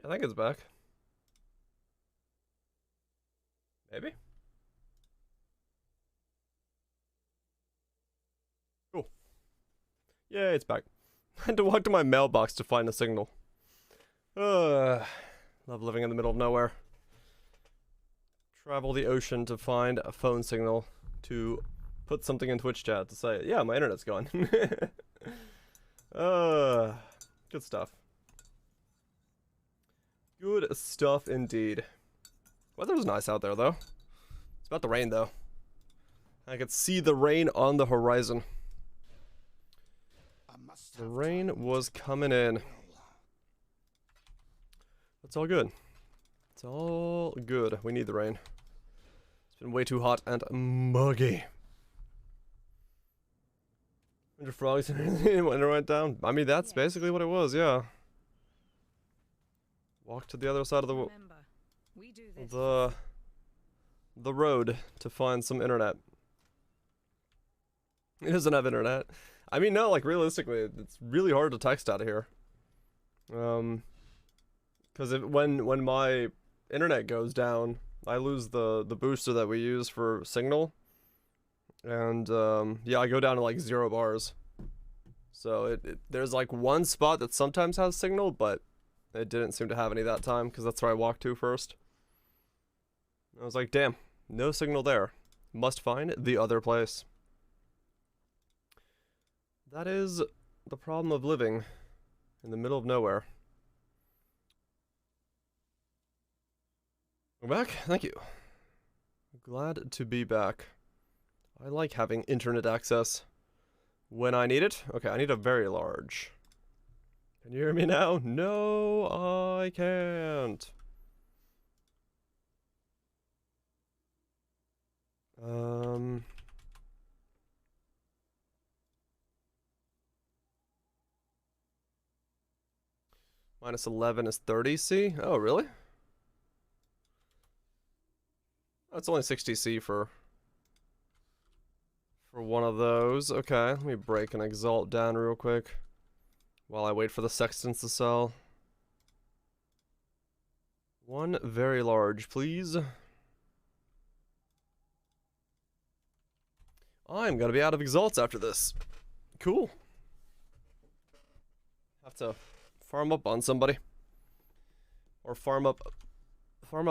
I think it's back. Maybe? Cool. Yeah, it's back. I had to walk to my mailbox to find a signal. Love living in the middle of nowhere. Travel the ocean to find a phone signal to put something in Twitch chat to say, yeah, my internet's gone. Good stuff. Good stuff indeed. Weather was nice out there, though. It's about to rain, though. I could see the rain on the horizon. The rain was coming in. It's all good. It's all good. We need the rain. It's been way too hot and muggy. Winter frogs and when it went down. I mean, that's basically what it was, yeah. Walk to the other side of the road to find some internet. It doesn't have internet. I mean, no, like, realistically, it's really hard to text out of here. Because when my internet goes down, I lose the booster that we use for signal. And, yeah, I go down to, like, 0 bars. So, there's, like, one spot that sometimes has signal, but it didn't seem to have any that time, because that's where I walked to first. I was like, damn, no signal there. Must find the other place. That is the problem of living in the middle of nowhere. We're back? Thank you. Glad to be back. I like having internet access when I need it. Okay, I need a very large. Can you hear me now? No, I can't. Minus 11 is 30C? Oh, really? That's only 60C for one of those. Okay, let me break an Exalt down real quick while I wait for the Sextants to sell. One very large, please. I'm gonna be out of Exalts after this. Cool. Have to farm up on somebody. Or farm up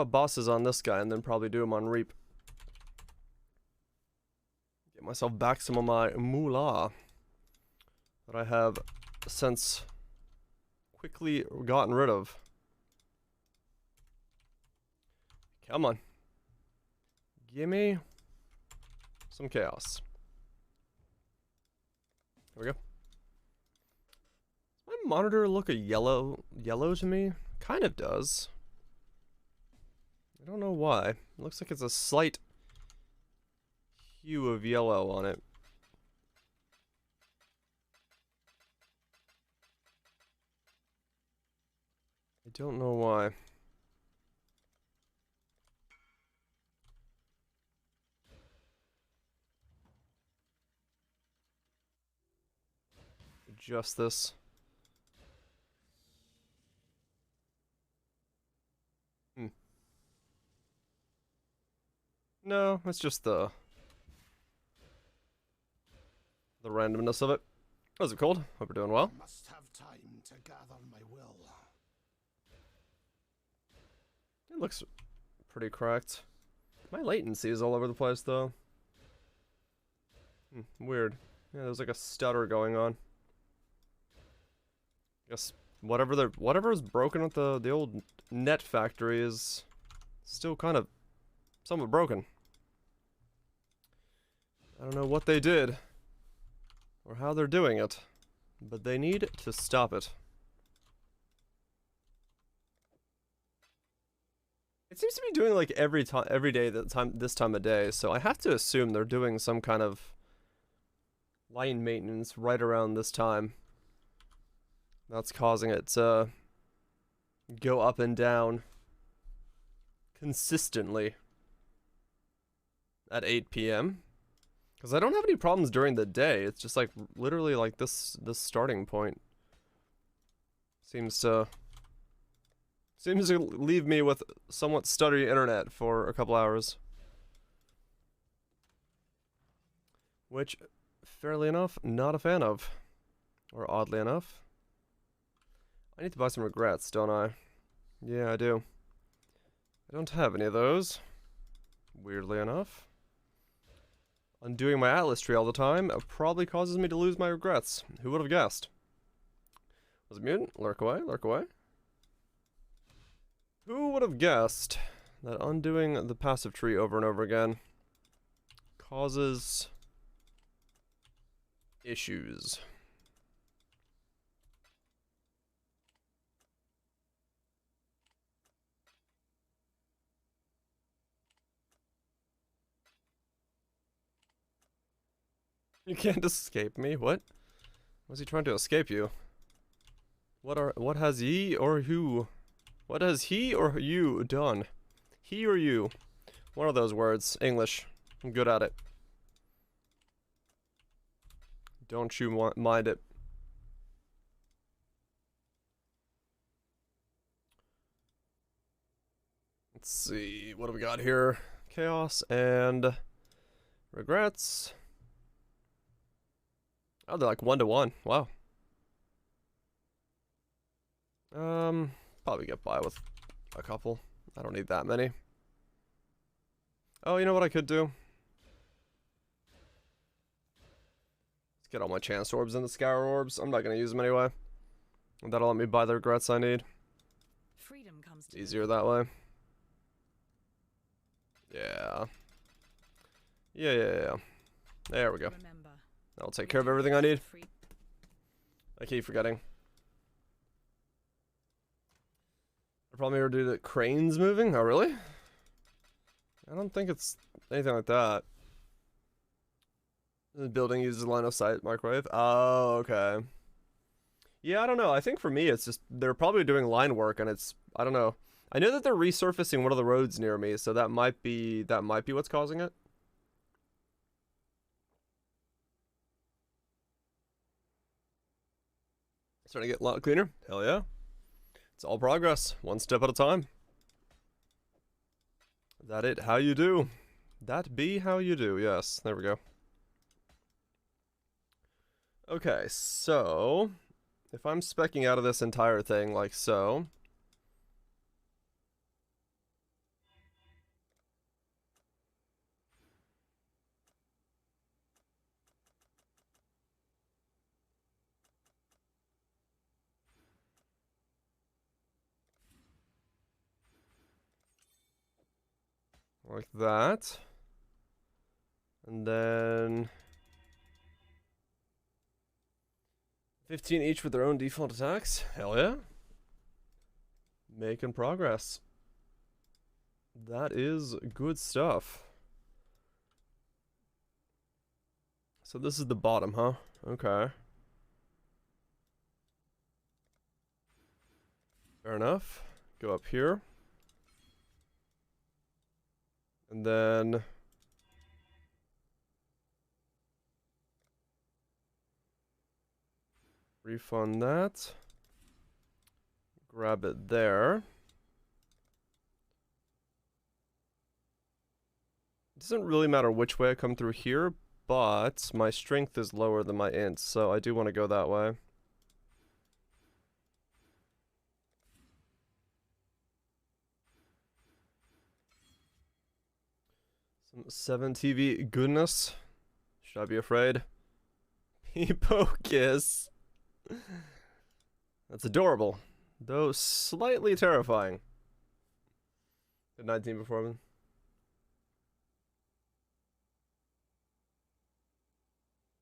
bosses on this guy and then probably do them on Reap. Get myself back some of my moolah that I have since quickly gotten rid of. Come on. Gimme some chaos. There we go. Does my monitor look a yellow to me? Kind of does. I don't know why. It looks like it's a slight hue of yellow on it. I don't know why. Adjust this. No, it's just the randomness of it. How's it cold? Hope you're doing well. Must have time to gather my will. It looks pretty cracked. My latency is all over the place, though. Weird. Yeah, there's like a stutter going on. Guess whatever is broken at the old net factory is still kind of somewhat broken. I don't know what they did or how they're doing it, but they need to stop it. It seems to be doing like every day this time of day, so I have to assume they're doing some kind of line maintenance right around this time. That's causing it to go up and down consistently at 8 p.m. Because I don't have any problems during the day. It's just like literally like this starting point seems to Seems to leave me with somewhat stuttery internet for a couple hours. Which, fairly enough, not a fan of. Or oddly enough. I need to buy some regrets, don't I? Yeah, I do. I don't have any of those. Weirdly enough. Undoing my Atlas tree all the time probably causes me to lose my regrets. Who would have guessed? Was it mutant? Lurk away, lurk away. Who would have guessed that undoing the passive tree over and over again causes issues? You can't escape me. What? Was he trying to escape you? What has he or who? What has he or you done? He or you? One of those words. English. I'm good at it. Don't you mind it. Let's see. What do we got here? Chaos and regrets. Oh, they're like 1-to-1. Wow. Probably get by with a couple. I don't need that many. Oh, you know what I could do? Let's get all my chance orbs in the scour orbs. I'm not gonna use them anyway. And that'll let me buy the regrets I need. Freedom comes It's easier that way. Yeah. Yeah. There we go. Remember, That'll take care of everything I need. I keep forgetting. I probably ever do the cranes moving. Oh, really? I don't think it's anything like that. The building uses line of sight microwave. Oh, okay. Yeah, I don't know. I think for me, it's just they're probably doing line work, and it's I don't know. I know that they're resurfacing one of the roads near me, so that might be what's causing it. Starting to get a lot cleaner. Hell yeah. It's all progress, one step at a time. That it, how you do. That be how you do, yes. There we go. Okay, so if I'm specking out of this entire thing like so. Like that. And then 15 each with their own default attacks. Hell yeah. Making progress. That is good stuff. So this is the bottom, huh? Okay. Fair enough. Go up here. And then refund that. Grab it there. It doesn't really matter which way I come through here, but my strength is lower than my int, so I do want to go that way. Some 7 TV goodness. Should I be afraid? Peepo kiss. That's adorable, though slightly terrifying. Did 19 before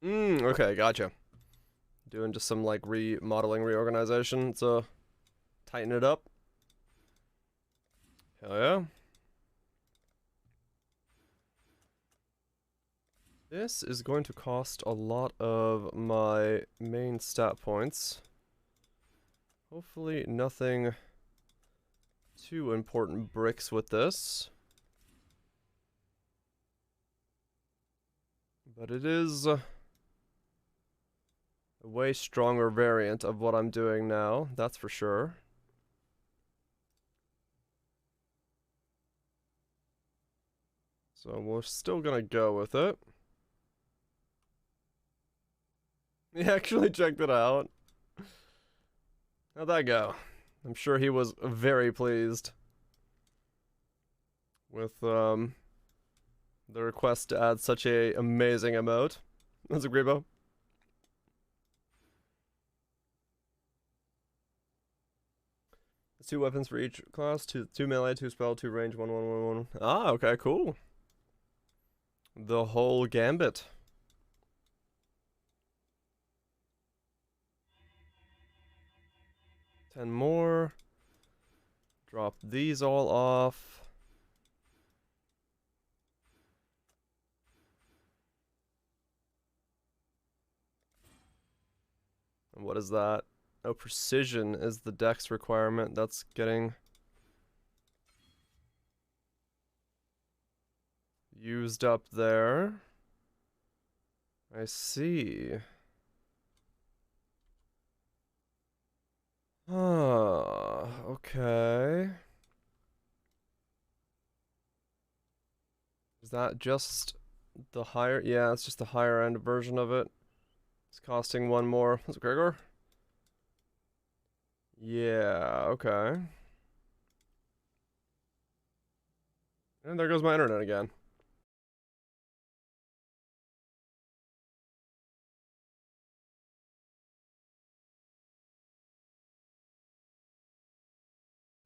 me. Okay, gotcha. Doing just some like remodeling, reorganization to tighten it up. Hell yeah. This is going to cost a lot of my main stat points. Hopefully nothing too important bricks with this. But it is a way stronger variant of what I'm doing now, that's for sure. So we're still gonna go with it. He actually checked it out. How'd that go? I'm sure he was very pleased with the request to add such a amazing emote. That's a Grebo. Two weapons for each class, two melee, two spell, two range, 1/1/1/1. Ah, okay, cool. The whole gambit. Ten more. Drop these all off. And what is that? Oh, precision is the dex requirement. That's getting used up there. I see. Okay. Is that just the higher? Yeah, it's just the higher end version of it. It's costing one more. Is it Gregor? Yeah, okay. And there goes my internet again.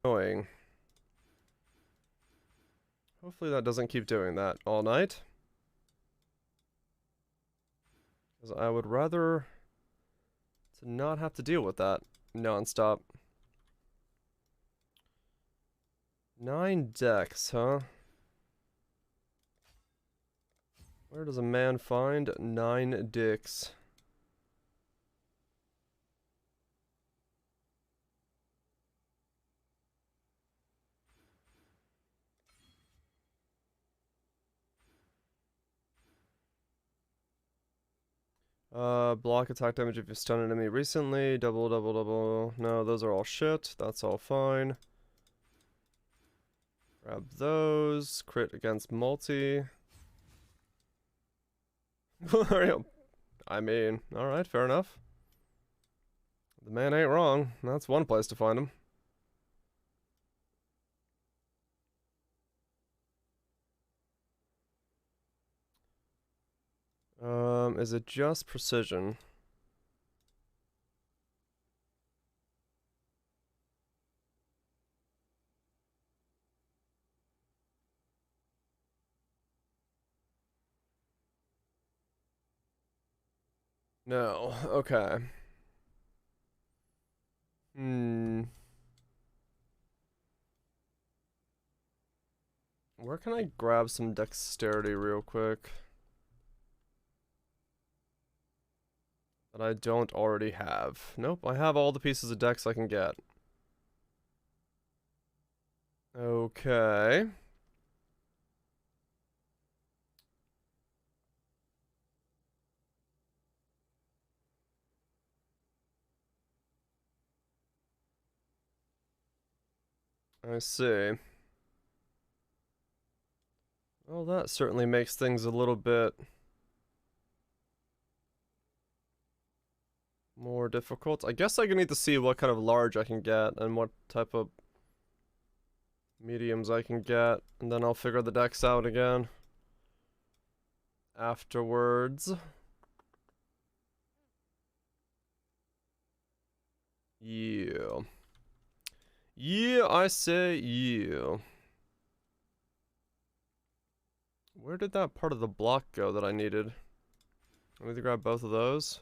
Annoying. Hopefully that doesn't keep doing that all night. Because I would rather to not have to deal with that non-stop. 9 decks, huh? Where does a man find 9 dicks? Block attack damage if you stun an enemy recently. Double, double, double. No, those are all shit. That's all fine. Grab those. Crit against multi. I mean, alright, fair enough. The man ain't wrong. That's one place to find him. Is it just precision? No, okay. Where can I grab some dexterity real quick? That I don't already have. Nope, I have all the pieces of dex I can get. Okay. I see. Well, that certainly makes things a little bit more difficult. I guess I need to see what kind of large I can get and what type of mediums I can get, and then I'll figure the decks out again afterwards. Yeah. Yeah, I say yeah. Where did that part of the block go that I needed? I need to grab both of those.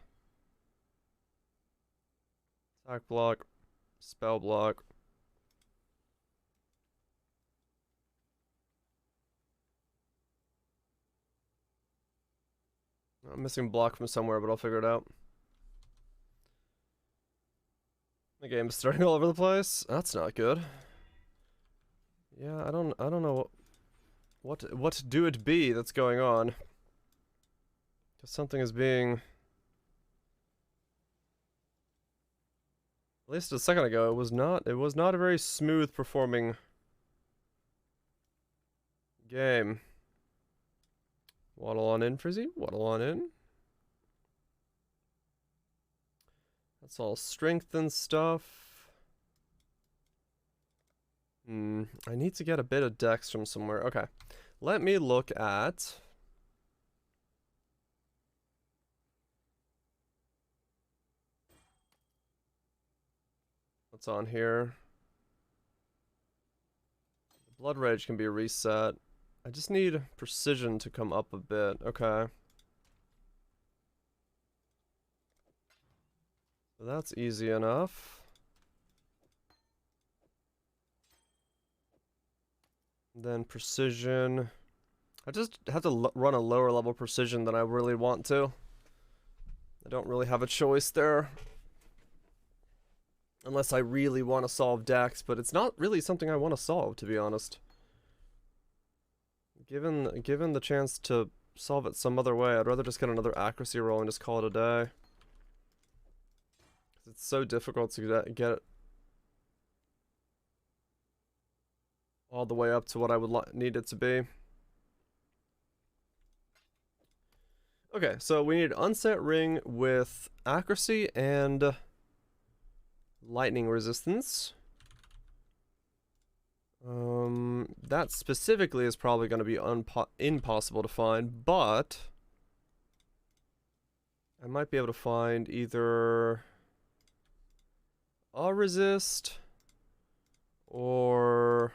Attack block, spell block. I'm missing block from somewhere, but I'll figure it out. The game's starting all over the place. That's not good. Yeah, I don't know what do it be that's going on. Cause something is being, at least a second ago, it was not a very smooth performing game. Waddle on in, Frizzy. Waddle on in. That's all strength and stuff. I need to get a bit of dex from somewhere. Okay. Let me look at... what's on here? Blood Rage can be reset. I just need precision to come up a bit. Okay. So that's easy enough. Then precision. I just have to run a lower level precision than I really want to. I don't really have a choice there. Unless I really want to solve Dex, but it's not really something I want to solve, to be honest. Given the chance to solve it some other way, I'd rather just get another accuracy roll and just call it a day. It's so difficult to get it all the way up to what I would need it to be. Okay, so we need Unset Ring with accuracy and lightning resistance. That specifically is probably going to be impossible to find, but I might be able to find either a resist or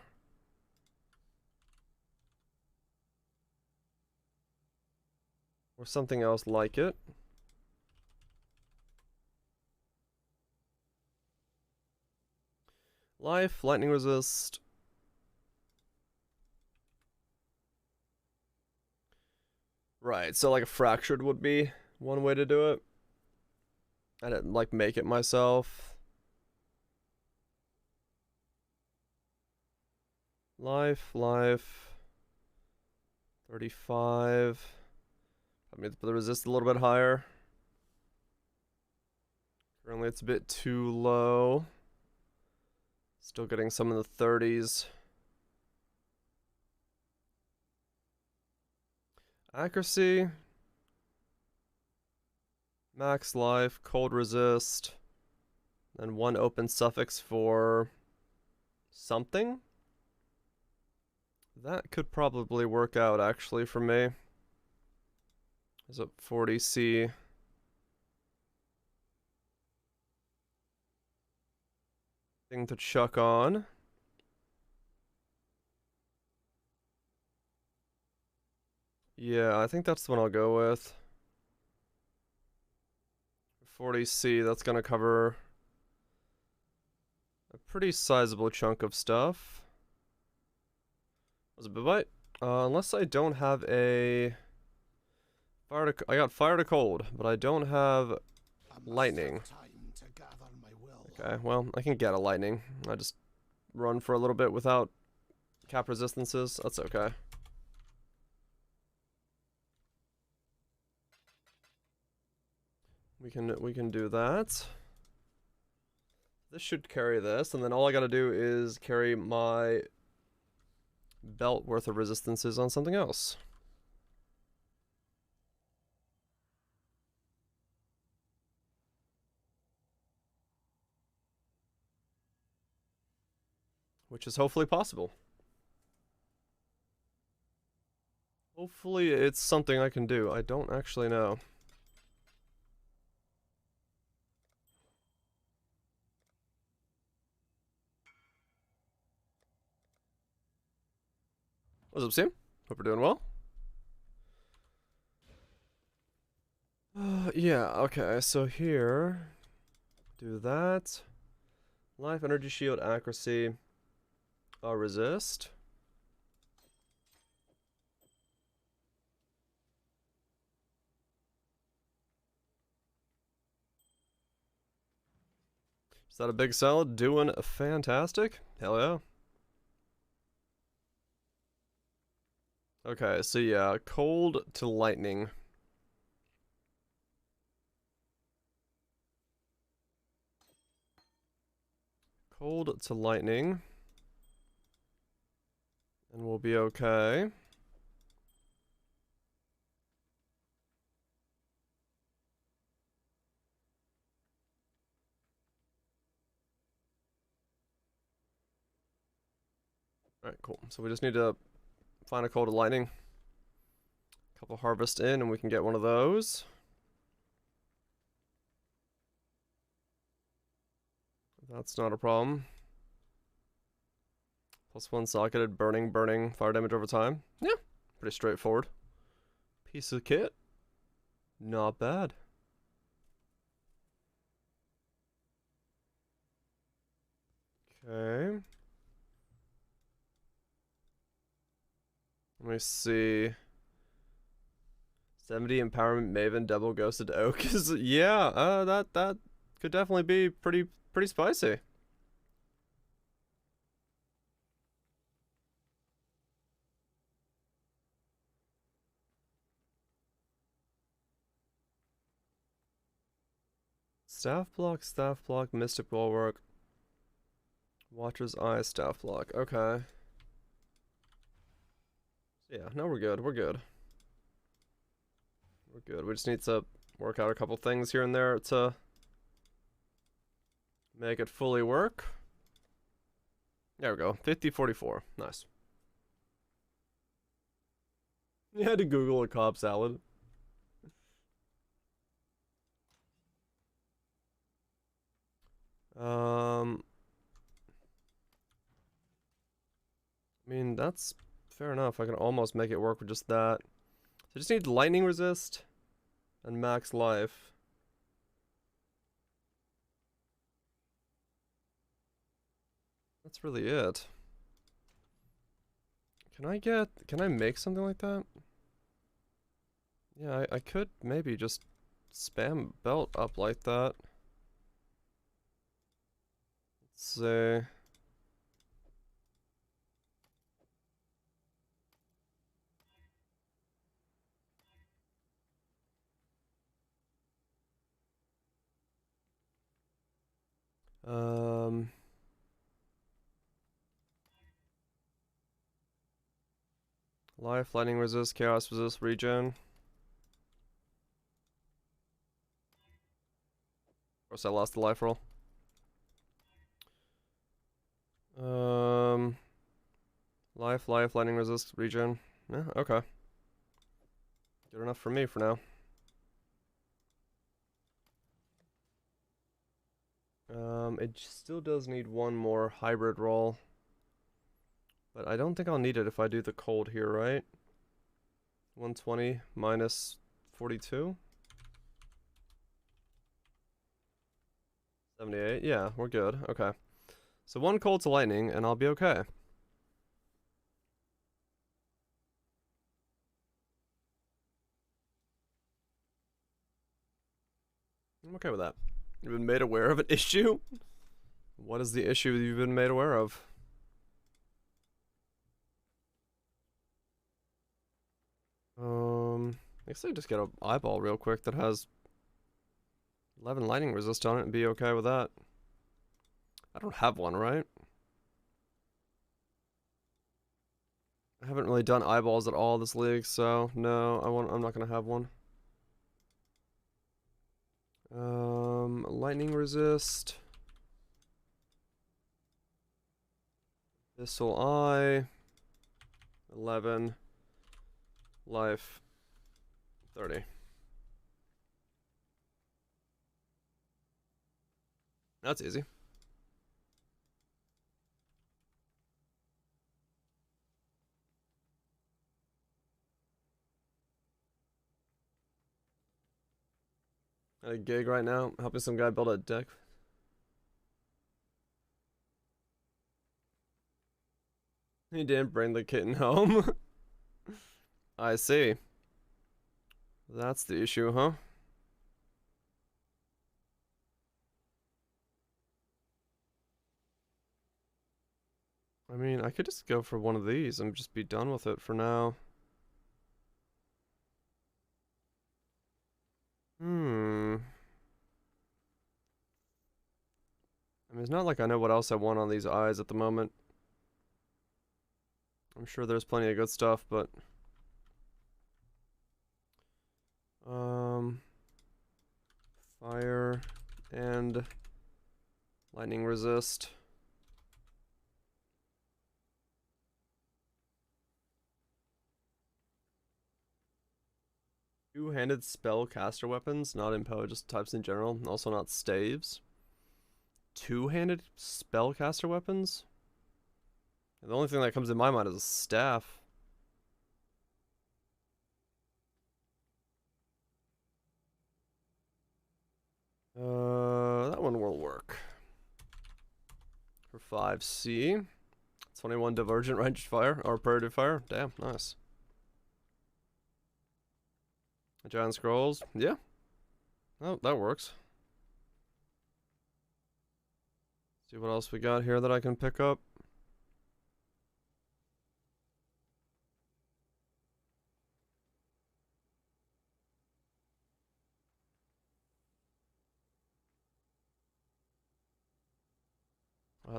something else like it. Life, lightning resist. Right, so like a fractured would be one way to do it. I didn't like make it myself. Life. 35. I mean, put the resist a little bit higher. Currently it's a bit too low. Still getting some in the 30s. Accuracy. Max life, cold resist. And one open suffix for something. That could probably work out actually for me. Is it 40C? Thing to chuck on. Yeah, I think that's the one I'll go with. 40C, that's gonna cover a pretty sizable chunk of stuff. Was it bite? Unless I don't have a fire to, I got fire to cold, but I don't have lightning. Okay, well, I can get a lightning. I just run for a little bit without cap resistances. That's okay. We can do that. This should carry this, and then all I gotta do is carry my belt worth of resistances on something else. Which is hopefully possible. Hopefully it's something I can do. I don't actually know. What's up, Sam? Hope you're doing well. Yeah, okay, so here, do that. Life, energy shield, accuracy, resist. Is that a big salad? Doing fantastic? Hell yeah. Okay, so yeah, cold to lightning. Cold to lightning. And we'll be okay. Alright, cool. So we just need to find a coal to lightning. Couple harvest in and we can get one of those. That's not a problem. +1 socketed, burning, fire damage over time. Yeah, pretty straightforward. Piece of kit. Not bad. Okay. Let me see. 70 empowerment maven double ghosted oak is yeah, that could definitely be pretty spicy. Staff block, mystic bulwark. Watcher's eye, staff block. Okay. Yeah, no, we're good. We're good. We're good. We just need to work out a couple things here and there to make it fully work. There we go. 50-44. Nice. You had to Google a Cobb salad. I mean, that's fair enough. I can almost make it work with just that. So I just need lightning resist and max life. That's really it. Can I make something like that? Yeah, I could maybe just spam belt up like that. Let's see. Life, lightning resist, chaos resist, regen. Of course, I lost the life roll. Life, lightning resist, regen. Yeah, okay. Good enough for me for now. It still does need one more hybrid roll. But I don't think I'll need it if I do the cold here, right? 120 minus 42? 78? Yeah, we're good. Okay. So one cold to lightning, and I'll be okay. I'm okay with that. You've been made aware of an issue? What is the issue you've been made aware of? I guess I just get an eyeball real quick that has 11 lightning resist on it and be okay with that. I don't have one, right? I haven't really done eyeballs at all this league, so no, I'm not gonna have one. Lightning resist. This'll eye. 11. Life. 30. That's easy. At a gig right now, helping some guy build a deck. He didn't bring the kitten home. I see. That's the issue, huh? I mean, I could just go for one of these and just be done with it for now. I mean, it's not like I know what else I want on these eyes at the moment. I'm sure there's plenty of good stuff, but... Fire and lightning resist. Two-handed spellcaster weapons, not impo, just types in general, also not staves. Two-handed spellcaster weapons? The only thing that comes in my mind is a staff. That one will work. For 5C. 21 divergent ranged fire, or parried fire. Damn, nice. Giant scrolls. Yeah. Oh, that works. See what else we got here that I can pick up.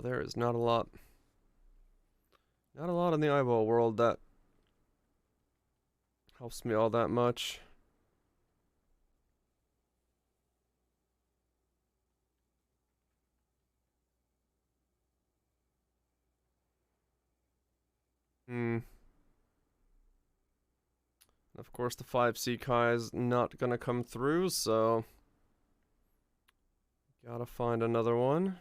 There is not a lot. Not a lot in the eyeball world that helps me all that much. Of course, the 5C Kai is not gonna come through, so gotta find another one.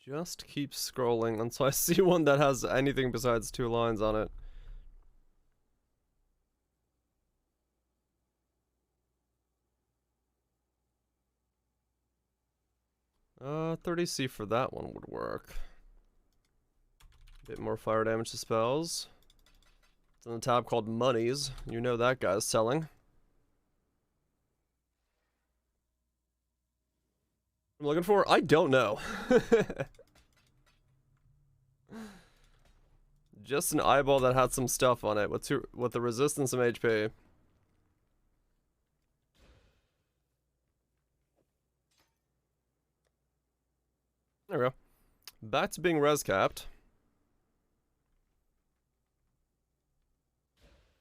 Just keep scrolling until I see one that has anything besides 2 lines on it. Uh, 30C for that one would work. Bit more fire damage to spells. It's on the tab called Monies. You know that guy's selling. I'm looking for? I don't know. Just an eyeball that had some stuff on it with the resistance and HP. There we go. Back to being res capped.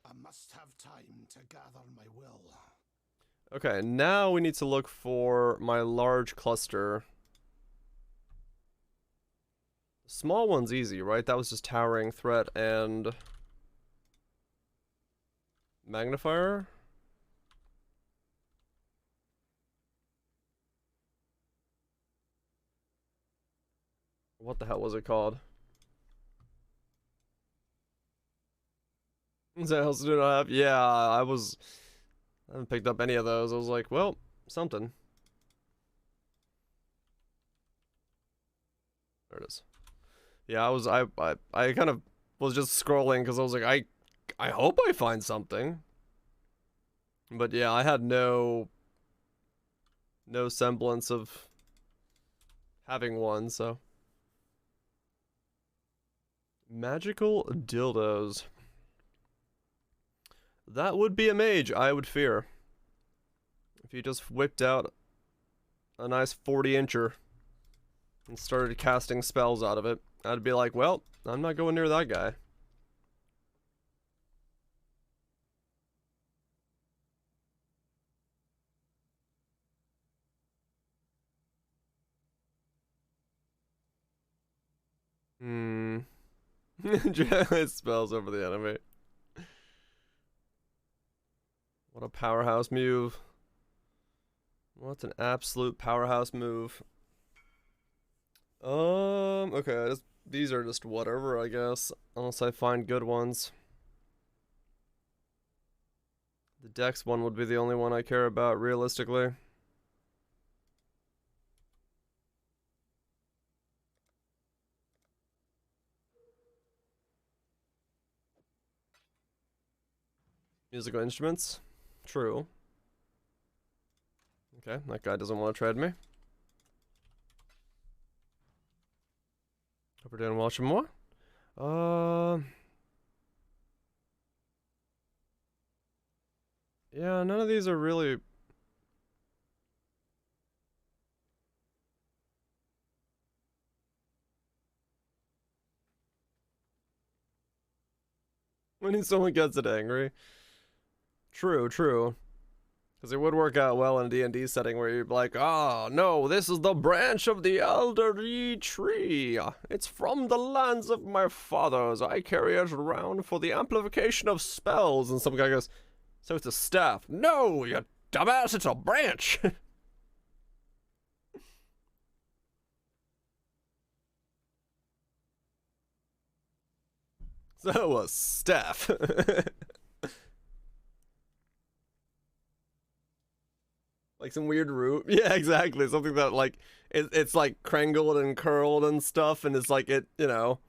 I must have time to gather my will. Okay, now we need to look for my large cluster. Small one's easy, right? That was just towering threat and magnifier. What the hell was it called? What else did I have? Yeah, I haven't picked up any of those. I was like, well, something. There it is. Yeah, I kind of was just scrolling because I was like, I hope I find something. But yeah, I had no semblance of having one, so. Magical dildos. That would be a mage, I would fear. If he just whipped out a nice 40-incher and started casting spells out of it, I'd be like, well, I'm not going near that guy. Giant spells over the enemy. What a powerhouse move. What an absolute powerhouse move. Okay, these are just whatever, I guess, unless I find good ones. The Dex one would be the only one I care about, realistically. Musical instruments? True. Okay, that guy doesn't want to trade me. Hope we're doing watching more. Yeah, none of these are really. When someone gets it angry. True, true. Because it would work out well in a D&D setting where you'd be like, ah, no, this is the branch of the elderly tree. It's from the lands of my fathers. I carry it around for the amplification of spells. And some guy goes, so it's a staff. No, you dumbass, it's a branch. So a staff. Like some weird root. Yeah, exactly. Something that like it's like crangled and curled and stuff, and it's like it, you know,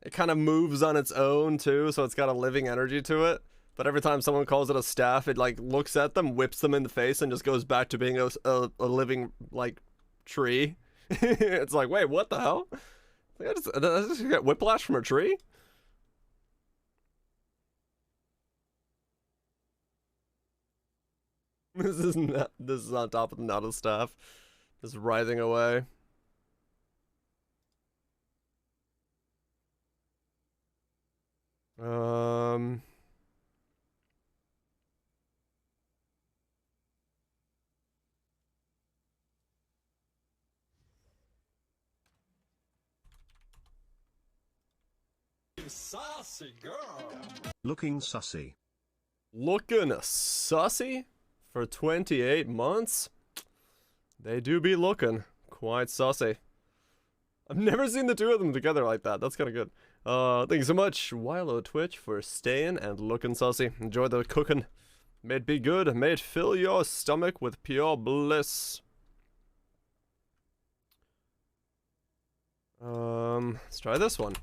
it kind of moves on its own too, so it's got a living energy to it. But every time someone calls it a staff, it like looks at them, whips them in the face, and just goes back to being a living like tree. It's like, wait, what the hell? Did I just get whiplash from a tree? This is on top of the Nautilus staff. Just writhing away. Saucy girl. Looking sussy. Looking sussy? For 28 months? They do be looking quite sussy. I've never seen the two of them together like that. That's kind of good. Thank you so much, Wilo Twitch, for staying and looking sussy. Enjoy the cooking. May it be good. May it fill your stomach with pure bliss. Let's try this one.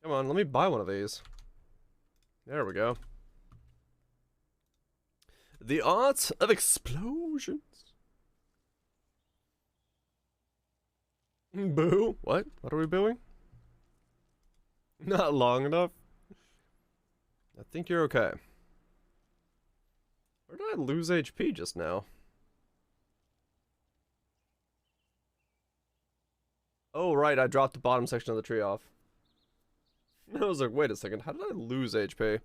Come on, let me buy one of these. There we go. The art of explosions. Boo. What? What are we booing? Not long enough. I think you're okay. Where did I lose HP just now? Oh, right, I dropped the bottom section of the tree off. I was like, wait a second, how did I lose HP?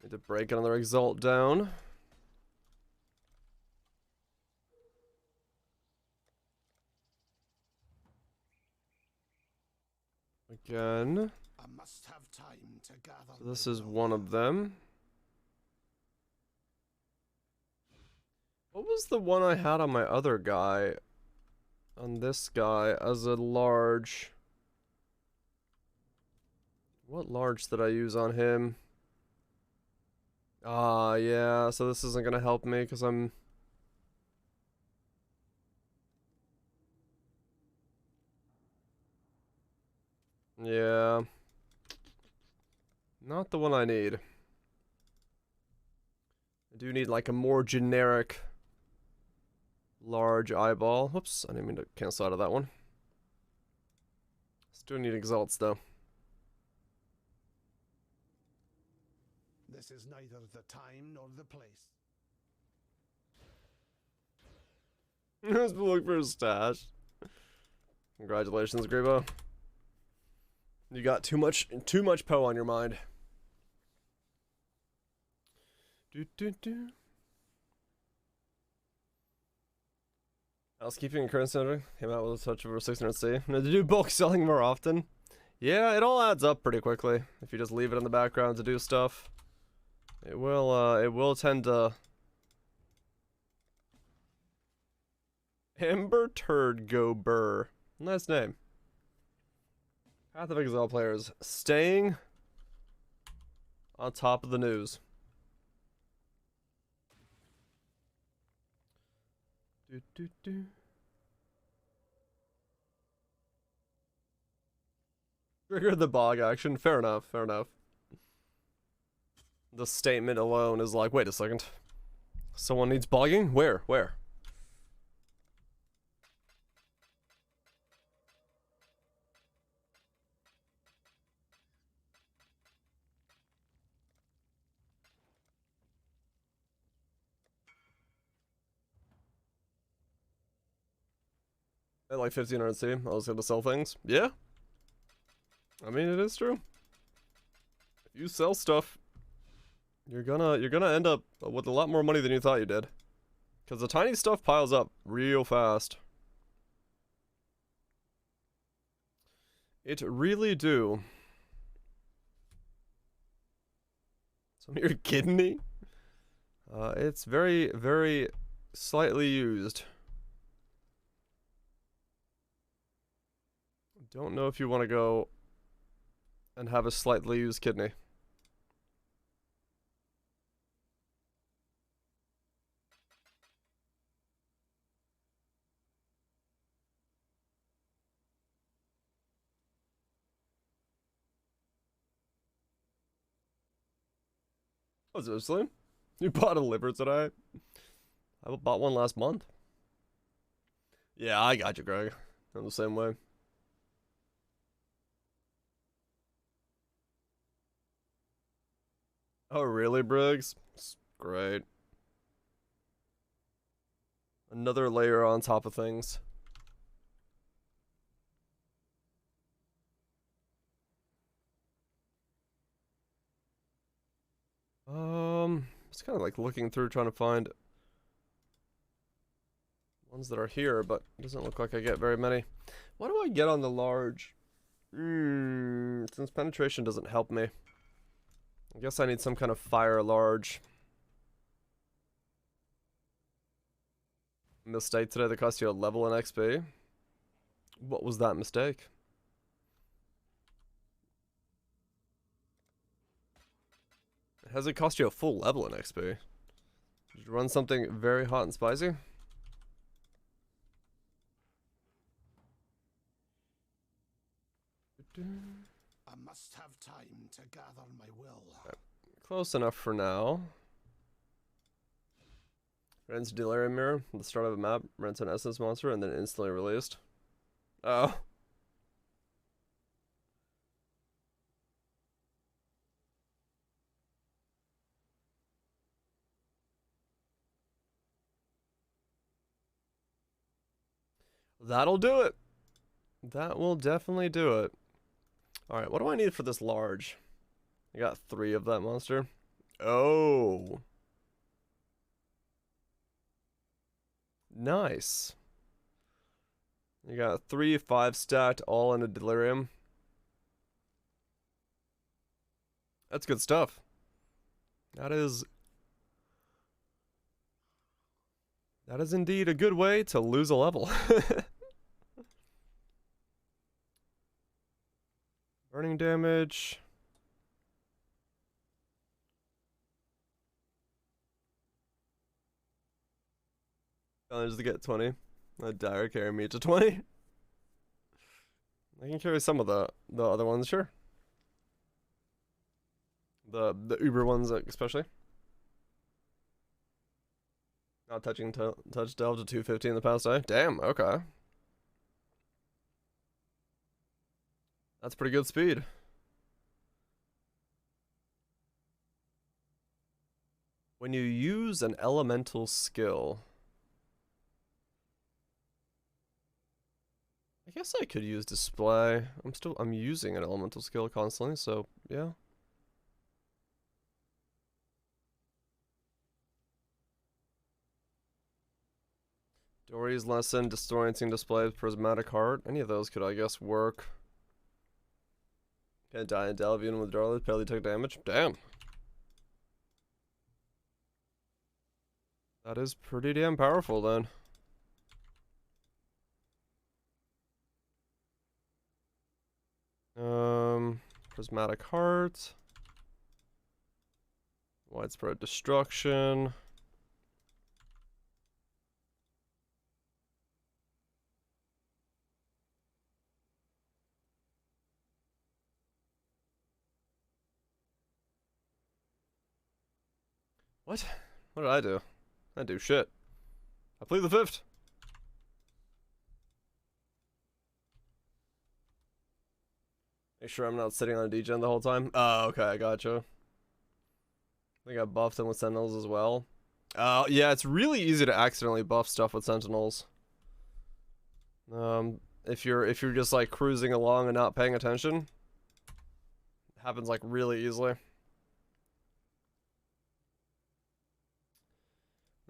Need to break another exalt down. Again. I must have time to gather. So this is one of them. What was the one I had on my other guy? On this guy as a large. What large did I use on him? Ah, yeah, so this isn't gonna help me because I'm... Yeah. Not the one I need. I do need like a more generic large eyeball. Whoops, I didn't mean to cancel out of that one. Still need exalts though. This is neither the time nor the place. Let's look for a stash. Congratulations, Grebo. You got too much Poe on your mind. Housekeeping and current center came out with a touch over 600C. To do bulk selling more often. Yeah, it all adds up pretty quickly if you just leave it in the background to do stuff. It will tend to... Ember Turd Go Burr. Nice name. Path of Exile players staying on top of the news. Trigger the bog action. Fair enough, fair enough. The statement alone is like, wait a second. Someone needs bogging? Where? Where? At like 1500 C, I was gonna sell things. Yeah. I mean, it is true. If you sell stuff, you're gonna end up with a lot more money than you thought you did. Because the tiny stuff piles up real fast. It really do. Some of your kidney? It's very, very slightly used. Don't know if you want to go and have a slightly used kidney. Oh, seriously? You bought a liver today? I bought one last month. Yeah, I got you, Greg. I'm the same way. Oh, really, Briggs? Great. Another layer on top of things. It's kind of like looking through trying to find ones that are here, but it doesn't look like I get very many. What do I get on the large? Since penetration doesn't help me. I guess I need some kind of fire large. Mistake today that cost you a level in XP. What was that mistake? Has it cost you a full level in XP? Did you run something very hot and spicy? I must have time to gather my will. Close enough for now. Rents Delirium Mirror at the start of a map, rents an essence monster, and then instantly released. Oh. That'll do it. That will definitely do it. Alright, what do I need for this large? I got 3 of that monster. Oh. Nice. You got 3 5 stacked all in a delirium. That's good stuff. That is indeed a good way to lose a level. Burning damage. Challenge to get 20. A dire carry me to 20. I can carry some of the other ones, sure. The Uber ones especially. Not touching touch delve to 250 in the past day. Damn, okay. That's pretty good speed. When you use an elemental skill, I guess I could use display. I'm using an elemental skill constantly, so yeah. Dory's Lesson, Disorienting Display, Prismatic Heart. Any of those could, I guess, work. Can't die in Delve even with Darlis, barely took damage. Damn. That is pretty damn powerful then. Prismatic Heart. Widespread Destruction. What? What did I do? I didn't do shit. I plead the fifth. Make sure I'm not sitting on a degen the whole time. Oh, okay, I gotcha. I think I buffed him with sentinels as well. Yeah, it's really easy to accidentally buff stuff with sentinels. If you're just like cruising along and not paying attention, it happens like really easily.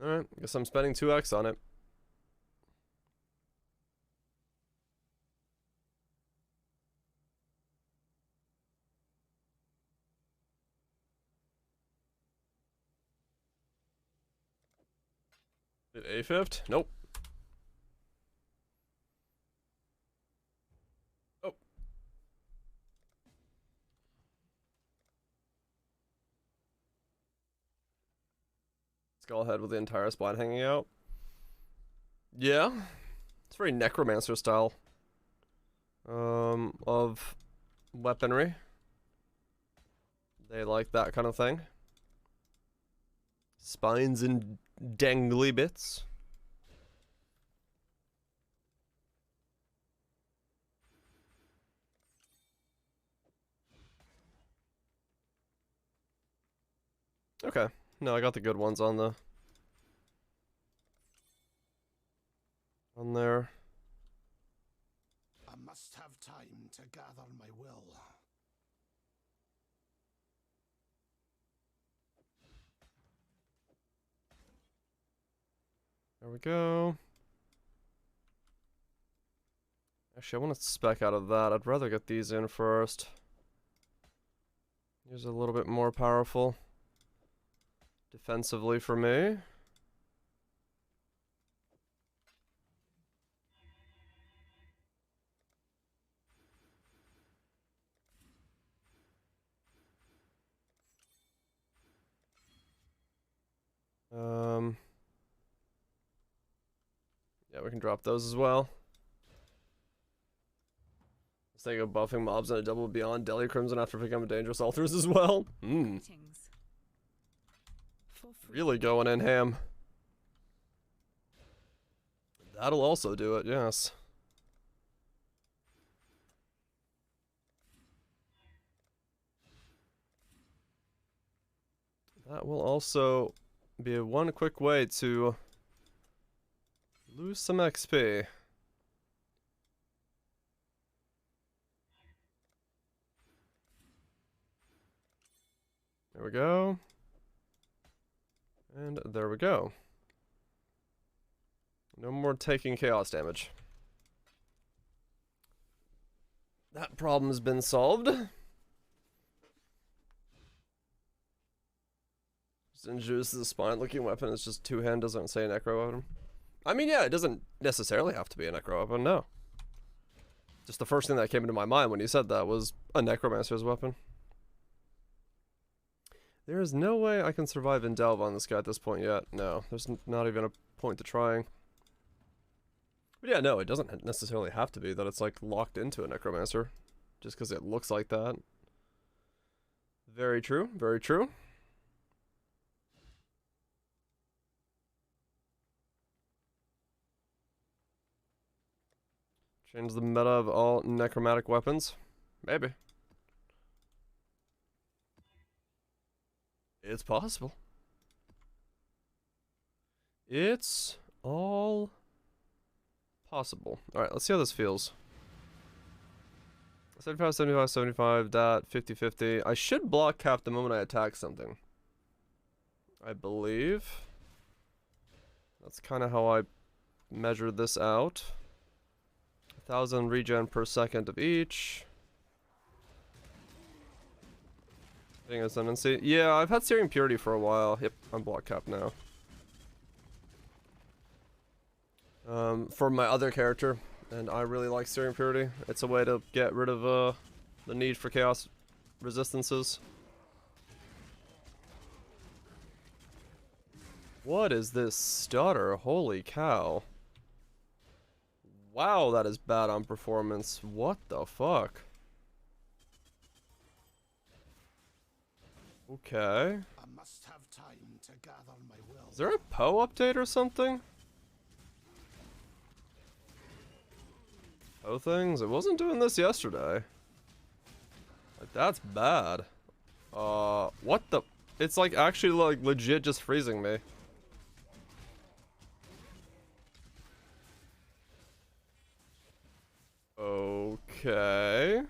Alright, guess I'm spending 2x on it. Did A-50? Nope. Oh. Skullhead with the entire spine hanging out. Yeah. It's very necromancer style. Of weaponry. They like that kind of thing. Spines and dangly bits. Okay. No, I got the good ones on the... on there. I must have time to gather my will. There we go. Actually, I want to spec out of that. I'd rather get these in first. These are a little bit more powerful defensively for me. Yeah, we can drop those as well. Let's think of buffing mobs and a double beyond Deli Crimson after picking up dangerous altars as well. Greetings. For free. Really going in ham. That'll also do it, yes. That will also be one quick way to lose some XP. There we go. And there we go. No more taking chaos damage. That problem's been solved. Injures the spine looking weapon. It's just two-hand, doesn't say necro weapon. I mean, yeah, it doesn't necessarily have to be a necro weapon, no. Just the first thing that came into my mind when you said that was a necromancer's weapon. There is no way I can survive and delve on this guy at this point yet. No, there's not even a point to trying. But yeah, no, it doesn't necessarily have to be that it's like locked into a necromancer. Just because it looks like that. Very true, very true. Change the meta of all necromantic weapons? Maybe. It's possible. It's all possible. Alright, let's see how this feels. 75, 75, 75, that, 50, 50. I should block cap the moment I attack something. I believe. That's kind of how I measured this out. 1,000 regen per second of each. Getting ascendancy. Yeah, I've had Searing Purity for a while. Yep, I'm block cap now. For my other character, and I really like Searing Purity. It's a way to get rid of the need for chaos resistances. What is this stutter? Holy cow. Wow, that is bad on performance. What the fuck? Okay. I must have time to gather my will. Is there a Poe update or something? Poe things? It wasn't doing this yesterday. Like, that's bad. What the? It's like actually like legit just freezing me. Okay.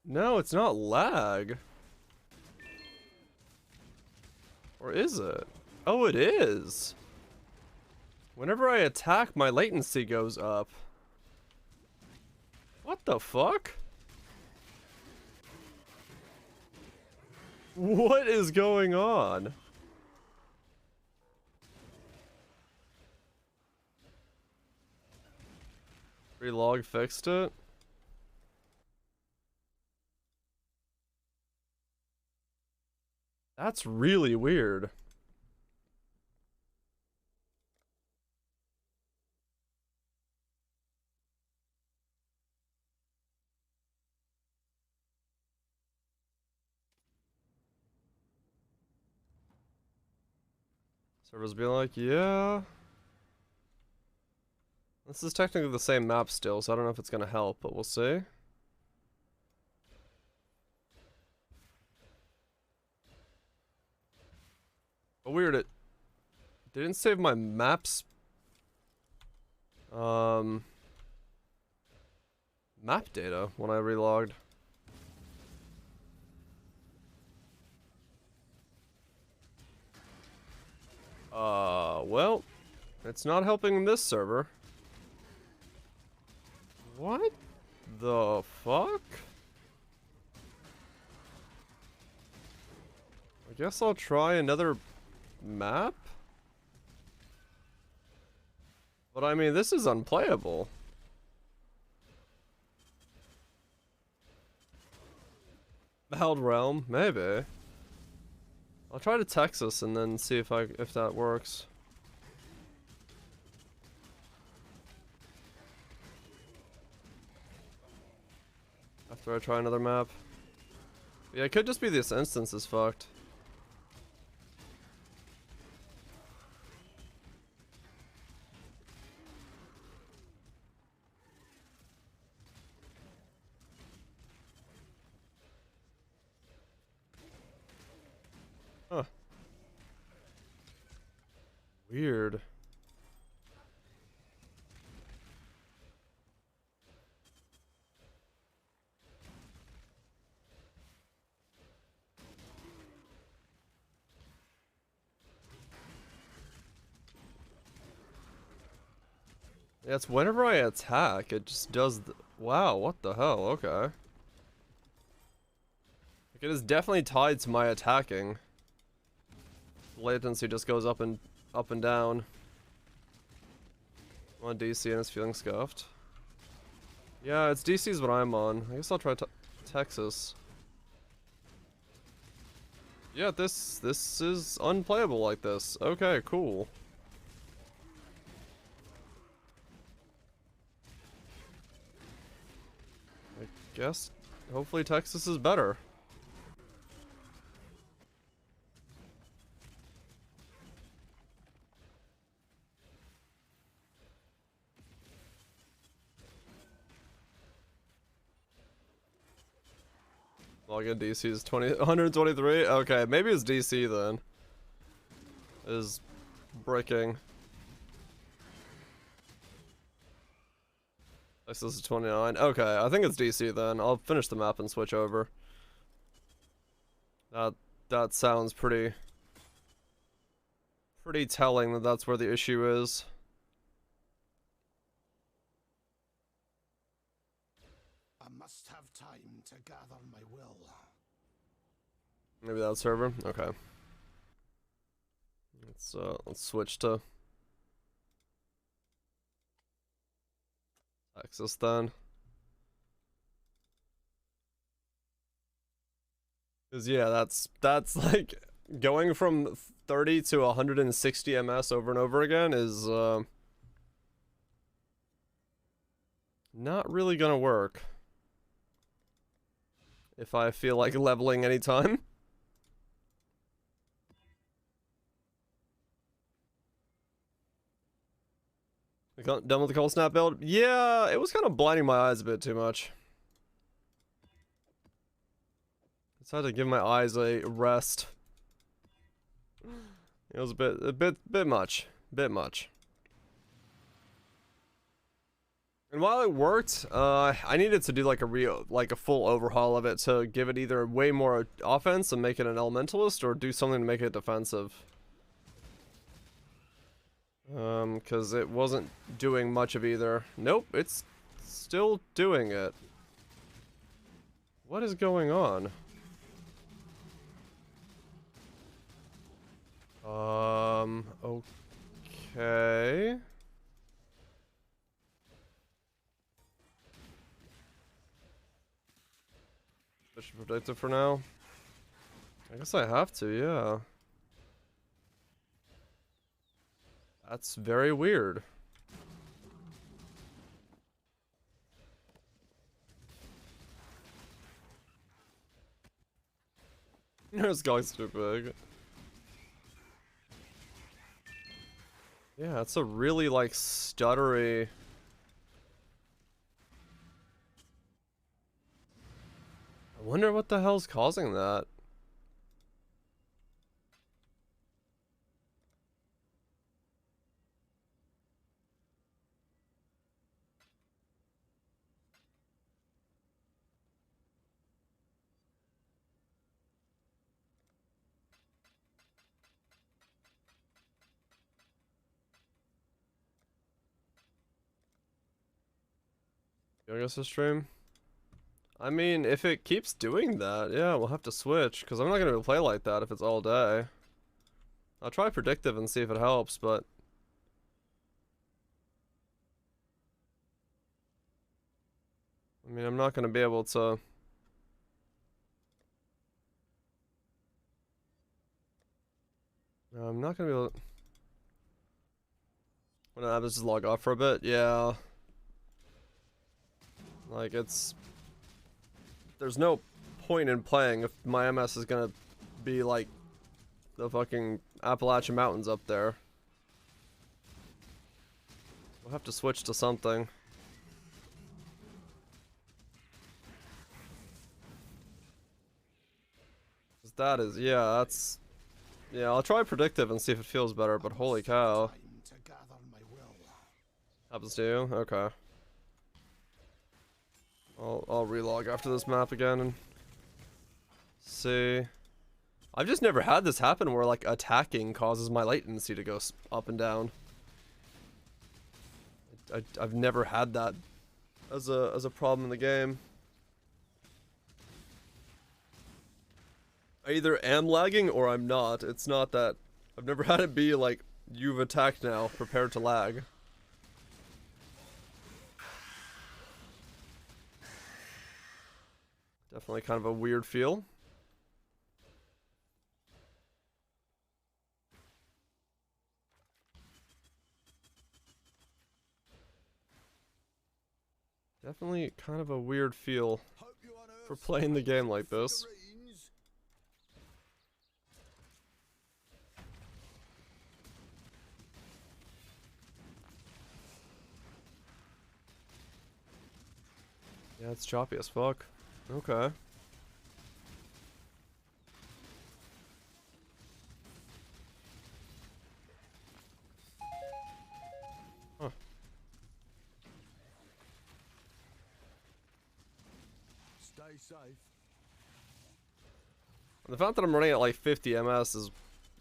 No, it's not lag. Or is it? Oh, it is. Whenever I attack, my latency goes up. What the fuck? What is going on? Relog fixed it? That's really weird. Servers be like, yeah. This is technically the same map still, so I don't know if it's gonna help, but we'll see. But weird, it didn't save my maps. Map data when I relogged. Well, it's not helping this server. What the fuck? I guess I'll try another map? But I mean, this is unplayable. Held Realm, maybe. I'll try to Texas and then see if that works. After I try another map. Yeah, it could just be this instance is fucked. Huh. Weird. Yeah, it's whenever I attack, it just does wow, what the hell, okay. Like, it is definitely tied to my attacking. Latency just goes up and down. I'm on DC and it's feeling scuffed. Yeah, it's DC's what I'm on. I guess I'll try Texas. Yeah, this is unplayable like this. Okay, cool. I guess hopefully Texas is better. Login DC is 123. Okay, maybe it's DC then. Is breaking. This is 29. Okay, I think it's DC then. I'll finish the map and switch over. That sounds pretty telling that that's where the issue is. I must have time to gather my will. Maybe that server. Okay. Let's switch to Texas then. Cause yeah, that's like going from 30 to 160 ms over and over again is not really gonna work. If I feel like leveling anytime. Done with the cold snap build? Yeah, it was kind of blinding my eyes a bit too much. Decided to give my eyes a rest. It was a bit much. Bit much. And while it worked, I needed to do like a full overhaul of it to give it either way more offense and make it an elementalist, or do something to make it defensive. Because it wasn't doing much of either. Nope, it's still doing it. What is going on? Okay. I should predict it for now. I guess I have to, yeah. That's very weird. This guy's too big. Yeah, it's a really, like, stuttery... I wonder what the hell's causing that. I guess the stream. I mean, if it keeps doing that, yeah, we'll have to switch, because I'm not going to play like that if it's all day. I'll try predictive and see if it helps, but... I mean, I'm not going to be able to... No, I'm not going to be able to... I'm gonna have to just log off for a bit, yeah. Like, it's... There's no point in playing if my MS is gonna be like the fucking Appalachian Mountains up there. We'll have to switch to something. 'Cause that is, yeah, that's... Yeah, I'll try predictive and see if it feels better, but holy cow. Happens to you? Okay. I'll relog after this map again and see. I've just never had this happen where like attacking causes my latency to go up and down. I've never had that as a problem in the game. I either am lagging or I'm not. It's not that I've never had it be like you've attacked now, prepare to lag. Definitely kind of a weird feel. Definitely kind of a weird feel for playing the game like this. Yeah, it's choppy as fuck. Okay. Huh. Stay safe. The fact that I'm running at like 50 ms is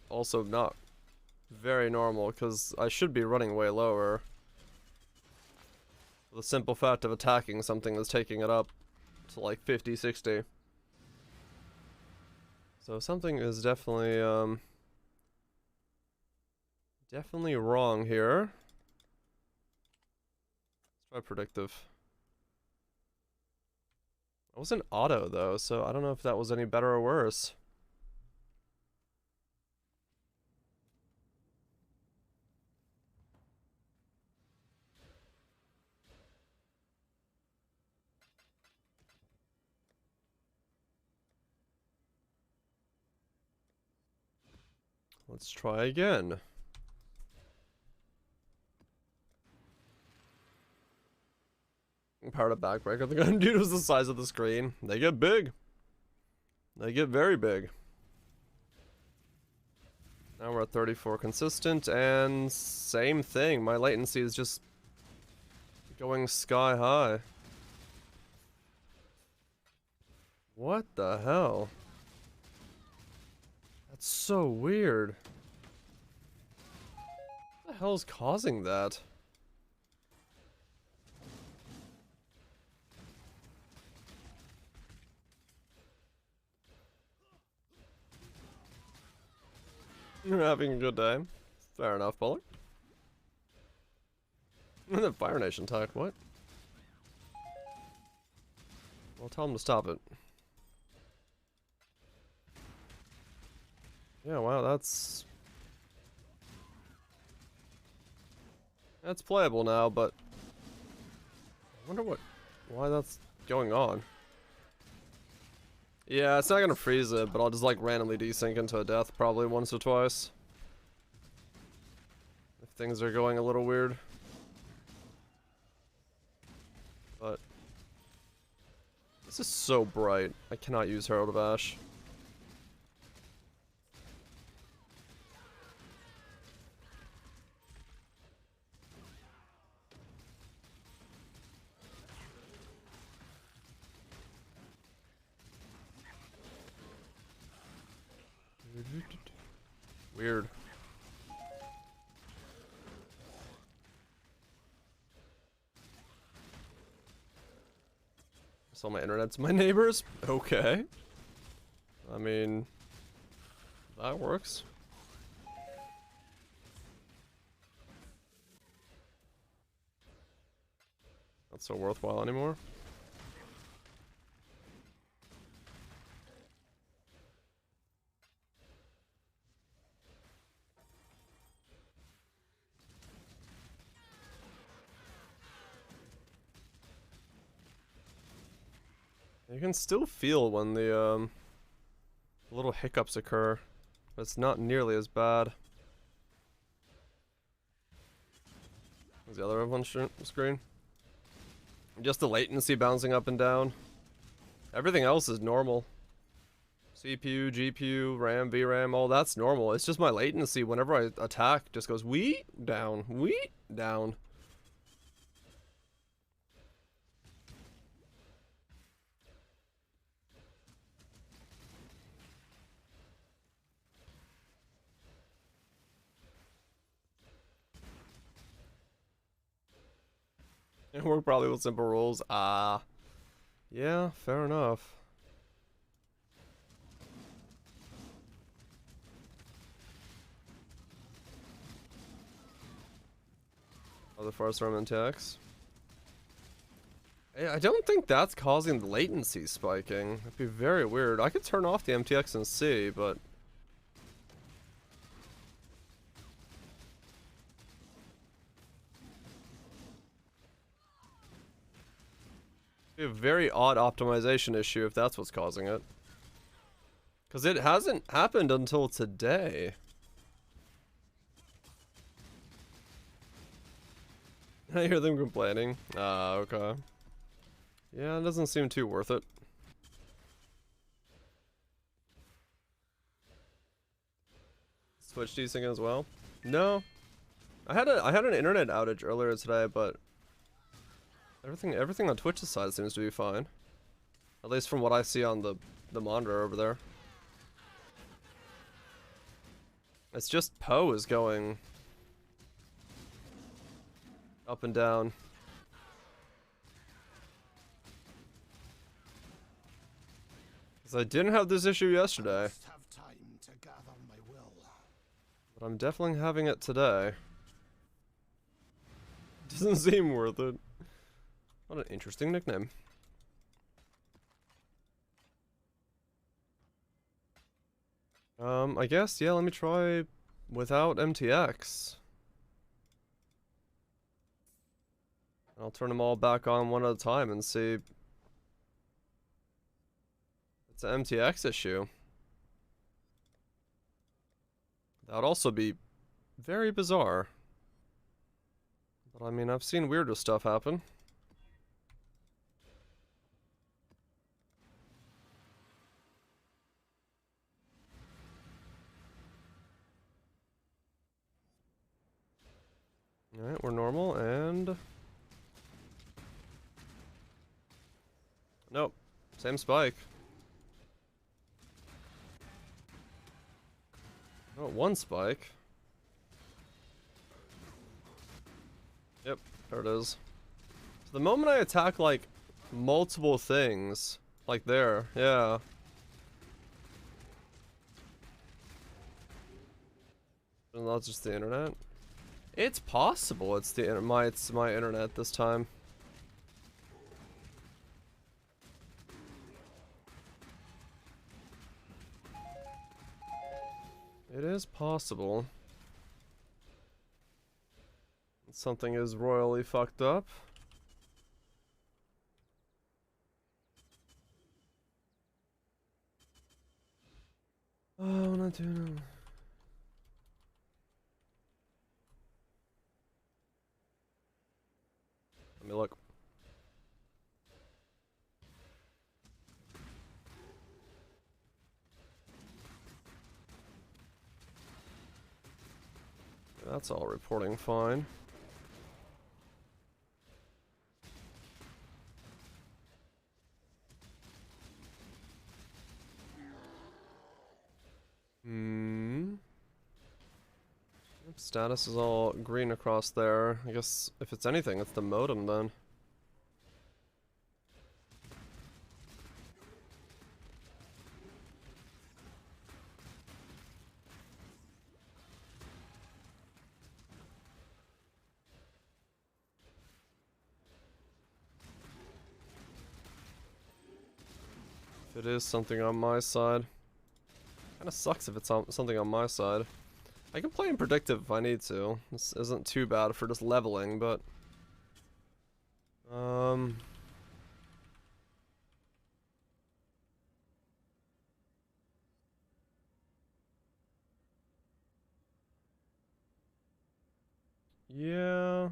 also not very normal, because I should be running way lower. The simple fact of attacking something that's taking it up to like 50, 60. So something is definitely, definitely wrong here. Let's try predictive. It wasn't auto though, so I don't know if that was any better or worse. Let's try again. Powered up backbreaker. The gun dude was the size of the screen. They get big. They get very big. Now we're at 34 consistent, and same thing. My latency is just going sky high. What the hell? That's so weird. What the hell is causing that? You're having a good day. Fair enough, Bullock. The Fire Nation attack, what? Well, tell him to stop it. Yeah, wow, that's playable now, but I wonder why that's going on. Yeah, it's not gonna freeze it, but I'll just like randomly desync into a death probably once or twice. If things are going a little weird. But this is so bright. I cannot use Herald of Ash. Weird. So my internet's my neighbors? Okay. I mean, that works. Not so worthwhile anymore. You can still feel when the little hiccups occur, but it's not nearly as bad. What's the other one screen? Just the latency bouncing up and down. Everything else is normal. CPU, GPU, RAM, VRAM, all that's normal. It's just my latency whenever I attack just goes wee down, wee down. It worked probably with simple rules. Yeah, fair enough. The first room MTX. I don't think that's causing the latency spiking. It'd be very weird. I could turn off the MTX and see, but it'd be a very odd optimization issue if that's what's causing it. Because it hasn't happened until today. I hear them complaining. Okay. Yeah, it doesn't seem too worth it. Twitch desyncing as well? No. I had an internet outage earlier today, but everything on Twitch's side seems to be fine. At least from what I see on the monitor over there. It's just Poe is going up and down. Because I didn't have this issue yesterday. But I'm definitely having it today. Doesn't seem worth it. What an interesting nickname. I guess, yeah, let me try without MTX. I'll turn them all back on one at a time and see. It's an MTX issue. That would also be very bizarre. But I mean, I've seen weirder stuff happen. Alright, we're normal, and... Nope. Same spike. Oh, one spike. Yep, there it is. So the moment I attack, like, multiple things, like there, yeah. And not just the internet. It's possible it's the it's my internet this time. It is possible. Something is royally fucked up. Oh, not doing. Let me look. That's all reporting fine. Status is all green across there. I guess if it's anything, it's the modem then. If it is something on my side. Kinda sucks if it's something on my side. I can play in predictive if I need to. This isn't too bad for just leveling, but... Yeah...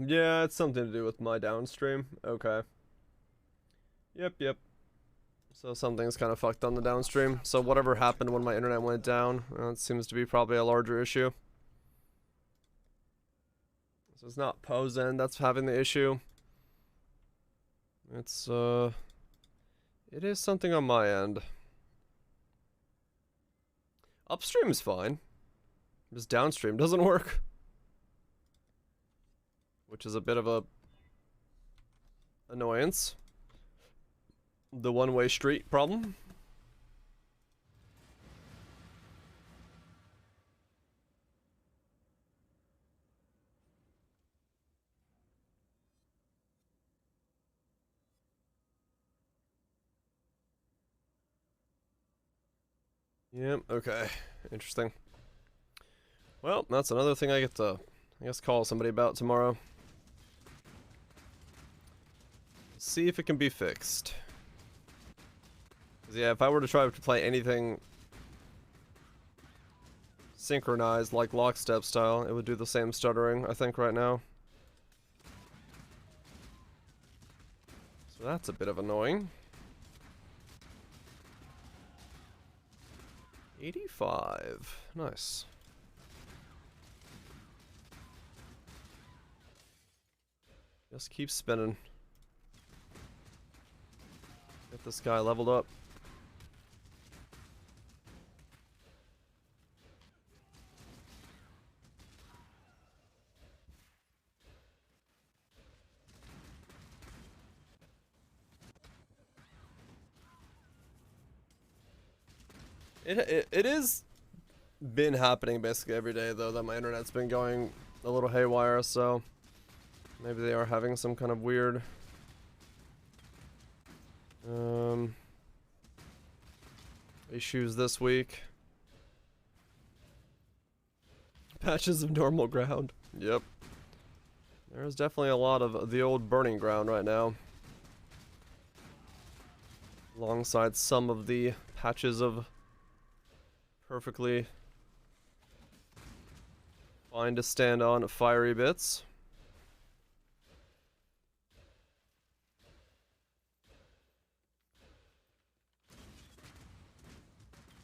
yeah, it's something to do with my downstream. Okay. Yep. So something's kind of fucked on the downstream. So whatever happened when my internet went down, it seems to be probably a larger issue. So it's not POSEN that's having the issue. It's, it is something on my end. Upstream is fine. Just downstream doesn't work. Which is a bit of a annoyance. The one-way street problem. Yep, okay. Interesting. Well, that's another thing I get to, I guess, call somebody about tomorrow. See if it can be fixed. 'Cause yeah, if I were to try to play anything synchronized like lockstep style, it would do the same stuttering, I think, right now. So that's a bit of annoying. 85. Nice. Just keep spinning. Get this guy leveled up. It is been happening basically every day though that my internet's been going a little haywire, so maybe they are having some kind of weird issues this week. Patches of normal ground. Yep. There's definitely a lot of the old burning ground right now. Alongside some of the patches of perfectly fine to stand on fiery bits.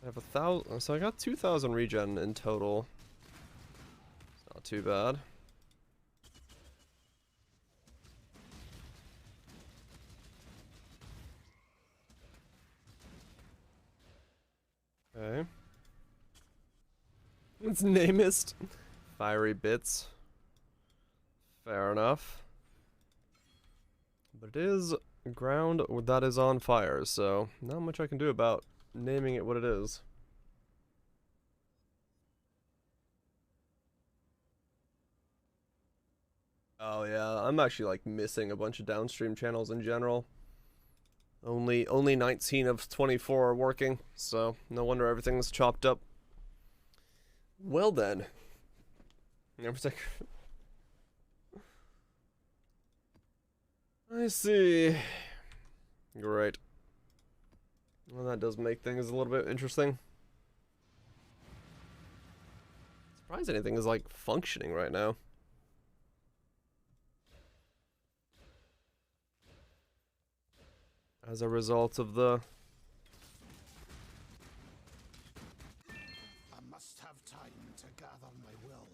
I have 1,000, so I got 2,000 regen in total. It's not too bad. Okay. Its name is Fiery Bits. Fair enough. But it is ground that is on fire, so not much I can do about naming it what it is. Oh yeah, I'm actually like missing a bunch of downstream channels in general. Only 19 of 24 are working, so no wonder everything's chopped up. Well then. I see. Great. Well, that does make things a little bit interesting. Surprised anything is like functioning right now. As a result of the... I must have time to gather my will.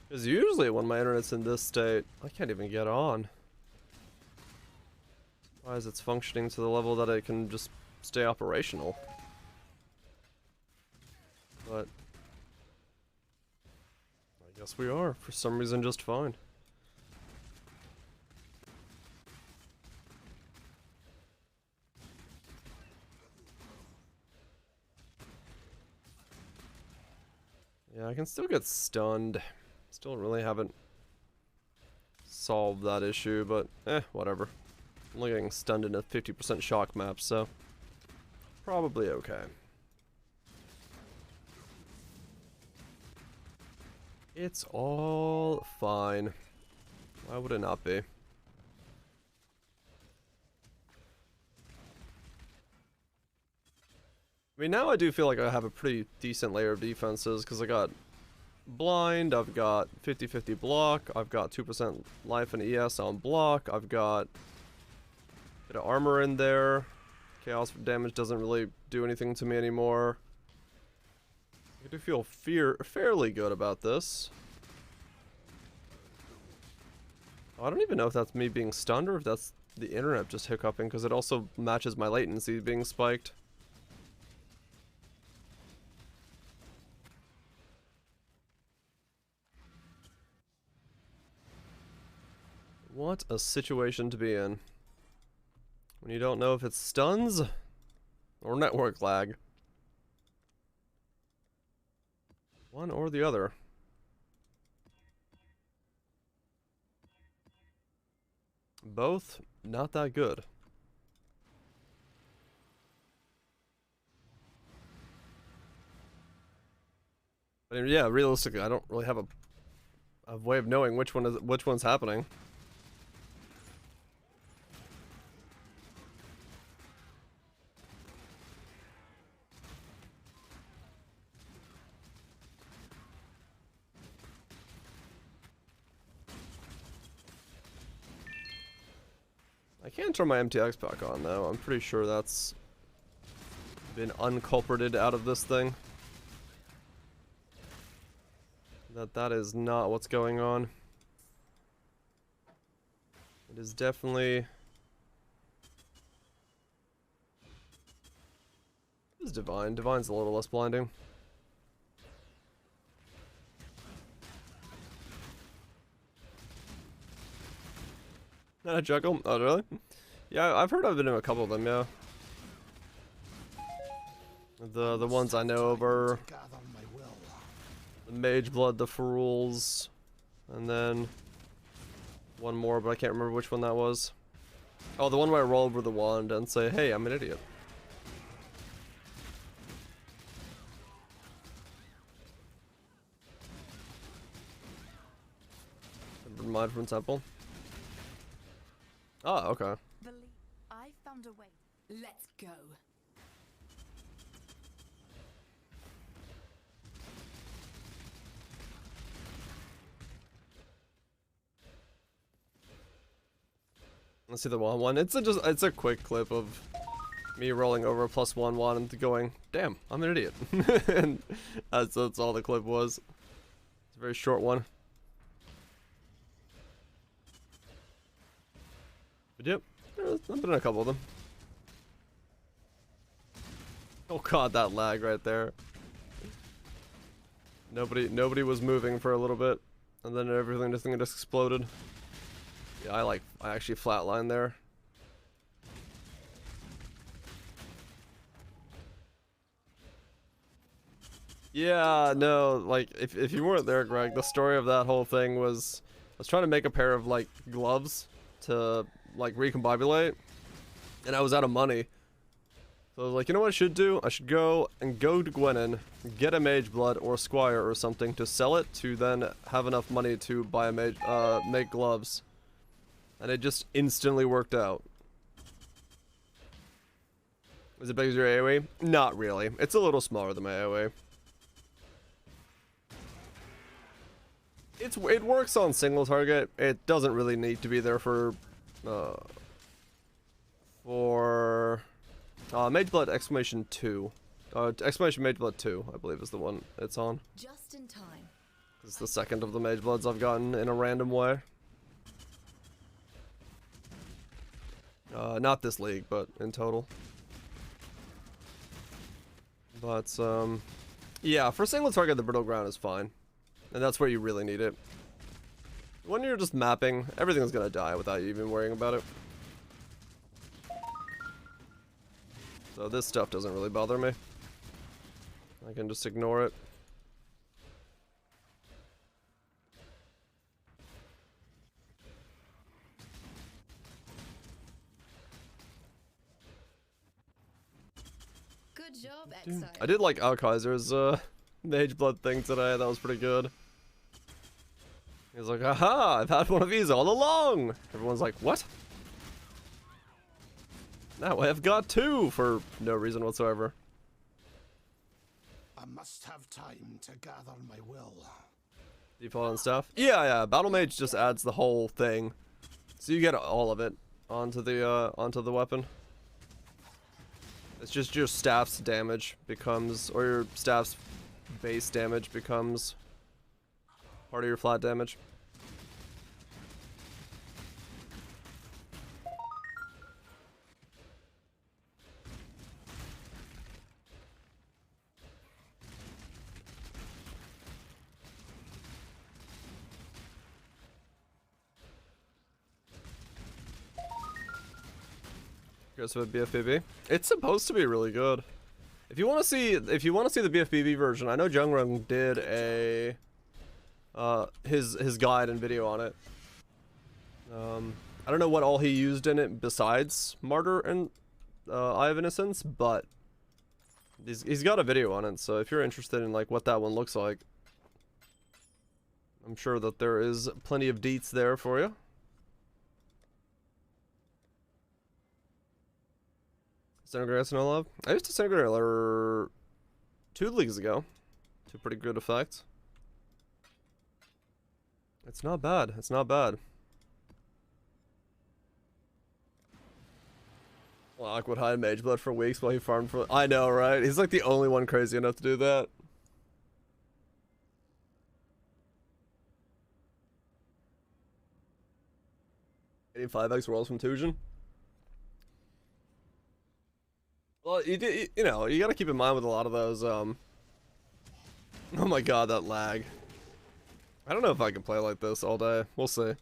Because usually when my internet's in this state, I can't even get on. Why is it functioning to the level that it can just stay operational? But I guess we are, for some reason, just fine. Yeah, I can still get stunned. Still really haven't solved that issue, but whatever. I'm only getting stunned in a 50% shock map, so probably okay. It's all fine. Why would it not be? I mean, now I do feel like I have a pretty decent layer of defenses, because I got blind, I've got 50-50 block, I've got 2% life and ES on block, I've got a bit of armor in there. Chaos damage doesn't really do anything to me anymore. I do feel fairly good about this. Oh, I don't even know if that's me being stunned or if that's the internet just hiccuping, because it also matches my latency being spiked. What a situation to be in. When you don't know if it's stuns or network lag. One or the other. Both not that good. But yeah, realistically, I don't really have a way of knowing which one's happening. I can turn my MTX back on though. I'm pretty sure that's been unculprated out of this thing. That is not what's going on. It is definitely... This is Divine. Divine's a little less blinding. Not a juggle? Oh, really? Yeah, I've heard of it in a couple of them, yeah. The ones I know of are the Mage Blood, the Fools, and then one more, but I can't remember which one that was. Oh, the one where I roll over the wand and say, hey, I'm an idiot. Mind from Temple. Oh, okay. I found a way. Let's go. Let's see the 1-1. It's a quick clip of me rolling over a +1-1 and going, damn, I'm an idiot. And that's all the clip was. It's a very short one. But yep, I've been in a couple of them. Oh god, that lag right there. Nobody was moving for a little bit, and then everything just exploded. Yeah, I actually flatlined there. Yeah, no, like if you weren't there, Greg, the story of that whole thing was I was trying to make a pair of like gloves to like recombobulate, and I was out of money. So I was like, you know what I should do? I should go to Gwenin, get a Mage Blood or Squire or something to sell it to then have enough money to buy a make gloves. And it just instantly worked out. Is it big as your AoE? Not really. It's a little smaller than my AoE. It works on single target. It doesn't really need to be there for Mage Blood exclamation 2. Exclamation Mage Blood 2, I believe is the one it's on. Just in time. This is the second of the Mage Bloods I've gotten in a random way. Not this league, but in total. But, yeah, for single target, the Brittle Ground is fine. And that's where you really need it. When you're just mapping, everything's gonna die without you even worrying about it. So this stuff doesn't really bother me. I can just ignore it. Good job, Exile. I did like Alkaiser's Mage Blood thing today. That was pretty good. He was like, "Aha! I've had one of these all along." Everyone's like, "What?" Now I've got 2 for no reason whatsoever. I must have time to gather my will. Default and stuff. Yeah. Battle Mage just adds the whole thing, so you get all of it onto the weapon. It's just your staff's damage becomes, or your staff's base damage becomes part of your flat damage. Goes with BFBB. It's supposed to be really good. If you want to see the BFBB version, I know Jungrun did a his guide and video on it. I don't know what all he used in it besides Martyr and Eye of Innocence, but he's got a video on it. So if you're interested in like what that one looks like, I'm sure that there is plenty of deets there for you. Disintegrate no love. I used Disintegrate 2 leagues ago to pretty good effect. It's not bad. It's not bad. Lock would hide Mage Blood for weeks while he farmed for. I know, right? He's like the only one crazy enough to do that. Getting 5x rolls from Tujin. Well, you know, you gotta keep in mind with a lot of those, oh my god, that lag. I don't know if I can play like this all day. We'll see.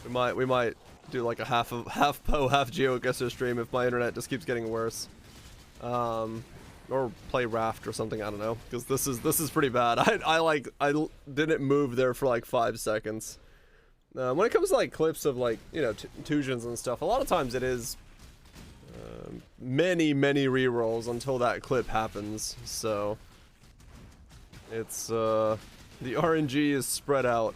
We might do like a half Po, half GeoGuessr stream if my internet just keeps getting worse. Or play Raft or something, I don't know. Because this is pretty bad. I didn't move there for like 5 seconds. When it comes to like clips of like, you know, Tujins and stuff, a lot of times it is many rerolls until that clip happens, so it's the RNG is spread out.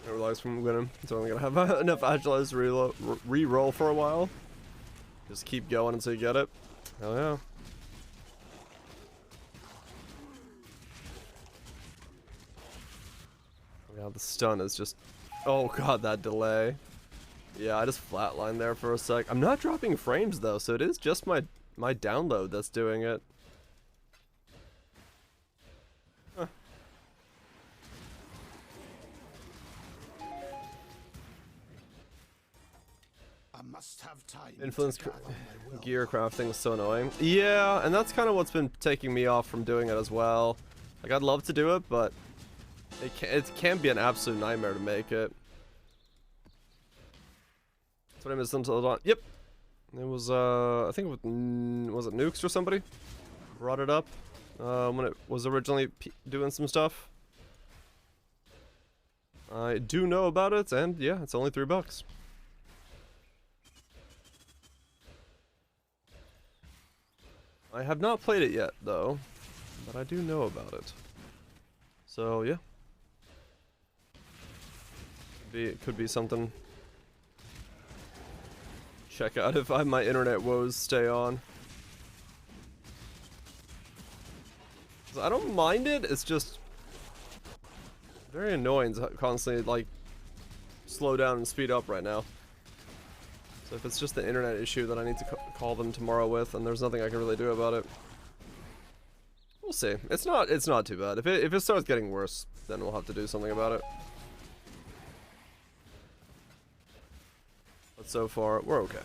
I realize from Gwenin, so I'm gonna have enough Agilize to re-roll for a while. Just keep going until you get it. Hell yeah. Yeah, the stun is just... Oh god, that delay. Yeah, I just flatlined there for a sec. I'm not dropping frames though, so it is just my download that's doing it. Huh. I must have time Influence to gather my will. gear crafting is so annoying. Yeah, and that's kind of what's been taking me off from doing it as well. Like, I'd love to do it, but it can be an absolute nightmare to make it. That's what I missed until on. Yep. It was, I think it was it Nukes or somebody? Brought it up when it was originally doing some stuff. I do know about it, and yeah, it's only $3. I have not played it yet, though, but I do know about it. So yeah, it could be something. Check out if my internet woes stay on. 'Cause I don't mind it. It's just very annoying to constantly like slow down and speed up right now. So if it's just the internet issue that I need to call them tomorrow with, and there's nothing I can really do about it. We'll see. It's not too bad. If it starts getting worse, then we'll have to do something about it. But so far, we're okay.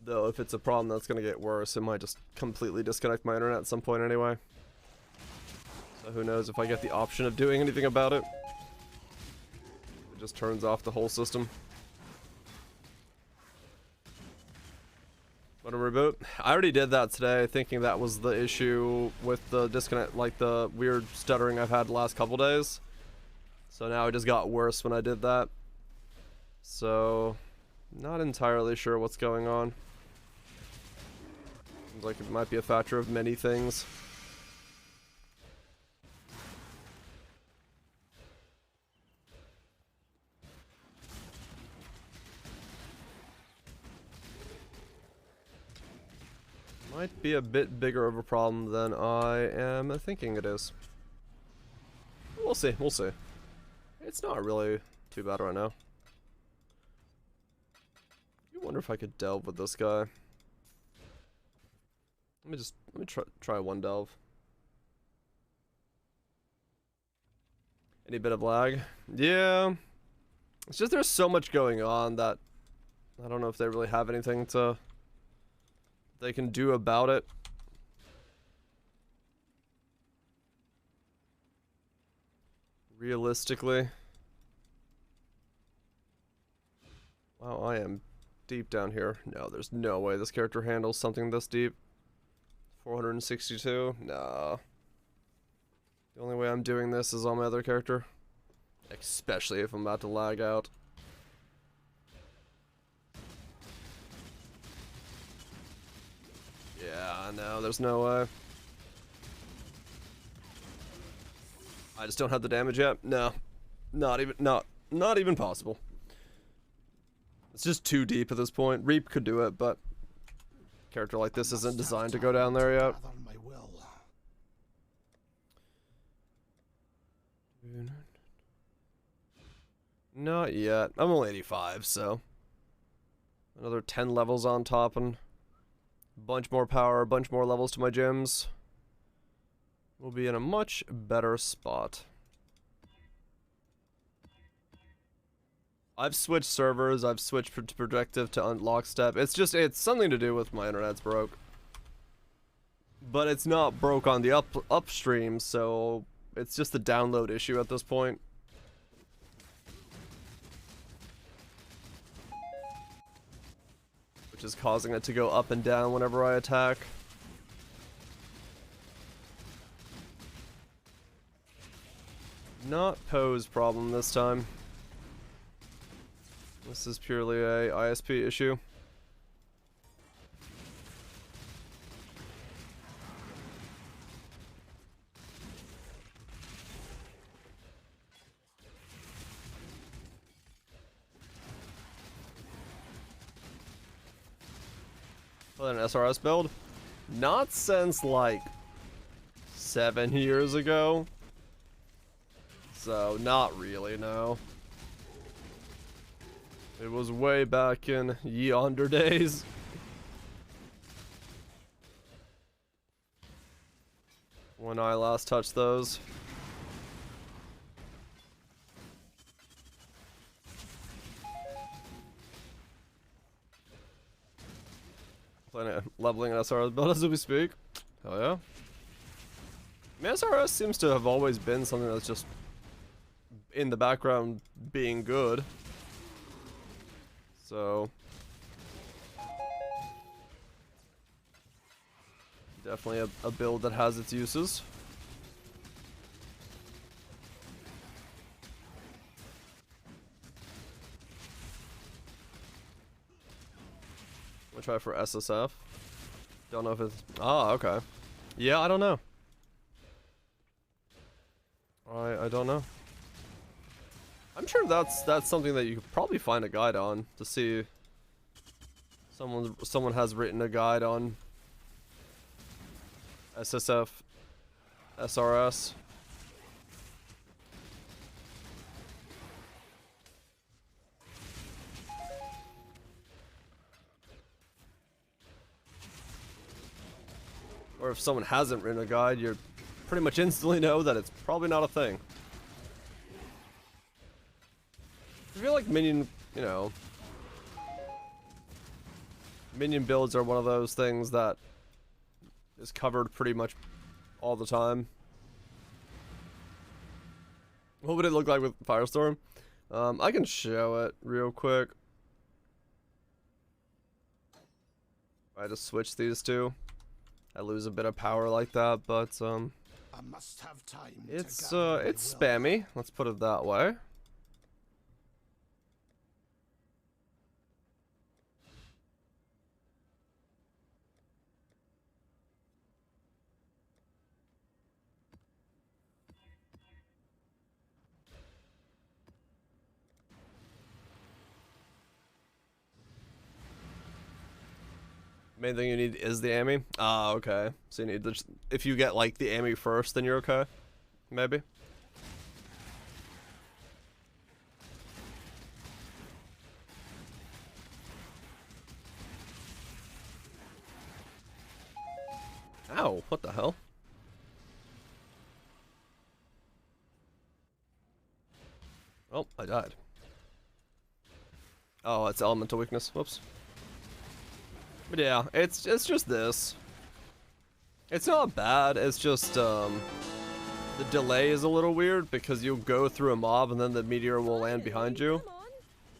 Though, if it's a problem that's gonna get worse, it might just completely disconnect my internet at some point anyway. So who knows if I get the option of doing anything about it. It just turns off the whole system. Want to reboot? I already did that today, thinking that was the issue with the disconnect, like the weird stuttering I've had the last couple days. So now it just got worse when I did that. So, not entirely sure what's going on. Seems like it might be a factor of many things. Might be a bit bigger of a problem than I am thinking it is. We'll see, we'll see. It's not really too bad right now. I wonder if I could delve with this guy. Let me try one delve. Any bit of lag? Yeah. It's just there's so much going on that I don't know if they really have anything they can do about it. Realistically. Wow, I am deep down here. No, there's no way this character handles something this deep. 462? Nah. The only way I'm doing this is on my other character. Especially if I'm about to lag out. Yeah, no, there's no way. I just don't have the damage yet? No. Not even possible. It's just too deep at this point. Reap could do it, but a character like this isn't designed to go down there yet. Not yet. I'm only 85, so another 10 levels on top and a bunch more power, a bunch more levels to my gems. We'll be in a much better spot. I've switched servers, I've switched to projective to lockstep. It's something to do with my internet's broke. But it's not broke on the upstream, so it's just a download issue at this point. Which is causing it to go up and down whenever I attack. Not pose problem this time. This is purely a ISP issue. Play an SRS build? Not since like 7 years ago. So not really, no. It was way back in yonder days. When I last touched those. Leveling an SRS build as we speak. Hell yeah. I mean, SRS seems to have always been something that's just in the background being good. So definitely a build that has its uses. We'll try for SSF. Don't know if it's... Ah, okay. Yeah, I don't know. I don't know. I'm sure that's something that you could probably find a guide on to see. Someone has written a guide on SSF, SRS. Or if someone hasn't written a guide, you pretty much instantly know that it's probably not a thing. I feel like minion, you know, minion builds are one of those things that is covered pretty much all the time. What would it look like with Firestorm? I can show it real quick. I just switch these two. I lose a bit of power like that, but I must have time it's to gather my it's will. spammy. Let's put it that way. Main thing you need is the AMI. Ah, okay. So you need the, if you get like the AMI first, then you're okay. Maybe. Ow, what the hell? Oh, I died. Oh, it's elemental weakness. Whoops. But yeah, it's just this. It's not bad, it's just the delay is a little weird because you'll go through a mob and then the meteor will land behind you.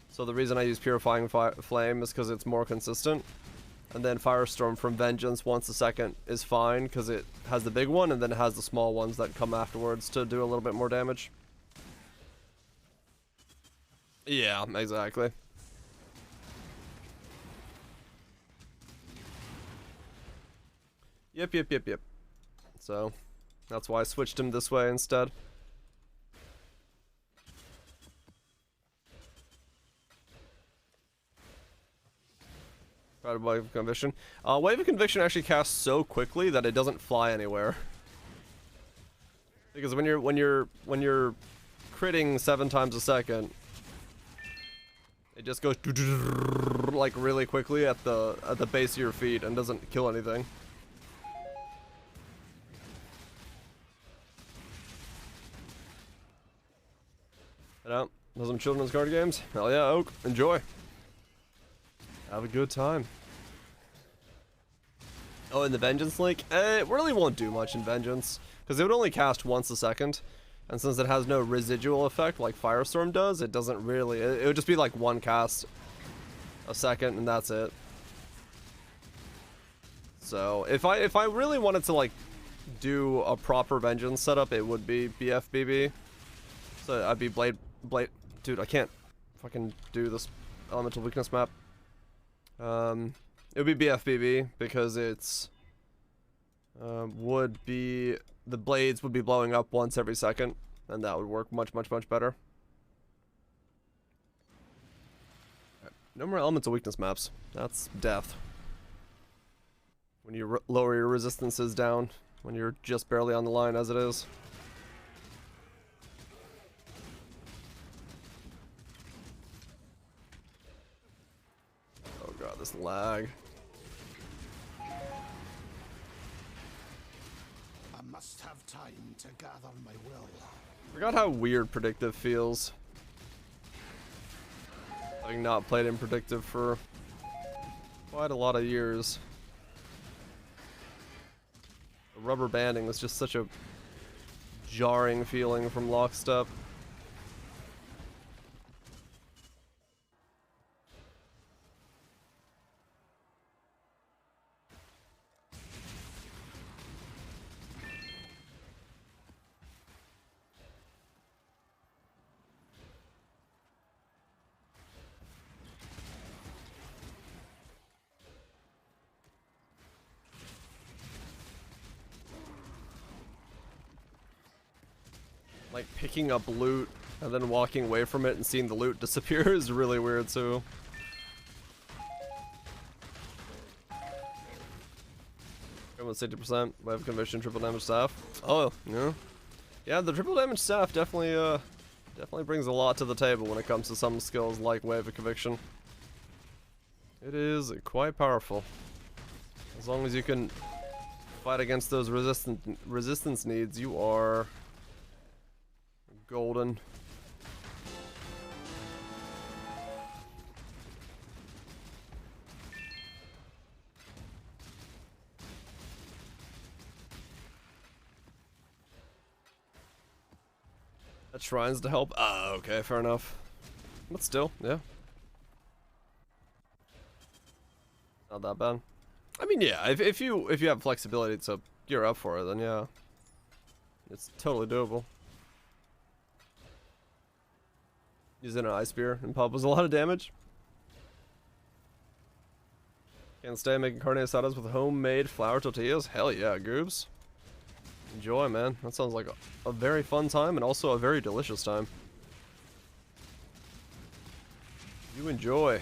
So the reason I use Purifying Flame is because it's more consistent. And then Firestorm from Vengeance once a second is fine because it has the big one and then it has the small ones that come afterwards to do a little bit more damage. Yeah, exactly. Yep. So, that's why I switched him this way instead. Wave of Conviction. Wave of Conviction actually casts so quickly that it doesn't fly anywhere. Because when you're critting 7 times a second, it just goes like really quickly at the base of your feet and doesn't kill anything. Head out. Some children's card games. Hell yeah, Oak. Enjoy. Have a good time. Oh, and the Vengeance Link? It really won't do much in Vengeance. Because it would only cast once a second. And since it has no residual effect like Firestorm does, it doesn't really... It would just be like one cast a second and that's it. So, if I really wanted to like do a proper Vengeance setup, it would be BFBB. So I'd be Blade... Dude, I can't fucking do this elemental weakness map. It would be BFBB because it's would be the blades would be blowing up once every second, and that would work much better. Right. No more elemental weakness maps. That's death. when you lower your resistances down, when you're just barely on the line as it is. Oh god, this lag. I must have time to gather my will. Forgot how weird predictive feels. Having not played in predictive for quite a lot of years. The rubber banding was just such a jarring feeling from lockstep. Like picking up loot and then walking away from it and seeing the loot disappear is really weird too. Almost 60%. Wave conviction, triple damage staff. Oh, yeah. Yeah, the triple damage staff definitely brings a lot to the table when it comes to some skills like wave of conviction. It is quite powerful. As long as you can fight against those resistance needs, you are golden. That shrines to help. Ah, okay, fair enough. But still, yeah. Not that bad. I mean, yeah, if you have flexibility to gear up for it, then yeah. It's totally doable. Using an ice spear and pop was a lot of damage. Can't stay making carne asadas with homemade flour tortillas. Hell yeah, goobs. Enjoy, man. That sounds like a very fun time and also a very delicious time. You enjoy.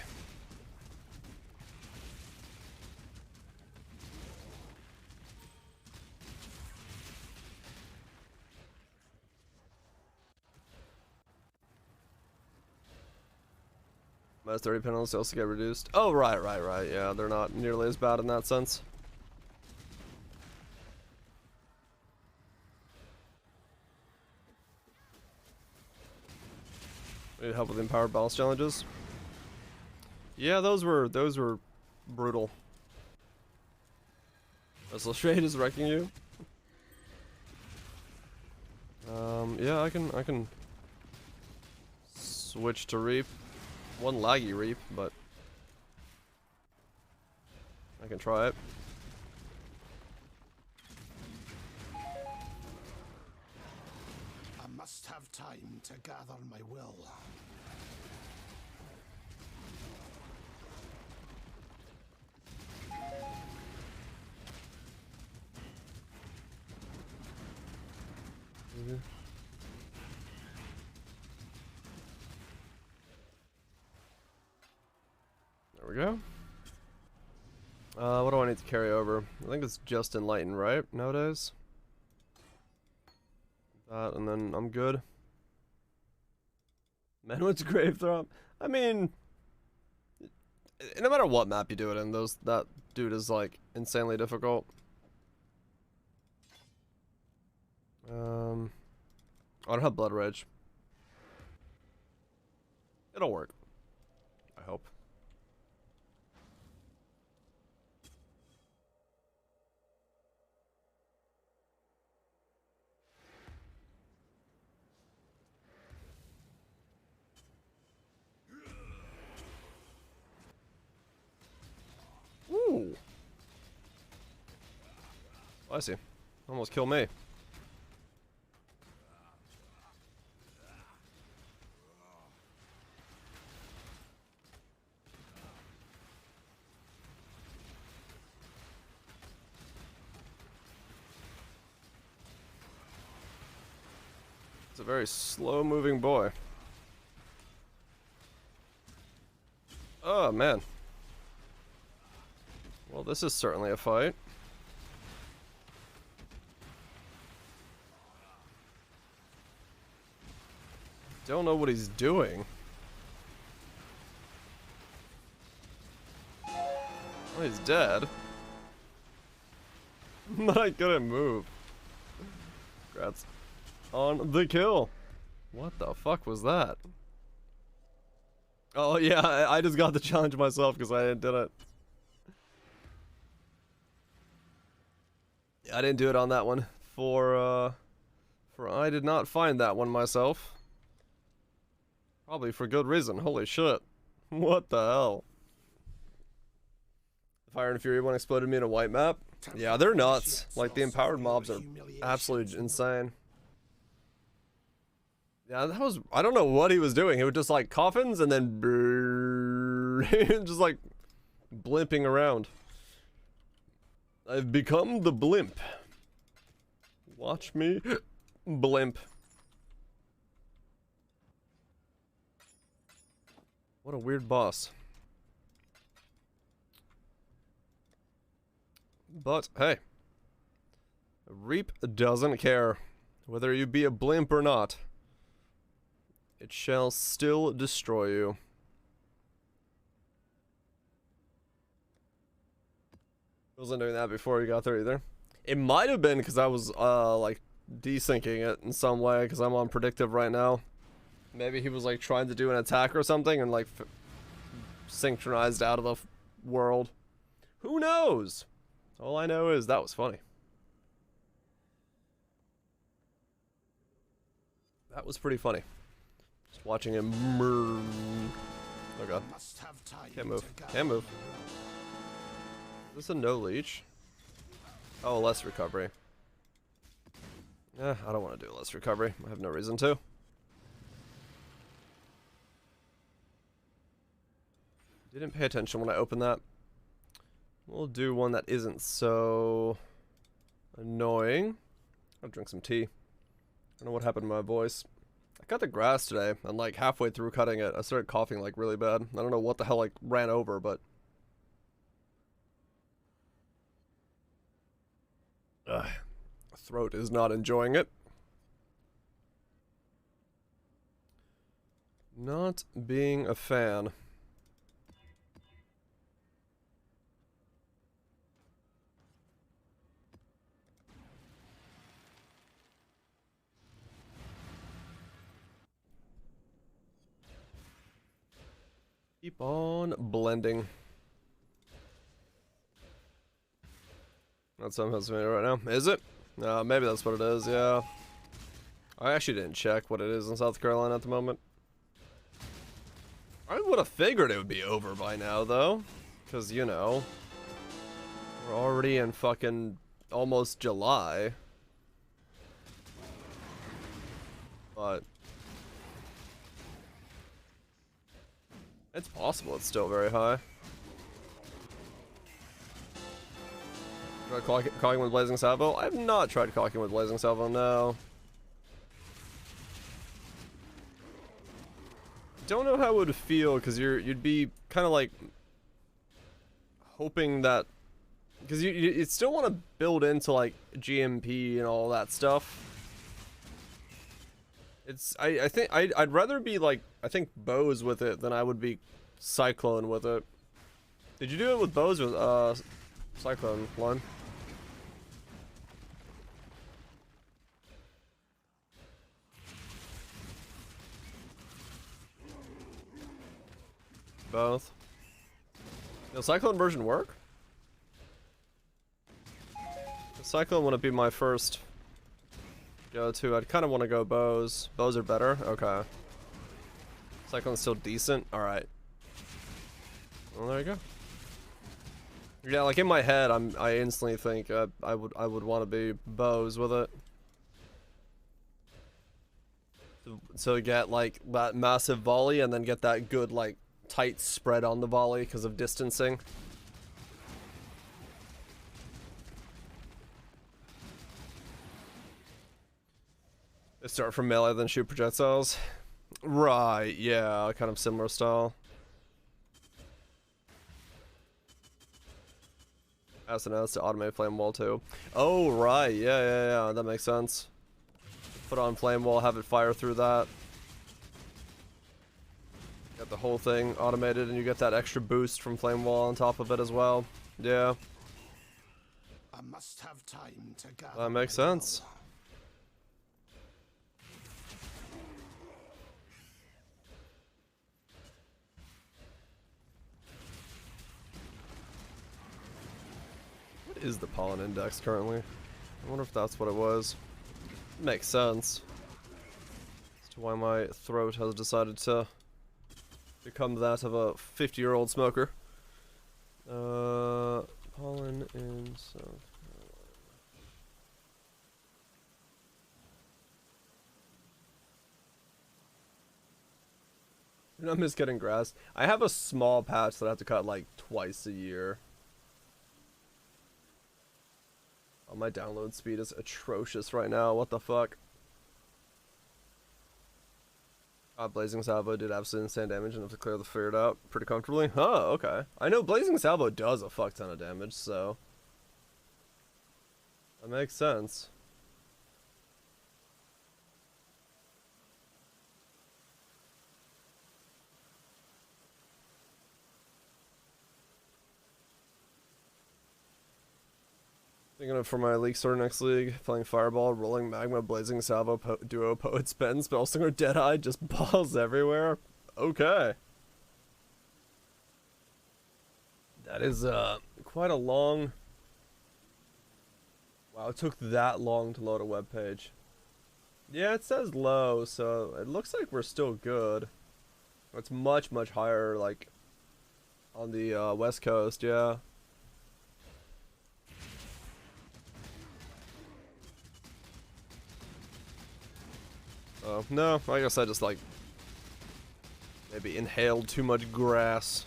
Minus 30 penalties also get reduced. Oh, right. Yeah, they're not nearly as bad in that sense. Need help with empowered balance challenges. Yeah, those were brutal. Vessel Shade is wrecking you. Yeah, I can switch to Reap. One laggy Reap, but I can try it. I must have time to gather my will. There we go. What do I need to carry over? I think it's just Enlighten, right? Nowadays? That, and then I'm good. Manwit's Grave Throb. I mean, no matter what map you do it in, that dude is like insanely difficult. I don't have Blood Rage. It'll work. I hope. Ooh. I see. Almost killed me. It's a very slow-moving boy. Oh, man. Well, this is certainly a fight. Don't know what he's doing. Oh, he's dead. But I couldn't move. Congrats on the kill. What the fuck was that? Oh yeah, I just got the challenge myself because I did it. Yeah, I didn't do it on that one. For I did not find that one myself. Probably for good reason. Holy shit. What the hell? The Fire and Fury one exploded me in a white map. Yeah, they're nuts. Like, the empowered mobs are absolutely insane. Yeah, that was... I don't know what he was doing. He was just like coffins and then... just like blimping around. I've become the blimp. Watch me blimp. What a weird boss. But, hey. Reap doesn't care. Whether you be a blimp or not. It shall still destroy you. Wasn't doing that before you got there either. It might have been because I was, like, desyncing it in some way because I'm on predictive right now. Maybe he was like trying to do an attack or something and like synchronized out of the world. Who knows? All I know is that was funny. That was pretty funny. Just watching him. Oh god. Can't move. Can't move. Is this a no leech? Oh, less recovery. I don't want to do less recovery. I have no reason to. Didn't pay attention when I opened that. We'll do one that isn't so annoying. I'll drink some tea. I don't know what happened to my voice. I cut the grass today, and like halfway through cutting it, I started coughing like really bad. I don't know what the hell like ran over, but... throat is not enjoying it. Not being a fan. Keep on blending. That sounds familiar right now. Is it? Maybe that's what it is, yeah. I actually didn't check what it is in South Carolina at the moment. I would have figured it would be over by now, though. Because, you know, we're already in fucking almost July. But it's possible it's still very high. Tried caulking with Blazing Salvo? I have not tried caulking with Blazing Salvo, no. Don't know how it would feel, because you'd be kind of like hoping that, because you still want to build into like GMP and all that stuff. I think I'd rather be like, I think bows with it than I would be cyclone with it. Did you do it with bows or cyclone one? Both. Does cyclone version work? The cyclone wouldn't be my first go-to. I'd kind of want to go bows. Bows are better? Okay. Cyclone's still decent? Alright. Well, there you go. Yeah, like in my head, I instantly think I would want to be bows with it. So get like that massive volley and then get that good like tight spread on the volley because of distancing. They start from melee then shoot projectiles. Right, yeah, kind of similar style. SNS to automate flame wall too. Oh right, yeah, that makes sense. Put on flame wall, have it fire through that. Got the whole thing automated, and you get that extra boost from Flame Wall on top of it as well. Yeah. I must have time to gather. That makes my sense. will. What is the pollen index currently? I wonder if that's what it was. Makes sense as to why my throat has decided to become that of a 50-year-old smoker. Pollen in South Carolina. I'm just getting grass. I have a small patch that I have to cut like twice a year. Oh, my download speed is atrocious right now. What the fuck? Blazing Salvo did absolutely insane damage enough to clear the feared out pretty comfortably. Oh, okay. I know Blazing Salvo does a fuck ton of damage, so that makes sense. Thinking of for my League Sword next league, playing Fireball, Rolling Magma, Blazing Salvo, Duo, Poet Spend, Spellslinger, Deadeye, just balls everywhere. Okay. That is quite a long... Wow, it took that long to load a web page. Yeah, it says low, so it looks like we're still good. It's much, much higher, like, on the West Coast, yeah. Oh, no, I guess I just, like, maybe inhaled too much grass.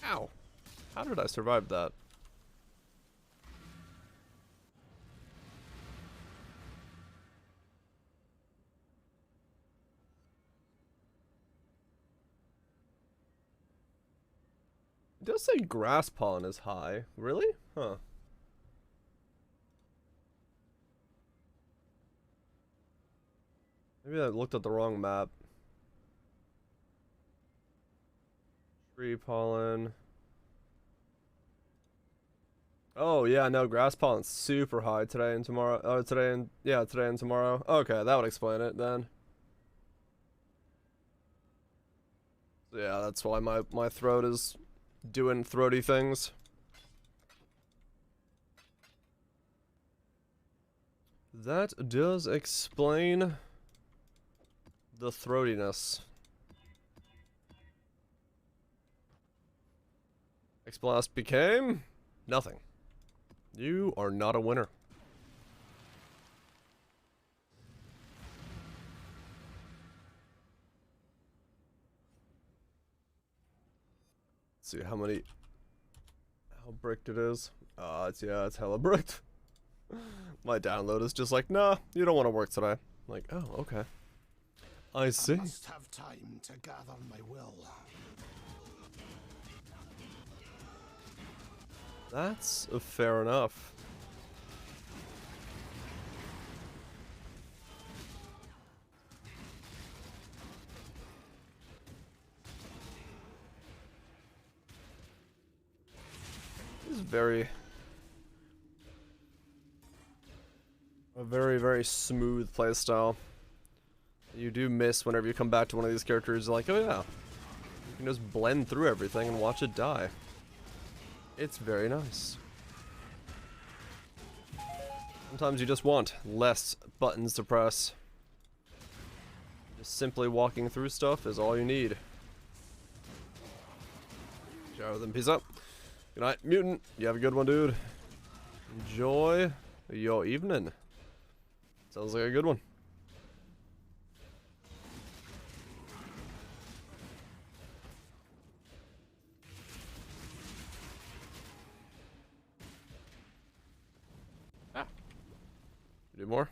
Ow. How did I survive that? It does say grass pollen is high. Really? Huh. Maybe I looked at the wrong map. Tree pollen. Oh yeah, no, grass pollen's super high today and tomorrow. Oh, today and tomorrow. Okay, that would explain it then. So yeah, that's why my throat is doing throaty things. That does explain the throatiness. X-Blast became nothing. You are not a winner. Let's see how bricked it is. It's hella bricked. My download is just like, nah, you don't want to work today. I'm like, oh, okay. I see. I must have time to gather my will. That's fair enough. This is a very, very smooth playstyle. You do miss whenever you come back to one of these characters, like, oh yeah, you can just blend through everything and watch it die. It's very nice. Sometimes you just want less buttons to press. Just simply walking through stuff is all you need. Ciao then, peace out. Good night, Mutant. You have a good one, dude. Enjoy your evening. Sounds like a good one. Do more?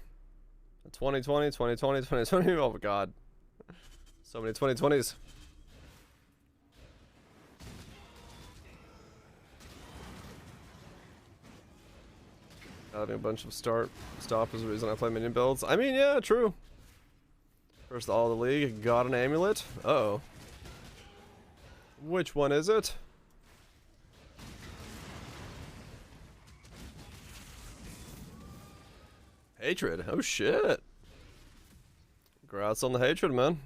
2020, 2020, 2020. Oh my god. So many 2020s. Having a bunch of stop is the reason I play minion builds. I mean, yeah, true. First all the league, got an amulet. Uh-oh. Which one is it? Hatred. Oh shit. Congrats on the hatred, man.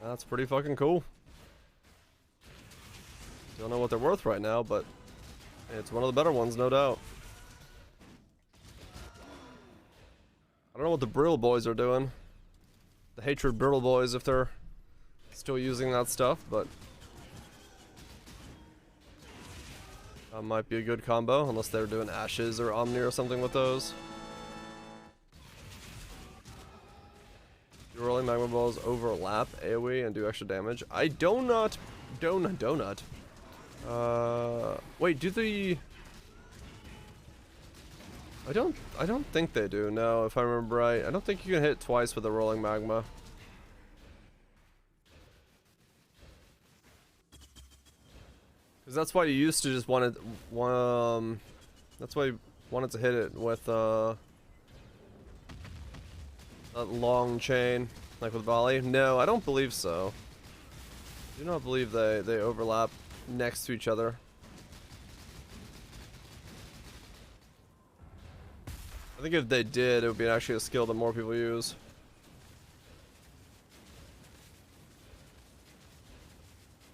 That's pretty fucking cool. Don't know what they're worth right now, but it's one of the better ones, no doubt. I don't know what the Brill boys are doing. The hatred Brill boys, if they're still using that stuff, but that might be a good combo, unless they're doing Ashes or Omni or something with those. Do rolling magma balls overlap AoE and do extra damage? I donut. Wait, do the... I don't think they do, no, if I remember right. I don't think you can hit twice with a rolling magma. Because that's why you used to just wanted that's why you wanted to hit it with that long chain, like with volley. No, I don't believe so. I do not believe they overlap next to each other. I think if they did, it would be actually a skill that more people use.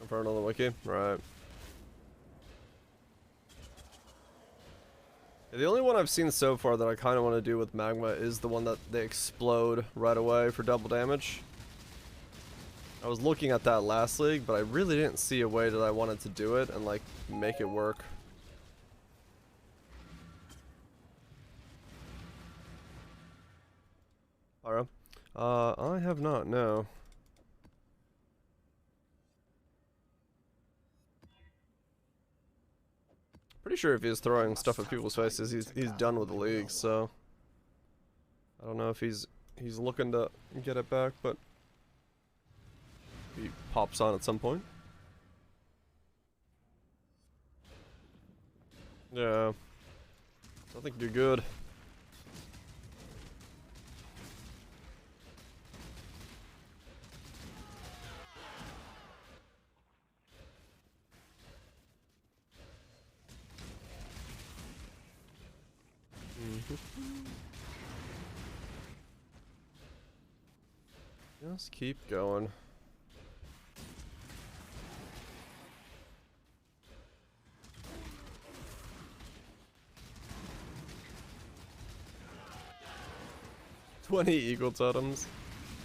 Inferno on the wiki, right? Yeah, the only one I've seen so far that I kind of want to do with magma is the one that they explode right away for double damage. I was looking at that last league, but I really didn't see a way that I wanted to do it and like make it work. Alright. I have not, no. Pretty sure if he's throwing stuff at people's faces, he's done with the league, so I don't know if he's looking to get it back, but he pops on at some point. Yeah. I think you're good. Just keep going. $20 eagle totems.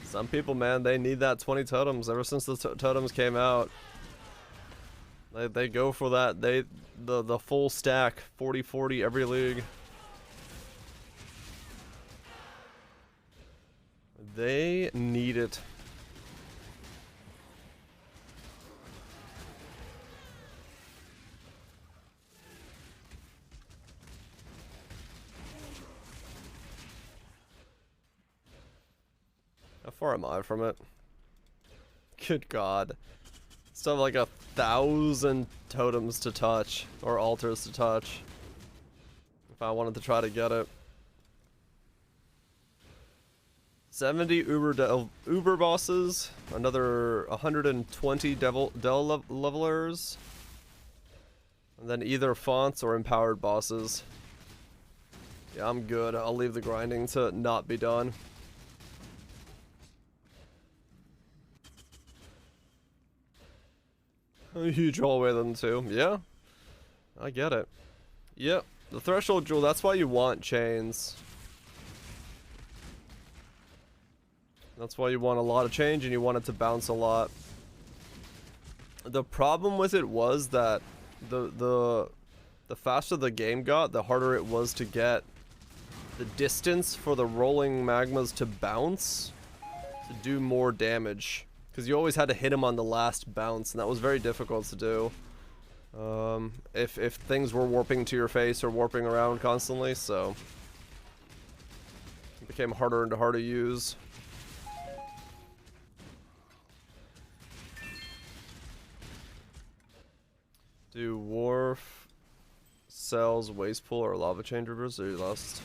Some people, man, they need that 20 totems. Ever since the totems came out, they go for that. The full stack, 40-40 every league. They need it. How far am I from it? Good God. Still have like 1,000 totems to touch, or altars to touch, if I wanted to try to get it. 70 Uber bosses, another 120 Del levelers, and then either fonts or empowered bosses. Yeah, I'm good. I'll leave the grinding to not be done. A huge hallway then too. Yeah, I get it. Yep, the threshold jewel, that's why you want chains. That's why you want a lot of change and you want it to bounce a lot. The problem with it was that the faster the game got, the harder it was to get the distance for the rolling magmas to bounce to do more damage. Because you always had to hit him on the last bounce, and that was very difficult to do. If things were warping to your face or warping around constantly, so it became harder and harder to use. Do wharf, cells, waste pool, or lava change rivers? Or you lost?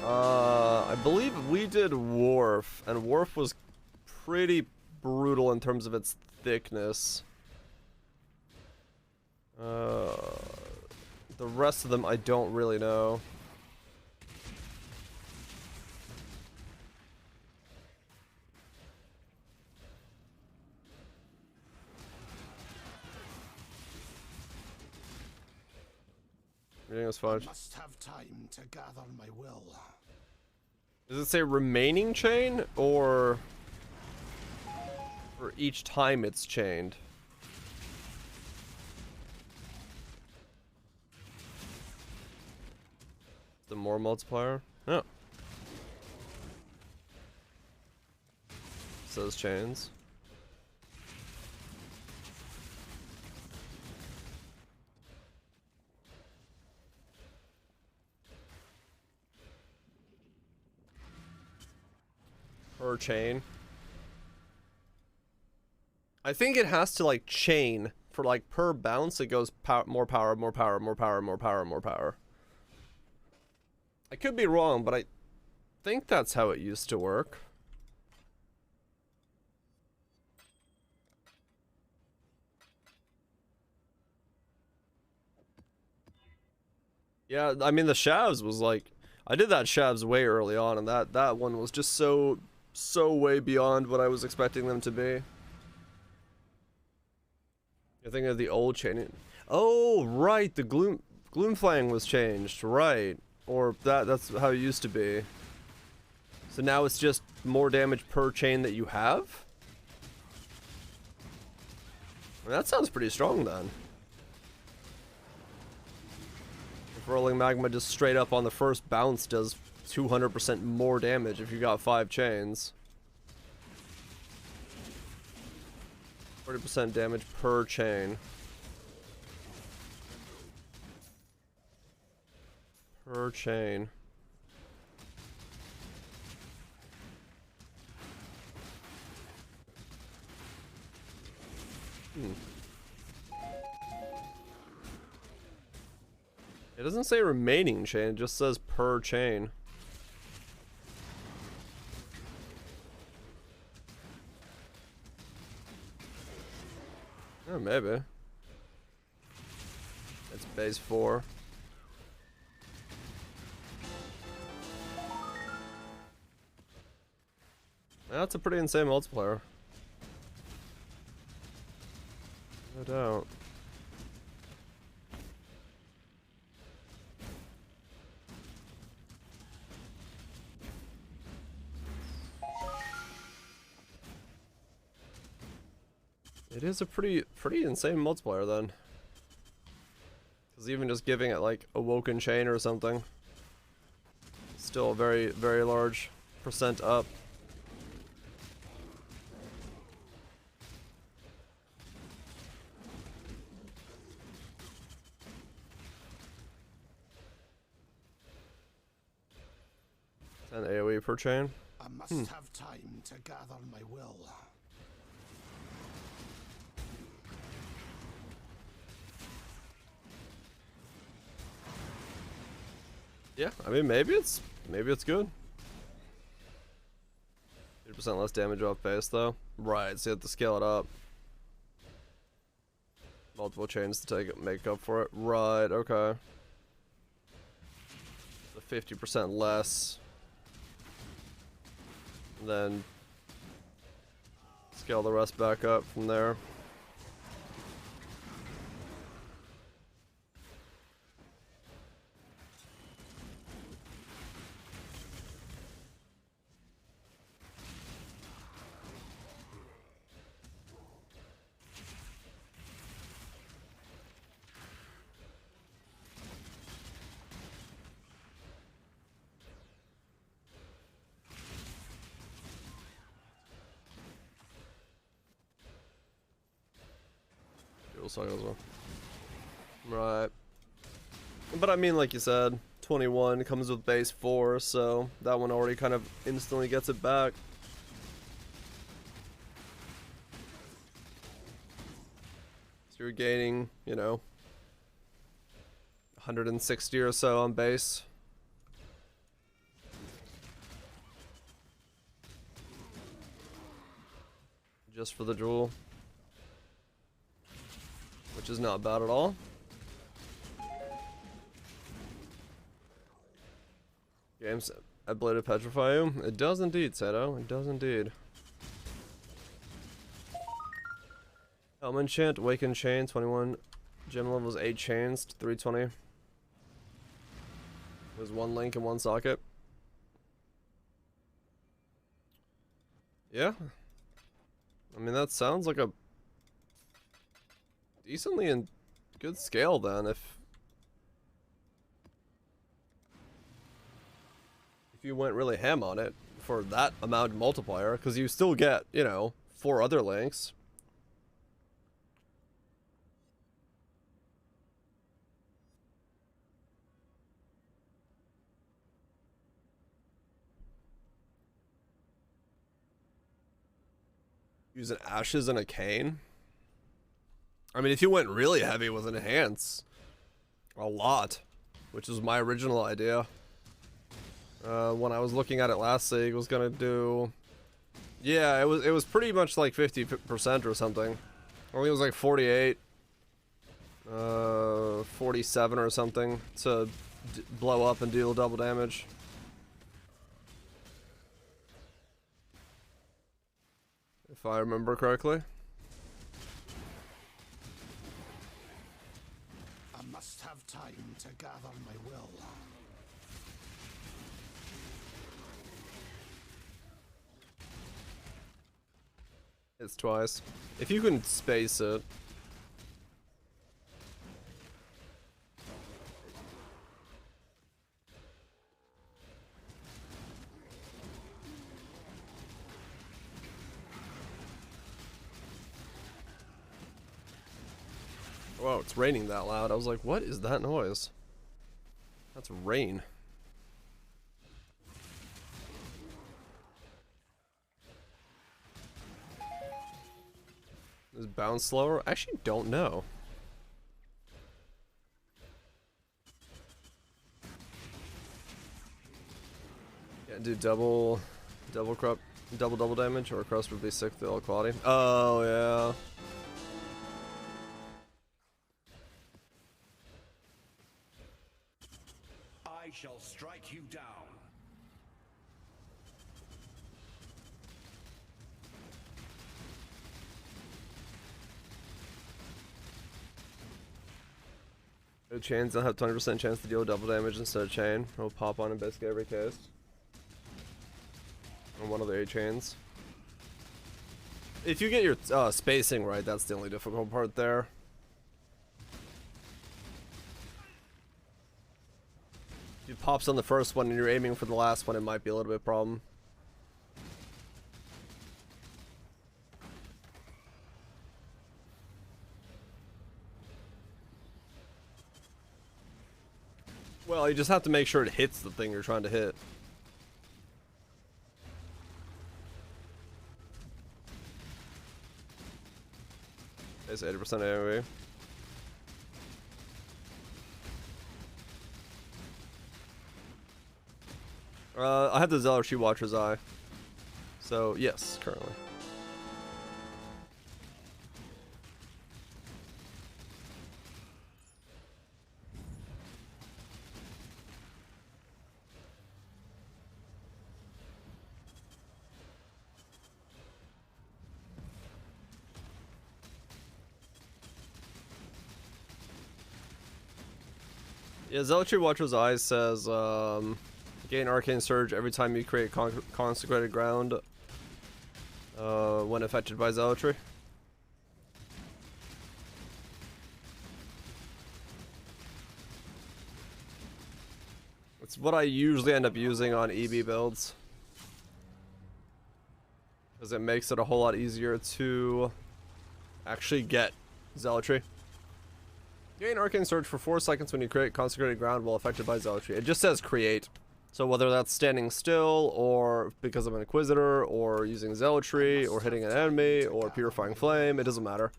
I believe we did Wharf, and Wharf was pretty brutal in terms of its thickness. The rest of them I don't really know. Everything was fine. I must have time to gather my will. Does it say remaining chain or for each time it's chained? The more multiplier? Oh. Says chains. Per chain. I think it has to like chain for like per bounce. It goes more power, more power, more power, more power, more power. I could be wrong, but I think that's how it used to work. Yeah, I mean the Shavs was like, I did that Shavs way early on, and that one was just so way beyond what I was expecting them to be. You're thinking of the old chain. Oh, right, the Gloomfang was changed, right? Or that's how it used to be. So now it's just more damage per chain that you have? I mean, that sounds pretty strong then. If rolling magma just straight up on the first bounce does 200% more damage if you got 5 chains. 40% damage per chain. Per chain. It doesn't say remaining chain, it just says per chain. Oh, maybe. It's base 4. That's a pretty insane multiplier. No doubt. It is a pretty insane multiplier then. Because even just giving it like Awoken Chain or something, still a very large percent up. And AoE per chain. I must have time to gather my will. Yeah, I mean maybe it's good. 30% less damage off base though. Right, so you have to scale it up. Multiple chains to make up for it. Right, okay. So 50% less. And then scale the rest back up from there. As well. Right. But I mean, like you said, 21 comes with base 4, so that one already kind of instantly gets it back. So you're gaining, you know, 160 or so on base. just for the jewel, which is not bad at all. Games, I blade to petrify you. It does indeed, Sato. It does indeed. Helm enchant, Awaken chain, 21. Gem levels 8 chains, 320. There's 1 link and 1 socket. Yeah. I mean, that sounds like a decently in good scale then, if you went really ham on it for that amount multiplier, because you still get, you know, 4 other links. Using ashes and a cane. I mean, if you went really heavy with enhance, a lot, which was my original idea. When I was looking at it last league, was gonna do, yeah, it was pretty much like 50% or something. I think it was like 48, 47 or something to blow up and deal double damage. If I remember correctly. I must have time to gather my will. It's twice. If you can space it. Whoa, it's raining that loud. I was like, what is that noise? That's rain. Is bounce slower? I actually don't know. Yeah, do double damage, or crust would be sick to all quality. Oh yeah. I shall strike you down. No chains, they'll have 20% chance to deal double damage instead of chain. It'll pop on in basically every case. On one of the 8 chains. If you get your spacing right, that's the only difficult part there. If it pops on the first one and you're aiming for the last one, it might be a little bit of a problem. Well, you just have to make sure it hits the thing you're trying to hit. It's 80% AoE. I have the Zealotry Watcher's Eye. So, yes, currently. Yeah, Zealotry Watcher's Eye says, gain Arcane Surge every time you create Consecrated Ground when affected by Zealotry. It's what I usually end up using on EB builds, because it makes it a whole lot easier to actually get Zealotry. Gain Arcane Surge for 4 seconds when you create Consecrated Ground while affected by Zealotry. It just says create. So whether that's standing still, or because I'm an Inquisitor, or using Zealotry, or hitting an enemy, or Purifying Flame, it doesn't matter.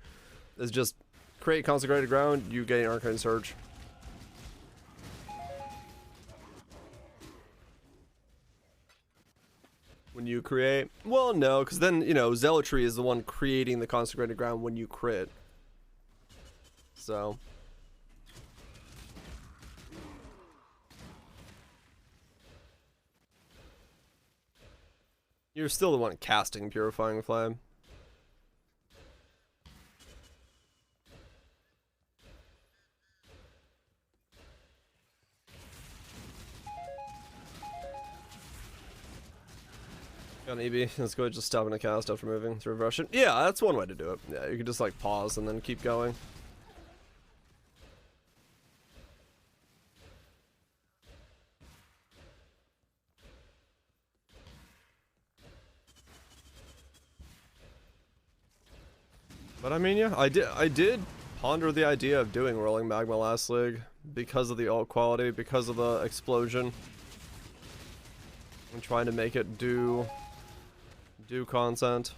It's just create Consecrated Ground, you gain Arcane Surge. When you create? Well, no, because then, you know, Zealotry is the one creating the consecrated ground when you crit. So. You're still the one casting Purifying Flame. Got an EB. Let's go just stopping a cast after moving through Russian. Yeah, that's one way to do it. Yeah, you can just like pause and then keep going. But I mean, yeah, I did ponder the idea of doing Rolling Magma last league because of the ult quality, because of the explosion. I'm trying to make it do content.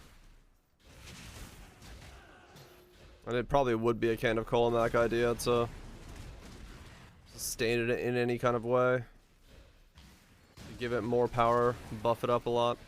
And it probably would be a kind of Colomac idea to sustain it in any kind of way. To give it more power, buff it up a lot.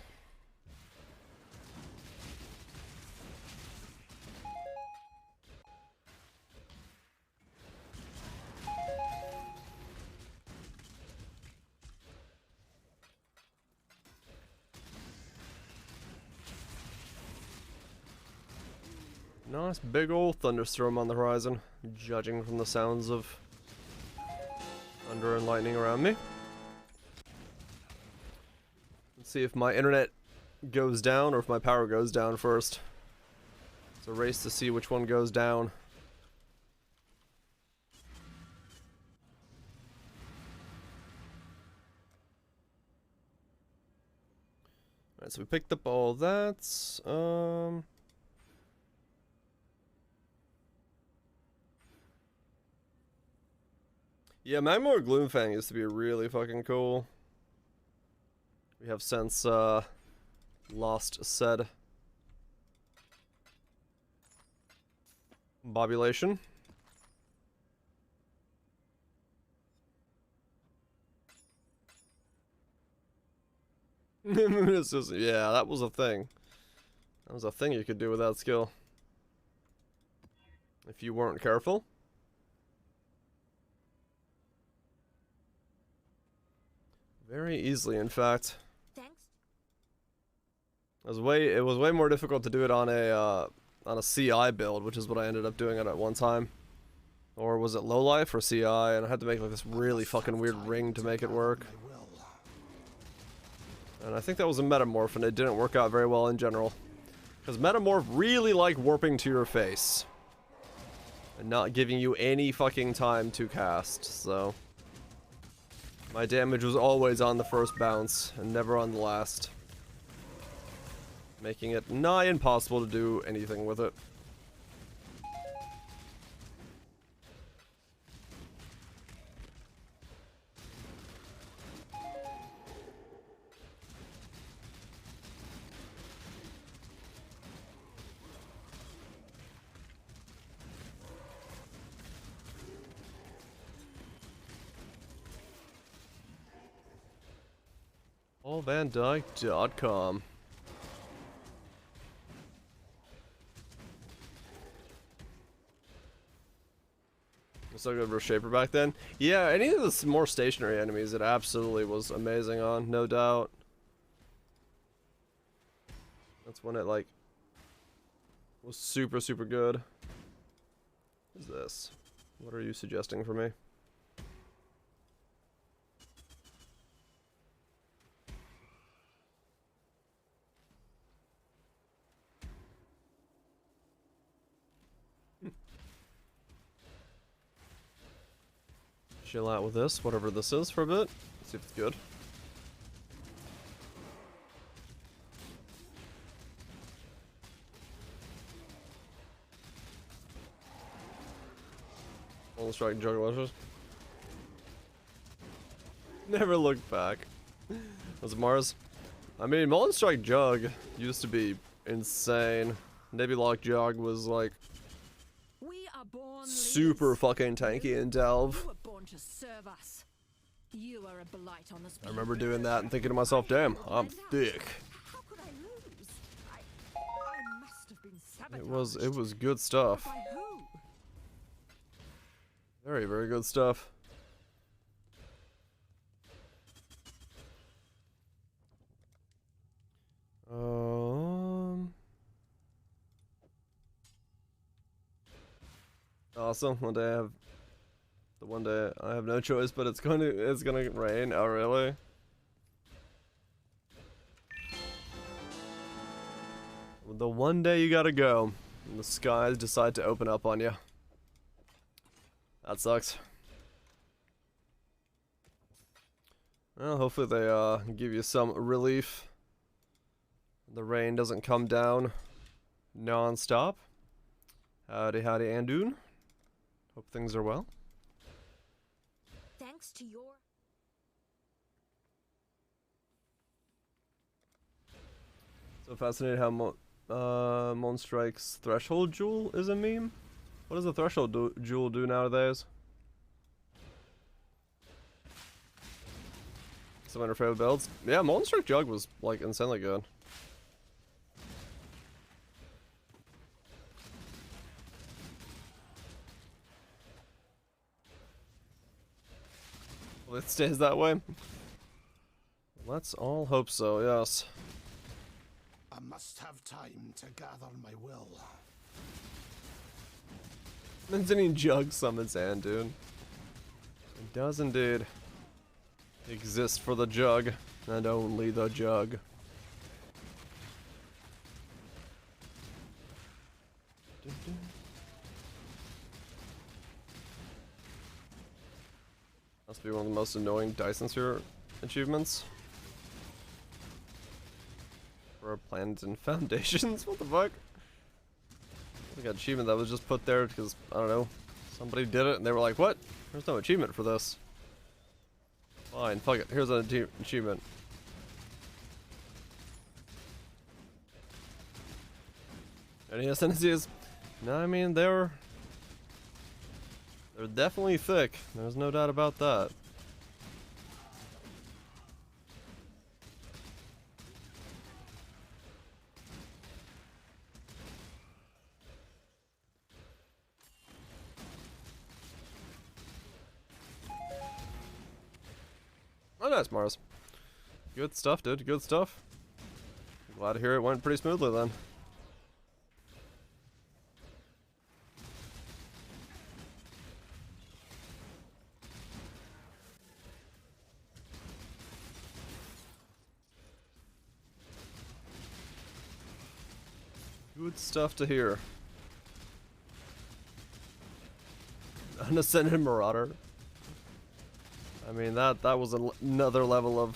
Nice big old thunderstorm on the horizon, judging from the sounds of thunder and lightning around me. Let's see if my internet goes down or if my power goes down first. It's a race to see which one goes down. Alright, so we picked up all that. Yeah, Magmor Gloomfang used to be really fucking cool. We have since lost said bobulation. It's just, yeah, that was a thing. That was a thing you could do with that skill. If you weren't careful. Very easily, in fact. Thanks. It was way more difficult to do it on a CI build, which is what I ended up doing it at one time. Or was it low life or CI? And I had to make like this really fucking weird ring to make it work. And I think that was a Metamorph, and it didn't work out very well in general. Because Metamorph really like warping to your face. And not giving you any fucking time to cast, so... My damage was always on the first bounce, and never on the last. Making it nigh impossible to do anything with it. PaulVanDyke.com. Was I good for Shaper back then? Yeah, any of the more stationary enemies, it absolutely was amazing on, no doubt. That's when it, like, was super, super good. What is this? What are you suggesting for me? Chill out with this, whatever this is, for a bit. See if it's good. All strike jug lushes. Never looked back. Was it Mars? I mean, Mullen Strike Jug used to be insane. Nebulock Jug was like We are born super leaders. fucking tanky in Delve. You were born to serve us. You are a blight on the I remember doing that and thinking to myself, damn, I'm thick. Sabotaged. It was good stuff. By who? Very, very good stuff. Awesome. One day I have no choice, but it's gonna rain. Oh really? The one day you gotta go, and the skies decide to open up on you. That sucks. Well, hopefully they give you some relief. The rain doesn't come down non-stop. Howdy, howdy, Andoon. Hope things are well. Thanks to your... So fascinating how Monstrike's Threshold Jewel is a meme. What does the Threshold Jewel do nowadays? Some of your favorite builds? Yeah, Monstrike Jug was like insanely good. Well, it stays that way. Let's all hope so, yes. I must have time to gather my will. Mentioning Jug summons Andoon. It does indeed exist for the Jug, and only the Jug. Must be one of the most annoying Dyson Sphere achievements. For plans and foundations? What the fuck? Like an achievement that was just put there because, I don't know, somebody did it and they were like, what? There's no achievement for this. Fine, fuck it, here's an achievement. Any ascendancies? No, I mean, they're definitely thick. There's no doubt about that. Oh, nice, Mars. Good stuff, dude. Good stuff. Glad to hear it went pretty smoothly then. Good stuff to hear. Unascended Marauder. I mean, that was another level of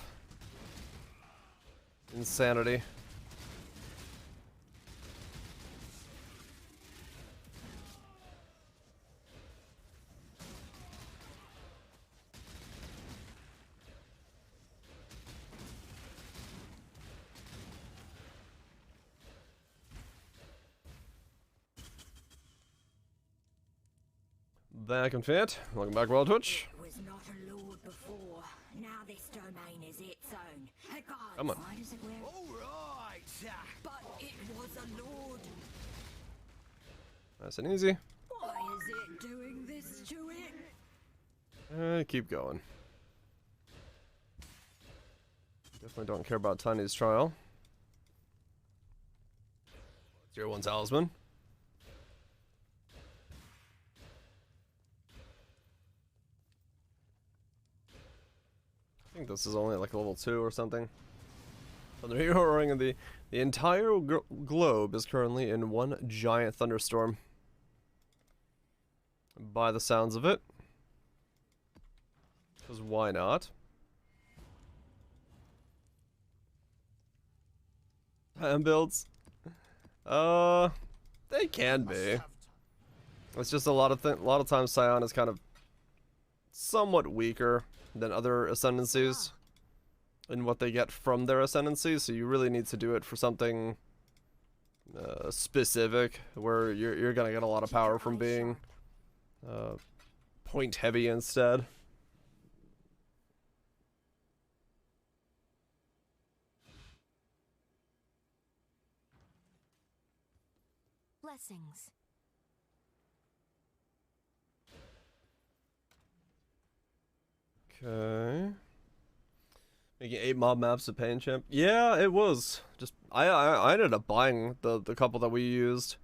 insanity. Back and fit. Welcome back, World Twitch. Was not a lord before. Now this domain is its own. A god. Come on. Why does it wear? All right. But it was a lord. Nice and easy. Why is it doing this to it? Keep going. Definitely don't care about Tiny's trial. 0-1 talisman. I think this is only like level 2 or something. But the hero ring and the entire globe is currently in one giant thunderstorm. By the sounds of it. Because why not? Builds? They can be. It's just a lot of times Scion is kind of somewhat weaker than other ascendancies in what they get from their ascendancy, so you really need to do it for something specific where you're gonna get a lot of power from being point heavy instead. Blessings. Okay. Making 8 mob maps of Pain Champ. Yeah, it was. Just I ended up buying the couple that we used,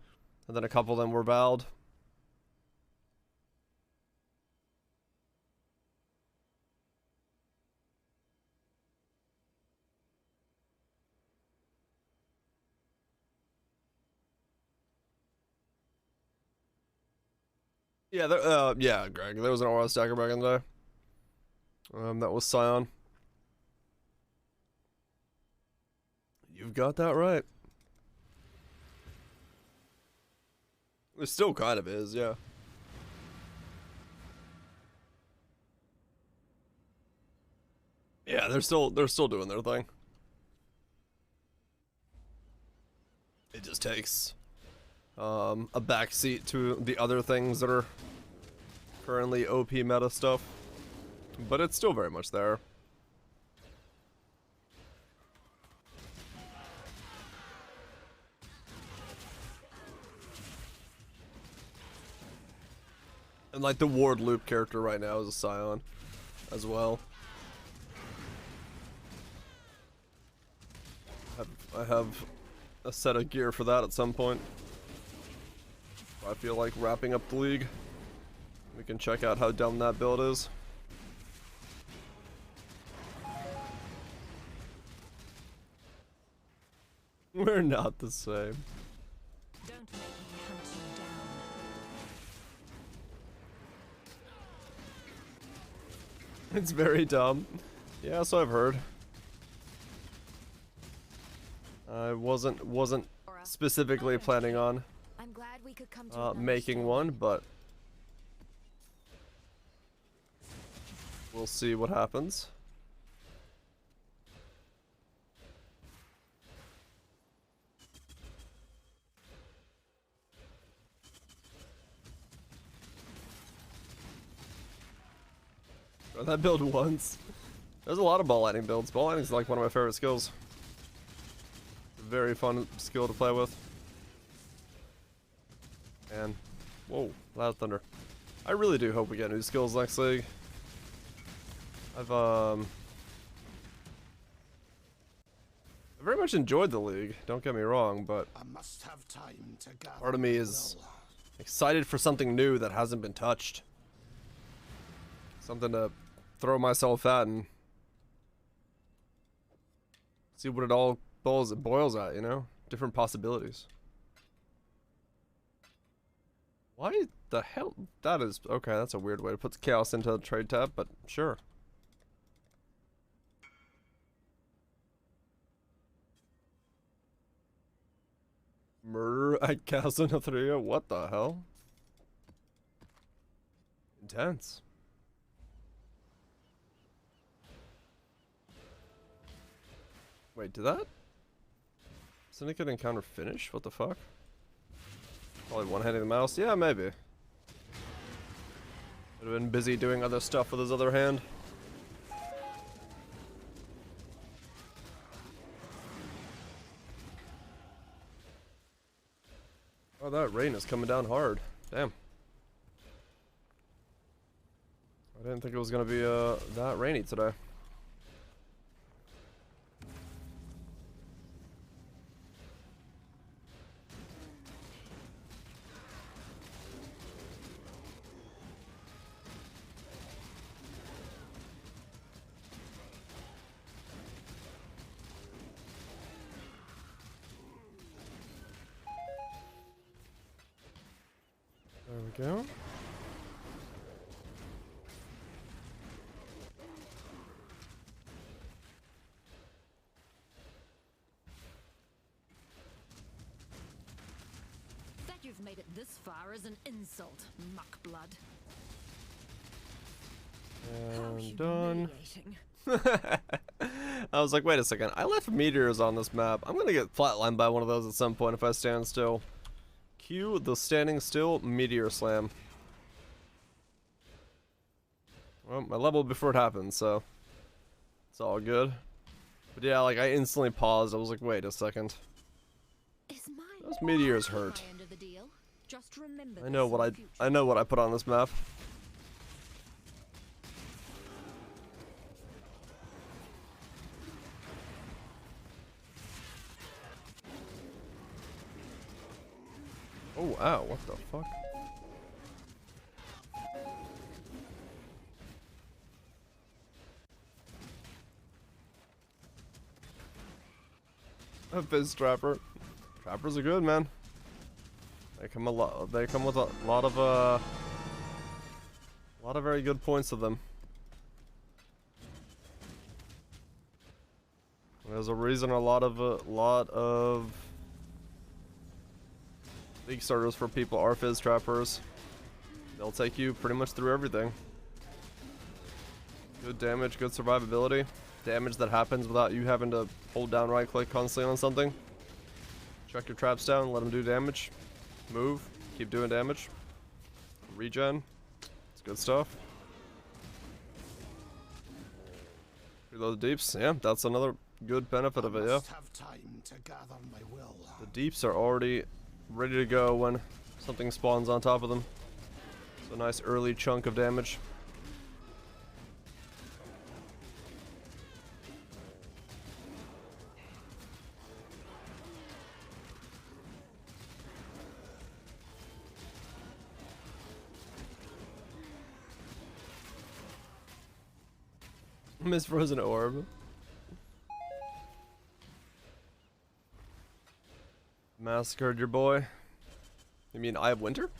and then a couple of them were valid. Yeah, yeah, Greg. There was an aura stacker back in the day. That was Scion. You've got that right. It still kind of is, yeah. Yeah, they're still doing their thing. It just takes a backseat to the other things that are currently OP meta stuff, but it's still very much there. And like the ward loop character right now is a Scion as well. I have a set of gear for that at some point. I feel like wrapping up the league. We can check out how dumb that build is. We're not the same. Don't make me hunt you down. It's very dumb. Yeah, so I've heard. I wasn't specifically planning on I'm glad we could come to making one, but we'll see what happens. Try that build once. There's a lot of ball lightning builds. Ball lightning is like one of my favorite skills. Very fun skill to play with. And whoa, loud thunder. I really do hope we get new skills next league. I've very much enjoyed the league, don't get me wrong, but I must have time to gather part of me my is will. excited for something new that hasn't been touched. Something to throw myself at and see what it all boils at, you know? Different possibilities. Why the hell? That is... Okay, that's a weird way to put the chaos into the trade tab, but sure. Murder at Casa Nothria? What the hell? Intense. Wait, did that Syndicate encounter finish? What the fuck? Probably one-handing the mouse? Yeah, maybe. Would have been busy doing other stuff with his other hand. Oh, that rain is coming down hard. Damn. I didn't think it was gonna be that rainy today. There we go. That you've made it this far is an insult, muckblood. And done. Humiliating. I was like, wait a second. I left meteors on this map. I'm gonna get flatlined by one of those at some point if I stand still. Cue the standing still meteor slam. Well, I leveled before it happened, so it's all good. But yeah, like I instantly paused. I was like, wait a second. Is my Those meteors hurt. my end of the deal? Just remember I know this what in the future. I know what I put on this map. Oh, ow, what the fuck? A Fizz Trapper. Trappers are good, man. They come with a lot of very good points to them. There's a reason a lot of League starters for people are Fizz Trappers. They'll take you pretty much through everything. Good damage, good survivability. Damage that happens without you having to hold down right click constantly on something. Chuck your traps down, let them do damage. Move, keep doing damage. Regen. It's good stuff. Reload the deeps. Yeah, that's another good benefit of it, yeah. Have time to gather my will. The deeps are already ready to go when something spawns on top of them. It's a nice early chunk of damage. Miss Frozen Orb. Massacred your boy. You mean Eye of Winter?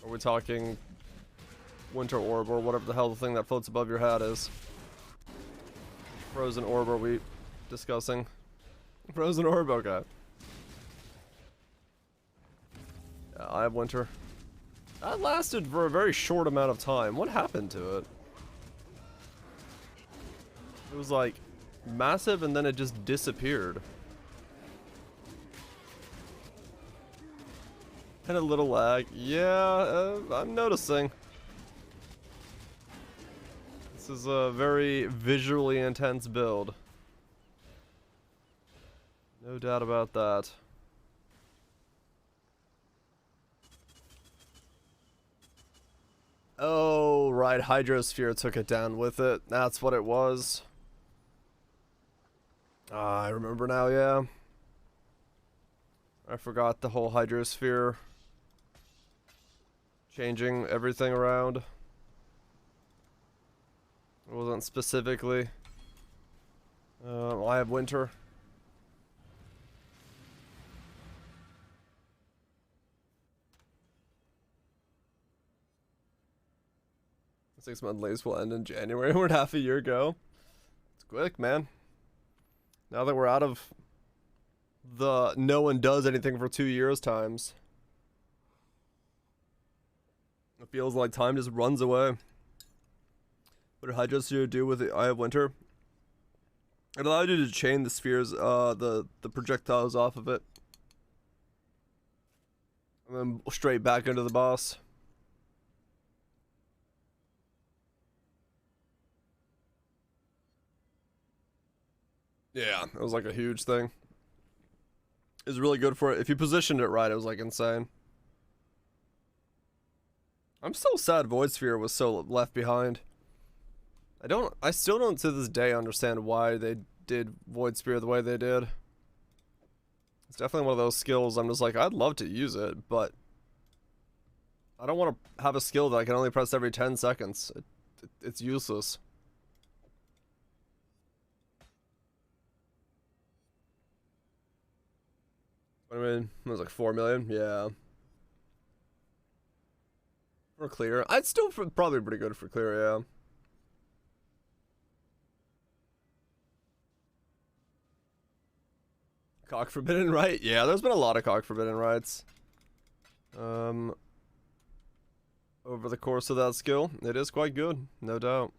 Are we talking Winter Orb or whatever the hell the thing that floats above your hat is? Frozen Orb are we discussing? Frozen Orb, okay. Yeah, Eye of Winter. That lasted for a very short amount of time. What happened to it? It was like massive and then it just disappeared. And a little lag. Yeah, I'm noticing. This is a very visually intense build. No doubt about that. Oh, right, Hydrosphere took it down with it. That's what it was. Ah, I remember now, yeah. I forgot the whole Hydrosphere changing everything around. It wasn't specifically Eye of Winter. 6-month lease will end in January. We're half a year ago. It's quick, man. Now that we're out of the no one does anything for 2 years times, it feels like time just runs away. What did Hydrosphere do with the Eye of Winter? It allowed you to chain the spheres, the projectiles off of it, and then straight back into the boss. Yeah, it was like a huge thing. It was really good for it. If you positioned it right, it was like insane. I'm so sad Void Sphere was so left behind. I still don't to this day understand why they did Void Sphere the way they did. It's definitely one of those skills I'm just like, I'd love to use it, but I don't want to have a skill that I can only press every 10 seconds. It's useless. I mean, it was like 4 million, yeah. For clear, I'd still probably pretty good for clear, yeah. CoC Forbidden Right? Yeah, there's been a lot of CoC Forbidden Rights. Over the course of that skill, it is quite good, no doubt.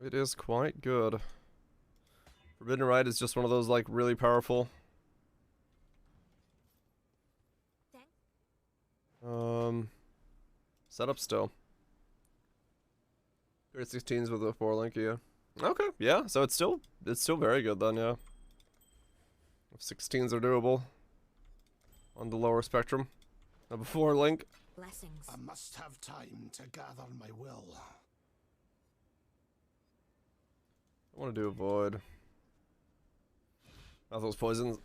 It is quite good. Forbidden Right is just one of those, like, really powerful. Setup still. 316s with a 4 link, yeah. Okay, yeah, so it's still very good then, yeah. 16s are doable on the lower spectrum. Number 4 link. Blessings. I must have time to gather my will. I want to do a void. Those poisons.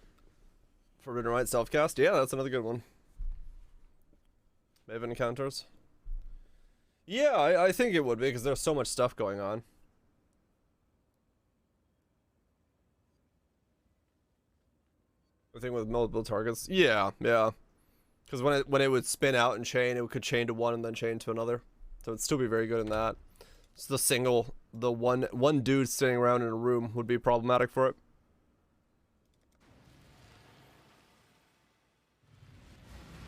Forbidden Right self-cast. Yeah, that's another good one. Maven encounters. Yeah, I think it would be because there's so much stuff going on. I think with multiple targets. Yeah. Because when it would spin out and chain, it could chain to one and then chain to another. So it'd still be very good in that. It's the one dude standing around in a room would be problematic for it.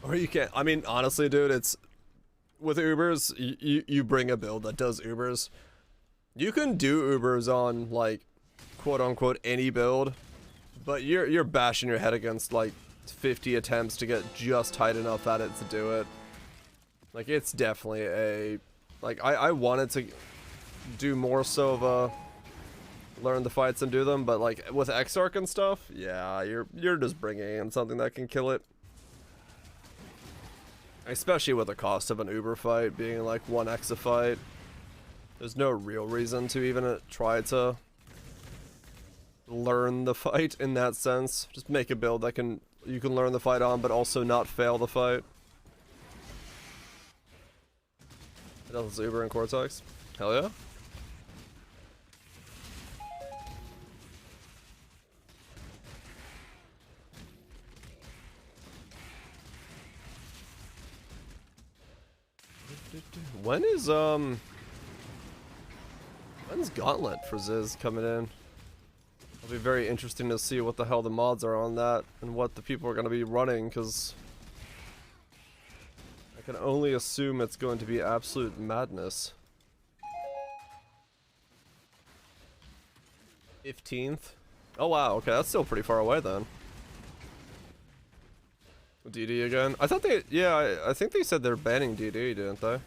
Or you can't. I mean, honestly, dude, it's with Ubers. You bring a build that does Ubers. You can do Ubers on like, quote unquote, any build, but you're bashing your head against like 50 attempts to get just tight enough at it to do it. Like, it's definitely a like I wanted to do more so of a learn the fights and do them, but like with Exarch and stuff, yeah, you're just bringing in something that can kill it. Especially with the cost of an Uber fight being like 1x a fight. There's no real reason to even try to learn the fight in that sense. Just make a build that you can learn the fight on, but also not fail the fight. That's Uber and Cortex. Hell yeah. When's Gauntlet for Ziz coming in? It'll be very interesting to see what the hell the mods are on that and what the people are going to be running, because I can only assume it's going to be absolute madness. 15th? Oh wow, okay, that's still pretty far away then. DD again? I thought I think they said they're banning DD, didn't they?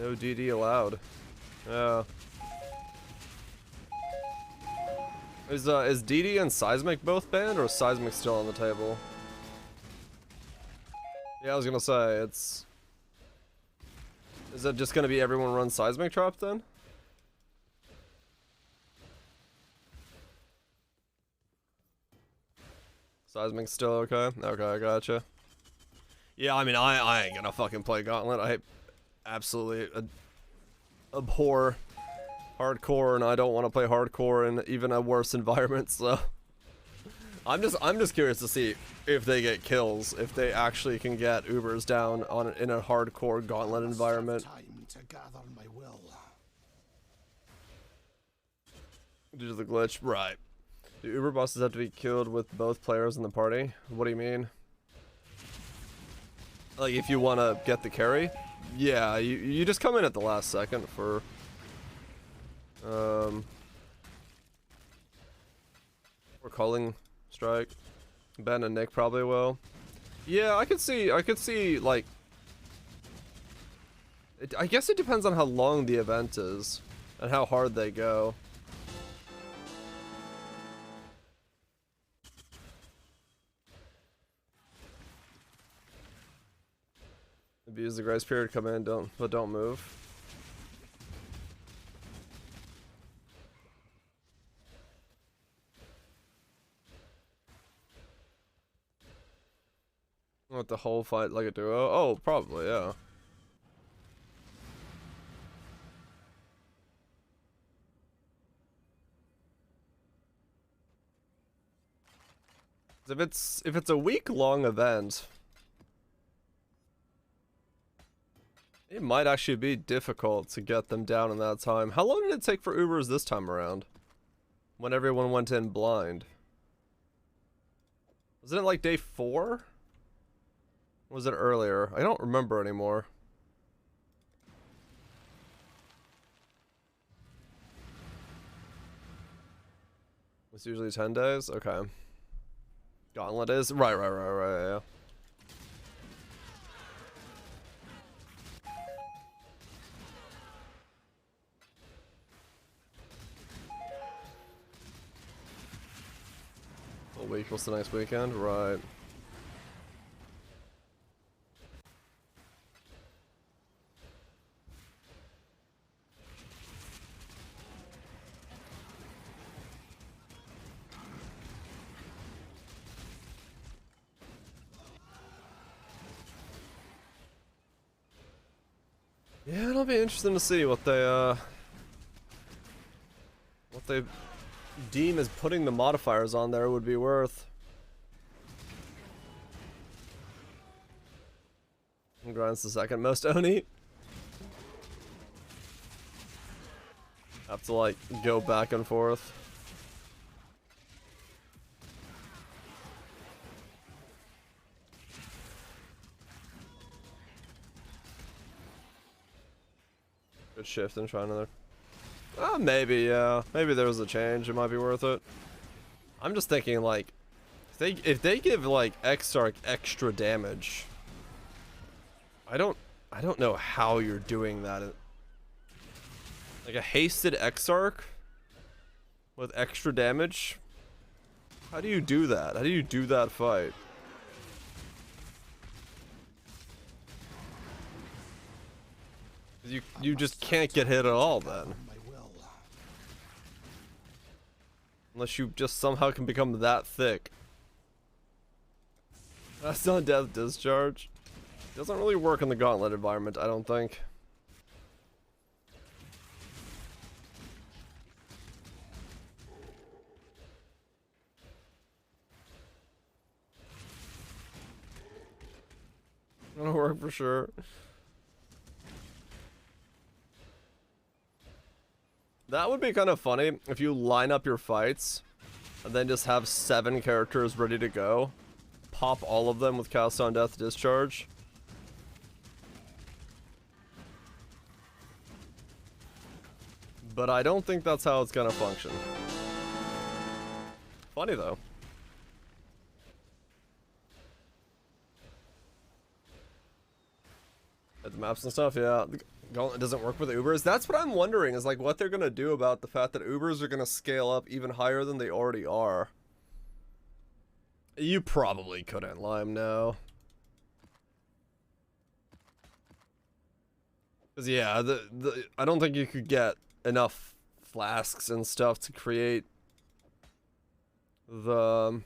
No DD allowed. Yeah. Is DD and Seismic both banned, or is Seismic still on the table? Yeah, I was gonna say, is it just gonna be everyone runs Seismic Trap then? Seismic's still okay? Okay, I gotcha. Yeah, I mean, I ain't gonna fucking play Gauntlet. I absolutely abhor hardcore, and I don't want to play hardcore in even a worse environment, so I'm just curious to see if they get kills, if they actually can get Ubers down in a hardcore Gauntlet environment. Time to gather my will. Due to the glitch, right. Do Uber bosses have to be killed with both players in the party? What do you mean? Like, if you want to get the carry? Yeah, you just come in at the last second for or Culling Strike. Ben and Nick probably will. Yeah, I could see like I guess it depends on how long the event is and how hard they go. Abuse the grace period, come in, don't move. Want the whole fight like a duo? Oh, probably, yeah. If it's a week-long event, it might actually be difficult to get them down in that time. How long did it take for Ubers this time around? When everyone went in blind? Wasn't it like day 4? Or was it earlier? I don't remember anymore. It's usually 10 days? Okay. Gauntlet is? Right, yeah. equals to next weekend, right? Yeah, it'll be interesting to see what they deem as putting the modifiers on there would be worth. Grind's the second most Oni. Have to like go back and forth. Good shift and try another. Maybe, yeah. Maybe there was a change. It might be worth it. I'm just thinking, like, if they give like Exarch extra damage, I don't know how you're doing that. Like a hasted Exarch with extra damage. How do you do that? How do you do that fight? You just can't get hit at all then. Unless you just somehow can become that thick. That's not death discharge. Doesn't really work in the gauntlet environment, I don't think. It'll work for sure. That would be kind of funny if you line up your fights and then just have 7 characters ready to go. Pop all of them with Cast on Death Discharge. But I don't think that's how it's gonna function. Funny though. At the maps and stuff, yeah. Gauntlet doesn't work with Ubers. That's what I'm wondering, is like what they're gonna do about the fact that Ubers are gonna scale up even higher than they already are. You probably couldn't, Lime, no. Cause yeah, I don't think you could get enough flasks and stuff to create those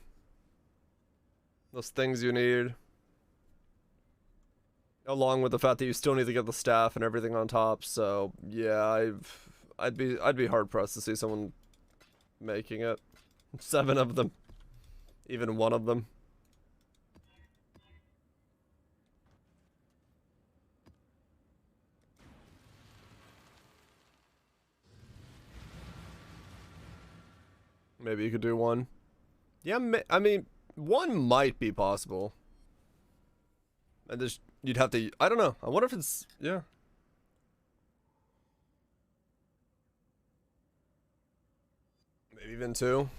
things you need. Along with the fact that you still need to get the staff and everything on top, so yeah, I'd be hard pressed to see someone making it. 7 of them, even 1 of them. Maybe you could do 1. Yeah, I mean, 1 might be possible. And just you'd have to, I don't know. I wonder if it's, yeah. Maybe even 2.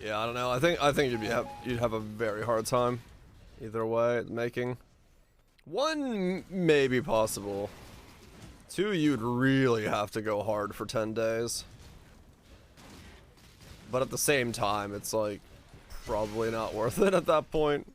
Yeah, I don't know. I think you'd have a very hard time either way making. 1 may be possible. 2, you'd really have to go hard for 10 days. But at the same time, it's like probably not worth it at that point.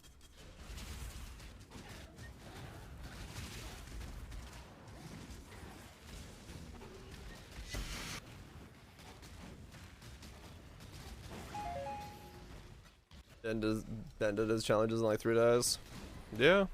Ended his challenges in like 3 days. Yeah.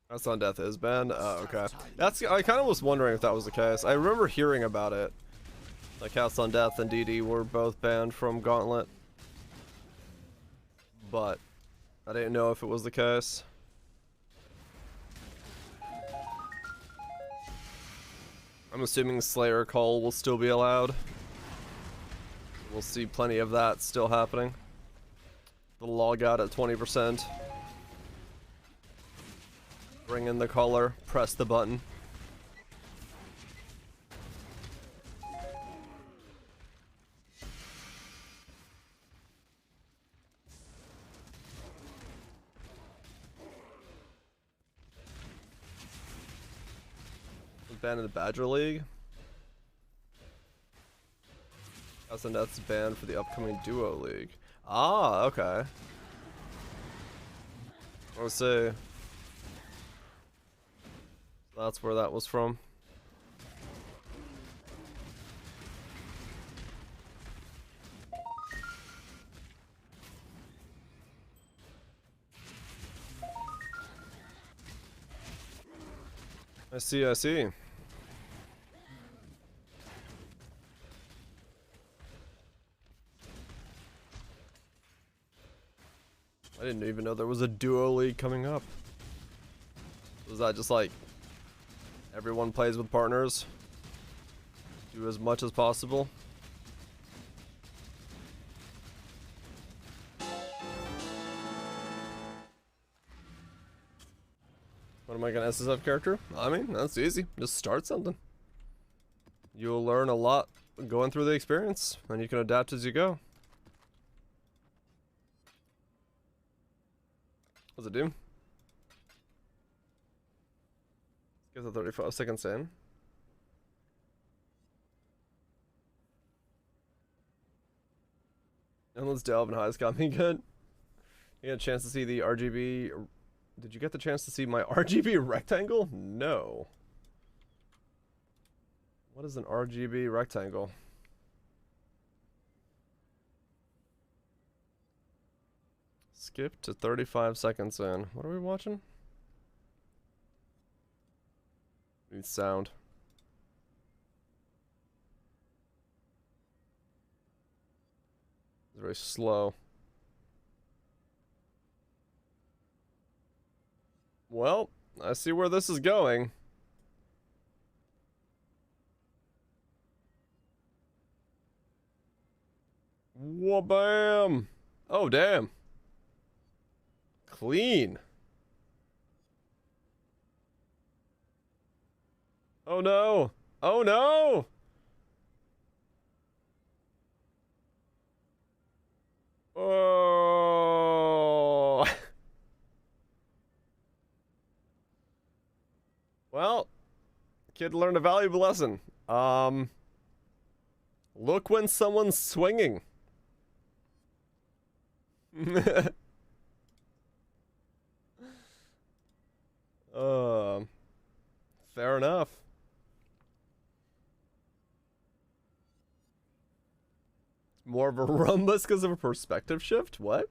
Cast on Death is banned? Oh, okay. I kind of was wondering if that was the case. I remember hearing about it. Like Cast on Death and DD were both banned from Gauntlet. But I didn't know if it was the case. I'm assuming Slayer Call will still be allowed. We'll see plenty of that still happening. The log out at 20%. Bring in the color, press the button. Banned in the Badger League. And that's banned for the upcoming Duo League. Ah, okay. Let's see. That's where that was from. I see, I see. I didn't even know there was a Duo League coming up. Was that just like everyone plays with partners? Do as much as possible? What am I gonna SSF character? I mean, that's easy. Just start something. You'll learn a lot going through the experience, and you can adapt as you go. What's it do? Get the 35 seconds in. And let's delve in highest got me good. You get a chance to see the RGB. Did you get the chance to see my RGB rectangle? No. What is an RGB rectangle? Skip to 35 seconds in. What are we watching? Need sound. It's very slow. Well, I see where this is going. Wha-bam! Oh, damn. Clean. Oh no! Oh no! Oh! Well, kid learned a valuable lesson. Look when someone's swinging. Fair enough. More of a rumbus because of a perspective shift? What?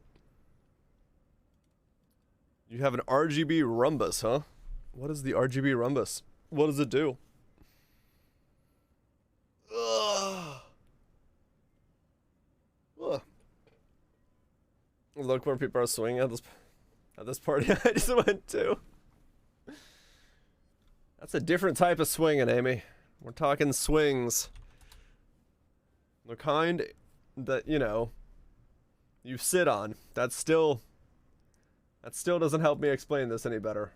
You have an RGB rumbus, huh? What is the RGB rumbus? What does it do? Ugh. Ugh. Look where people are swinging at this party I just went to. That's a different type of swinging, Amy. We're talking swings. The kind that, you know, you sit on. That still doesn't help me explain this any better.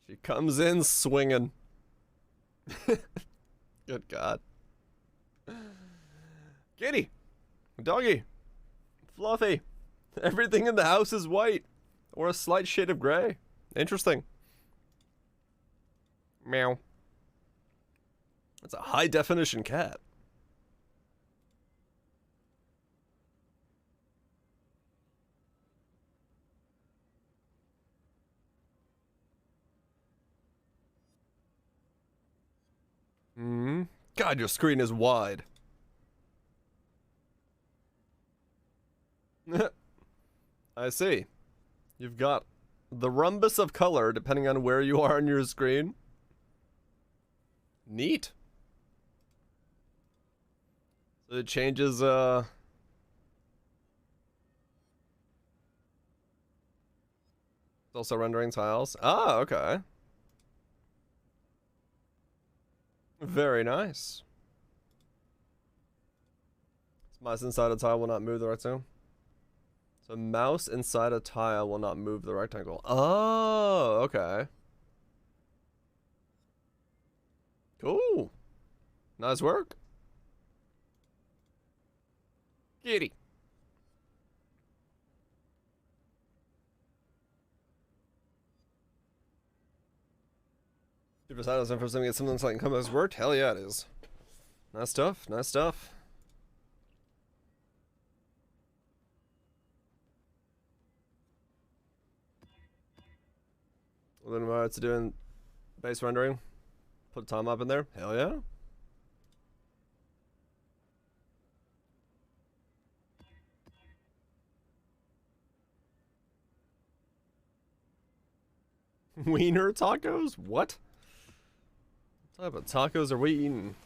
She comes in swinging. Good God. Kitty, doggy, Fluffy. Everything in the house is white, or a slight shade of gray. Interesting. Meow. That's a high definition cat. God, your screen is wide. I see. You've got the rhombus of color depending on where you are on your screen. Neat. So it changes, it's also rendering tiles. Ah, okay. Very nice. Smice inside a tile will not move the right zone. So mouse inside a tile will not move the rectangle. Oh, okay. Cool. Nice work. Kitty. Super Silence and for something get something like Compass worked? Hell yeah, it is. Nice stuff, nice stuff. Well, then we're to doing base rendering. Put time up in there. Hell yeah. Wiener tacos? What? What type of tacos are we eating?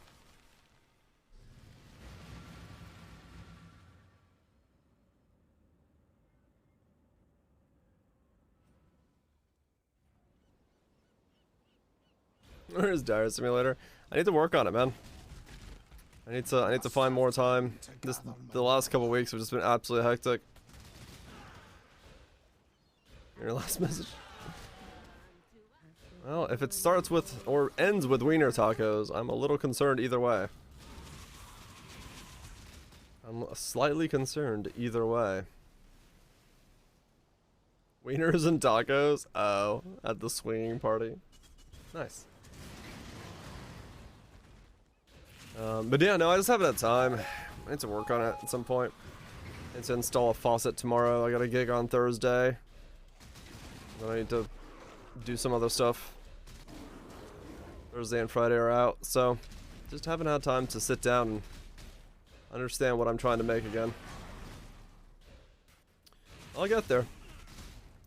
Where's Dire Simulator? I need to work on it, man. I need to find more time. The last couple weeks have just been absolutely hectic. Your last message. Well, if it starts with or ends with wiener tacos, I'm a little concerned either way. I'm slightly concerned either way. Wieners and tacos? Oh, at the swinging party. Nice. But yeah, no, I just haven't had time. I need to work on it at some point. I need to install a faucet tomorrow. I got a gig on Thursday. Then I need to do some other stuff. Thursday and Friday are out, so just haven't had time to sit down and understand what I'm trying to make again. I'll get there.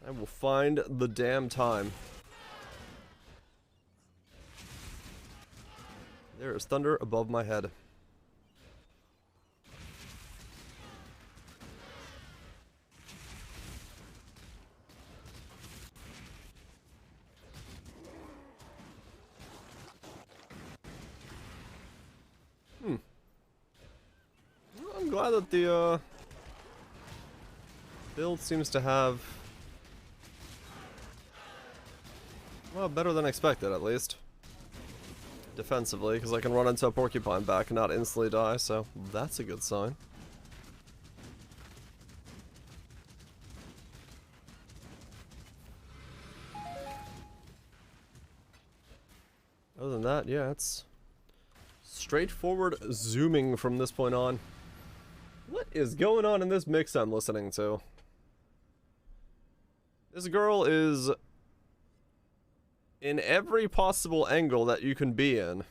I will find the damn time. There is thunder above my head. I'm glad that the build seems to have, well, better than expected at least. Defensively, because I can run into a porcupine back and not instantly die, so that's a good sign. Other than that, yeah, it's straightforward zooming from this point on. What is going on in this mix I'm listening to? This girl is in every possible angle that you can be in.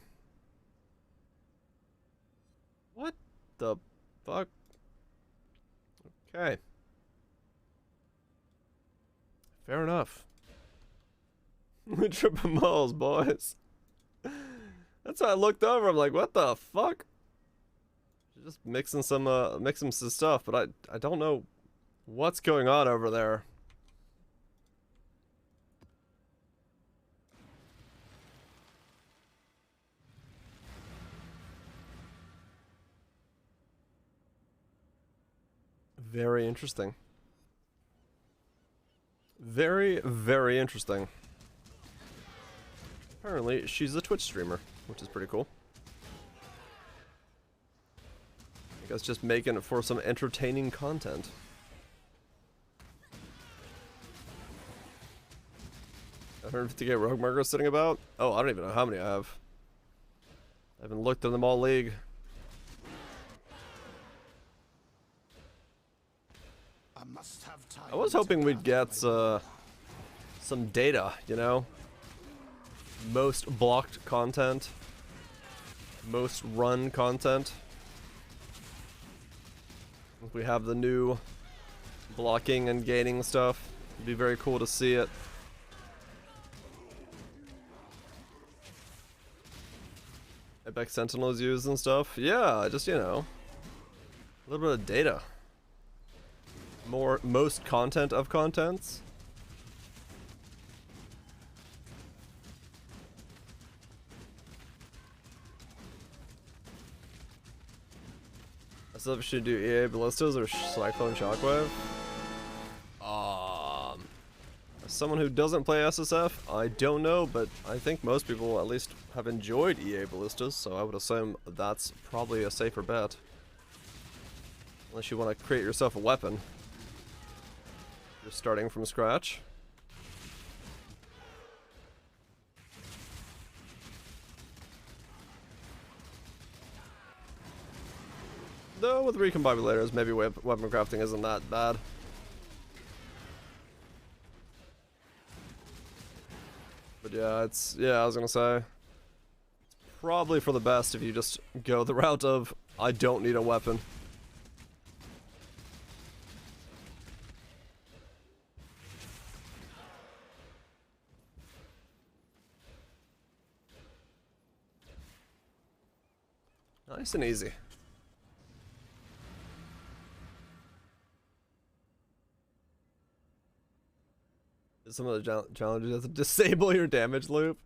What the fuck? Okay. Fair enough. Tripping balls, boys. That's why I looked over. I'm like, what the fuck? Just mixing some stuff, but I don't know what's going on over there. Very interesting. Very, very interesting. Apparently, she's a Twitch streamer, which is pretty cool. I guess just making it for some entertaining content. $150k rogue markers sitting about? Oh, I don't even know how many I have. I haven't looked at them all league. I was hoping we'd get some data, you know? Most blocked content. Most run content. If we have the new blocking and gaining stuff, it'd be very cool to see it. Epic Sentinels used and stuff. Yeah, just, you know, a little bit of data. Most content of contents. I still should do EA Ballistas or Cyclone Shockwave. someone who doesn't play SSF, I don't know, but I think most people at least have enjoyed EA Ballistas, so I would assume that's probably a safer bet. Unless you want to create yourself a weapon. You're starting from scratch. Though with recombinulators, maybe weapon crafting isn't that bad. But yeah, I was gonna say, it's probably for the best if you just go the route of, I don't need a weapon. Nice and easy. Some of the challenges is to disable your damage loop.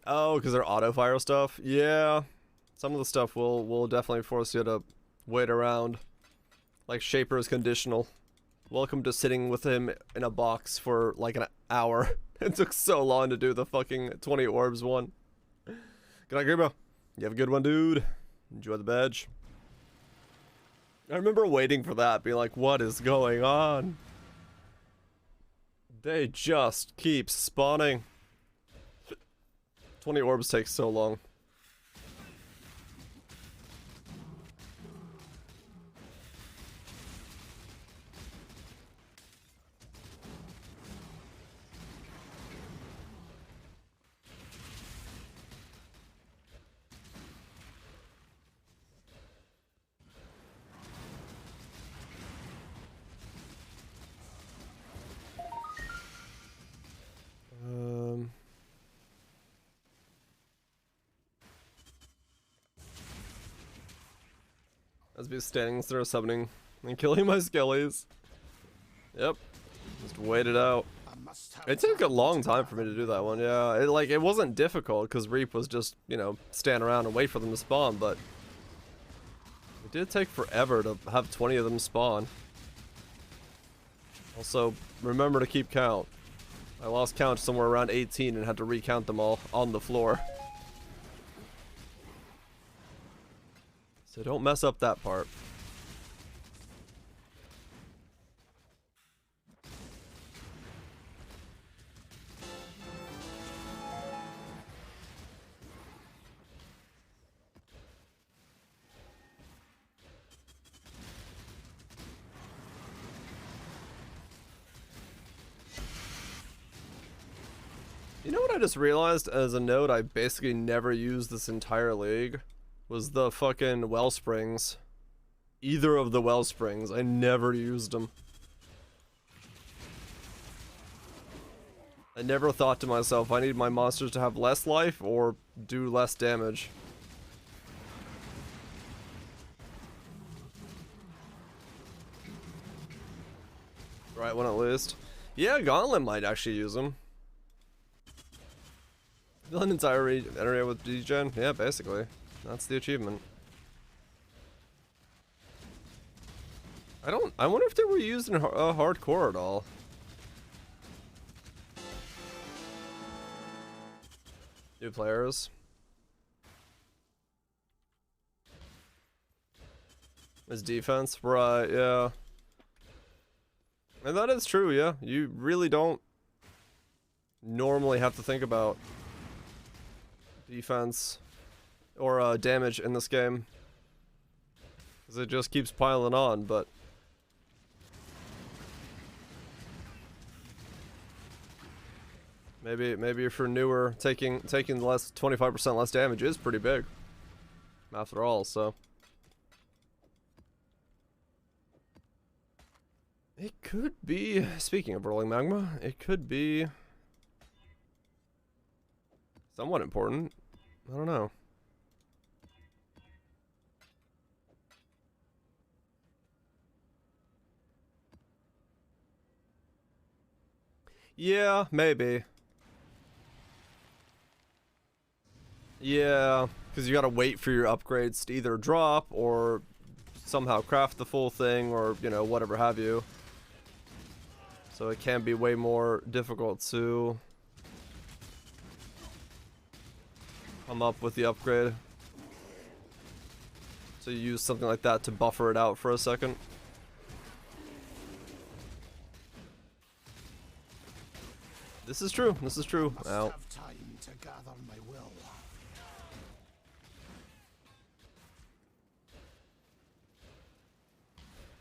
Oh, because they're auto fire stuff. Yeah, some of the stuff will definitely force you to wait around. Like Shaper is conditional. Welcome to sitting with him in a box for like an hour. It took so long to do the fucking 20 orbs one. Good night, Grebo. You have a good one, dude. Enjoy the badge. I remember waiting for that, being like, what is going on? They just keep spawning. 20 orbs takes so long. As be standing there summoning and killing my skellies. Yep. Just wait it out. It took a long time for me to do that one, yeah. It wasn't difficult because Reap was just, you know, stand around and wait for them to spawn, but it did take forever to have 20 of them spawn. Also, remember to keep count. I lost count somewhere around 18 and had to recount them all on the floor. So don't mess up that part. You know what I just realized as a note I basically never used this entire league? Was the fucking Wellsprings. Either of the Wellsprings. I never used them. I never thought to myself, I need my monsters to have less life or do less damage. Right one at least. Yeah, Gauntlet might actually use them. Fill an entire area with degen? Yeah, basically. That's the achievement. I wonder if they were used in hardcore at all. New players. His defense, right, yeah. And that is true, yeah. You really don't normally have to think about defense or damage in this game, because it just keeps piling on. But maybe if you're newer, taking less 25% less damage is pretty big after all. So it could be, speaking of rolling magma, it could be somewhat important. I don't know. Yeah, maybe. Yeah, because you gotta wait for your upgrades to either drop or somehow craft the full thing, or, you know, whatever have you. So it can be way more difficult to come up with the upgrade. So you use something like that to buffer it out for a second. This is true. This is true. Must Ow. have time to gather my will.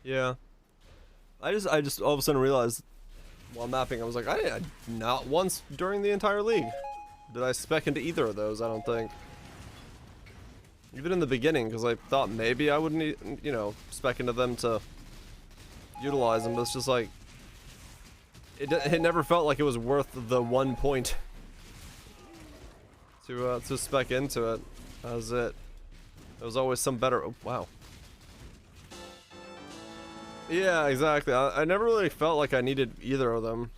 Yeah. I just all of a sudden realized while mapping, I was like, I not once during the entire league did I spec into either of those, I don't think. Even in the beginning, because I thought maybe I would need, you know, spec into them to utilize them, but it's just like, it never felt like it was worth the 1 point to spec into it, as there was always some better, oh, wow. Yeah, exactly. I never really felt like I needed either of them.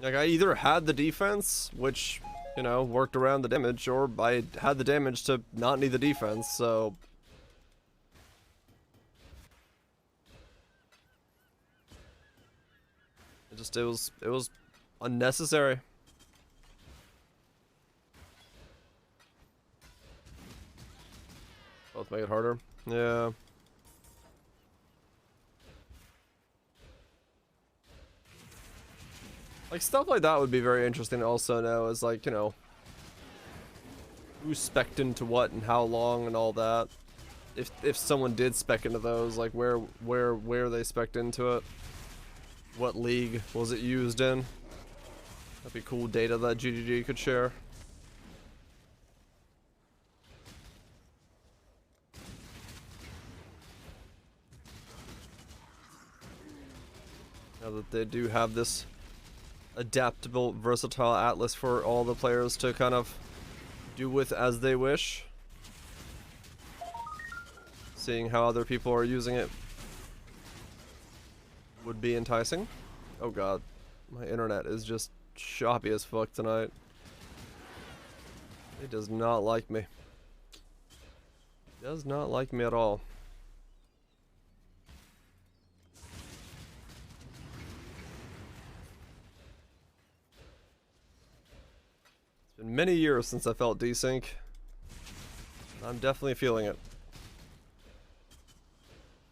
Like, I either had the defense, which, you know, worked around the damage, or I had the damage to not need the defense, so... It was unnecessary. Both make it harder. Yeah. Like, stuff like that would be very interesting to also know, is like, you know, who spec'd into what and how long and all that. If someone did spec into those, like where they spec'd into it. What league was it used in? That'd be cool data that GGG could share. Now that they do have this adaptable, versatile atlas for all the players to kind of do with as they wish. Seeing how other people are using it would be enticing. Oh god, my internet is just choppy as fuck tonight. It does not like me. It does not like me at all. It's been many years since I felt desync. I'm definitely feeling it.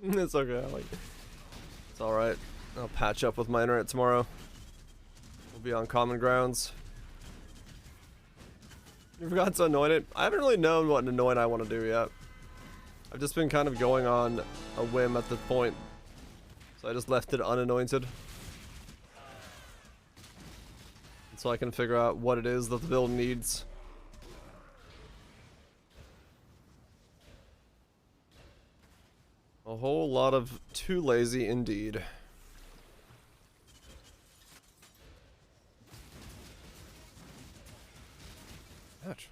It's okay, it's alright. I'll patch up with my internet tomorrow. We'll be on common grounds. You forgot to anoint it? I haven't really known what anoint I want to do yet. I've just been kind of going on a whim at this point. So I just left it unanointed. So I can figure out what it is that the build needs. A whole lot of too lazy indeed. Ouch.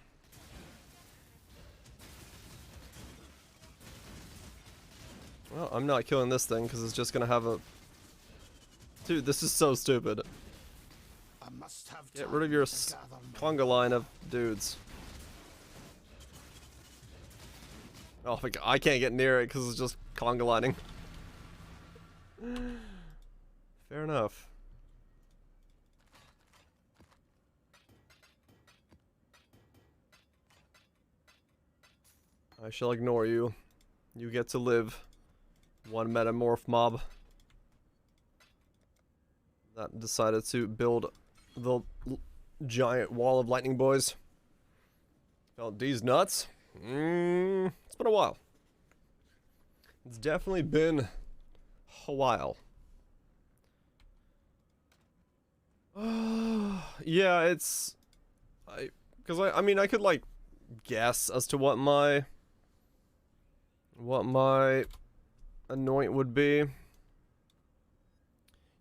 Well, I'm not killing this thing because it's just gonna have a... Dude, this is so stupid. I must have Get rid of your conga line of dudes. Oh, I can't get near it because it's just conga lining. Fair enough. I shall ignore you. You get to live. One metamorph mob that decided to build the giant wall of lightning boys. Felt these nuts. It's been a while. It's definitely been a while. Yeah, it's... I mean, I could, like, guess as to what my anoint would be.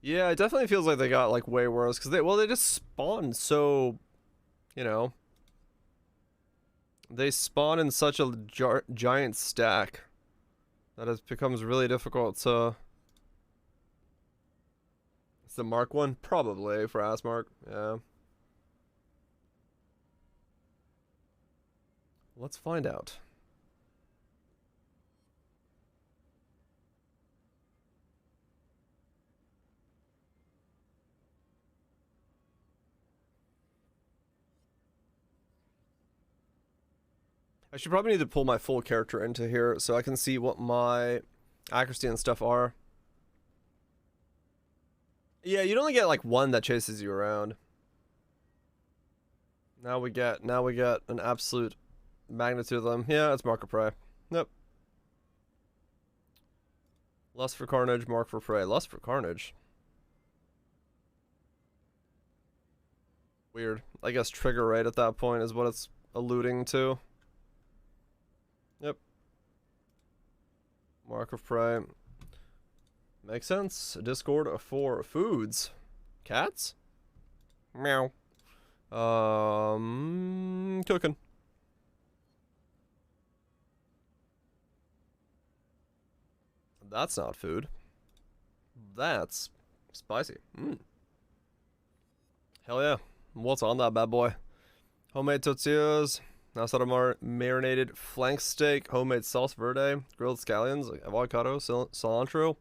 Yeah, it definitely feels like they got, like, way worse, because they just spawn so, you know... They spawn in such a giant stack that it becomes really difficult to... It's the Mark one? Probably, for Asmark, yeah. Let's find out. I should probably need to pull my full character into here so I can see what my accuracy and stuff are. Yeah, you'd only get like one that chases you around. Now we get an absolute magnitude of them. Yeah, it's Mark of Prey. Yep. Lust for Carnage, Mark for Prey. Lust for Carnage. Weird. I guess trigger rate at that point is what it's alluding to. Yep. Mark of Prey. Makes sense. Discord for foods. Cats? Meow. Cooking. That's not food. That's spicy. Hell yeah. What's on that bad boy? Homemade tortillas, asada marinated flank steak, homemade sauce verde, grilled scallions, avocado, cilantro.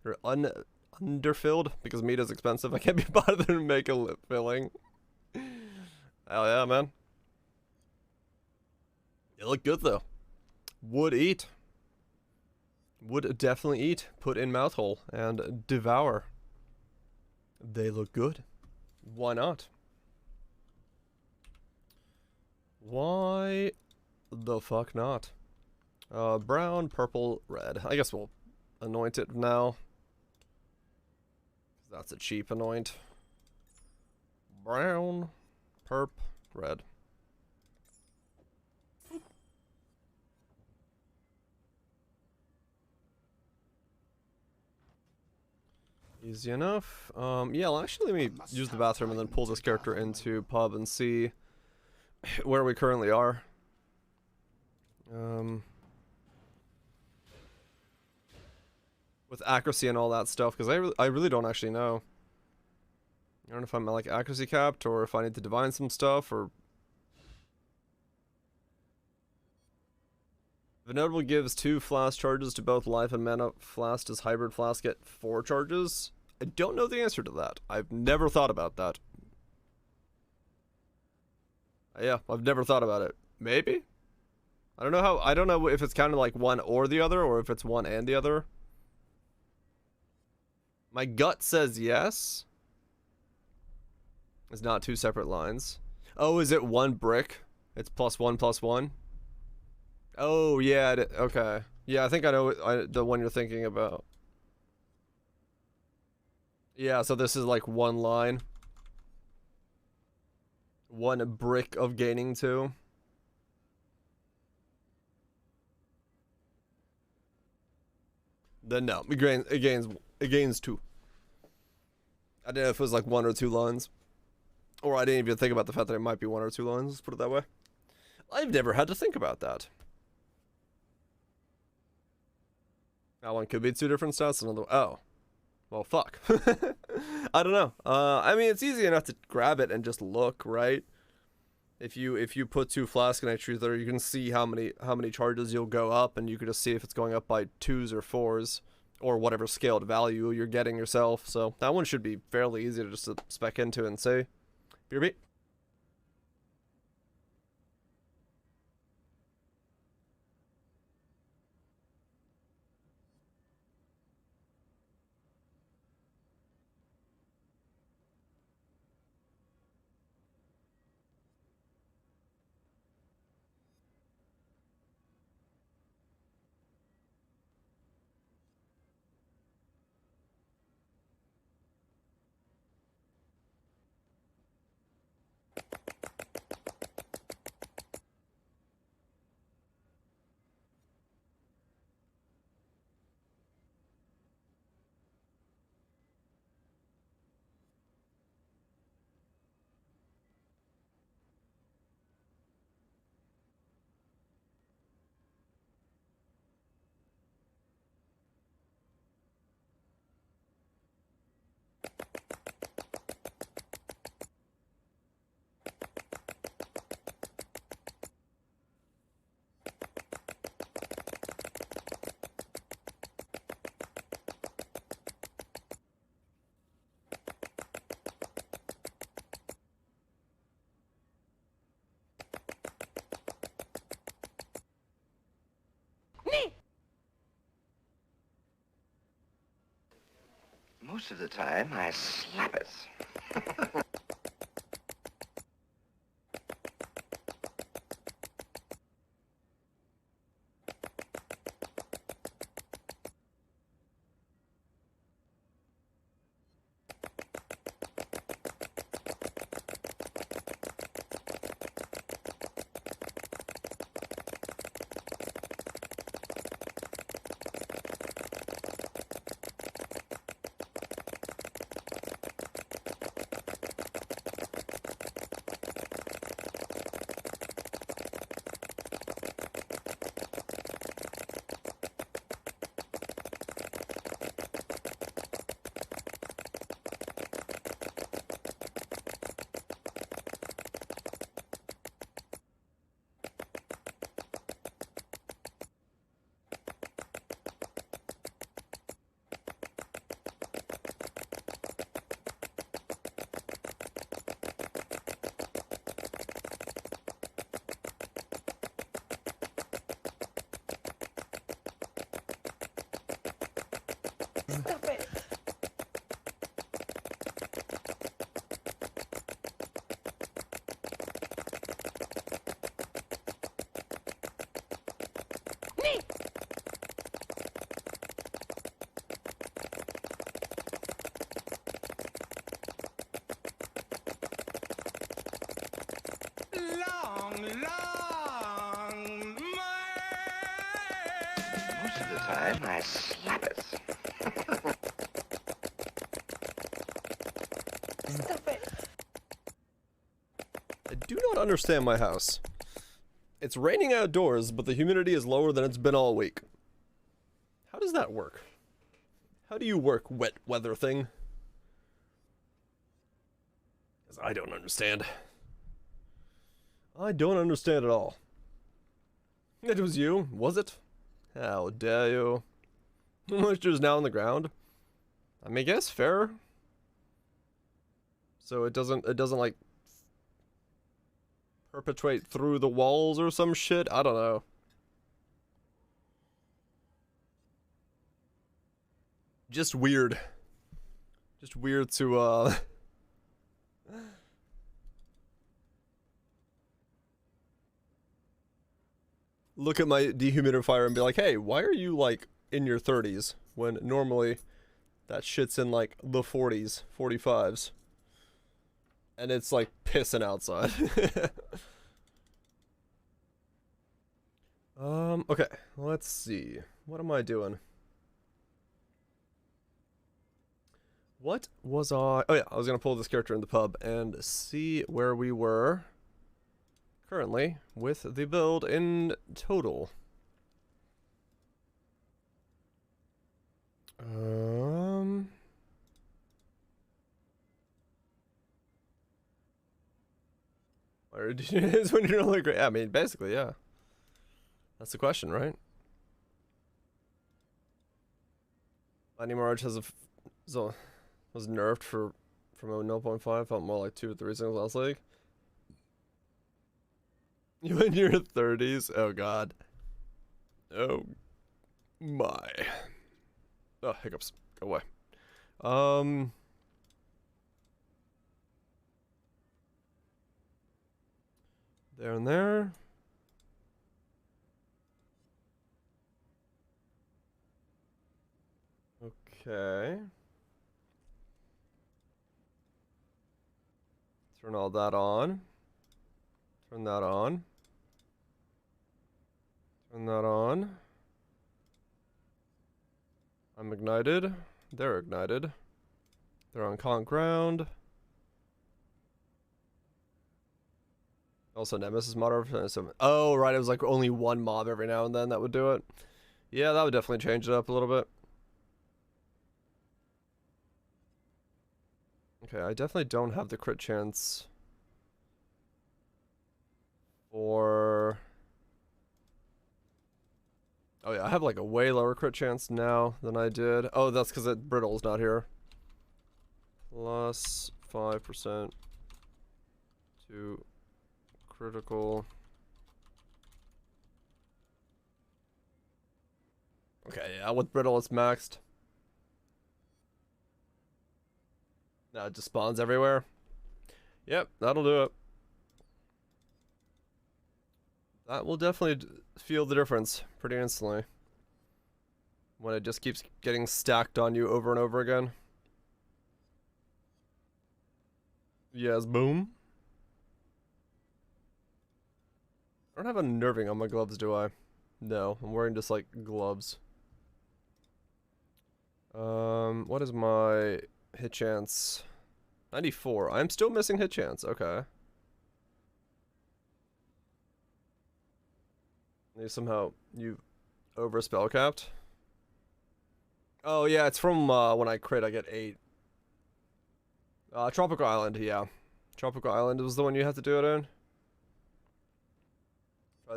They're underfilled because meat is expensive. I can't be bothered to make a lip filling. Hell yeah, man. They look good though. Would eat. Would definitely eat. Put in mouth hole and devour. They look good. Why not? Why the fuck not? Brown, purple, red. I guess we'll anoint it now. That's a cheap anoint. Brown, perp, red. Easy enough. Yeah, well, actually, let me use the bathroom and then pull this character into pub and see where we currently are. With accuracy and all that stuff, because I really don't actually know. I don't know if I'm like accuracy capped or if I need to divine some stuff or. If a notable gives 2 flask charges to both life and mana flask, does hybrid flask get 4 charges? I don't know the answer to that. I've never thought about that. Yeah, I've never thought about it. Maybe? I don't know how. I don't know if it's kind of like one or the other, or if it's one and the other. My gut says yes. It's not 2 separate lines. Oh, is it 1 brick? It's +1/+1? Oh, yeah. Okay. Yeah, I think I know the one you're thinking about. Yeah, so this is like 1 line. 1 brick of gaining 2. Then no, it gains 2. I didn't know if it was like 1 or 2 lines. Or I didn't even think about the fact that it might be 1 or 2 lines, let's put it that way. I've never had to think about that. That one could be 2 different stats, another one. Oh. Well, fuck. I don't know. I mean, it's easy enough to grab it and just look, right? If you put 2 flask and I choose there, you can see how many charges you'll go up, and you can just see if it's going up by 2s or 4s, or whatever scaled value you're getting yourself. So that one should be fairly easy to just spec into and see. Beer beat. Most of the time, I slap it. Stop it. Most of the time, I slap it. Stop it. I do not understand my house. It's raining outdoors, but the humidity is lower than it's been all week. How does that work? How do you work, wet weather thing? 'Cause I don't understand. I don't understand at all. It was you, was it? How dare you? Moisture's now on the ground. I mean, I guess fair. So it doesn't like perpetuate through the walls or some shit. I don't know. Just weird. Just weird to look at my dehumidifier and be like, hey, why are you like in your 30s when normally that shit's in like the 40s, 45s? And it's like pissing outside. Okay, let's see. What am I doing? What was I? Oh yeah, I was gonna pull this character in the pub and see where we were currently with the build in total. Or is when you're only great. I mean, basically, yeah. That's the question, right? Mighty Marge has was nerfed from a 0.5, felt more like 2 or 3 seconds last league. You in your 30s? Oh god. Oh my. Oh, hiccups. Go away. There and there. Okay. Turn all that on. Turn that on. Turn that on. I'm ignited. They're ignited. They're on CoC ground. Also, Nemesis Martyr of Innocence. Oh, right. It was like only one mob every now and then that would do it. Yeah, that would definitely change it up a little bit. Okay, I definitely don't have the crit chance for... Oh yeah, I have like a way lower crit chance now than I did. Oh, that's because Brittle's not here. Plus 5% to critical. Okay, yeah, with Brittle it's maxed. It just spawns everywhere. Yep, that'll do it. That will definitely feel the difference pretty instantly. When it just keeps getting stacked on you over and over again. Yes, boom. I don't have a nerving on my gloves, do I? No, I'm wearing just like gloves. What is my hit chance? 94. I'm still missing hit chance. Okay. Maybe somehow you over spell capped. Oh yeah, it's from when I crit I get 8. Tropical Island, yeah. Tropical Island was the one you had to do it in.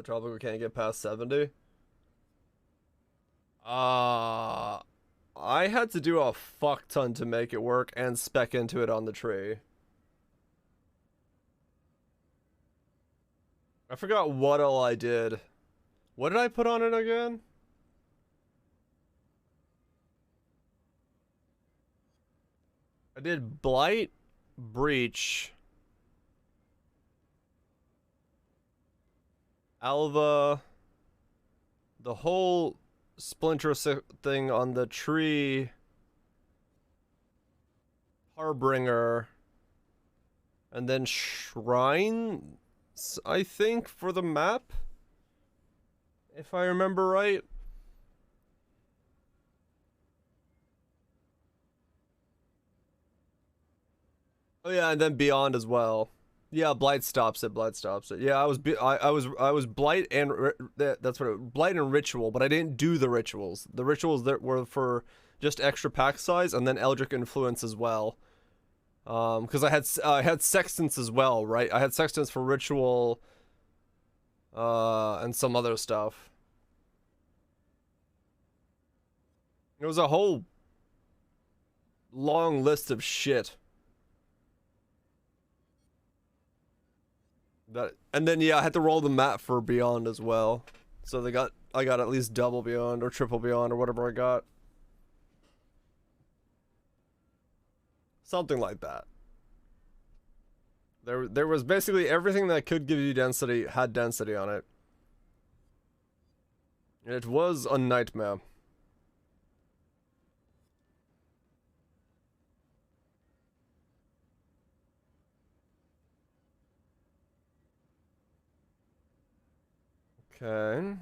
Tropical can't get past 70. I had to do a fuck ton to make it work and spec into it on the tree. I forgot what all I did. What did I put on it again? I did Blight, Breach, Alva, the whole splinter thing on the tree, Harbinger, and then Shrine, I think, for the map, if I remember right. Oh yeah, and then Beyond as well. Yeah, Blight stops it. Blight stops it. Yeah, I was Blight and that's what Blight and Ritual, but I didn't do the rituals. The rituals that were for just extra pack size, and then Eldritch Influence as well. Because I had Sextants as well, right? I had Sextants for Ritual, and some other stuff. It was a whole long list of shit. And then yeah, I had to roll the map for Beyond as well. So I got at least double Beyond or triple Beyond or whatever I got. Something like that. There was basically everything that could give you density had density on it. It was a nightmare. Okay.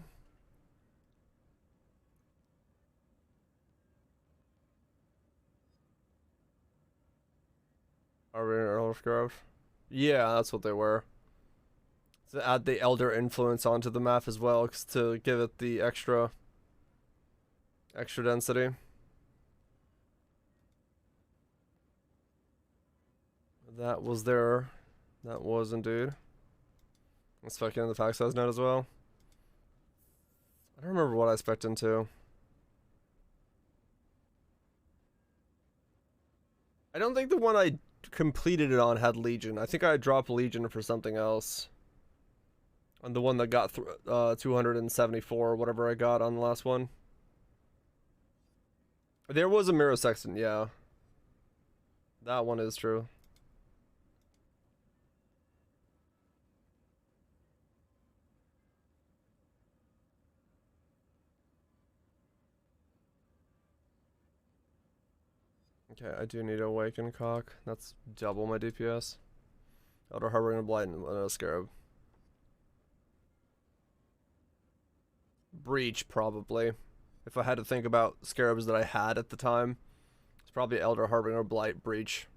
Are we in Earl's Grove? Yeah, that's what they were. To add the Elder Influence onto the map as well, to give it the extra density. That was there. That was indeed. Let's spec in the pack size note as well. I don't remember what I spec'd into. I don't think the one I completed it on had Legion. I think I dropped Legion for something else. On the one that got 274 or whatever I got on the last one. There was a Mirror Sextant, yeah. That one is true. Okay, I do need to Awaken CoC. That's double my DPS. Elder Harbinger, Blight, and a Scarab. Breach, probably. If I had to think about Scarabs that I had at the time, it's probably Elder Harbinger, Blight, Breach.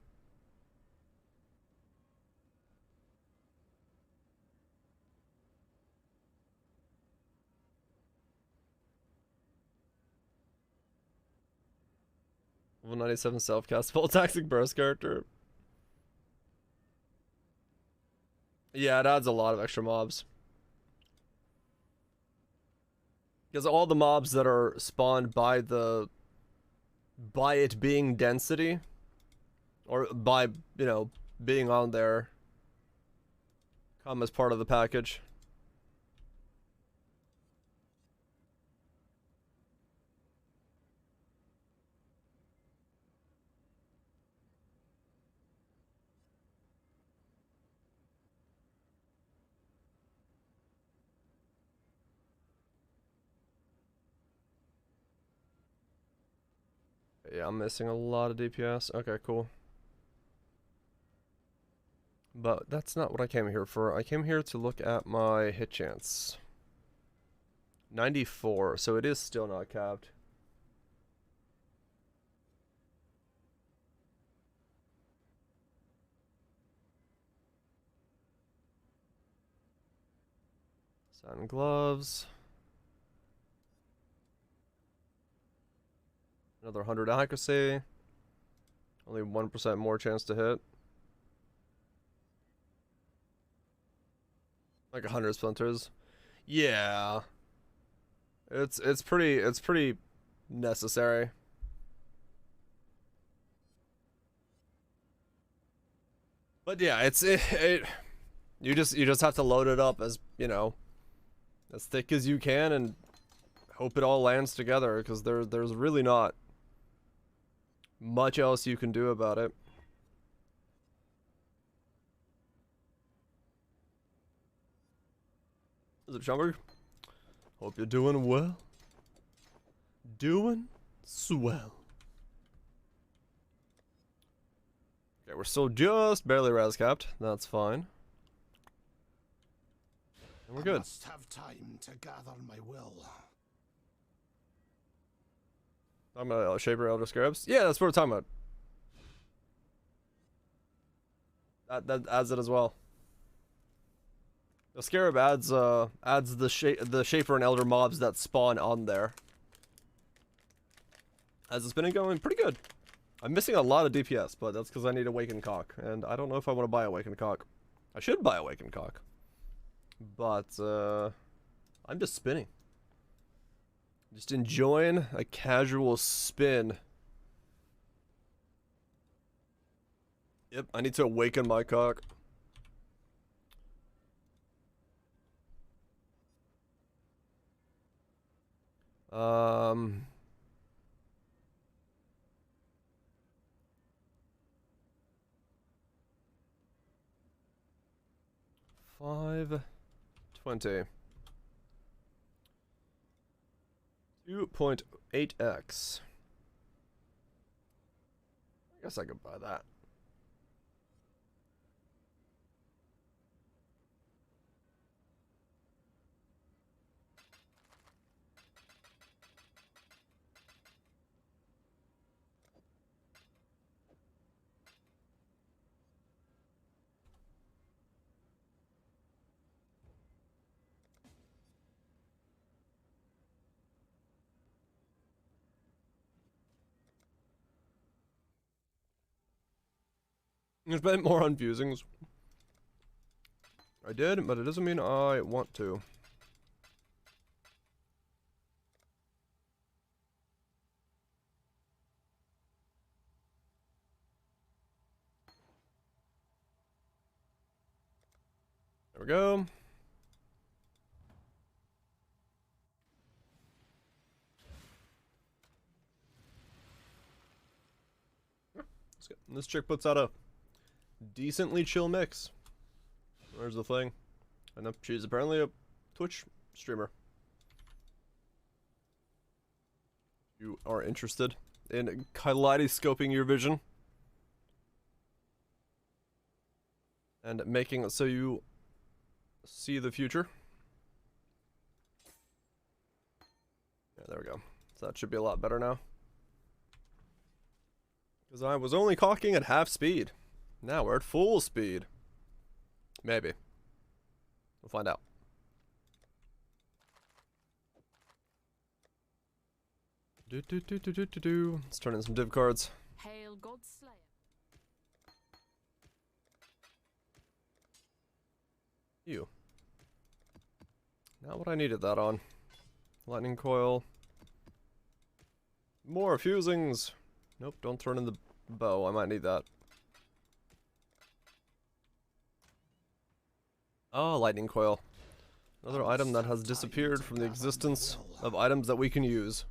Level 97 self-cast full toxic burst character. Yeah, it adds a lot of extra mobs. Because all the mobs that are spawned by it being density, or by, you know, being on there, come as part of the package. Yeah, I'm missing a lot of DPS. Okay, cool. But that's not what I came here for. I came here to look at my hit chance. 94, so it is still not capped. Satin gloves. Another 100 accuracy. Only 1% more chance to hit. Like 100 splinters. Yeah. It's pretty necessary. But yeah, you just have to load it up as, you know, as thick as you can and hope it all lands together, because there's really not much else you can do about it. Is it Schomburg? Hope you're doing well. Doing swell. Okay, we're still just barely res capped. That's fine. And we're I good. must have time to gather my will. I'm gonna Shaper Elder Scarabs. Yeah, that's what we're talking about. That adds it as well. The Scarab adds the Shaper and Elder mobs that spawn on there. As it's been going pretty good. I'm missing a lot of DPS, but that's because I need Awakened CoC, and I don't know if I want to buy Awakened CoC. I should buy Awakened CoC, but I'm just spinning. Just enjoying a casual spin. Yep, I need to awaken my CoC. $5.20. 2.8x. I guess I could buy that. I spent more on fusings. I did, but it doesn't mean I want to. There we go. This chick puts out a decently chill mix. There's the thing. And she's apparently a Twitch streamer. You are interested in kaleidoscoping your vision and making it so you see the future. Yeah, there we go. So that should be a lot better now. Because I was only cocking at half speed. Now we're at full speed. Maybe. We'll find out. Let's turn in some div cards. Hail God's Slayer. You. Not what I needed that on. Lightning coil. More fusings. Nope, don't turn in the bow. I might need that. Oh, lightning coil. Another item that has disappeared from the existence of items that we can use.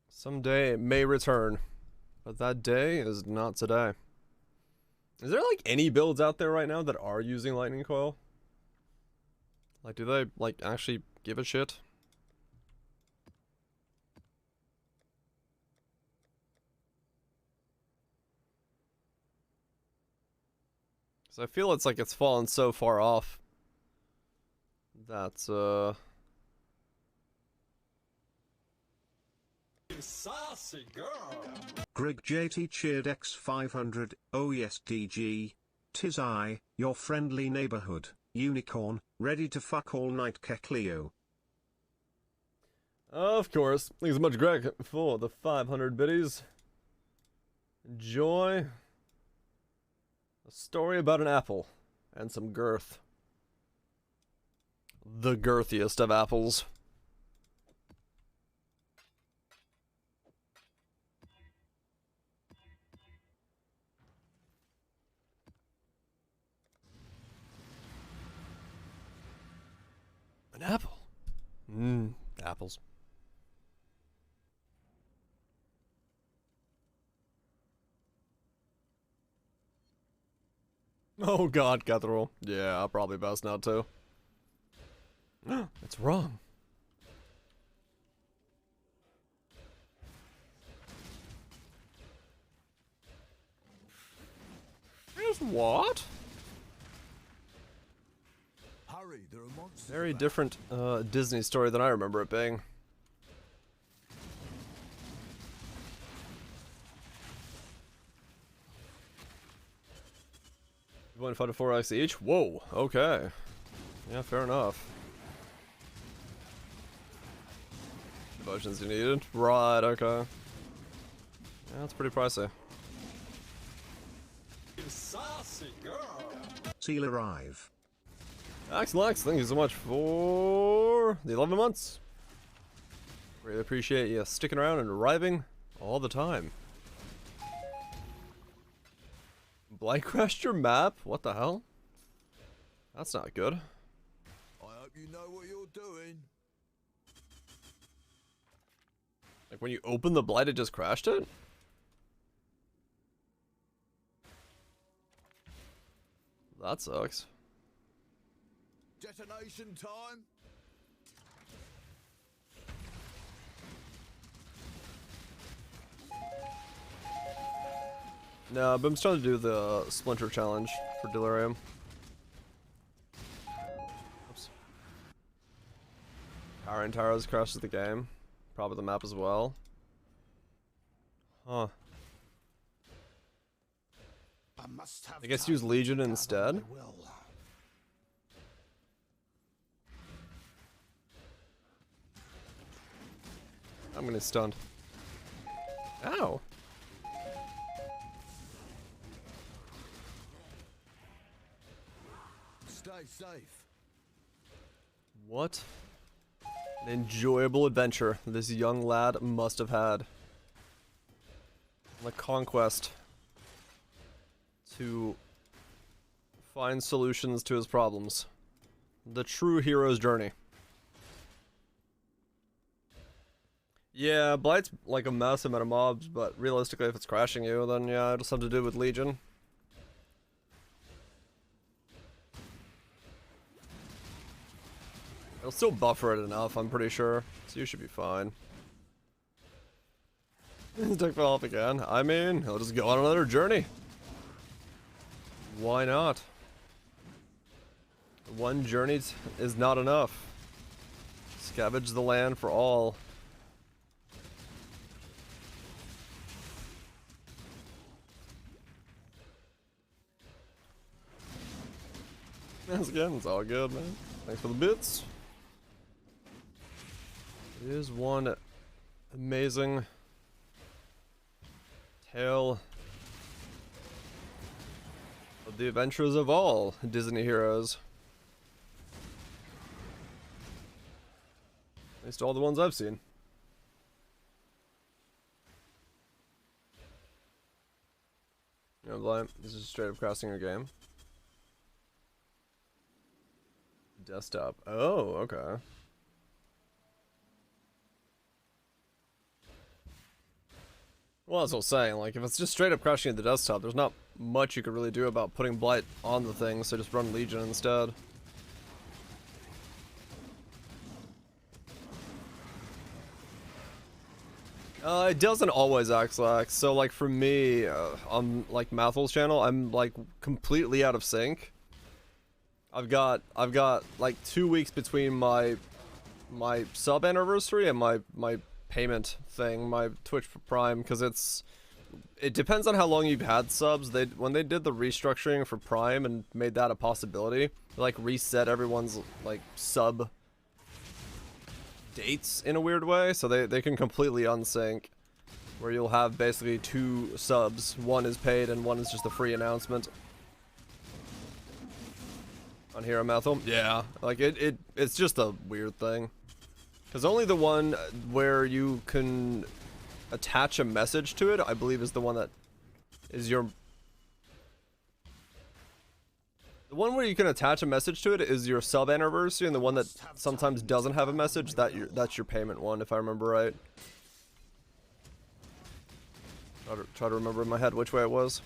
Someday it may return, but that day is not today. Is there like any builds out there right now that are using lightning coil? Like, do they, like, actually give a shit? Because I feel it's like it's fallen so far off that, Saucy girl. Greg JT cheered X500, oh yes DG. 'Tis I, your friendly neighborhood, unicorn, ready to fuck all night Kekleo. Of course. Thanks so much, Greg, for the 500 biddies. Enjoy. A story about an apple and some girth. The girthiest of apples. An apple. Apples. Oh god, Cathedral. Yeah, probably best not to. It's wrong. Is what? Hurry, there are monsters. Very different Disney story than I remember it being. One 5 to 4x each? Whoa, okay. Yeah, fair enough. Devotions you needed? Right, okay. Yeah, that's pretty pricey. Saucy girl. Seal arrive. Excellent, thank you so much for the 11 months. Really appreciate you sticking around and arriving all the time. Blight crashed your map? What the hell? That's not good. I hope you know what you're doing. Like when you open the Blight, it just crashed it? That sucks. Detonation time. No, but I'm trying to do the Splinter challenge for Delirium. Oops. Power and Taros crashes the game. Probably the map as well. Huh. I guess use Legion instead. I'm gonna stunned. Ow. Stay safe. What an enjoyable adventure this young lad must have had. On the conquest to find solutions to his problems. The true hero's journey. Yeah, Blight's like a massive amount of mobs, but realistically if it's crashing you, then yeah, it'll have to do with Legion. It'll still buffer it enough, I'm pretty sure. So you should be fine. Deck fell off again. I mean, he'll just go on another journey. Why not? One journey is not enough. Scavenge the land for all. Once again, it's all good, man. Thanks for the bits. It is one amazing tale of the adventures of all Disney heroes. At least all the ones I've seen. You know, Blind, this is straight up crossing your game. Desktop. Oh, okay. Well, that's what I was saying. Like, if it's just straight up crashing at the desktop, there's not much you could really do about putting Blight on the thing, so just run Legion instead. It doesn't always Axlax. So like for me, on like Mathel's channel, I'm like completely out of sync. I've got like 2 weeks between my sub anniversary and my payment thing, my Twitch Prime, because it depends on how long you've had subs. When they did the restructuring for Prime and made that a possibility, they like reset everyone's like sub dates in a weird way, so they can completely unsync, where you'll have basically 2 subs. One is paid and one is just a free announcement. On Hero Mathel? Yeah, like it's just a weird thing. Because only the one where you can attach a message to it, I believe, is the one that is your... The one where you can attach a message to it is your sub anniversary, and the one that sometimes doesn't have a message, that's your payment one, if I remember right. Try to remember in my head which way it was.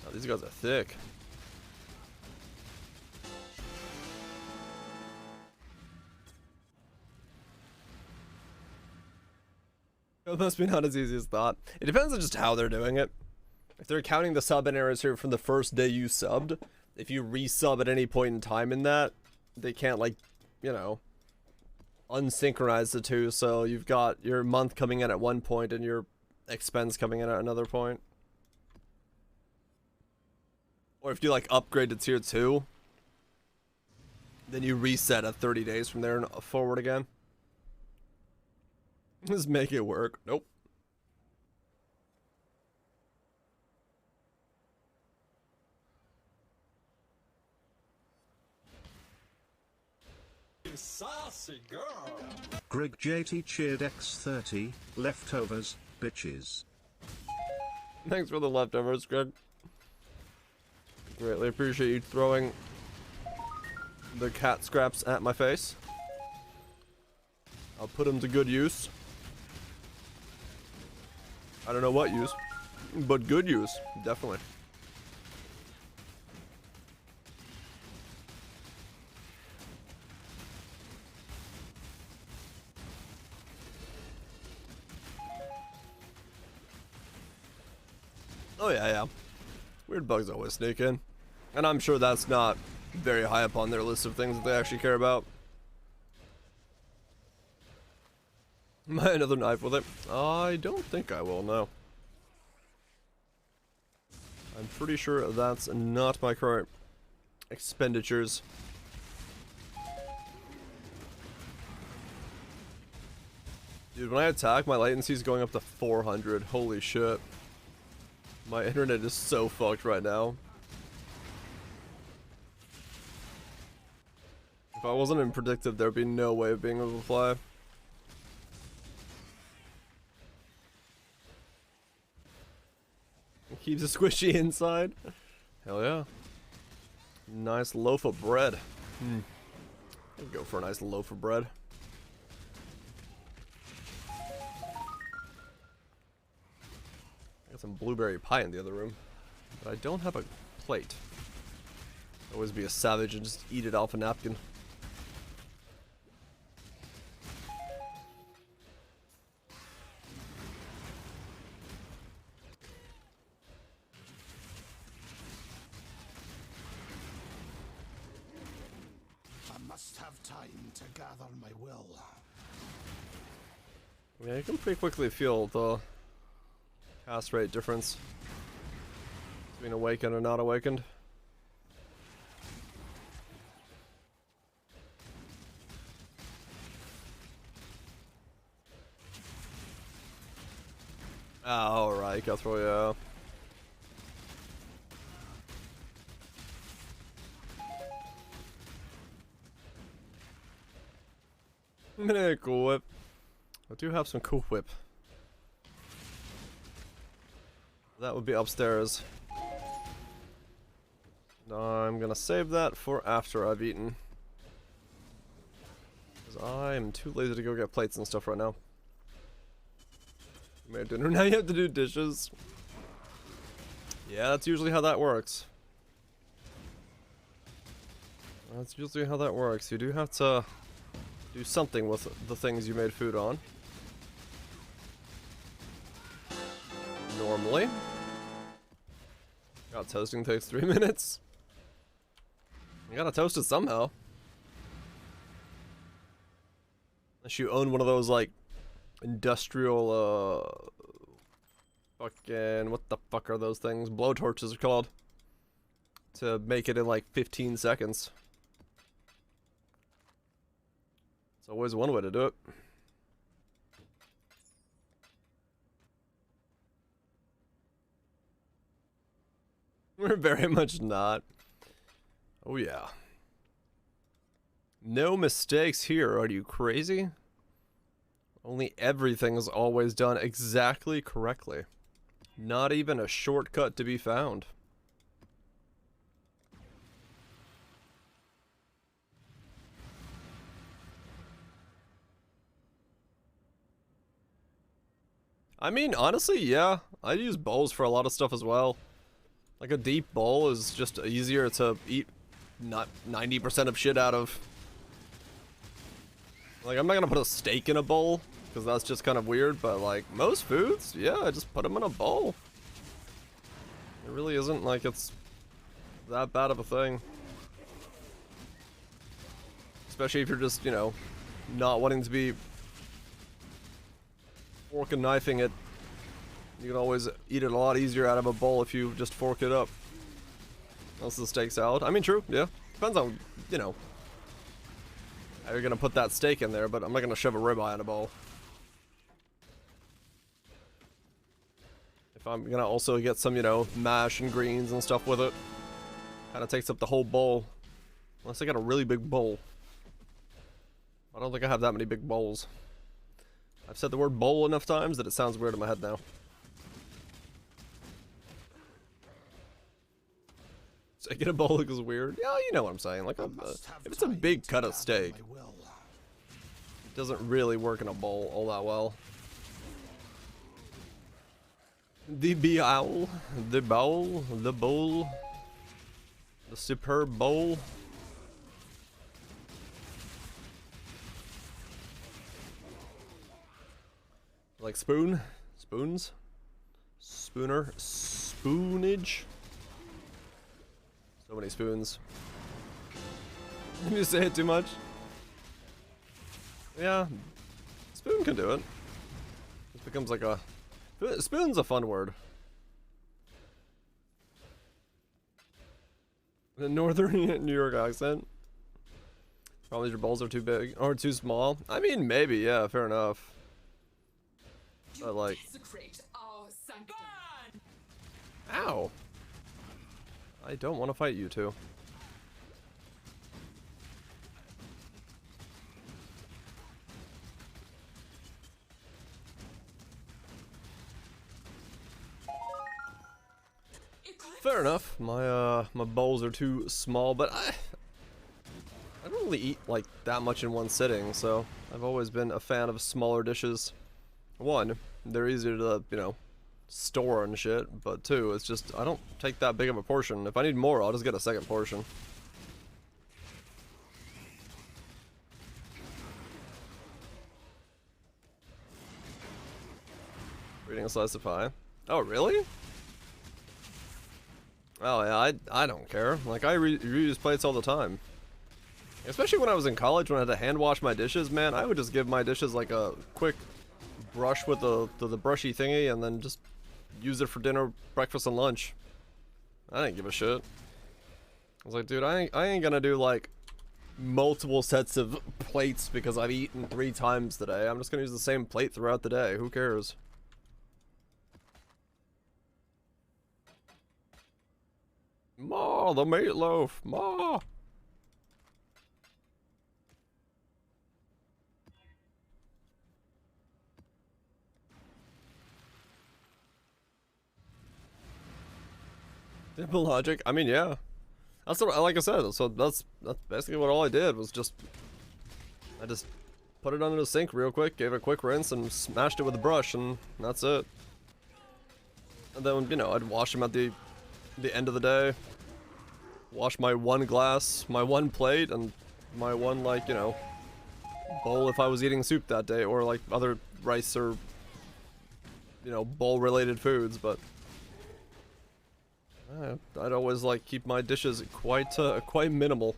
Oh, these guys are thick. It must be not as easy as that. It depends on just how they're doing it. If they're counting the sub anniversary from the first day you subbed, if you resub at any point in time in that, they can't, like, you know, unsynchronize the two, so you've got your month coming in at one point and your expense coming in at another point. Or if you, like, upgrade to tier 2, then you reset at 30 days from there and forward again. Just make it work. Nope. Saucy girl. Greg JT cheered X30, leftovers, bitches. Thanks for the leftovers, Greg. Greatly appreciate you throwing the cat scraps at my face. I'll put them to good use. I don't know what use, but good use, definitely. Oh yeah. Weird bugs always sneak in. And I'm sure that's not very high up on their list of things that they actually care about. Buy another knife with it? I don't think I will, no. I'm pretty sure that's not my current expenditures. Dude, when I attack, my latency is going up to 400. Holy shit. My internet is so fucked right now. If I wasn't in predictive, there'd be no way of being able to fly. It keeps it squishy inside. Hell yeah. Nice loaf of bread. I'd go for a nice loaf of bread. Got some blueberry pie in the other room, but I don't have a plate. Always be a savage and just eat it off a napkin. Must have time to gather my will. Yeah, you can pretty quickly feel the cast rate difference between awakened and not awakened. Alright, Guthrow, yeah. Cool whip. I do have some cool whip. That would be upstairs. I'm gonna save that for after I've eaten. Because I'm too lazy to go get plates and stuff right now. You made dinner, now you have to do dishes. Yeah, that's usually how that works. That's usually how that works. You do have to do something with the things you made food on. Normally. God, toasting takes 3 minutes. You gotta toast it somehow. Unless you own one of those, like, industrial, fucking, what the fuck are those things? Blowtorches are called. To make it in, like, 15 seconds. It's always one way to do it. We're very much not. Oh yeah. No mistakes here, are you crazy? Only everything is always done exactly correctly. Not even a shortcut to be found. I mean, honestly, yeah. I use bowls for a lot of stuff as well. Like, a deep bowl is just easier to eat not 90% of shit out of. Like, I'm not gonna put a steak in a bowl, because that's just kind of weird, but, like, most foods, yeah, I just put them in a bowl. It really isn't like it's that bad of a thing. Especially if you're just, you know, not wanting to be fork and knifing it. You can always eat it a lot easier out of a bowl if you just fork it up. Unless the steak salad. I mean, true, yeah. Depends on, you know, how you're gonna put that steak in there, but I'm not gonna shove a ribeye in a bowl. If I'm gonna also get some, you know, mash and greens and stuff with it, kind of takes up the whole bowl. Unless I got a really big bowl. I don't think I have that many big bowls. I've said the word bowl enough times that it sounds weird in my head now. Steak in a bowl looks weird. Yeah, you know what I'm saying. Like, if it's a big cut of steak, it doesn't really work in a bowl all that well. The bowl, the bowl, the bowl, the superb bowl. Like spoon, spoons, spooner, spoonage. So many spoons. Did you say it too much? Yeah, spoon can do it. It becomes like a... Spoon's a fun word. The northern New York accent. Probably your balls are too big or too small. I mean, maybe, yeah, fair enough. But like... Ow! I don't want to fight you two. Fair enough. My bowls are too small, but I don't really eat like that much in one sitting, so I've always been a fan of smaller dishes. One, they're easier to, you know, store and shit, but two, it's just I don't take that big of a portion. If I need more, I'll just get a second portion. Eating a slice of pie. Oh, really? Oh yeah, I don't care. Like, I reuse plates all the time. Especially when I was in college, when I had to hand wash my dishes, man, I would just give my dishes like a quick brush with the brushy thingy and then just use it for dinner, breakfast, and lunch. I didn't give a shit. I was like, dude, I ain't gonna do like multiple sets of plates because I've eaten 3 times today. I'm just gonna use the same plate throughout the day. Who cares? Ma, the meatloaf, ma. Simple logic. I mean, yeah. That's what, like I said. So that's basically what all I did was just I just put it under the sink real quick, gave it a quick rinse, and smashed it with a brush, and that's it. And then, you know, I'd wash them at the end of the day. wash my one glass, my one plate, and my one, like, you know, bowl if I was eating soup that day, or like other rice or, you know, bowl related foods, but I'd always like keep my dishes quite minimal.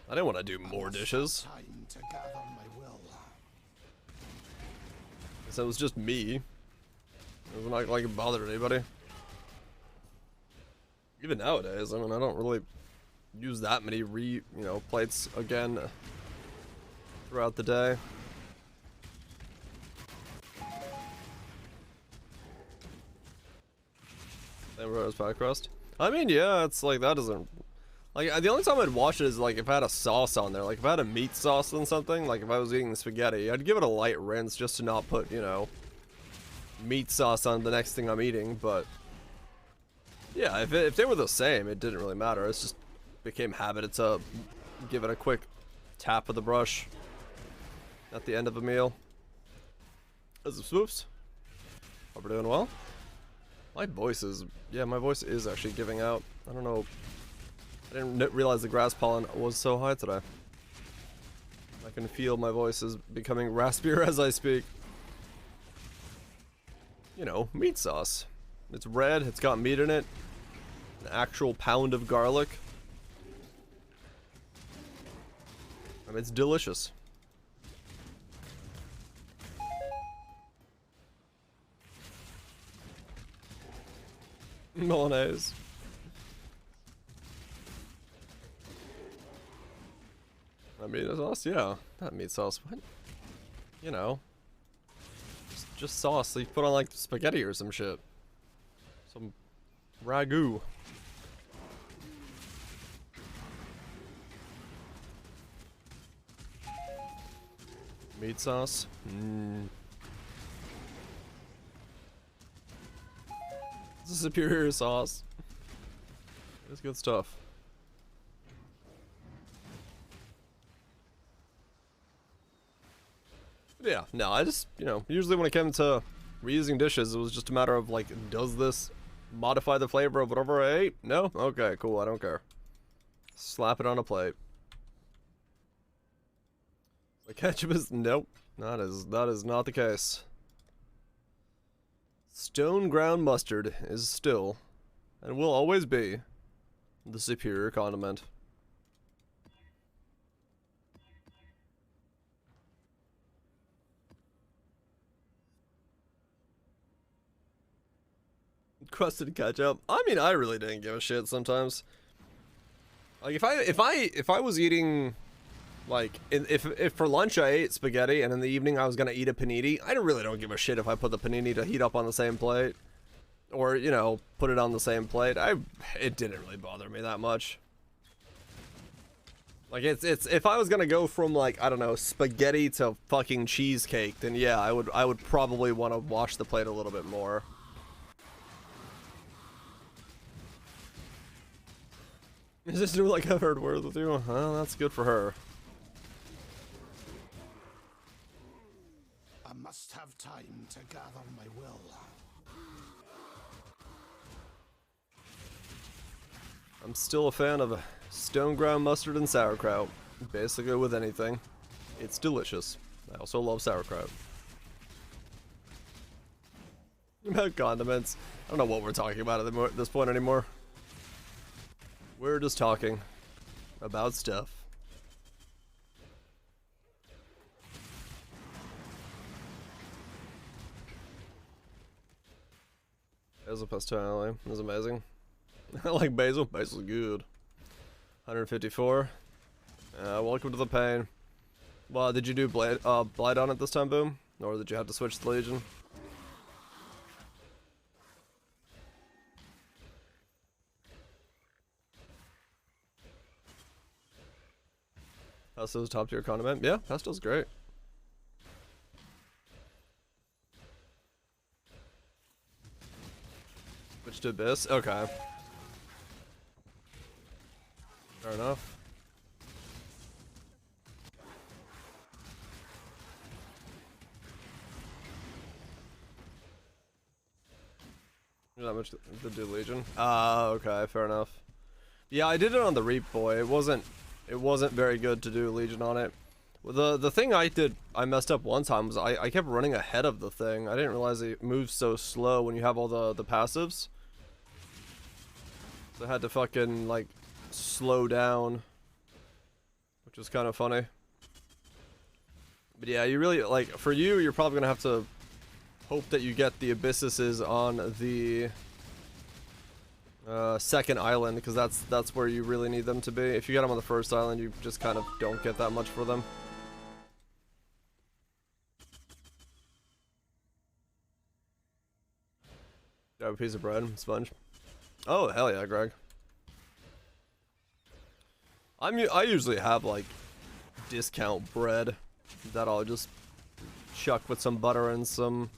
I didn't want to do more dishes. Time to gather my will. So it was just me. It was not like it bothered anybody. Even nowadays, I mean, I don't really use that many plates again throughout the day. Same for pie crust. I mean, yeah, it's like that doesn't. Like, the only time I'd wash it is like if I had a sauce on there. Like if I had a meat sauce on something, like if I was eating the spaghetti, I'd give it a light rinse just to not put, you know, meat sauce on the next thing I'm eating. But yeah, if they were the same, it didn't really matter. It just became habit to give it a quick tap of the brush at the end of a meal. As swoops. Hope we're doing well. My voice is, yeah, my voice is actually giving out. I don't know. I didn't realize the grass pollen was so high today. I can feel my voice is becoming raspier as I speak. You know, meat sauce. It's red, it's got meat in it. An actual pound of garlic. I mean, it's delicious. Bolognese. Meat sauce, yeah. Not meat sauce, what? You know. Just sauce that you put on like spaghetti or some shit. Some ragu. Meat sauce. It's a superior sauce. It's good stuff. Yeah, no, I just, you know, usually when it came to reusing dishes, it was just a matter of like, does this modify the flavor of whatever I ate? No? Okay, cool, I don't care. Slap it on a plate. The ketchup is, nope, that is not the case. Stone ground mustard is still, and will always be, the superior condiment. Crusted ketchup. I mean, I really didn't give a shit sometimes. Like if I was eating, like if for lunch I ate spaghetti and in the evening I was gonna eat a panini, I really don't give a shit if I put the panini to heat up on the same plate, or you know, put it on the same plate. It didn't really bother me that much. Like it's if I was gonna go from like, I don't know, spaghetti to fucking cheesecake, then yeah, I would probably want to wash the plate a little bit more. Is this new like I've heard words with you? Well, that's good for her. I must have time to gather my will. I'm still a fan of stone ground mustard and sauerkraut. Basically with anything. It's delicious. I also love sauerkraut. About condiments. I don't know what we're talking about at this point anymore. We're just talking about stuff. Basil pesto is amazing. I like basil. Basil's good. 154. Welcome to the pain. Well, did you do Blight on it this time, Boom? Or did you have to switch to Legion? Pesto's top tier condiment. Yeah, pesto's great. Switch to Abyss. Okay. Fair enough. Not much to do Legion. Ah, okay, fair enough. Yeah, I did it on the Reap Boy. It wasn't very good to do Legion on it. The thing I messed up one time was I kept running ahead of the thing. I didn't realize it moves so slow when you have all the passives. So I had to fucking like slow down, which was kind of funny. But yeah, you really like for you, you're probably gonna have to hope that you get the Abysses on the second island, because that's where you really need them to be. If you get them on the first island, you just kind of don't get that much for them. Grab a piece of bread, sponge. Oh hell yeah, Greg. I usually have like discount bread that I'll just chuck with some butter and some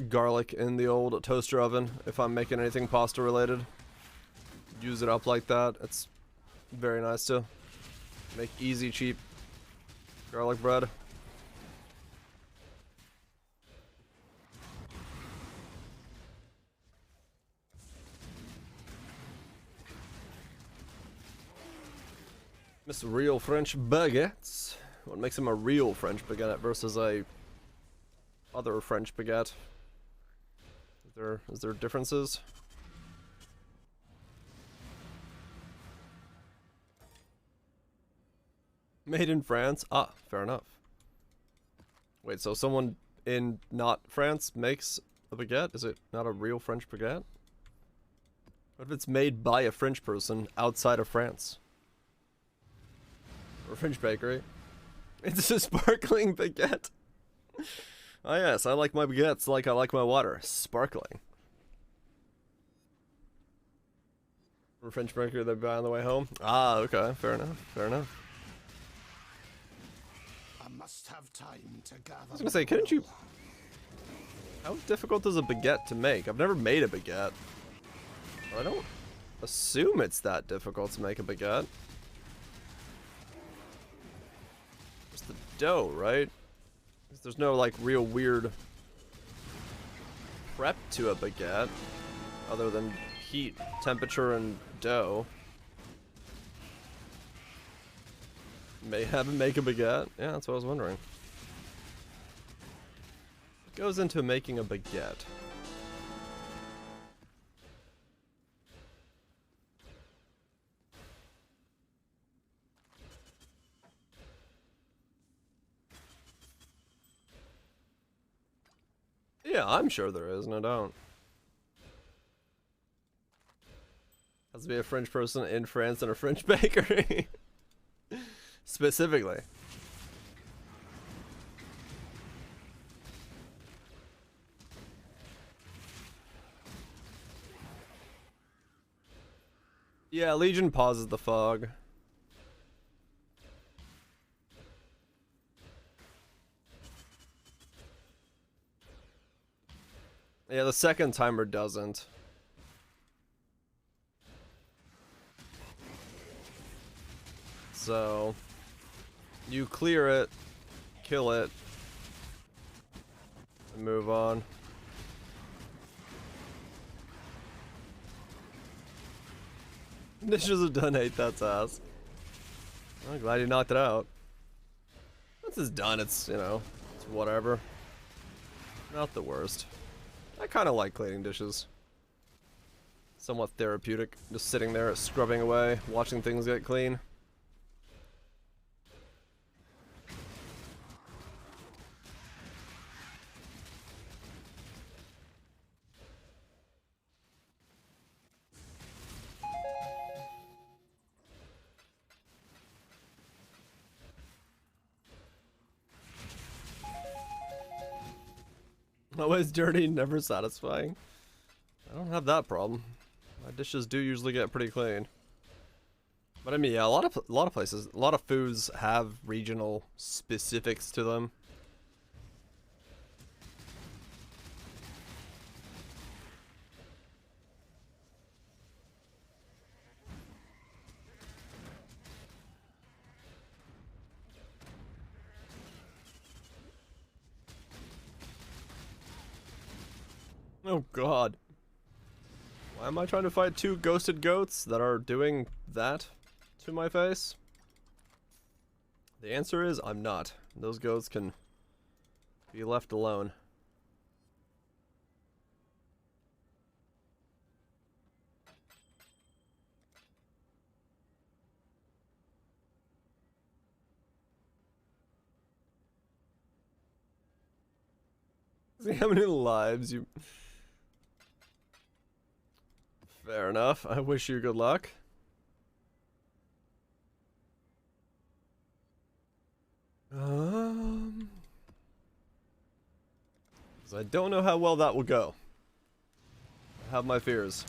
garlic in the old toaster oven if I'm making anything pasta related. Use it up like that. It's very nice to make easy, cheap garlic bread. Miss real French baguettes. What makes him a real French baguette versus a other French baguette? Is there differences? Made in France? Ah, fair enough. Wait, so someone in not France makes a baguette? Is it not a real French baguette? What if it's made by a French person outside of France? Or a French bakery? It's a sparkling baguette. Oh yes, I like my baguettes like I like my water. Sparkling. From a French bakery they buy on the way home? Ah, okay. Fair enough. Fair enough. I must have time to gather. I was gonna say, couldn't you... How difficult is a baguette to make? I've never made a baguette. I don't assume it's that difficult to make a baguette. Just the dough, right? There's no like real weird prep to a baguette other than heat, temperature, and dough. May have him make a baguette? Yeah, that's what I was wondering. What goes into making a baguette? Yeah, I'm sure there is, no doubt. Has to be a French person in France and a French bakery. Specifically. Yeah, Legion pauses the fog. Yeah, the second timer doesn't. So, you clear it, kill it, and move on. Dishes have done 8, that's ass. I'm glad you knocked it out. Once it's done, it's, you know, it's whatever. Not the worst. I kind of like cleaning dishes. Somewhat therapeutic, just sitting there scrubbing away, watching things get clean. Always dirty, never satisfying. I don't have that problem. My dishes do usually get pretty clean. But I mean, yeah, a lot of places, a lot of foods have regional specifics to them. Oh God. Why am I trying to fight two ghosted goats that are doing that to my face? The answer is I'm not. Those goats can be left alone. See how many lives you... Fair enough. I wish you good luck. 'Cause I don't know how well that will go. I have my fears.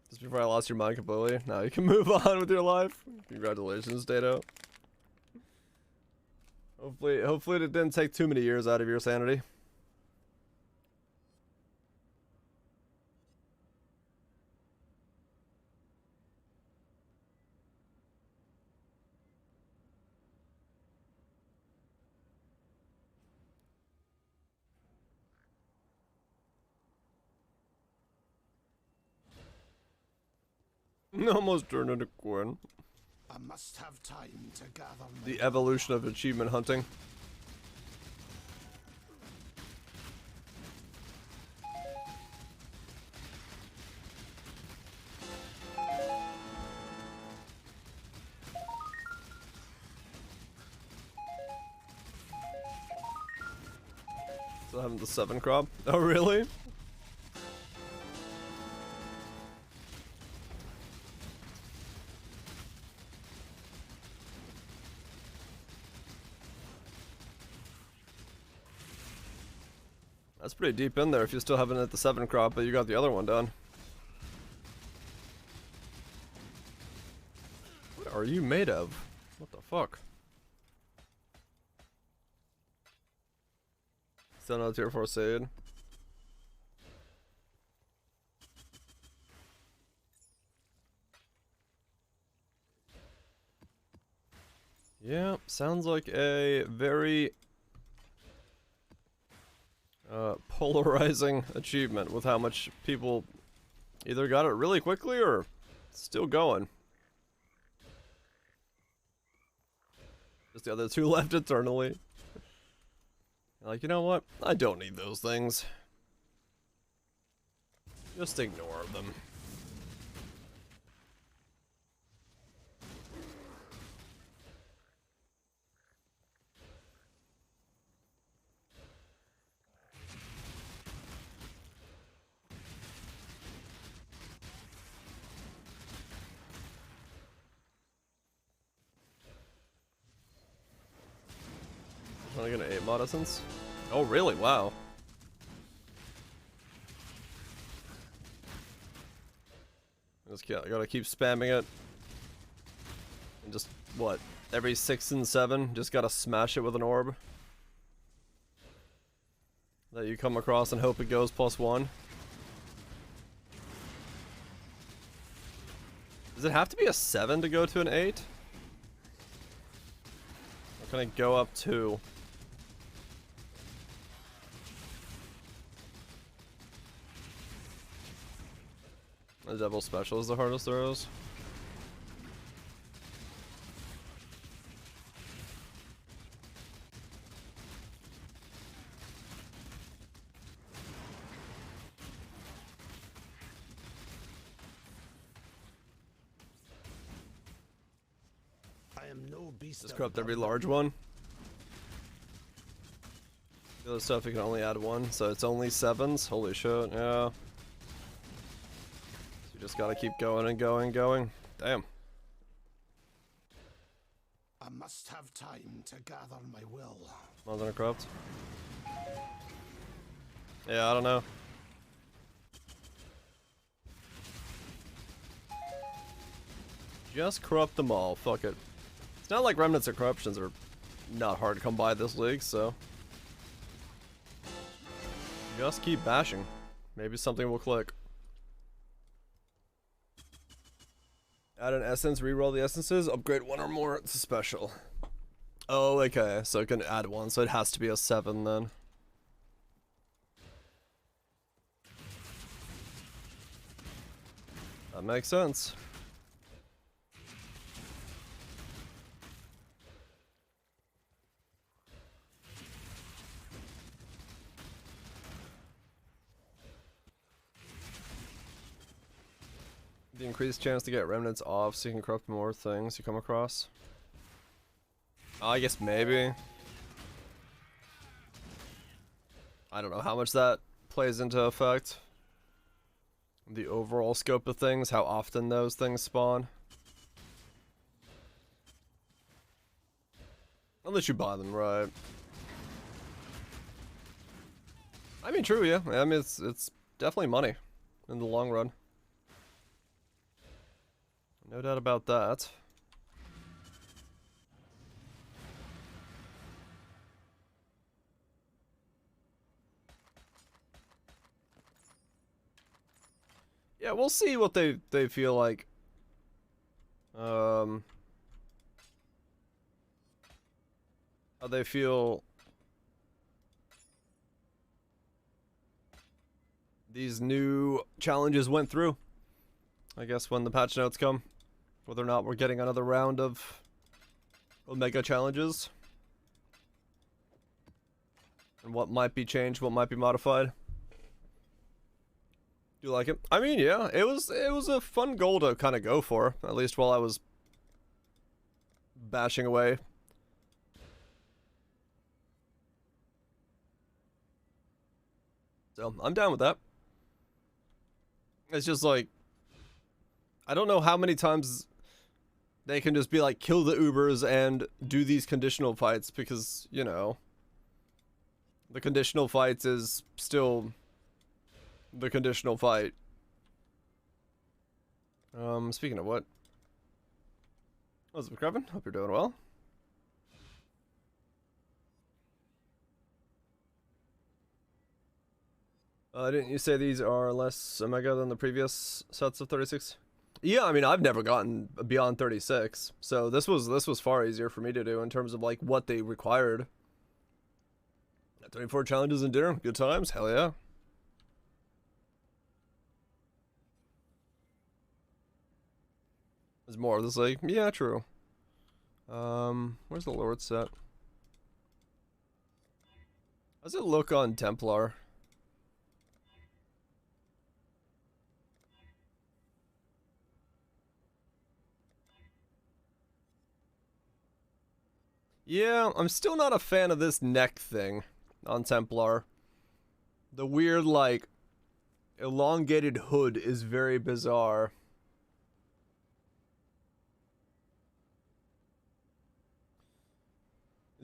Just before I lost your mind completely. Now you can move on with your life. Congratulations, Dato. Hopefully it didn't take too many years out of your sanity. Almost turned into Quinn. I must have time to gather The evolution of achievement hunting. Still having the 7 crop. Oh really? That's pretty deep in there if you still haven't hit the 7 crop, but you got the other one done. What are you made of? What the fuck? Still no tier 4 Sade. Yeah, sounds like a very polarizing achievement with how much people either got it really quickly or still going. Just the other 2 left eternally. Like, you know what? I don't need those things. Just ignore them. I'm gonna 8 Innocence. Oh really? Wow. I gotta keep spamming it. And just, what, every 6 and 7, just gotta smash it with an orb. That you come across and hope it goes +1. Does it have to be a 7 to go to an 8? Or can I go up 2? The Devil Special is the hardest throws. I am no beast. Just corrupt every large one. The other stuff you can only add 1, so it's only 7s. Holy shit, yeah. You just gotta keep going and going and going. Damn. I must have time to gather my will. Mountain corrupt. Yeah, I don't know. Just corrupt them all. Fuck it. It's not like remnants or corruptions are not hard to come by this league, so just keep bashing. Maybe something will click. Add an essence, reroll the essences, upgrade 1 or more, it's a special. Oh, okay, so it can add 1, so it has to be a 7 then. makes sense. The increased chance to get remnants off so you can corrupt more things you come across. I guess maybe. I don't know how much that plays into effect. The overall scope of things, how often those things spawn. Unless you buy them, right? I mean, true, yeah. I mean, it's definitely money in the long run. No doubt about that. Yeah, we'll see what they feel like. How they feel these new challenges went through. I guess when the patch notes come, whether or not we're getting another round of Omega challenges, and what might be changed, what might be modified. Do you like it? I mean, yeah, it was a fun goal to kind of go for, at least while I was bashing away. So, I'm down with that. It's just like, I don't know how many times they can just be like, kill the Ubers and do these conditional fights, because, you know, the conditional fights is still the conditional fight. Speaking of what? What's up, Kevin? Hope you're doing well. Didn't you say these are less Omega than the previous sets of 36? Yeah, I mean, I've never gotten beyond 36, so this was far easier for me to do in terms of like what they required. 24 challenges in dinner, good times, hell yeah. There's more of this, like, yeah, true. Where's the Lord set? How's it look on Templar? Yeah, I'm still not a fan of this neck thing on Templar. The weird, like, elongated hood is very bizarre.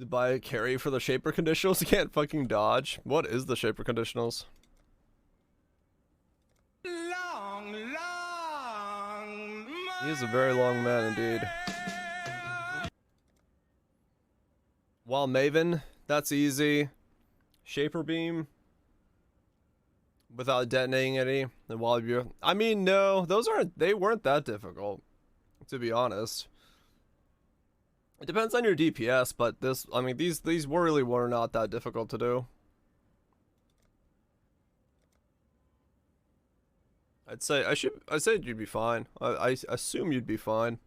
Buy a carry for the shaper conditionals? You can't fucking dodge. What is the shaper conditionals? Long, He is a very long man indeed. While Maven, that's easy. Shaper beam without detonating any. And while you're, I mean, no, they weren't that difficult, to be honest. It depends on your DPS, but I mean, these really were not that difficult to do. I'd say you'd be fine. I assume you'd be fine.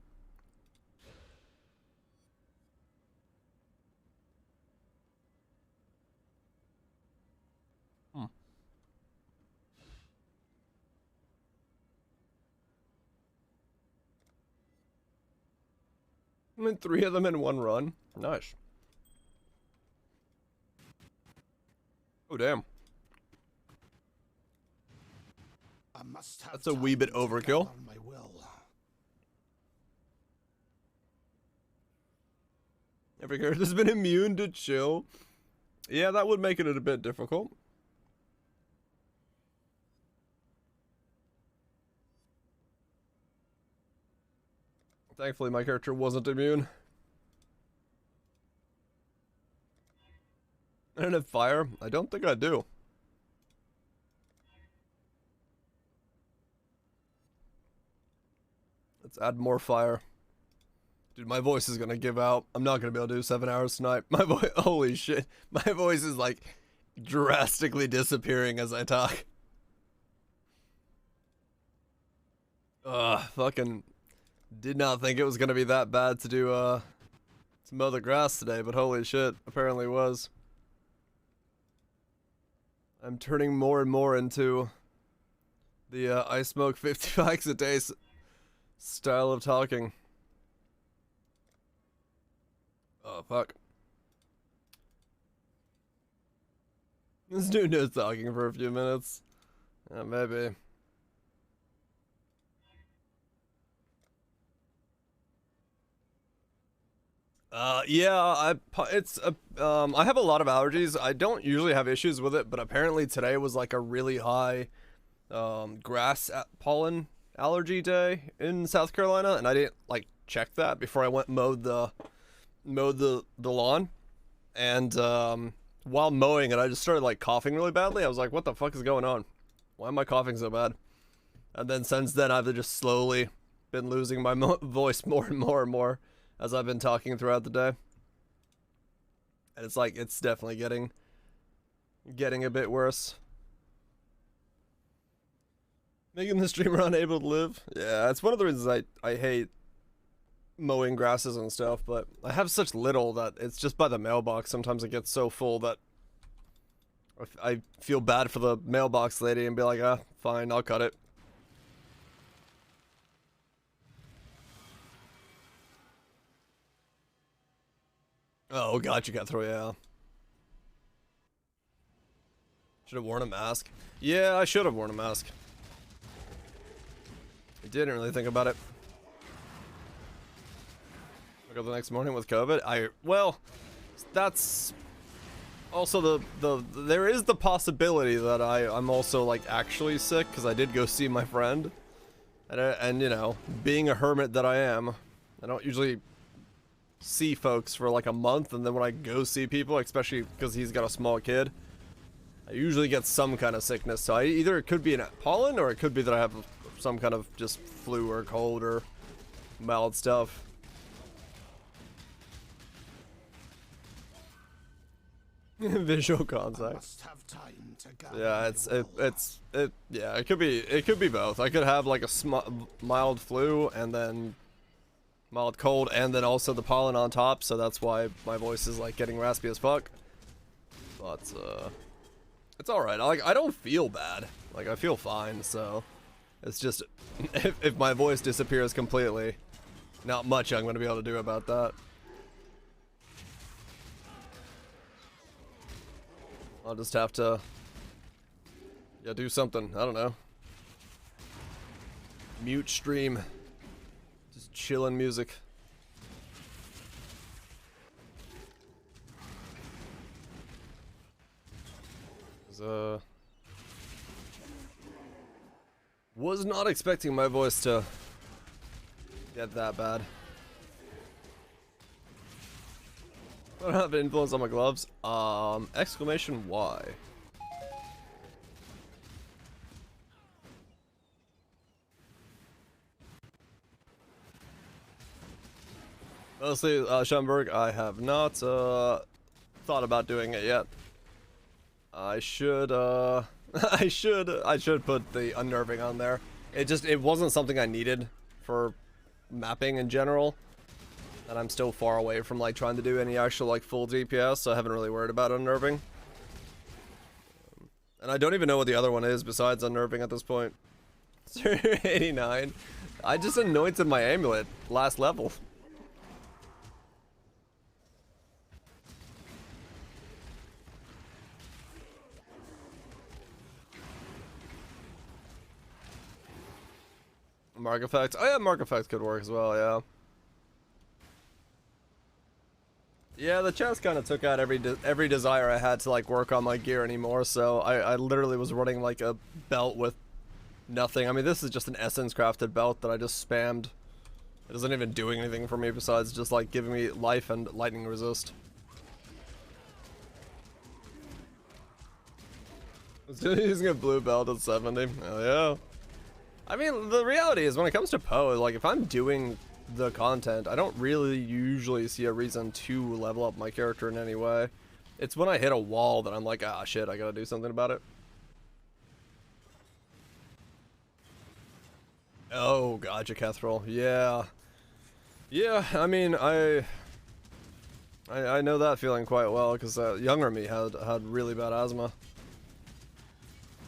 I mean, 3 of them in one run. Nice. Oh, damn. I must have That's a wee bit time to overkill. gather my will. Every character's been immune to chill. Yeah, that would make it a bit difficult. Thankfully, my character wasn't immune. I don't have fire. I don't think I do. Let's add more fire. Dude, my voice is gonna give out. I'm not gonna be able to do 7 hours tonight. My voice, holy shit. My voice is like drastically disappearing as I talk. Fucking did not think it was gonna be that bad to do, to mow the grass today, but holy shit, apparently was. I'm turning more and more into the, I smoke 50 packs a day style of talking. Oh, fuck. This dude is talking for a few minutes. Maybe. Yeah, I have a lot of allergies. I don't usually have issues with it, but apparently today was like a really high, grass pollen allergy day in South Carolina, and I didn't like check that before I went mowed the lawn, and while mowing it, I just started like coughing really badly. I was like, what the fuck is going on? Why am I coughing so bad? And then since then, I've just slowly been losing my voice more and more and more as I've been talking throughout the day. And it's like, it's definitely getting a bit worse. Making the streamer unable to live. Yeah, it's one of the reasons I hate mowing grasses and stuff, but I have such little that it's just by the mailbox. Sometimes it gets so full that I feel bad for the mailbox lady and be like, ah, fine, I'll cut it. Oh, gotcha, got through, yeah. Should have worn a mask. Yeah, I should have worn a mask. I didn't really think about it. Wake up the next morning with COVID. Well, that's also there is the possibility that I'm also like actually sick, because I did go see my friend, and you know, being a hermit that I am, I don't usually see folks for like a month, and then when I go see people, especially because he's got a small kid, I usually get some kind of sickness. So either it could be an pollen, or it could be that I have some kind of just flu or cold or mild stuff. Visual contact. Yeah, yeah, it could be both. I could have like a mild flu and then mild cold, and then also the pollen on top, so that's why my voice is like getting raspy as fuck. But it's all right. I don't feel bad. Like, I feel fine. So it's just if my voice disappears completely, not much I'm gonna be able to do about that. I'll just have to, yeah, do something. I don't know. Mute stream. Just chillin' music. Was not expecting my voice to get that bad. I don't have an influence on my gloves. Exclamation Y. Honestly, Schoenberg, I have not thought about doing it yet. I should I should put the unnerving on there. It wasn't something I needed for mapping in general. And I'm still far away from like trying to do any actual like full DPS, so I haven't really worried about unnerving. And I don't even know what the other one is besides unnerving at this point. 89. I just anointed my amulet last level. Mark effects. Oh yeah, mark effects could work as well, yeah. Yeah, the chest kind of took out every desire I had to like work on my gear anymore, so I literally was running like a belt with nothing. I mean, this is just an essence crafted belt that I just spammed. It isn't even doing anything for me besides just like giving me life and lightning resist. Using a blue belt at 70. Hell yeah. I mean, the reality is when it comes to Poe, like if I'm doing the content, I don't really usually see a reason to level up my character in any way. It's when I hit a wall that I'm like, ah shit, I gotta do something about it. Oh, gotcha, Kethril. Yeah. Yeah, I mean, I know that feeling quite well, because younger me had really bad asthma.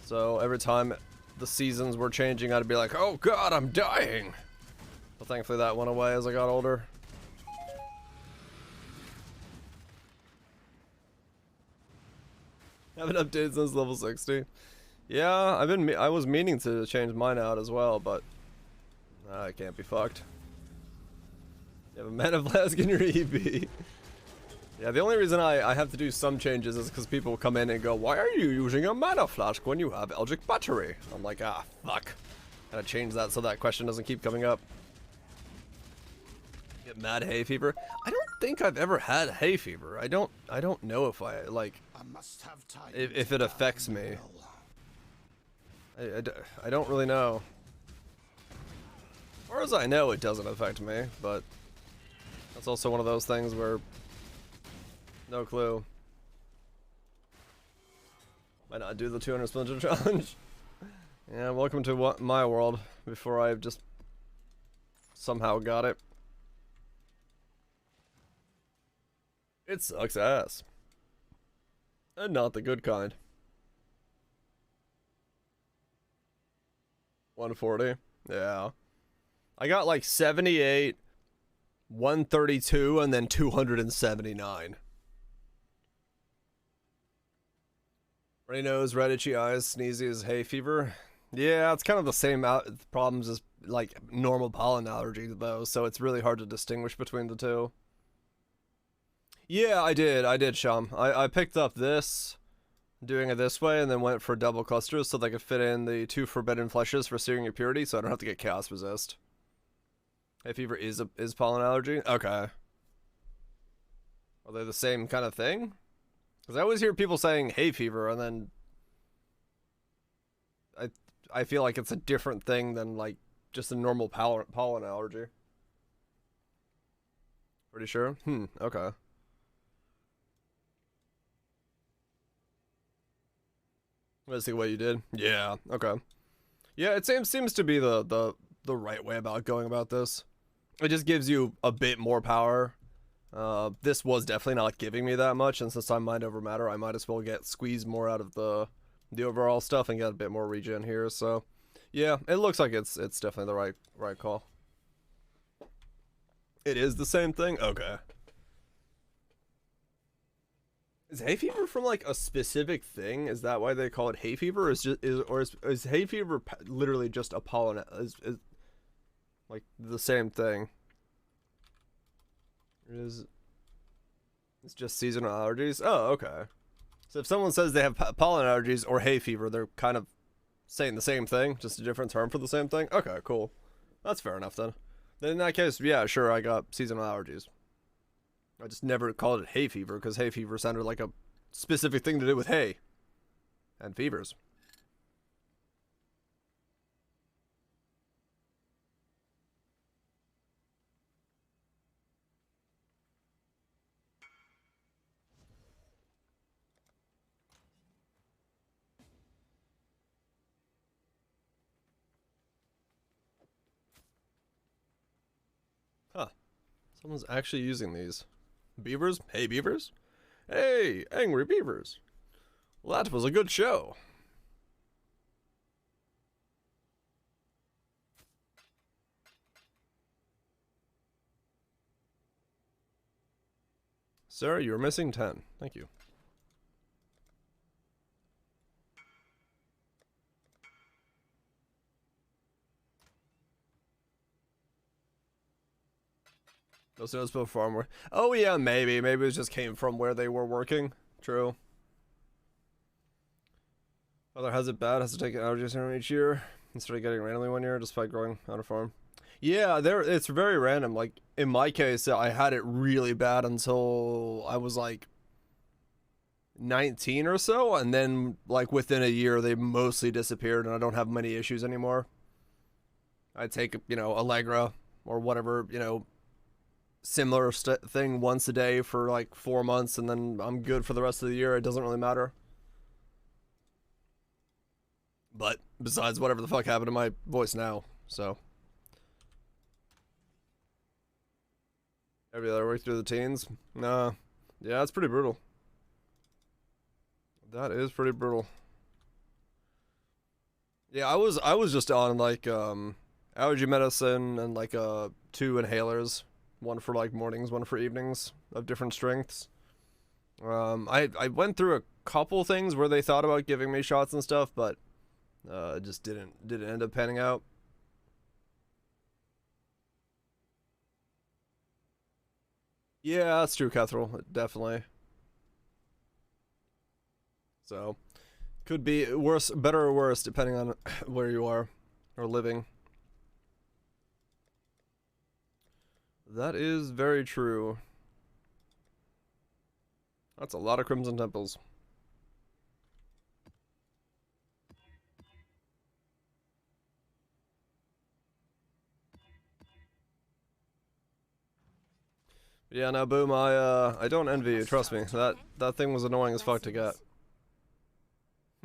So every time the seasons were changing, I'd be like, oh god, I'm dying! But thankfully that went away as I got older. Haven't updated since level 60. Yeah, I was meaning to change mine out as well, but I can't be fucked. You have a mana flask in your EB. Yeah, the only reason I have to do some changes is because people come in and go, why are you using a mana flask when you have Eldritch Battery? I'm like, ah, fuck. Gotta change that so that question doesn't keep coming up. Get mad hay fever? I don't think I've ever had hay fever. I don't know if I, like, I must have time if to it affects gather me. my will. I don't really know. As far as I know, it doesn't affect me, but that's also one of those things where no clue. Might not do the 200 splinter challenge. Yeah, welcome to my world before I've just somehow got it. It sucks ass. And not the good kind. 140. Yeah. I got like 78, 132, and then 279. Runny nose, red itchy eyes, sneezy as hay fever. Yeah, it's kind of the same problems as like normal pollen allergies though, so it's really hard to distinguish between the two. Yeah, I did, Shum. I picked up this, doing it this way, and then went for double clusters so they could fit in the 2 forbidden fleshes for searing your purity, so I don't have to get chaos resist. Hay fever is pollen allergy? Okay. Are they the same kind of thing? Because I always hear people saying hay fever, and then I feel like it's a different thing than like just a normal pollen allergy. Pretty sure? Okay. Let's see what you did. Yeah, okay. Yeah, it seems to be the right way about going about this. It just gives you a bit more power. This was definitely not giving me that much, and since I'm mind over matter, I might as well squeeze more out of the overall stuff and get a bit more regen here. So, yeah, it looks like it's definitely the right call. It is the same thing. Okay. Is hay fever from like a specific thing? Is that why they call it hay fever? Is hay fever literally just a pollen? Is like the same thing? It's just seasonal allergies? Oh, okay. So if someone says they have pollen allergies or hay fever, they're kind of saying the same thing, just a different term for the same thing? Okay, cool. That's fair enough then. Then in that case, yeah, sure, I got seasonal allergies. I just never called it hay fever because hay fever sounded like a specific thing to do with hay and fevers. Huh. Someone's actually using these. Beavers? Hey, beavers? Hey, angry beavers. Well, that was a good show. Sir, you're missing 10. Thank you. Those notes about farm. Oh yeah, maybe it just came from where they were working. True. Father has it bad. Has to take an allergy serum each year instead of getting randomly one year, despite growing on a farm. Yeah, it's very random. Like in my case, I had it really bad until I was like 19 or so, and then like within a year, they mostly disappeared, and I don't have many issues anymore. I take Allegra or whatever similar thing once a day for like 4 months, and then I'm good for the rest of the year. It doesn't really matter. But besides whatever the fuck happened to my voice now, so Every other week through the teens. Nah. Yeah, it's pretty brutal. That is pretty brutal. Yeah, I was just on like allergy medicine and like 2 inhalers, one for like mornings, one for evenings of different strengths. I went through a couple things where they thought about giving me shots and stuff, but it just didn't end up panning out. Yeah, that's true, Catherall. Definitely. So, could be worse, better or worse, depending on where you are or living. That is very true. That's a lot of Crimson Temples. Yeah, no, Boom, I don't envy you, trust me. That thing was annoying as fuck to get.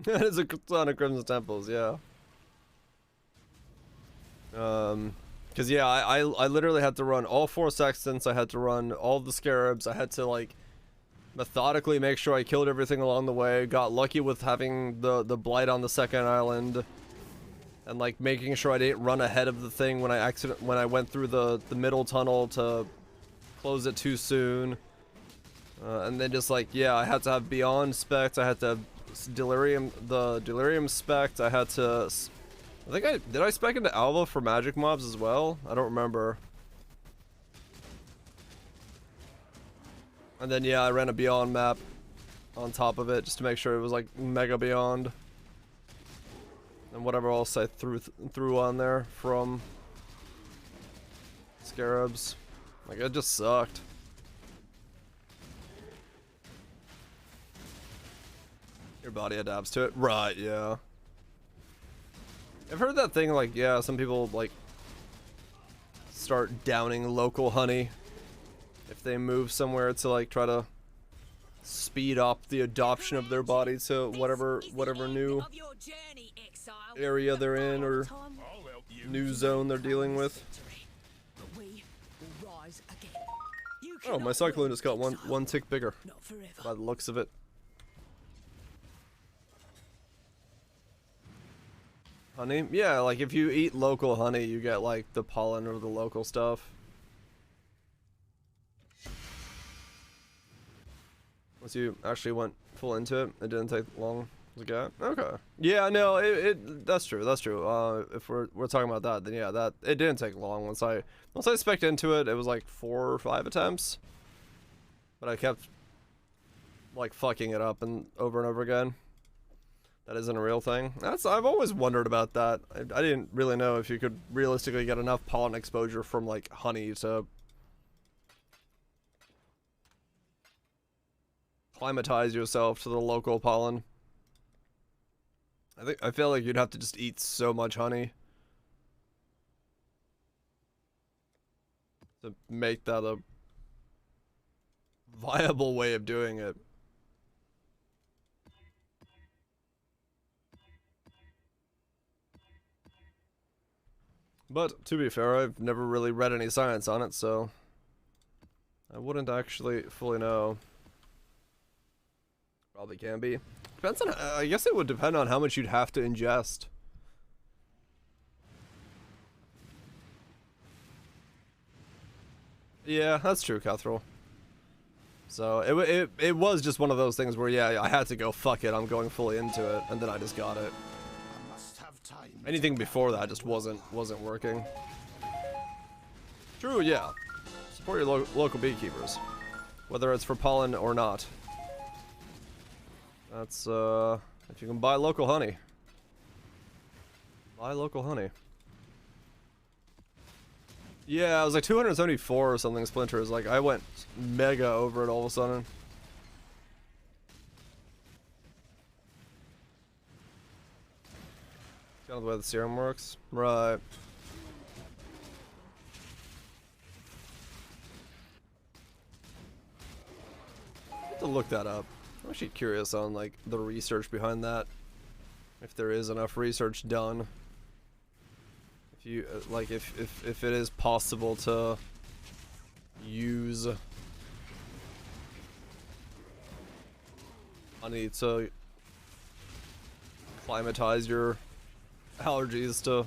That is a ton of Crimson Temples, yeah. Cause yeah, I literally had to run all 4 sextants, I had to run all the scarabs, I had to like methodically make sure I killed everything along the way, got lucky with having the blight on the second island, and like making sure I didn't run ahead of the thing when I went through the middle tunnel to close it too soon. And then just like, yeah, I had to have Beyond spect, I had to have Delirium spect, I had to, did I spec into Alva for magic mobs as well? I don't remember. And then yeah, I ran a Beyond map on top of it just to make sure it was like mega Beyond. And whatever else I threw on there from Scarabs. Like, it just sucked. Your body adapts to it. Right, yeah. I've heard that thing, like, yeah, some people, like, start downing local honey if they move somewhere to, like, try to speed up the adoption of their body to whatever new area they're in or new zone they're dealing with. Oh, my Cyclone just got one tick bigger by the looks of it. Honey? Yeah, like if you eat local honey, you get like the pollen or the local stuff. Once you actually went full into it, it didn't take long to get. Okay. Yeah, no, that's true. That's true. If we're talking about that, then yeah, that it didn't take long. Once I spec'd into it, it was like 4 or 5 attempts. But I kept like fucking it up and over again. That isn't a real thing. I've always wondered about that. I didn't really know if you could realistically get enough pollen exposure from like honey to acclimatize yourself to the local pollen. I feel like you'd have to just eat so much honey to make that a viable way of doing it. But to be fair, I've never really read any science on it, so I wouldn't actually fully know. Probably can be. Depends on, I guess it would depend on how much you'd have to ingest. Yeah, that's true, Catherall. So it was just one of those things where yeah, I had to go fuck it, I'm going fully into it, and then I just got it. Anything before that just wasn't working. True, yeah. Support your local beekeepers, whether it's for pollen or not. That's if you can buy local honey. Buy local honey. Yeah, it was like 274 or something splinters. Like I went mega over it all of a sudden. Kind of the way the serum works. Right. I have to look that up. I'm actually curious on like the research behind that. If there is enough research done. If you like if it is possible to use honey to climatize your allergies to.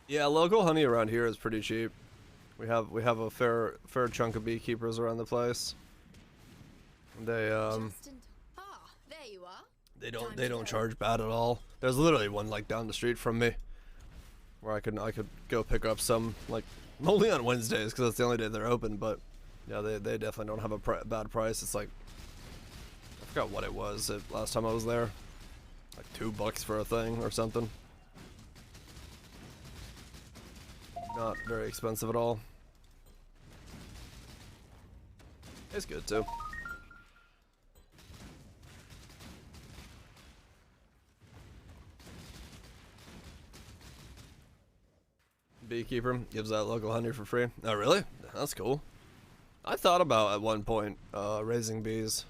Yeah, local honey around here is pretty cheap. We have a fair chunk of beekeepers around the place. They there you are. they don't charge bad at all. There's literally one like down the street from me where I could go pick up some, like only on Wednesdays because that's the only day they're open, but yeah, they definitely don't have a bad price. It's like, I forgot what it was last time I was there, like $2 for a thing or something. Not very expensive at all. It's good too. Beekeeper gives out local honey for free. Oh really? That's cool. I thought about at one point raising bees.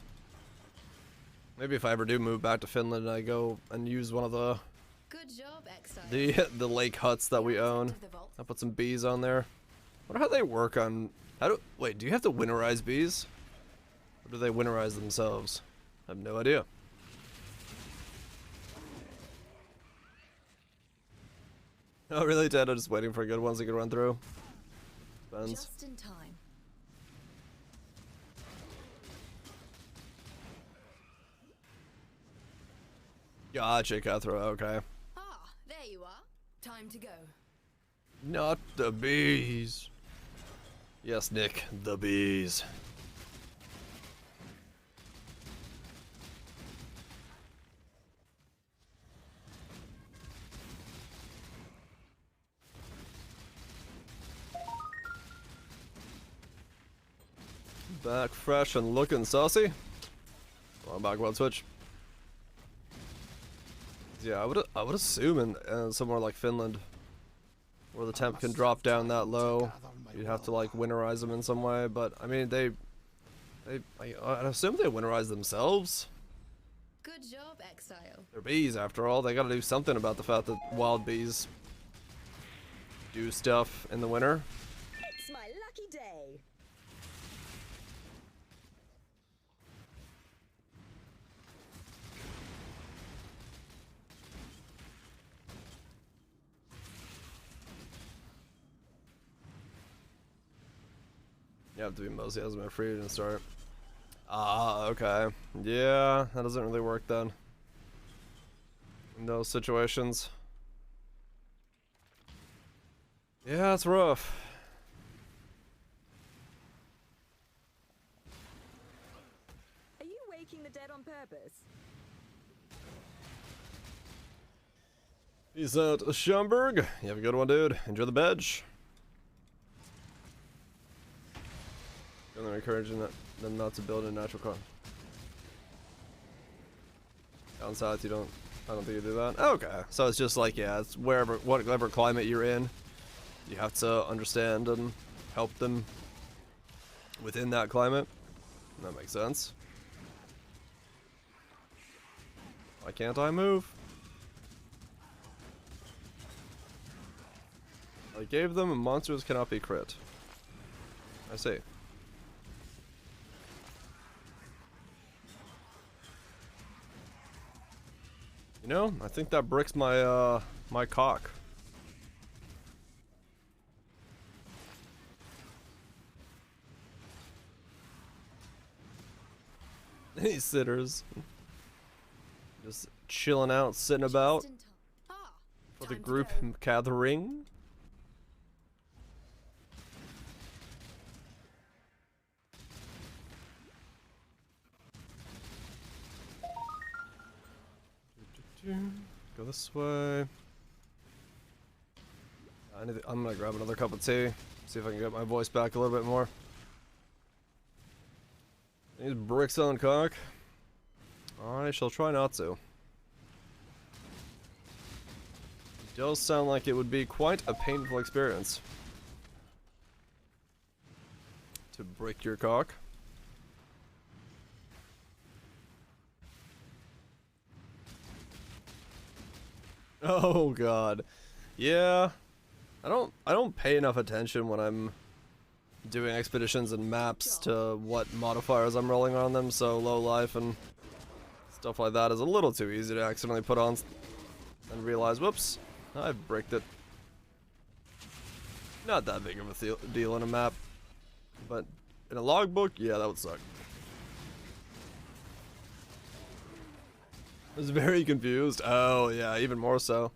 Maybe if I ever do move back to Finland, I go and use one of the Good job, Exile. the lake huts that we own. I put some bees on there. Wonder how they work on. Wait? Do you have to winterize bees, or do they winterize themselves? I have no idea. Oh really, Ted? I'm just waiting for good ones I can run through. Depends. Just in time. Gotcha, Cutthroat. Okay. There you are. Time to go. Not the bees. Yes, Nick, the bees. Back fresh and looking saucy. I'm back on Twitch. Yeah, I would assume in somewhere like Finland, where the temp can drop down that low, you'd have to like winterize them in some way. But I mean, I assume they winterize themselves. Good job, Exile. They're bees after all. They got to do something about the fact that wild bees do stuff in the winter. It's my lucky day. You have to be mostly as my free to start. Ah, okay. Yeah, that doesn't really work then. In those situations. Yeah, it's rough. Are you waking the dead on purpose? Peace out, Schomburg. You have a good one, dude. Enjoy the bench. And they're encouraging them not to build a natural car. Down south, I don't think you do that. Okay, so it's just like, yeah, it's whatever climate you're in, you have to understand and help them within that climate. That makes sense. Why can't I move? I gave them monsters cannot be crit. I see. You know, I think that bricks my my CoC. These sitters just chilling out, sitting about for the group gathering. Go this way. I'm gonna grab another cup of tea. See if I can get my voice back a little bit more. These bricks on CoC. I shall try not to. It does sound like it would be quite a painful experience to brick your CoC. Oh god. Yeah. I don't pay enough attention when I'm doing expeditions and maps to what modifiers I'm rolling on them, so low life and stuff like that is a little too easy to accidentally put on and realize, whoops, I've bricked it. Not that big of a deal in a map, but in a logbook, yeah, that would suck. I was very confused. Oh yeah, even more so.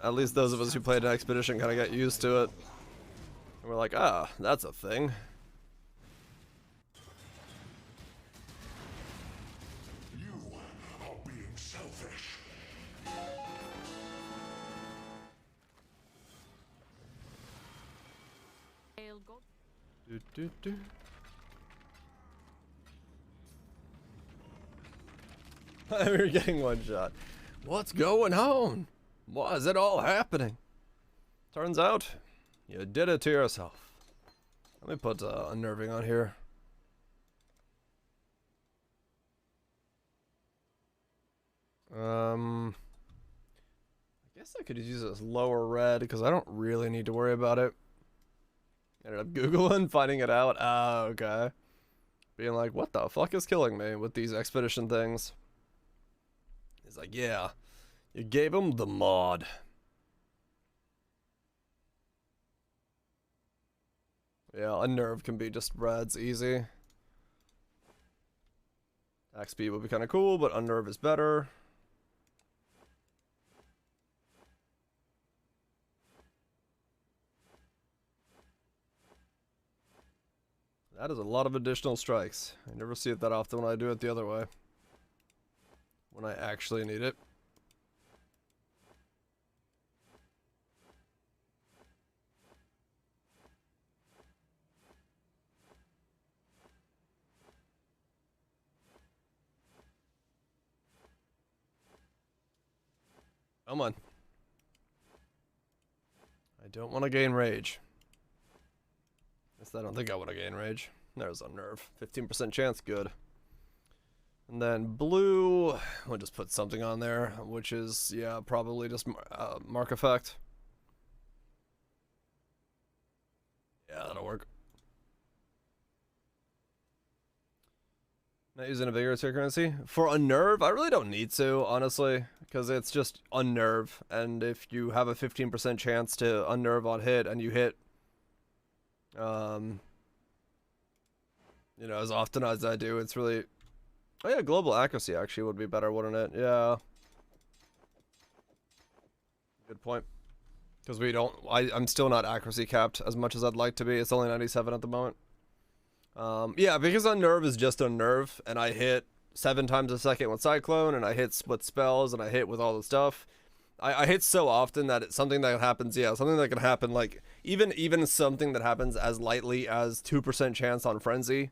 At least those of us who played an expedition kind of got used to it. And we're like, ah, that's a thing. You are being selfish. Do. We're getting one shot. What's going on? Why is it all happening? Turns out, you did it to yourself. Let me put unnerving on here. I guess I could use this lower red because I don't really need to worry about it. Ended up Googling, finding it out. Ah, okay. Being like, what the fuck is killing me with these expedition things? He's like, yeah, you gave him the mod. Yeah, unnerve can be just reds easy. Attack speed would be kind of cool, but unnerve is better. That is a lot of additional strikes. I never see it that often when I do it the other way. When I actually need it. Come on. I don't want to gain rage. At least I don't think I want to gain rage. There's unnerve. 15% chance, good. And then blue, we'll just put something on there, which is, yeah, probably just mark effect. Yeah, that'll work. Not using a vigorous currency. For unnerve, I really don't need to, honestly, because it's just unnerve. And if you have a 15% chance to unnerve on hit and you hit, you know, as often as I do, it's really... Oh yeah, global accuracy actually would be better, wouldn't it? Yeah. Good point. Because we don't... I'm still not accuracy capped as much as I'd like to be. It's only 97 at the moment. Yeah, because unnerve is just unnerve, and I hit 7 times a second with Cyclone, and I hit with spells, and I hit with all the stuff. I hit so often that it's something that happens, yeah, something that can happen, like, even something that happens as lightly as 2% chance on Frenzy,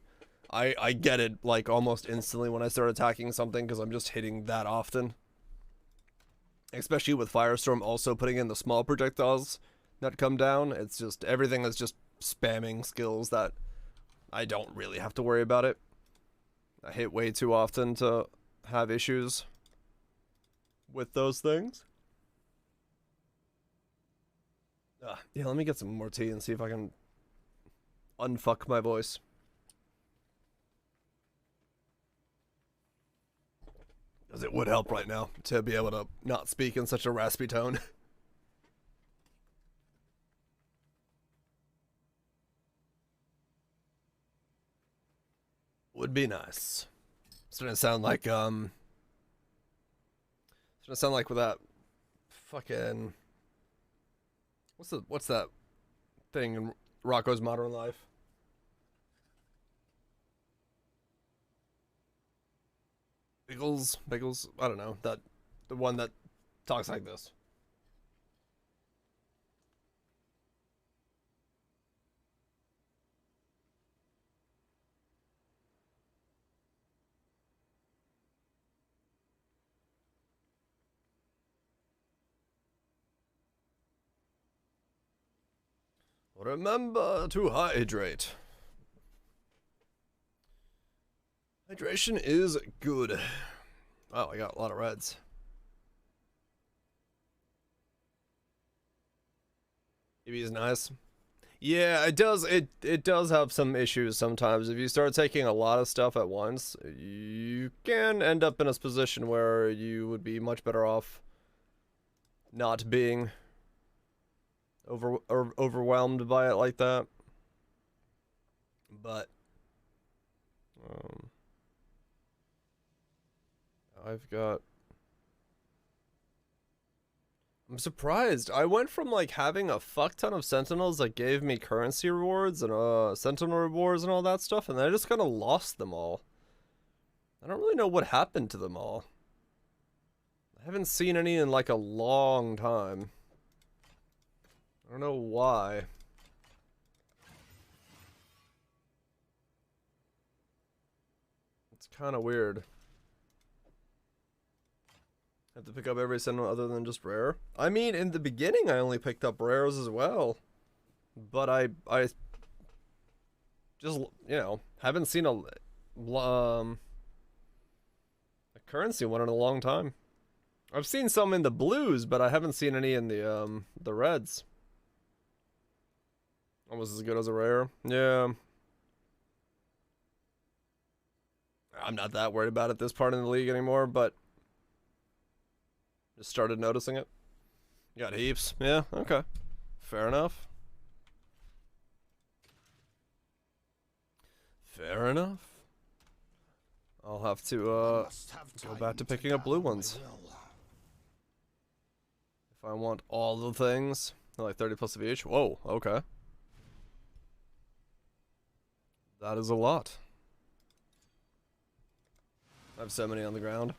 I get it, like, almost instantly when I start attacking something, because I'm just hitting that often. Especially with Firestorm also putting in the small projectiles that come down. It's just, everything is just spamming skills that I don't really have to worry about it. I hit way too often to have issues with those things. Yeah, let me get some more tea and see if I can unfuck my voice. Because it would help right now to be able to not speak in such a raspy tone. Would be nice. It's gonna sound like it's gonna sound like with that fucking what's that thing in Rocco's Modern Life? Biggles, I don't know, the one that talks like this. Remember to hydrate. Hydration is good. Oh, I got a lot of reds. EB is nice. Yeah, it does. It does have some issues sometimes. If you start taking a lot of stuff at once, you can end up in a position where you would be much better off not being overwhelmed by it like that. But I'm surprised. I went from like having a fuck ton of sentinels that gave me currency rewards and sentinel rewards and all that stuff, and then I just kind of lost them all. I don't really know what happened to them all. I haven't seen any in like a long time. I don't know why. It's kind of weird. Have to pick up every sentinel other than just rare. I mean, in the beginning, I only picked up rares as well, but I just, you know, haven't seen a currency one in a long time. I've seen some in the blues, but I haven't seen any in the reds. Almost as good as a rare. Yeah. I'm not that worried about it this part in the league anymore, but just started noticing it. You got heaps. Yeah, okay. Fair enough. Fair enough. I'll have to go back to picking up blue ones. If I want all the things, like 30 plus of each. Whoa, okay. That is a lot. I have so many on the ground.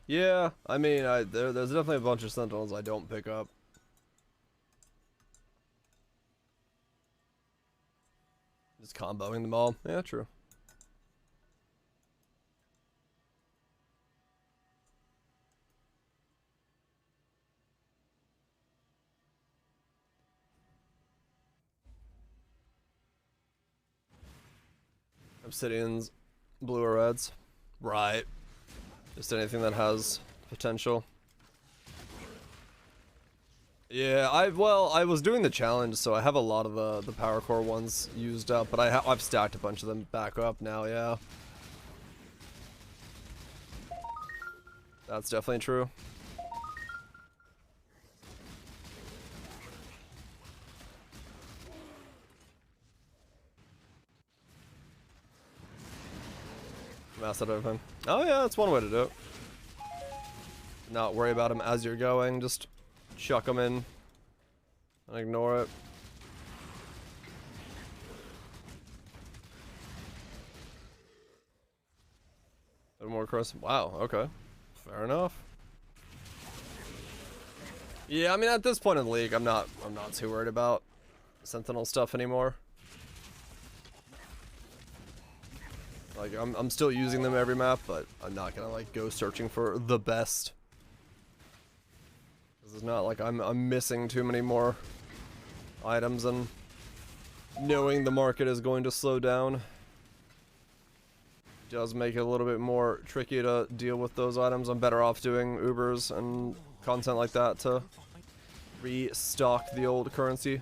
Yeah, I mean, there's definitely a bunch of sentinels I don't pick up. Just comboing them all. Yeah, true. Obsidians, blue or reds. Right. Just anything that has potential. Yeah, I was doing the challenge, so I have a lot of the power core ones used up, but I've stacked a bunch of them back up now, yeah. That's definitely true. Mass out of him. Oh yeah, that's one way to do it. Not worry about him as you're going, just chuck him in and ignore it. A bit more cross. Wow, okay. Fair enough. Yeah, I mean at this point in the league, I'm not too worried about sentinel stuff anymore. Like, I'm still using them every map, but I'm not gonna, like, go searching for the best. This is not like I'm missing too many more items, and knowing the market is going to slow down does make it a little bit more tricky to deal with those items. I'm better off doing Ubers and content like that to restock the old currency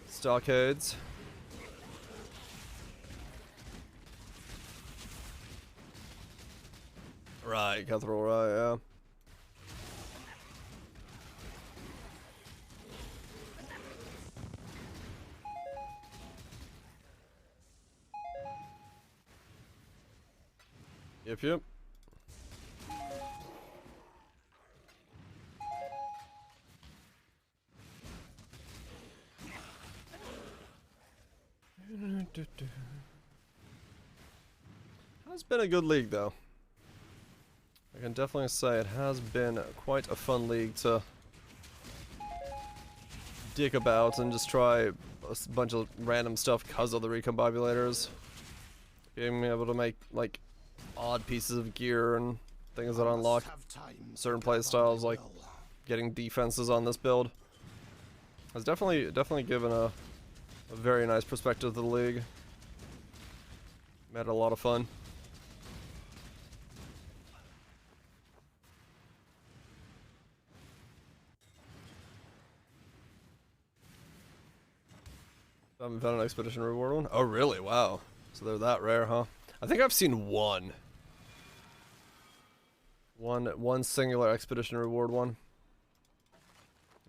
stockades. Right, Cutthroat, right, yeah. Yep. It's been a good league, though. I can definitely say it has been quite a fun league to dig about and just try a bunch of random stuff because of the recombobulators. Being able to make, like, odd pieces of gear and things that unlock certain playstyles, like getting defenses on this build. Has definitely given a very nice perspective to the league. Had a lot of fun. haven't found an expedition reward one. Oh, really? Wow. So they're that rare, huh? I think I've seen one. One singular expedition reward one.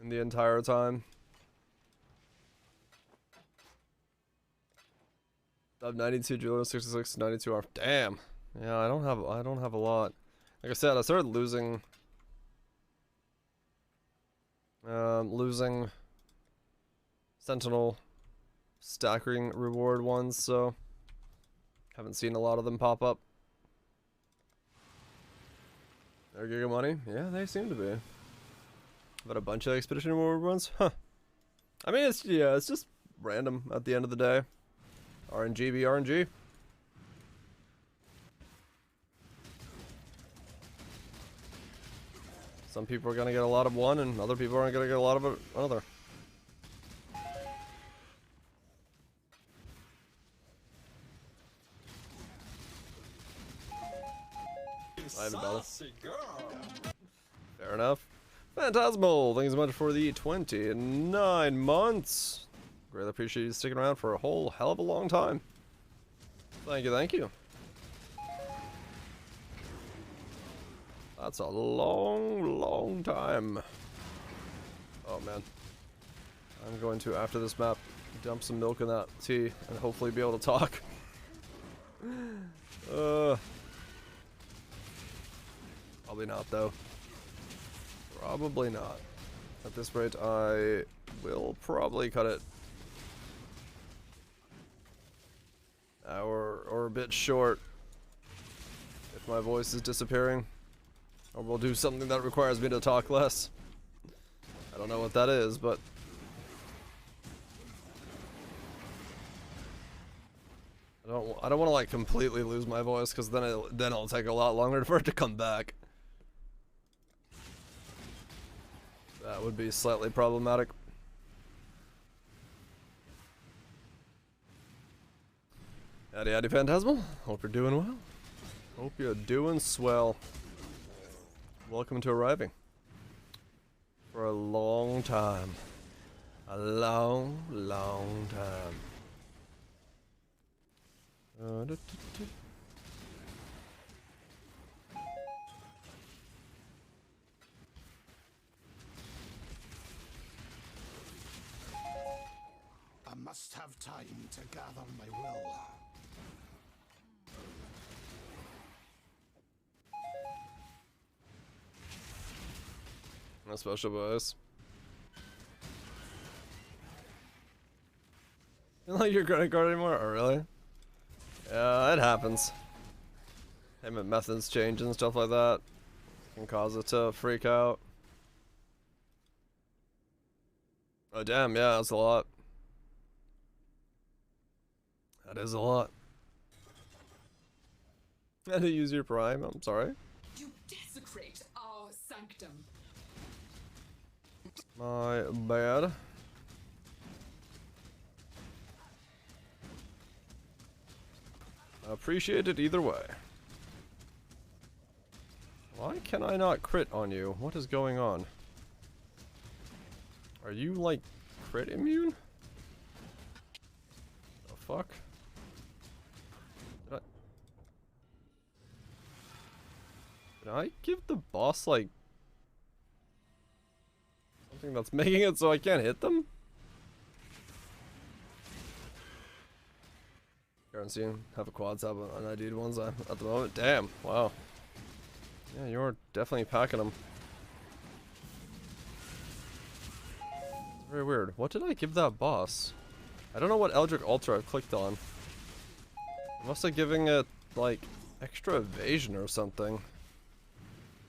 In the entire time. I have 92 Julian, 66, 92 R. Damn. Yeah, I don't have a lot. Like I said, I started losing Sentinel stacking reward ones, so haven't seen a lot of them pop up. They're Giga Money? Yeah, they seem to be. But a bunch of expedition reward ones? Huh. I mean, it's just random at the end of the day. RNG be RNG. Some people are gonna get a lot of one, and other people aren't gonna get a lot of another. I have a dollar. Fair enough. Phantasmal, thanks so much for the 29 months. Greatly appreciate you sticking around for a whole hell of a long time. Thank you, thank you. That's a long, long time. Oh man. I'm going to, after this map, dump some milk in that tea and hopefully be able to talk. Probably not though. Probably not. At this rate, I will probably cut it hour or a bit short if my voice is disappearing. Or we'll do something that requires me to talk less. I don't know what that is, but I don't want to like completely lose my voice, because then it'll take a lot longer for it to come back. That would be slightly problematic. Howdy howdy Phantasmal, hope you're doing well. Hope you're doing swell. Welcome to arriving. For a long time. A long, long time. I must have time to gather my will. No special bonus. You don't like your credit card anymore? Oh, really? Yeah, it happens. Payment methods change and stuff like that. Can cause it to freak out. Oh, damn, yeah, that's a lot. That is a lot. Had to use your prime, I'm sorry. You desecrate our sanctum. My bad. I appreciate it either way. Why can I not crit on you? What is going on? Are you like crit immune? The fuck? Did I give the boss like something that's making it so I can't hit them? Currency, have a quad tab on ID'd ones at the moment. Damn, wow. Yeah, you're definitely packing them. It's very weird. What did I give that boss? I don't know what Eldritch Ultra I've clicked on. I must have given it like extra evasion or something.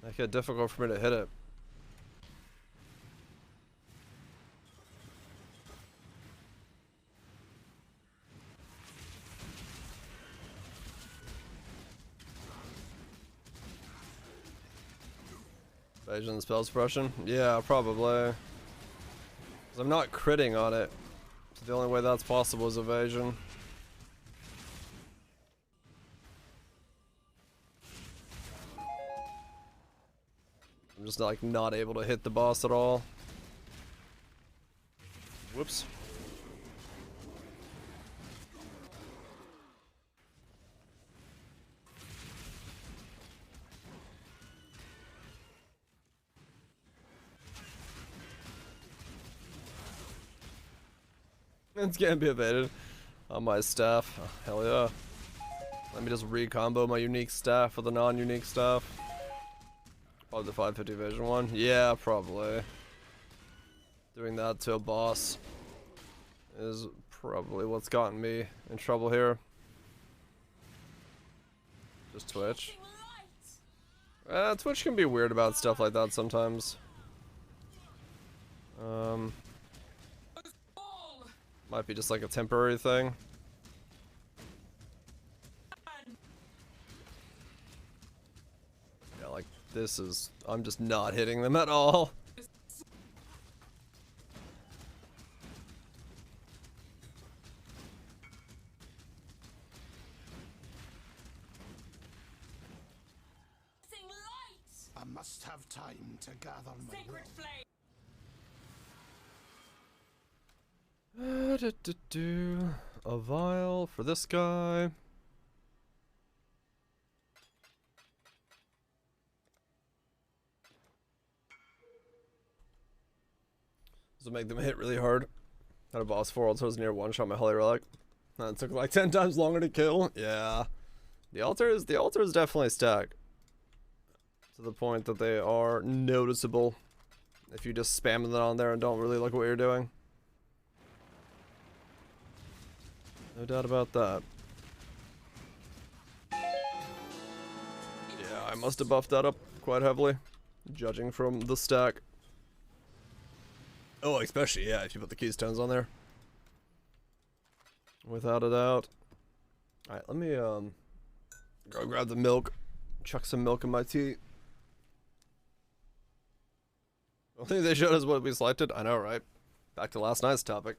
Make it difficult for me to hit it. Evasion spell suppression? Yeah, probably. 'Cause I'm not critting on it. So the only way that's possible is evasion. I'm just like not able to hit the boss at all. Whoops. It's can't be evaded on my staff. Oh, hell yeah. Let me just re-combo my unique staff with the non-unique staff. Probably the 550 vision one. Yeah, probably. Doing that to a boss is probably what's gotten me in trouble here. Just Twitch. Twitch can be weird about stuff like that sometimes. Might be just like a temporary thing. Yeah, like this is, I'm just not hitting them at all. I must have time to gather my Sacred will. flame. A vial for this guy. This will make them hit really hard. Had a boss 4 altars near one shot my holy relic. That took like 10 times longer to kill. Yeah. The altars definitely stack. To the point that they are noticeable. If you just spam it on there and don't really look what you're doing. No doubt about that. Yeah, I must have buffed that up quite heavily. Judging from the stack. Oh, especially, yeah, if you put the keystones on there. Without a doubt. Alright, let me, go grab the milk. Chuck some milk in my tea. I don't think they showed us what we selected. I know, right? Back to last night's topic.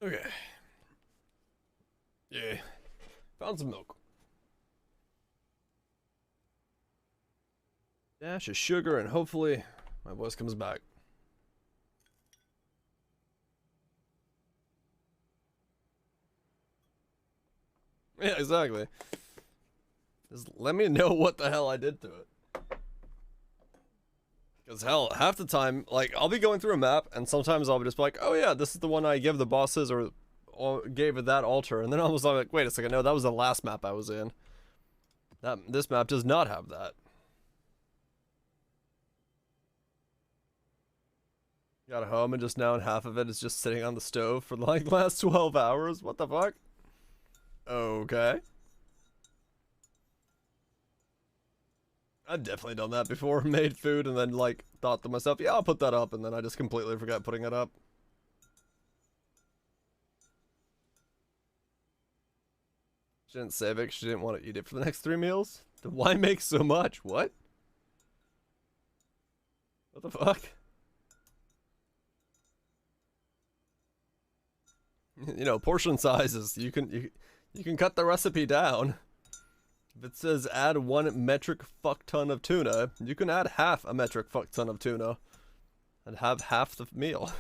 Okay. Yeah. Found some milk. Dash of sugar and hopefully my voice comes back. Yeah, exactly. Just let me know what the hell I did to it. Because hell, half the time, like, I'll be going through a map, and sometimes I'll be just like, oh yeah, this is the one I give the bosses, or gave it that altar, and then I was like, wait a second, no, that was the last map I was in. This map does not have that. Got home and just now half of it is just sitting on the stove for like the last 12 hours? What the fuck? Okay. I've definitely done that before. Made food and then like thought to myself, yeah, I'll put that up, and then I just completely forgot putting it up. She didn't save it. She didn't want to eat it for the next 3 meals. Then why make so much? What? What the fuck? You know, portion sizes. You can cut the recipe down. If it says add 1 metric fuck ton of tuna, you can add half a metric fuck ton of tuna and have half the meal.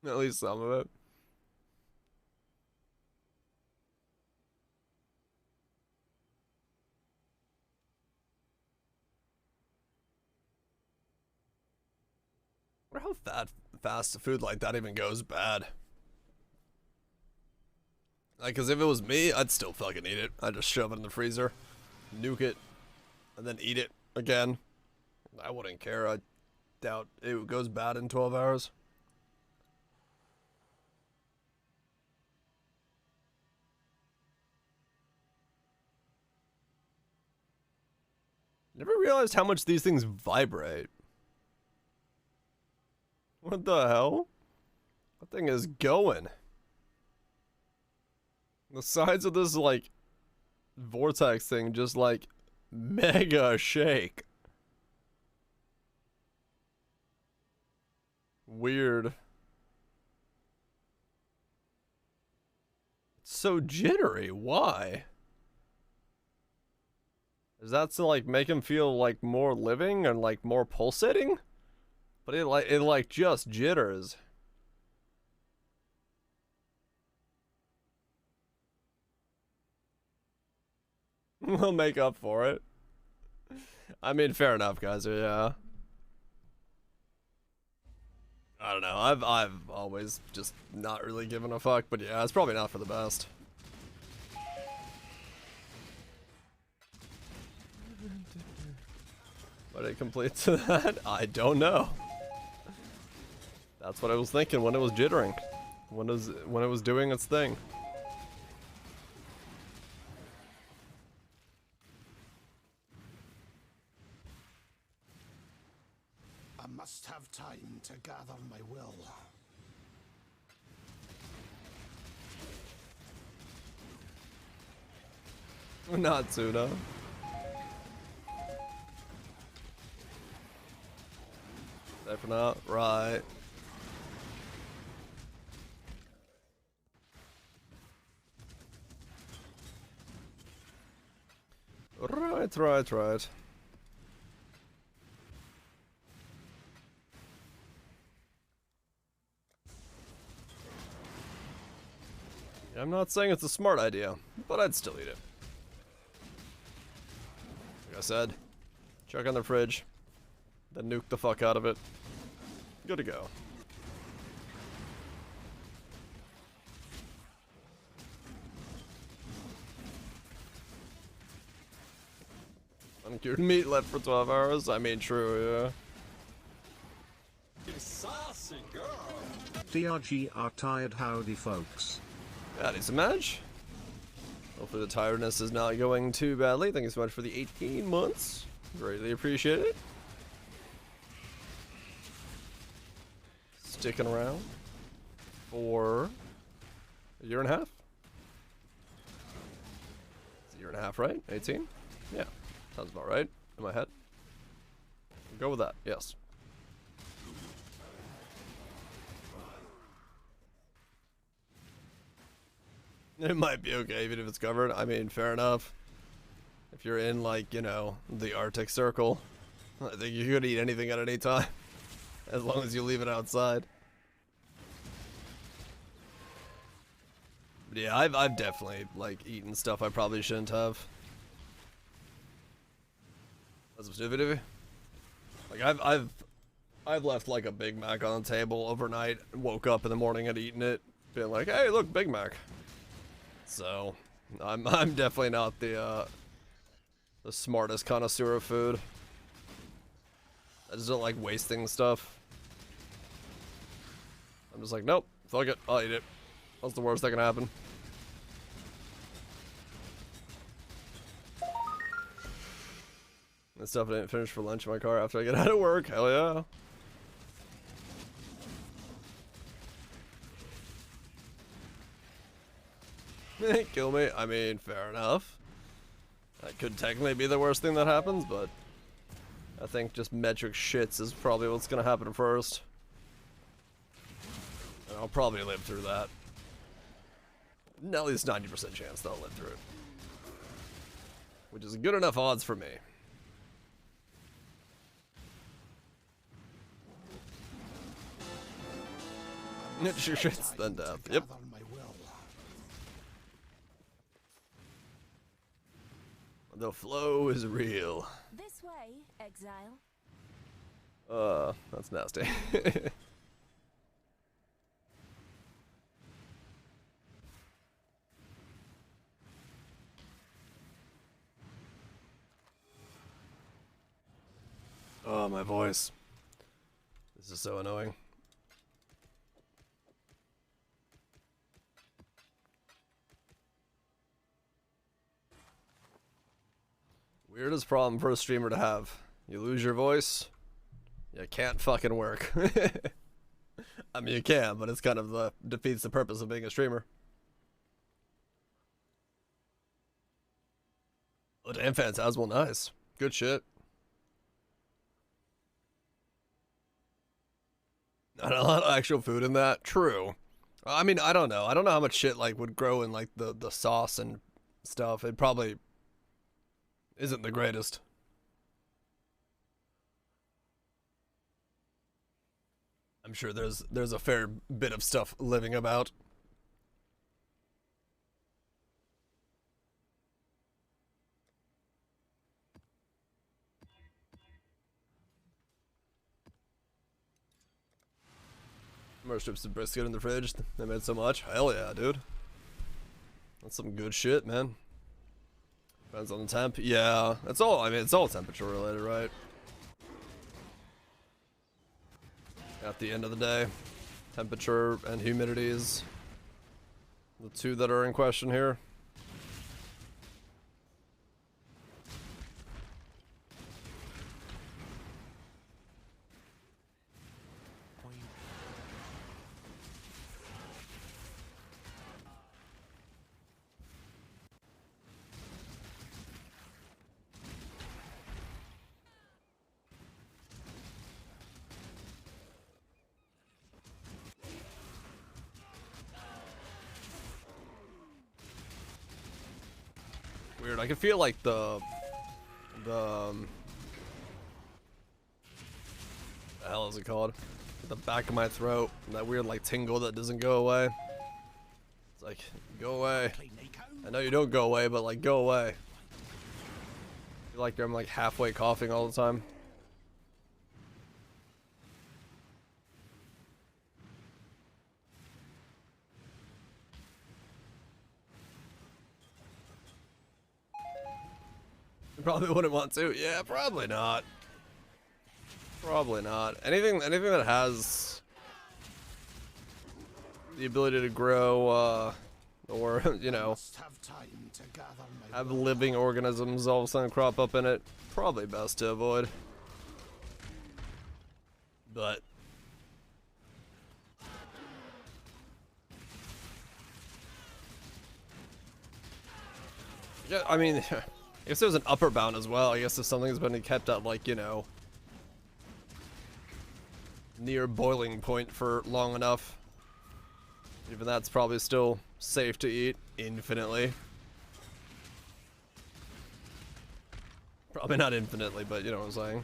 At least some of it. I wonder how fast food like that even goes bad. Like, cause if it was me, I'd still fucking eat it. I'd just shove it in the freezer, nuke it, and then eat it again. I wouldn't care. I doubt it goes bad in 12 hours. Never realized how much these things vibrate. What the hell? That thing is going. The sides of this, like, vortex thing just, like, mega shake. Weird. It's so jittery. Why? Is that to, like, make him feel, like, more living and, like, more pulsating? But it just jitters. We'll make up for it. I mean, fair enough, guys. Yeah. I don't know. I've always just not really given a fuck, but yeah, it's probably not for the best. But it completes that? I don't know. That's what I was thinking when it was jittering. When it was doing its thing. I must have time to gather my will. Not Tuna. Definitely not. Right. Right. I'm not saying it's a smart idea, but I'd still eat it. Like I said, chuck on the fridge, then nuke the fuck out of it. Good to go. Uncured meat left for 12 hours? I mean, true, yeah. You saucy girl. DRG are tired. Howdy, folks. Howdy, some match. Hopefully the tiredness is not going too badly. Thank you so much for the 18 months. Greatly appreciate it. Sticking around for a year and a half. It's a year and a half, right? 18? Yeah. Sounds about right in my head. We'll go with that, yes. It might be okay even if it's covered. I mean, fair enough. If you're in, like, you know, the Arctic Circle, I think you could eat anything at any time. As long as you leave it outside. But yeah, I've definitely, like, eaten stuff I probably shouldn't have. That's stupid. Like, I've left, like, a Big Mac on the table overnight, woke up in the morning and eaten it, being like, hey, look, Big Mac. So, I'm definitely not the smartest connoisseur of food. I just don't like wasting stuff. I'm just like, nope, fuck it, I'll eat it. What's the worst that can happen? This stuff I didn't finish for lunch in my car after I get out of work. Hell yeah. Kill me. I mean, fair enough. That could technically be the worst thing that happens, but I think just metric shits is probably what's gonna happen first. And I'll probably live through that. At least 90% chance that I'll live through it. Which is good enough odds for me. Shits then death. Yep. The flow is real. This way, Exile. That's nasty. Oh, my voice. This is so annoying. Weirdest problem for a streamer to have. You lose your voice, you can't fucking work. I mean, you can, but it's kind of defeats the purpose of being a streamer. Oh, damn, Phantasmal, nice. Good shit. Not a lot of actual food in that. True. I mean, I don't know. I don't know how much shit like would grow in like the sauce and stuff. It probably isn't the greatest. I'm sure there's a fair bit of stuff living about. More strips of brisket in the fridge. They made so much. Hell yeah, dude. That's some good shit, man. Depends on the temp. Yeah, it's all. I mean, it's all temperature related, right? At the end of the day, temperature and humidity is the two that are in question here. Weird. I can feel like the hell is it called? The back of my throat. That weird like tingle that doesn't go away. It's like, go away. I know you don't go away, but like go away. I feel like I'm like halfway coughing all the time. Probably wouldn't want to. Yeah, probably not. Probably not. Anything that has the ability to grow, or you know, have living organisms all of a sudden crop up in it, probably best to avoid. But yeah, I mean. I guess there's an upper bound as well. I guess if something's been kept at, like, you know, near boiling point for long enough, even that's probably still safe to eat infinitely. Probably not infinitely, but you know what I'm saying.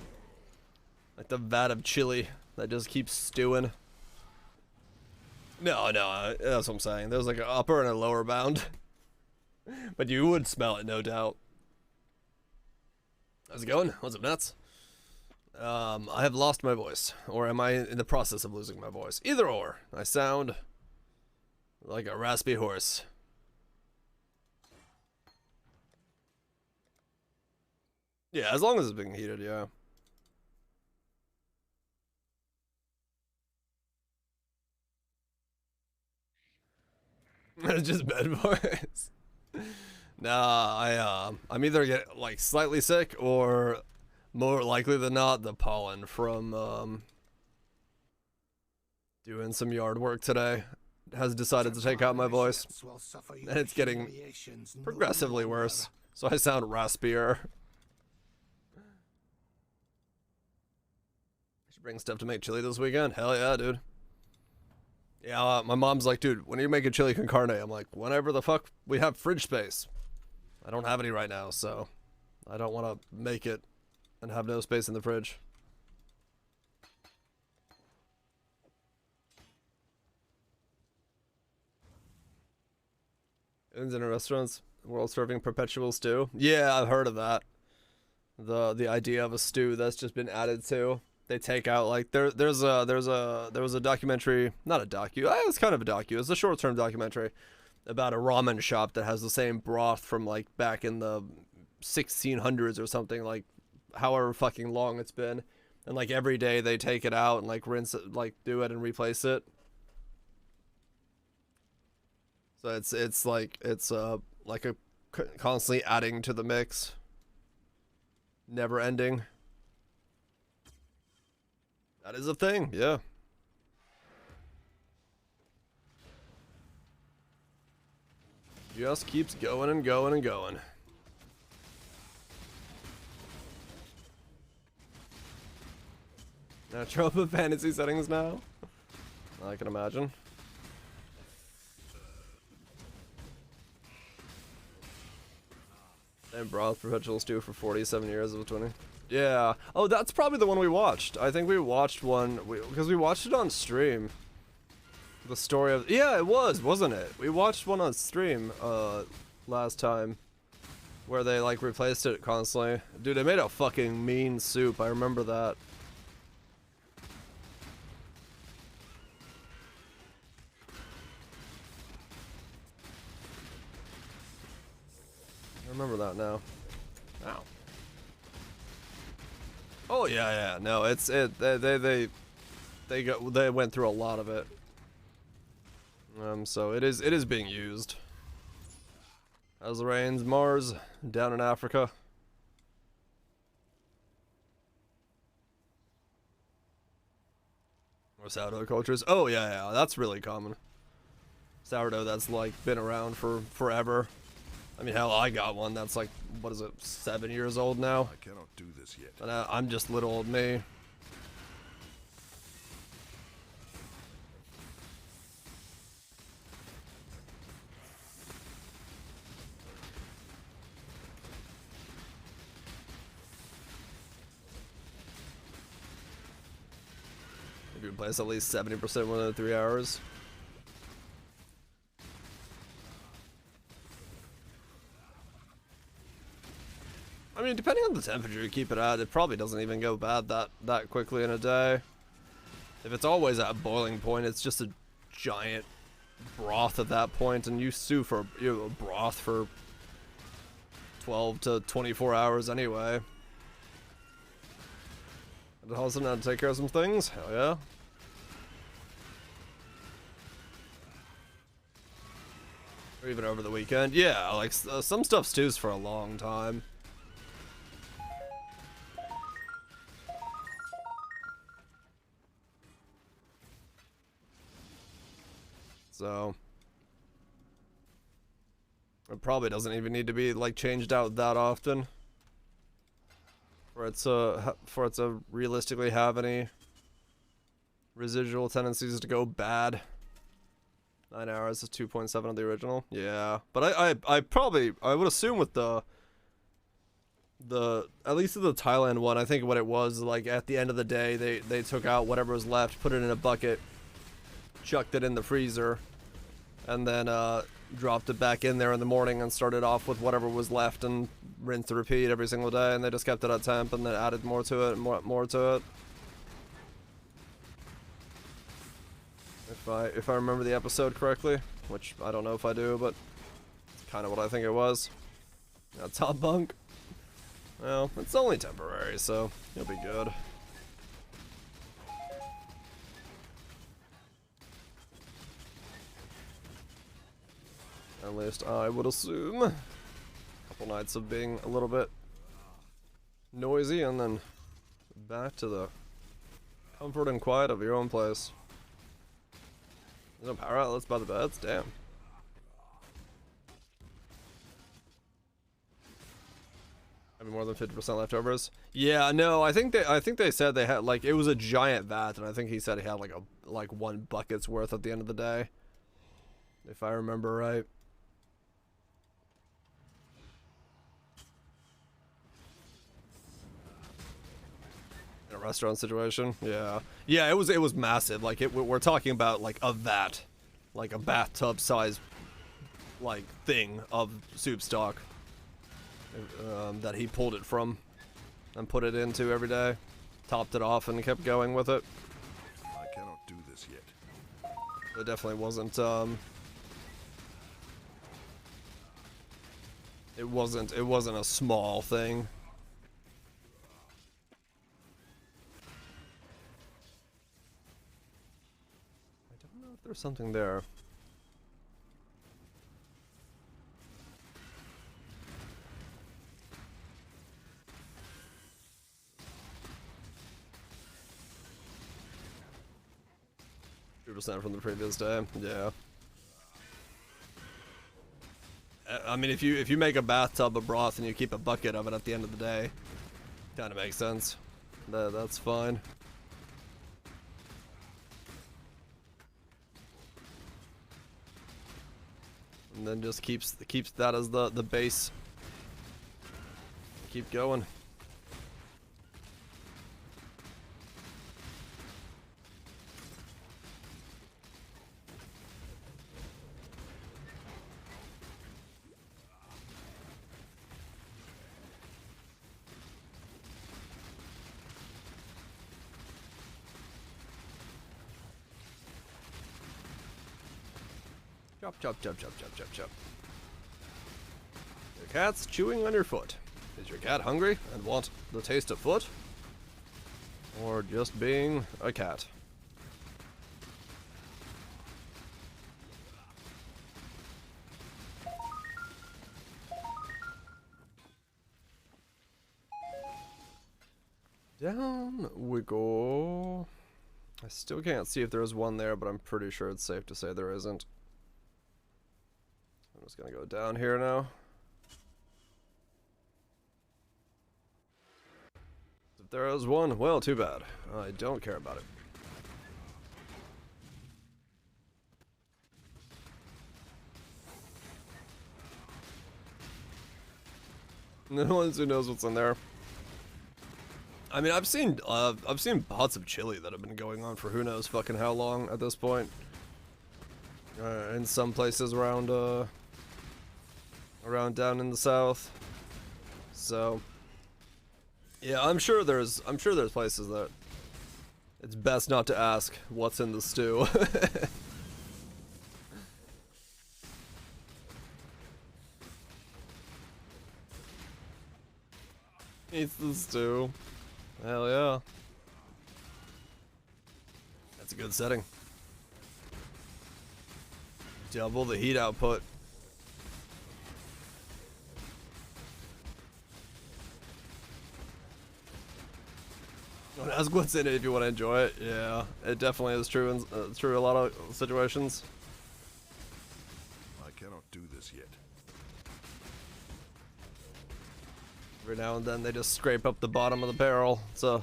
Like the vat of chili that just keeps stewing. No, that's what I'm saying. There's like an upper and a lower bound. But you would smell it, no doubt. How's it going? What's up, nuts? I have lost my voice. Or am I in the process of losing my voice? Either or. I sound like a raspy horse. Yeah, as long as it's being heated, yeah. It's just bed voice. Nah, I'm either get like slightly sick or more likely than not the pollen from doing some yard work today has decided to take out my voice, and it's getting progressively worse, so I sound raspier. I should bring stuff to make chili this weekend. Hell yeah, dude. Yeah, my mom's like, dude, when are you making chili con carne? I'm like, whenever the fuck we have fridge space. I don't have any right now, so I don't want to make it and have no space in the fridge. In restaurants, world serving perpetual stew. Yeah, I've heard of that. The idea of a stew that's just been added to. They take out like there was a documentary, not a docu. It's kind of a docu. It's a short-term documentary about a ramen shop that has the same broth from like back in the 1600s or something, like however fucking long it's been, and like every day they take it out and like rinse it, like do it and replace it. So it's like a constantly adding to the mix. never ending. That is a thing, yeah. Just keeps going and going and going. Now trope of fantasy settings now. I can imagine. And broth perpetual stew for 47 years of 20. Yeah. Oh, that's probably the one we watched. I think we watched one because we watched it on stream. The story of yeah, it was, wasn't it? We watched one on stream last time where they like replaced it constantly. Dude, they made a fucking mean soup. I remember that. I remember that now. Ow. Oh yeah, yeah. No, it's they went through a lot of it. So it is being used. How's the rains, Mars, down in Africa? Or sourdough cultures? Oh yeah, yeah, that's really common. Sourdough that's like been around for forever. I mean, hell, I got one that's like, what is it, 7 years old now? I cannot do this yet. And I'm just little old me. If you place at least 70% within 3 hours. I mean, depending on the temperature you keep it at, it probably doesn't even go bad that quickly in a day. If it's always at boiling point, it's just a giant broth at that point, and you stew for broth for 12 to 24 hours anyway. And also now to take care of some things. Hell yeah. Or even over the weekend. Yeah, like some stuff stews for a long time. So it probably doesn't even need to be like changed out that often for it to realistically have any residual tendencies to go bad. 9 hours is 2.7 of the original. Yeah, but I would assume with the at least the Thailand one, I think what it was like at the end of the day they took out whatever was left, put it in a bucket, chucked it in the freezer, and then dropped it back in there in the morning and started off with whatever was left and rinse and repeat every single day, and they just kept it at temp and then added more to it and more to it. If I remember the episode correctly, which I don't know if I do, but it's kind of what I think it was. Now top bunk. Well, it's only temporary, so you'll be good. At least I would assume. A couple nights of being a little bit noisy, and then back to the comfort and quiet of your own place. There's no power outlets by the beds? Damn. Having more than 50% leftovers? Yeah, no, I think they said they had like it was a giant vat, and I think he said he had like 1 bucket's worth at the end of the day. If I remember right. In a restaurant situation? Yeah. Yeah, it was massive. Like we're talking about like a vat. Like a bathtub size like thing of soup stock. That he pulled it from and put it into every day, topped it off and kept going with it. I cannot do this yet. It definitely wasn't it wasn't a small thing. I don't know if there's something there. 2% from the previous day. Yeah. I mean, if you make a bathtub of broth and you keep a bucket of it at the end of the day, kind of makes sense. That's fine. And then just keeps that as the base. Keep going. Chop, chop, chop, chop, chop, chop, chop. Your cat's chewing on your foot. Is your cat hungry and want the taste of foot? Or just being a cat? Down we go. I still can't see if there's one there, but I'm pretty sure it's safe to say there isn't. I'm just gonna go down here now. If there is one, well, too bad. I don't care about it. No one who knows what's in there. I mean, I've seen pots of chili that have been going on for who knows fucking how long at this point. In some places around down in the south. So yeah, I'm sure there's places that it's best not to ask what's in the stew. Eats the stew. Hell yeah. That's a good setting. Double the heat output. Don't ask what's in it if you want to enjoy it. Yeah, it definitely is true in true a lot of situations. I cannot do this yet. Every now and then they just scrape up the bottom of the barrel to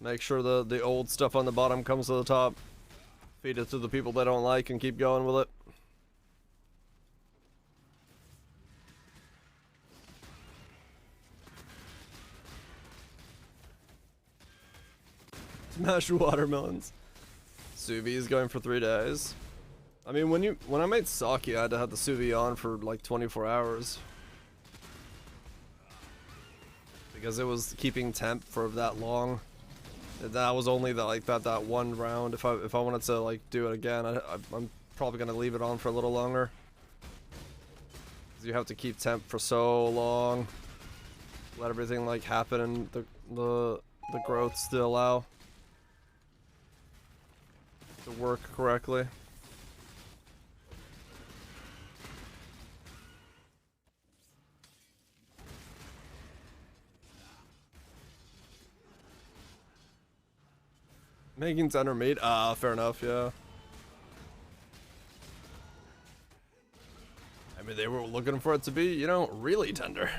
make sure the old stuff on the bottom comes to the top. Feed it to the people they don't like and keep going with it. Smash watermelons. Sous vide is going for 3 days. I mean, when I made CoC, I had to have the sous vide on for like 24 hours. Because it was keeping temp for that long. That was only that one round. If I wanted to like do it again, I'm probably gonna leave it on for a little longer. Cause you have to keep temp for so long. Let everything like happen and the growths to allow to work correctly. Making tender meat? Ah, fair enough, yeah. I mean, they were looking for it to be, you know, really tender.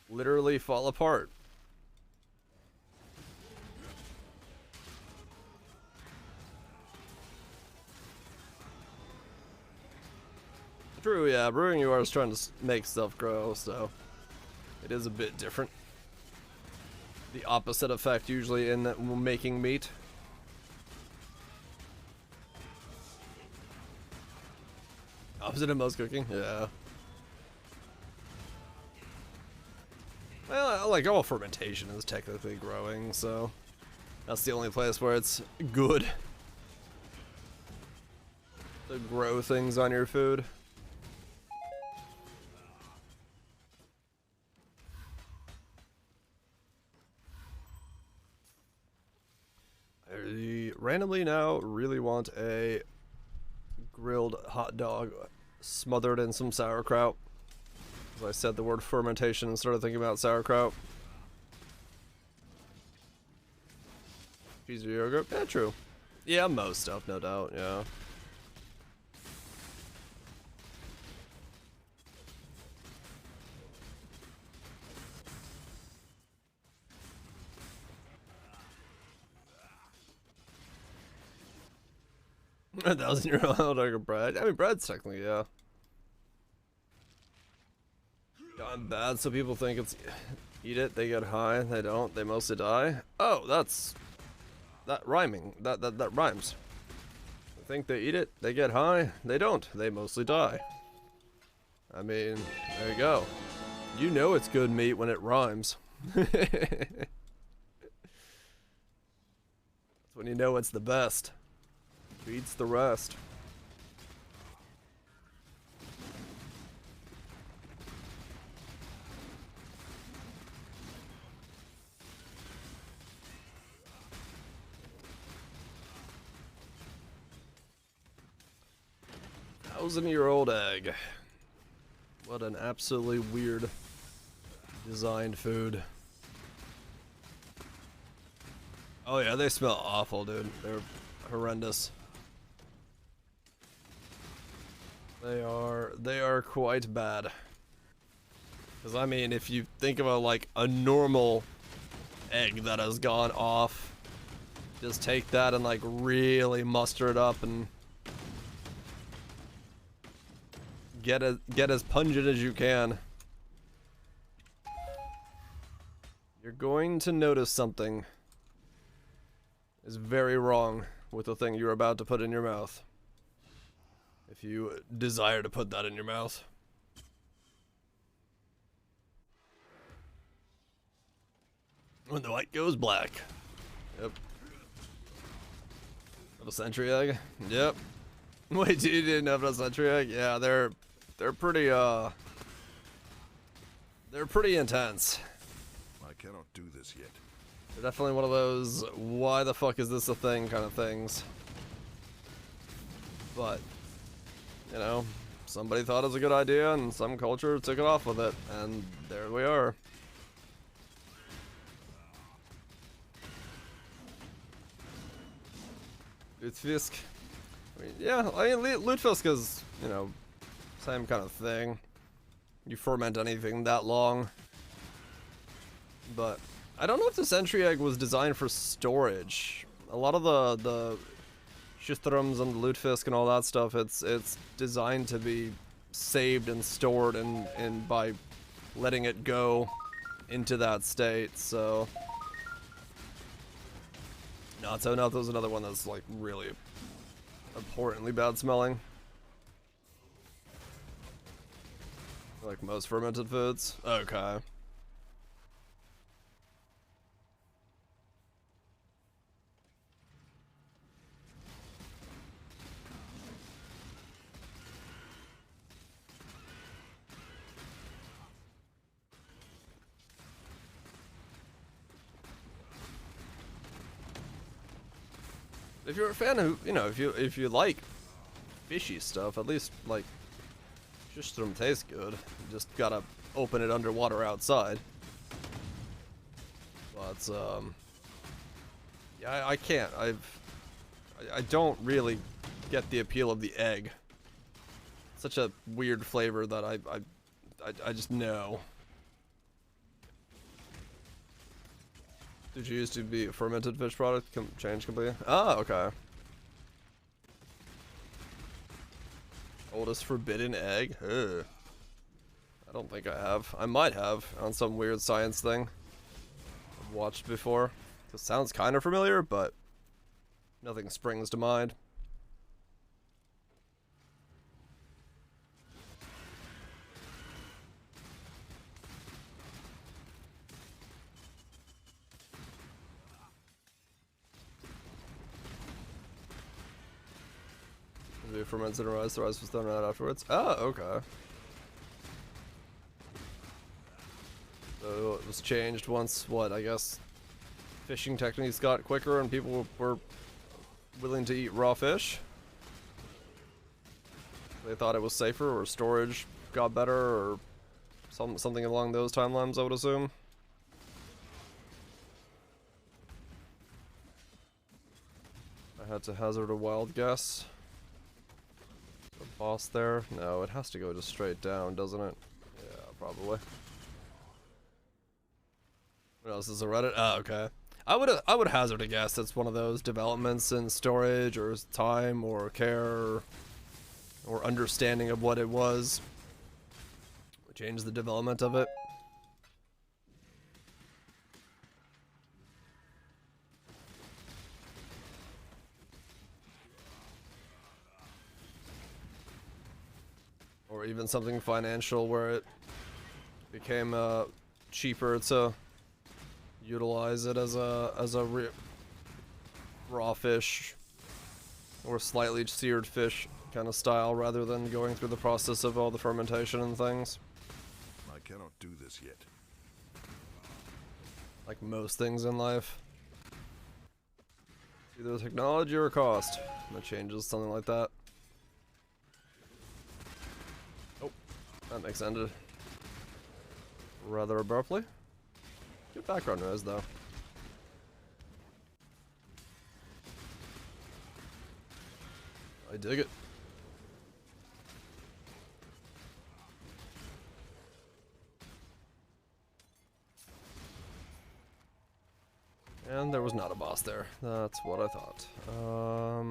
Literally fall apart. True, yeah, brewing you are trying to make stuff grow, so it is a bit different. The opposite effect usually in making meat. Opposite of most cooking, yeah. Well, like all fermentation is technically growing, so that's the only place where it's good to grow things on your food. I randomly now really want a grilled hot dog smothered in some sauerkraut. As I said the word fermentation and started thinking about sauerkraut. Cheese or yogurt? Yeah, true. Yeah, most stuff, no doubt, yeah. A 1,000-year-old bread. I mean, bread's technically, yeah. Gone bad, so people think it's eat it, they get high, they don't, they mostly die. Oh, that's that rhyming. That rhymes. I think they eat it, they get high, they don't, they mostly die. I mean, there you go. You know it's good meat when it rhymes. That's when you know it's the best. Beats the rest. Thousand-year-old egg. What an absolutely weird designed food. Oh yeah, they smell awful, dude. They're horrendous. They are quite bad. Because I mean, if you think about like a normal egg that has gone off, just take that and like really muster it up and get as pungent as you can. You're going to notice something is very wrong with the thing you're about to put in your mouth. If you desire to put that in your mouth. When the white goes black. Yep. Little sentry egg? Yep. Wait, you didn't have a sentry egg? Yeah, they're pretty they're pretty intense. I cannot do this yet. They're definitely one of those why the fuck is this a thing kind of things. But you know, somebody thought it was a good idea and some culture took it off with it, and there we are. Lutefisk. I mean, yeah, I mean, lutefisk is, you know, same kind of thing. You ferment anything that long. But I don't know if the sentry egg was designed for storage. A lot of the Shythrums and the lutefisk and all that stuff, it's designed to be saved and stored and by letting it go into that state, so not so now there's another one that's like really abhorrently bad smelling. Like most fermented foods. Okay. If you're a fan of, you know, if you like fishy stuff, at least like Shythrm tastes good. You just gotta open it underwater outside. But yeah, I can't. I don't really get the appeal of the egg. Such a weird flavor that I just know. Did you used to be a fermented fish product? Change completely? Ah, okay. Oldest forbidden egg? Ugh. I don't think I have. I might have on some weird science thing I've watched before. This sounds kind of familiar, but nothing springs to mind. Fermented and rice, the rice was thrown out afterwards. Oh, okay. So it was changed once, what, I guess fishing techniques got quicker and people were willing to eat raw fish? They thought it was safer, or storage got better, or something along those timelines, I would assume. I had to hazard a wild guess. The boss there? No, it has to go just straight down, doesn't it? Yeah, probably. What else is a Reddit? Oh, okay. I would hazard a guess it's one of those developments in storage or time or care or understanding of what it was. Change the development of it. Or even something financial where it became cheaper to utilize it as a raw fish or slightly seared fish kind of style rather than going through the process of all the fermentation and things. I cannot do this yet. Like most things in life. Either technology or cost. That changes something like that. Oh, that makes ended rather abruptly. Good background noise though. I dig it. And there was not a boss there. That's what I thought. I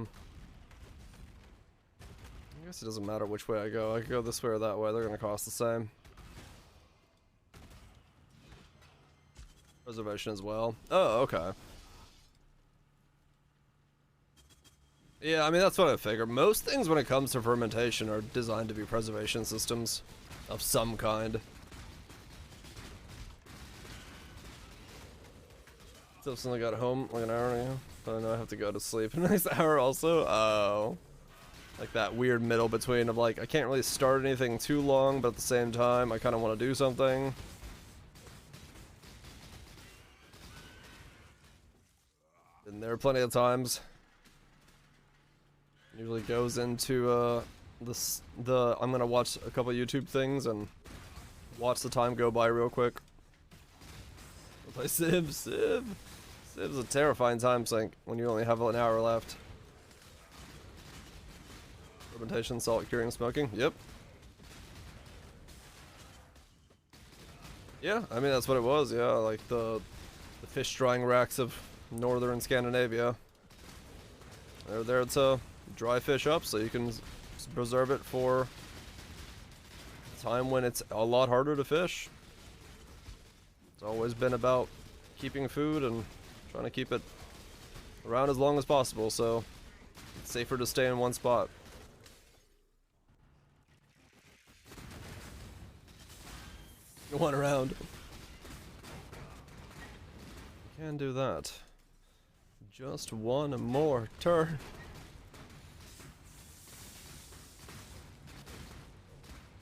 guess it doesn't matter which way I go. I could go this way or that way. They're gonna cost the same. Preservation as well. Oh, okay. Yeah, I mean, that's what I figured. Most things when it comes to fermentation are designed to be preservation systems of some kind. So if I got home like an hour ago, but I know I have to go to sleep in the next hour also. Oh. Like that weird middle between of like, I can't really start anything too long, but at the same time, I kind of want to do something. Been there plenty of times. Usually goes into I'm gonna watch a couple YouTube things and watch the time go by real quick. I'll play Civ. Civ's a terrifying time sink when you only have an hour left. Fermentation, salt, curing, smoking. Yep. Yeah, I mean that's what it was. Yeah, like the fish drying racks of northern Scandinavia. They're there to dry fish up so you can preserve it for a time when it's a lot harder to fish. It's always been about keeping food and trying to keep it around as long as possible, so it's safer to stay in one spot. One around. Can do that. Just one more turn.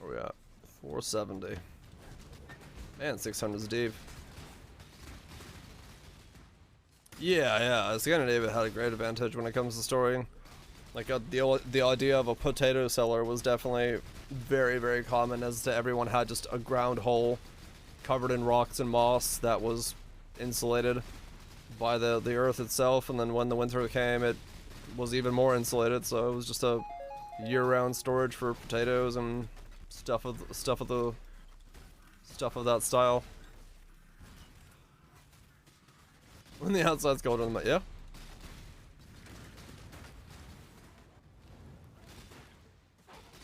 Where we at? 470. Man, 600's deep. Yeah. Scandinavia had a great advantage when it comes to storing. Like the idea of a potato cellar was definitely very, very common, as to everyone had just a ground hole covered in rocks and moss that was insulated by the earth itself, and then when the winter came it was even more insulated, so it was just a year-round storage for potatoes and stuff of that style. When the outside's cold on the yeah.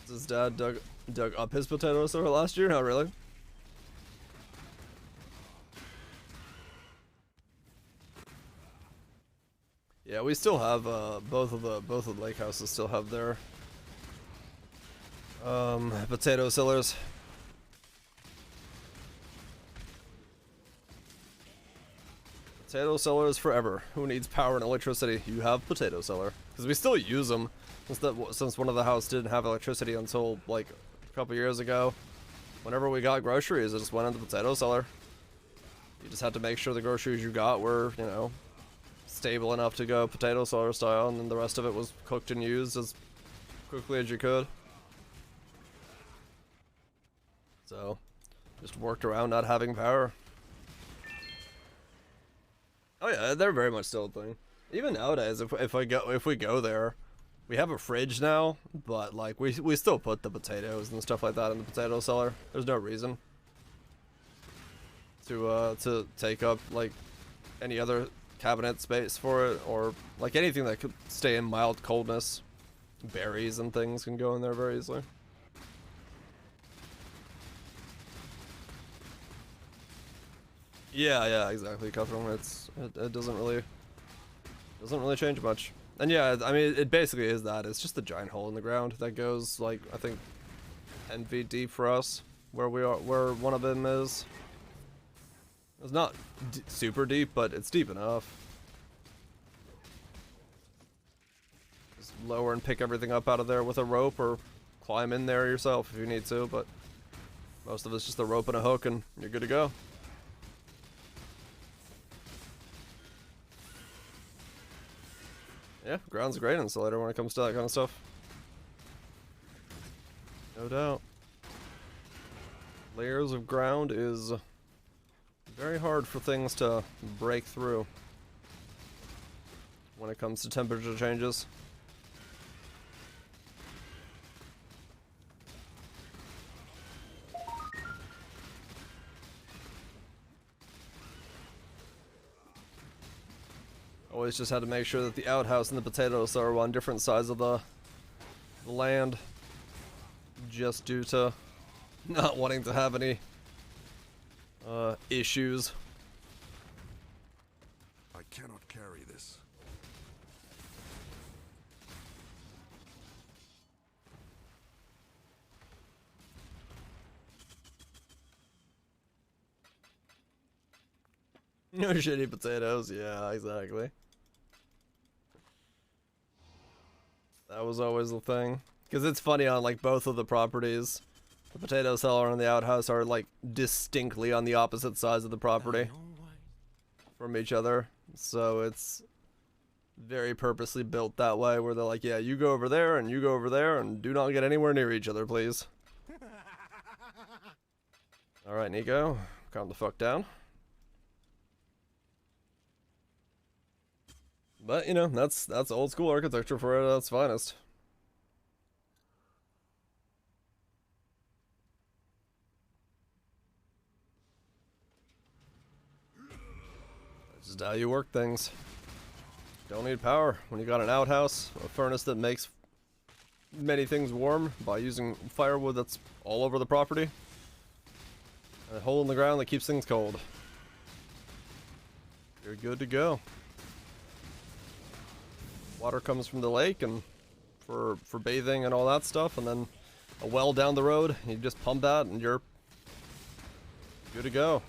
His dad dug up his potato cellar last year? No, really? Yeah, we still have both of the lake houses still have their potato cellars. Potato cellars forever. Who needs power and electricity? You have potato cellar, because we still use them. Since one of the houses didn't have electricity until like a couple years ago. Whenever we got groceries, it just went into the potato cellar. You just had to make sure the groceries you got were, you know, stable enough to go potato cellar style, and then the rest of it was cooked and used as quickly as you could. So, just worked around not having power. Oh yeah, they're very much still a thing. Even nowadays, if we go there, we have a fridge now, but like we still put the potatoes and stuff like that in the potato cellar. There's no reason to take up like any other cabinet space for it, or like anything that could stay in mild coldness. Berries and things can go in there very easily. Yeah, exactly, Cutthroat. It doesn't really change much. And yeah, I mean, it basically is that. It's just a giant hole in the ground that goes like I think 10 feet deep for us, where one of them is. It's not super deep, but it's deep enough. Just lower and pick everything up out of there with a rope, or climb in there yourself if you need to, but most of it's just a rope and a hook and you're good to go. Yeah, ground's a great insulator when it comes to that kind of stuff. No doubt. Layers of ground is very hard for things to break through when it comes to temperature changes. Always just had to make sure that the outhouse and the potatoes are on different sides of the land, just due to not wanting to have any issues. I cannot carry this. No shitty potatoes, yeah, exactly. That was always the thing. Because it's funny on like both of the properties. The potato cellar and the outhouse are like distinctly on the opposite sides of the property from each other. So it's very purposely built that way, where they're like, yeah, you go over there and you go over there and do not get anywhere near each other, please. Alright, Nico, calm the fuck down. But, you know, that's old school architecture for it at its finest. That's just how you work things. Don't need power when you got an outhouse, a furnace that makes many things warm by using firewood that's all over the property, and a hole in the ground that keeps things cold. You're good to go. Water comes from the lake and for bathing and all that stuff, and then a well down the road. You just pump that and you're good to go.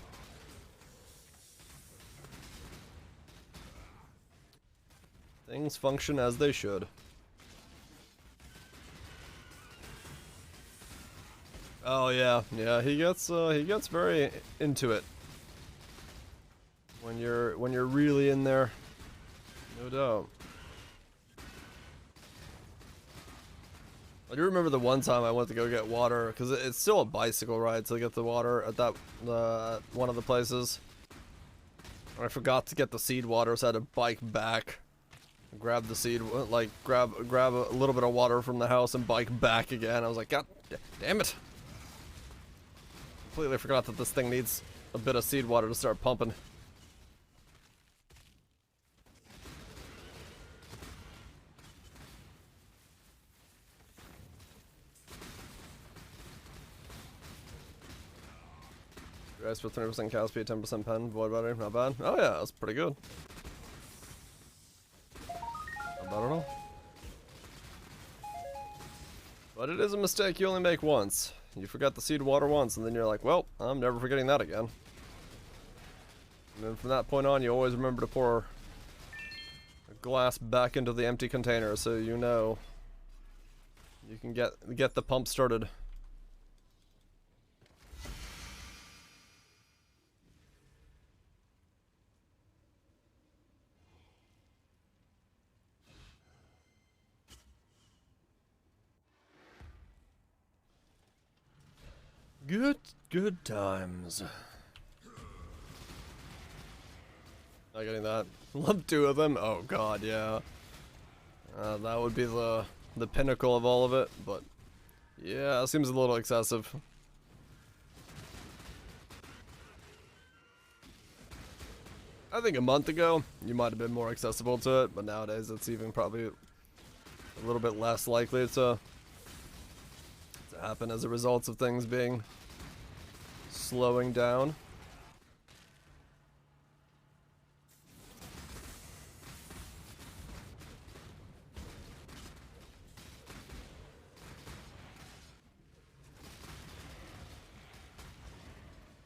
Things function as they should. Oh yeah, he gets very into it when you're really in there. No doubt. I do remember the one time I went to go get water, because it's still a bicycle ride to get the water at that one of the places. I forgot to get the seed water, so I had to bike back, grab the seed, like grab a little bit of water from the house and bike back again. I was like, God damn it! Completely forgot that this thing needs a bit of seed water to start pumping. Rice with 20% cow speed, 10% pen, void battery, not bad. Oh yeah, that's pretty good. Not bad at all. But it is a mistake you only make once. You forgot the seed water once, and then you're like, well, I'm never forgetting that again. And then from that point on, you always remember to pour a glass back into the empty container, so you know you can get the pump started. Good times. Not getting that. Love 2 of them? Oh god, yeah. That would be the pinnacle of all of it, but yeah, it seems a little excessive. I think a month ago, you might have been more accessible to it, but nowadays it's even probably a little bit less likely to happen as a result of things being slowing down.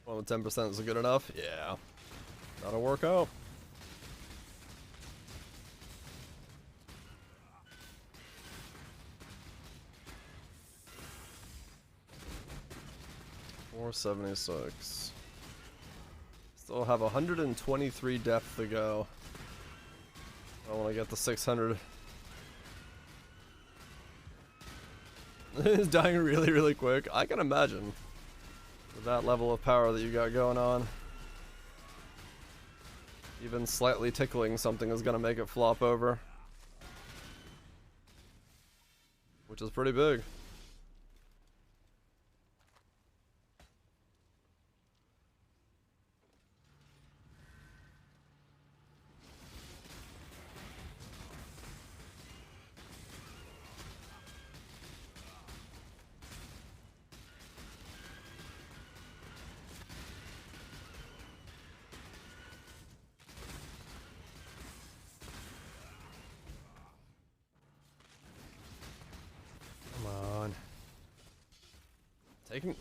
Well, 10% is good enough? Yeah. That'll work out. $476. Still have 123 depth to go. I want to get the 600. It's dying really, really quick. I can imagine. With that level of power that you got going on. Even slightly tickling something is gonna make it flop over. Which is pretty big.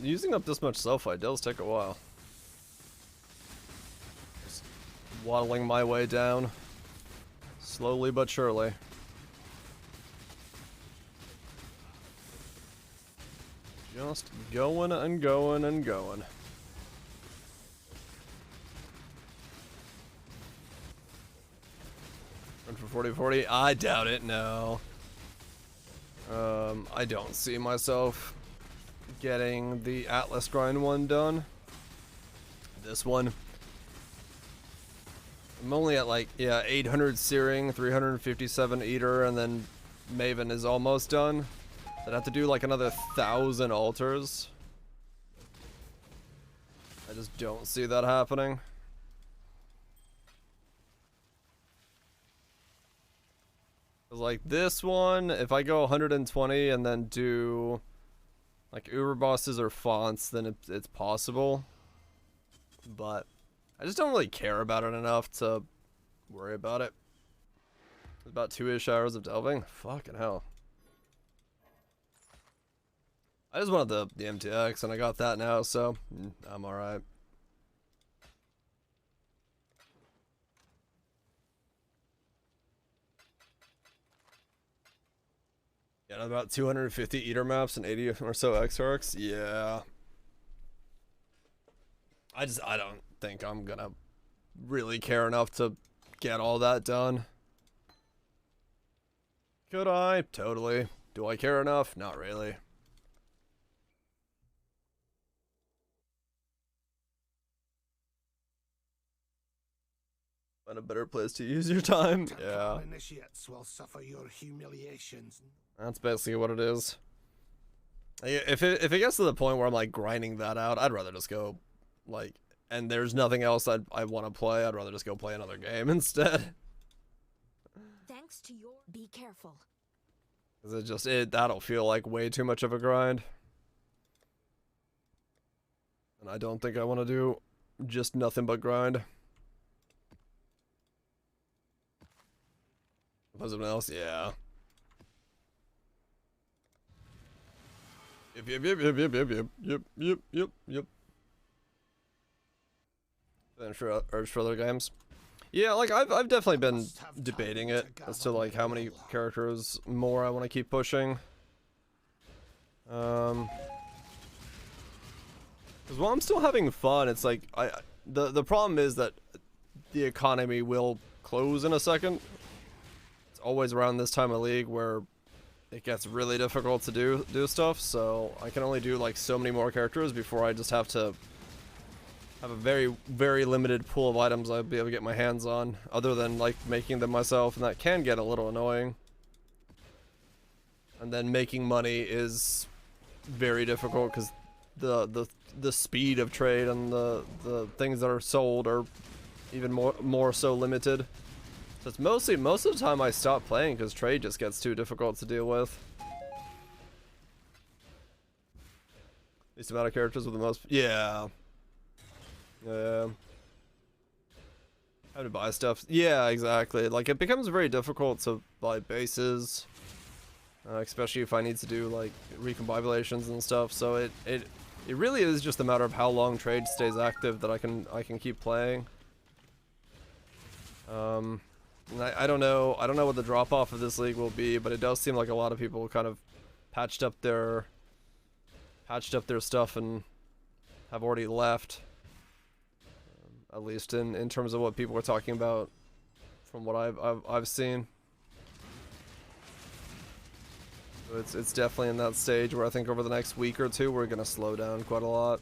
Using up this much sulfite does take a while. Just waddling my way down. Slowly but surely. Just going and going and going. Run for 40-40? I doubt it, no. I don't see myself getting the Atlas grind one done. This one. I'm only at like, yeah, 800 Searing, 357 Eater, and then Maven is almost done. I'd have to do like another 1,000 altars. I just don't see that happening. Like this one, if I go 120 and then do like Uber bosses or fonts, then it's possible. But I just don't really care about it enough to worry about it. It's about 2-ish hours of delving. Fucking hell. I just wanted the MTX and I got that now, so I'm alright. Yeah, about 250 Eater maps and 80 or so X-Arcs. Yeah. I don't think I'm gonna really care enough to get all that done. Could I? Totally. Do I care enough? Not really. Find a better place to use your time. Yeah. Initiates will suffer your humiliations. That's basically what it is. If it gets to the point where I'm like grinding that out, I'd rather just go like, and there's nothing else I want to play, I'd rather just go play another game instead. Thanks to your... Be careful. Cause that'll feel like way too much of a grind. And I don't think I want to do just nothing but grind. Was something else? Yeah. Yep. Then for urge for other games. Yeah, like I've definitely been debating it as to like how many characters more I want to keep pushing. Because while I'm still having fun, it's like the problem is that the economy will close in a second. It's always around this time of League where it gets really difficult to do stuff, so I can only do like so many more characters before I just have to have a very limited pool of items I'd be able to get my hands on, other than like making them myself, and that can get a little annoying. And then making money is very difficult because the speed of trade and the things that are sold are even more so limited. So it's most of the time I stop playing because trade just gets too difficult to deal with. Least amount of characters with the most. Yeah. Yeah. How to buy stuff. Yeah, exactly. Like, it becomes very difficult to buy bases. Especially if I need to do, like, recombobulations and stuff. So it really is just a matter of how long trade stays active that I can keep playing. And I don't know what the drop off of this league will be, but it does seem like a lot of people kind of patched up their stuff and have already left. At least in terms of what people are talking about, from what I've seen. So it's definitely in that stage where I think over the next week or two we're gonna slow down quite a lot.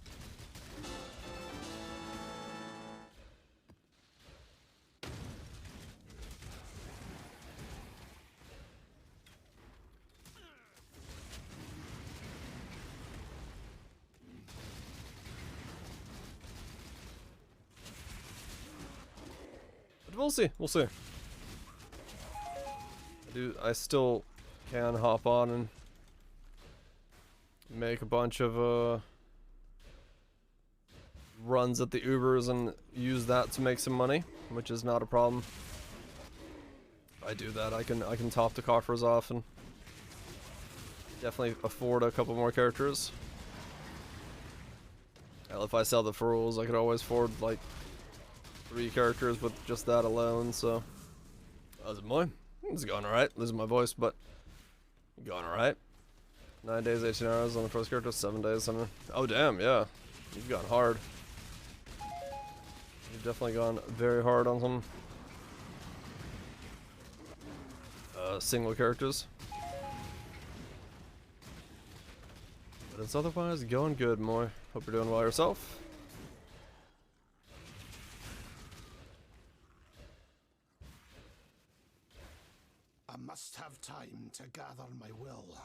But we'll see. We'll see. I still can hop on and make a bunch of runs at the Ubers and use that to make some money, which is not a problem. If I do that, I can top the coffers off and definitely afford a couple more characters. Hell, if I sell the furls, I could always afford like 3 characters with just that alone. So how's it going? It's going alright. Losing my voice, but going alright. 9 days, 18 hours on the first character, 7 days. Oh damn, yeah. You've gone hard. You've definitely gone very hard on some single characters. But it's otherwise going good, Moy. Hope you're doing well yourself. I must have time to gather my will.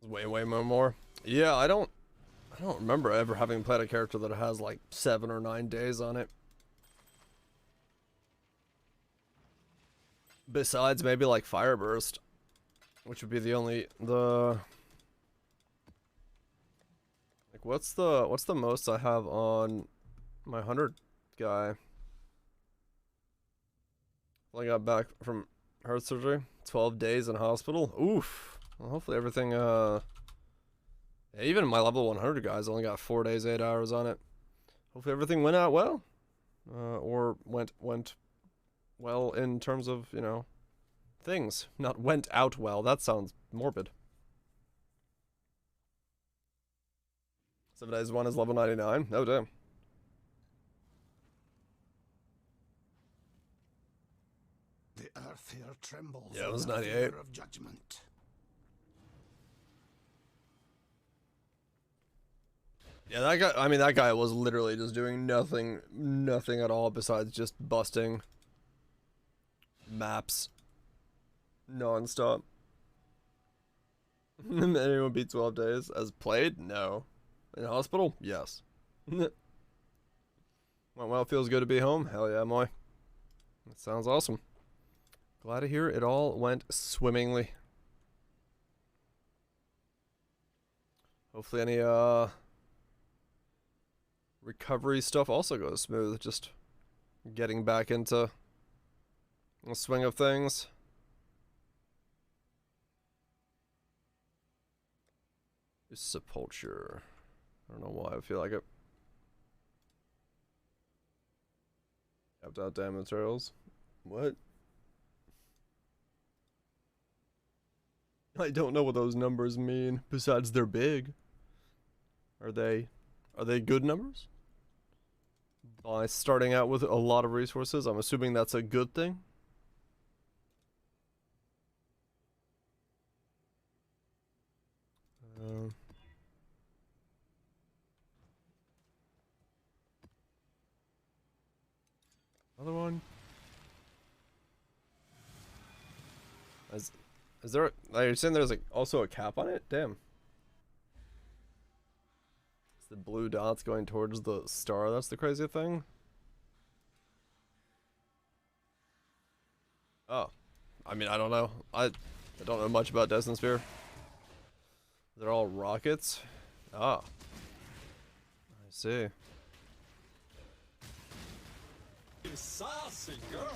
Way more. Yeah, I don't remember ever having played a character that has like 7 or 9 days on it. Besides maybe like Fireburst, which would be like what's the most I have on my 100 guy? I got back from heart surgery, 12 days in hospital. Oof. Well, hopefully everything, even my level 100 guys only got 4 days, 8 hours on it. Hopefully everything went out well. Or went well in terms of, you know, things. Not went out well. That sounds morbid. 7 days 1 is level 99. Oh, damn. The earth here trembles. Yeah, it was in the 98. fear of judgment. Yeah, that guy, I mean, that guy was literally just doing nothing at all besides just busting maps non-stop. Anyone beat 12 days? As played? No. In hospital? Yes. Well, it feels good to be home. Hell yeah, Moy. That sounds awesome. Glad to hear it all went swimmingly. Hopefully any, recovery stuff also goes smooth. Just getting back into the swing of things. Sepulture. I don't know why I feel like it. Capped out damn materials. What? I don't know what those numbers mean, besides they're big. Are they good numbers? By starting out with a lot of resources, I'm assuming that's a good thing. Another one. Is there? Are you saying there's like also a cap on it? Damn. It's the blue dots going towards the star. That's the crazy thing. Oh, I mean, I don't know. I don't know much about Dyson Sphere. They're all rockets. Ah, I see. Saucy girl.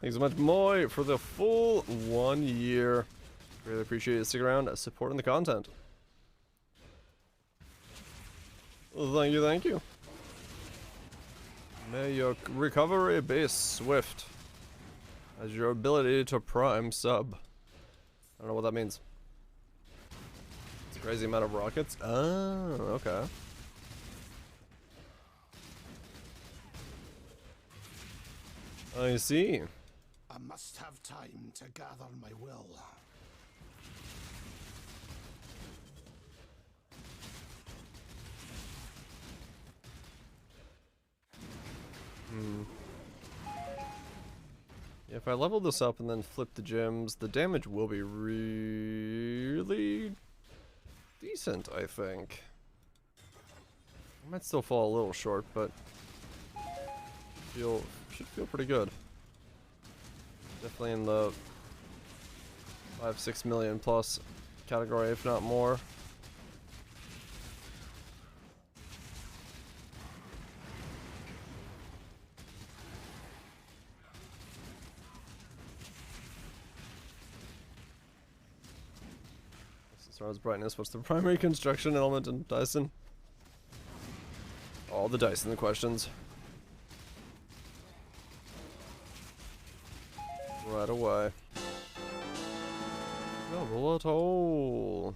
Thanks so much, Moy, for the full 1 year. Really appreciate you sticking around, supporting the content. Well, thank you, thank you. May your recovery be swift as your ability to prime sub. I don't know what that means. It's a crazy amount of rockets. Oh, okay. I see. I must have time to gather my will. If I level this up and then flip the gems, the damage will be really decent, I think. I might still fall a little short, but should feel pretty good. Definitely in the 5-6 million plus category, if not more. As far as brightness, what's the primary construction element in Dyson? All the dice in the questions. Right away. No bullet hole.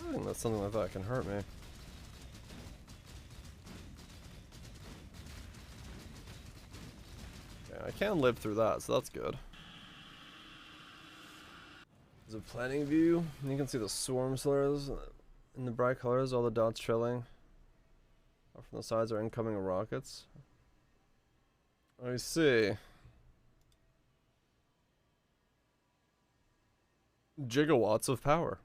I think that's something like that can hurt me. Okay, I can live through that, so that's good. There's a planning view. You can see the swarm slurs in the bright colors, all the dots trailing. Off from the sides are incoming rockets. I see. Gigawatts of power.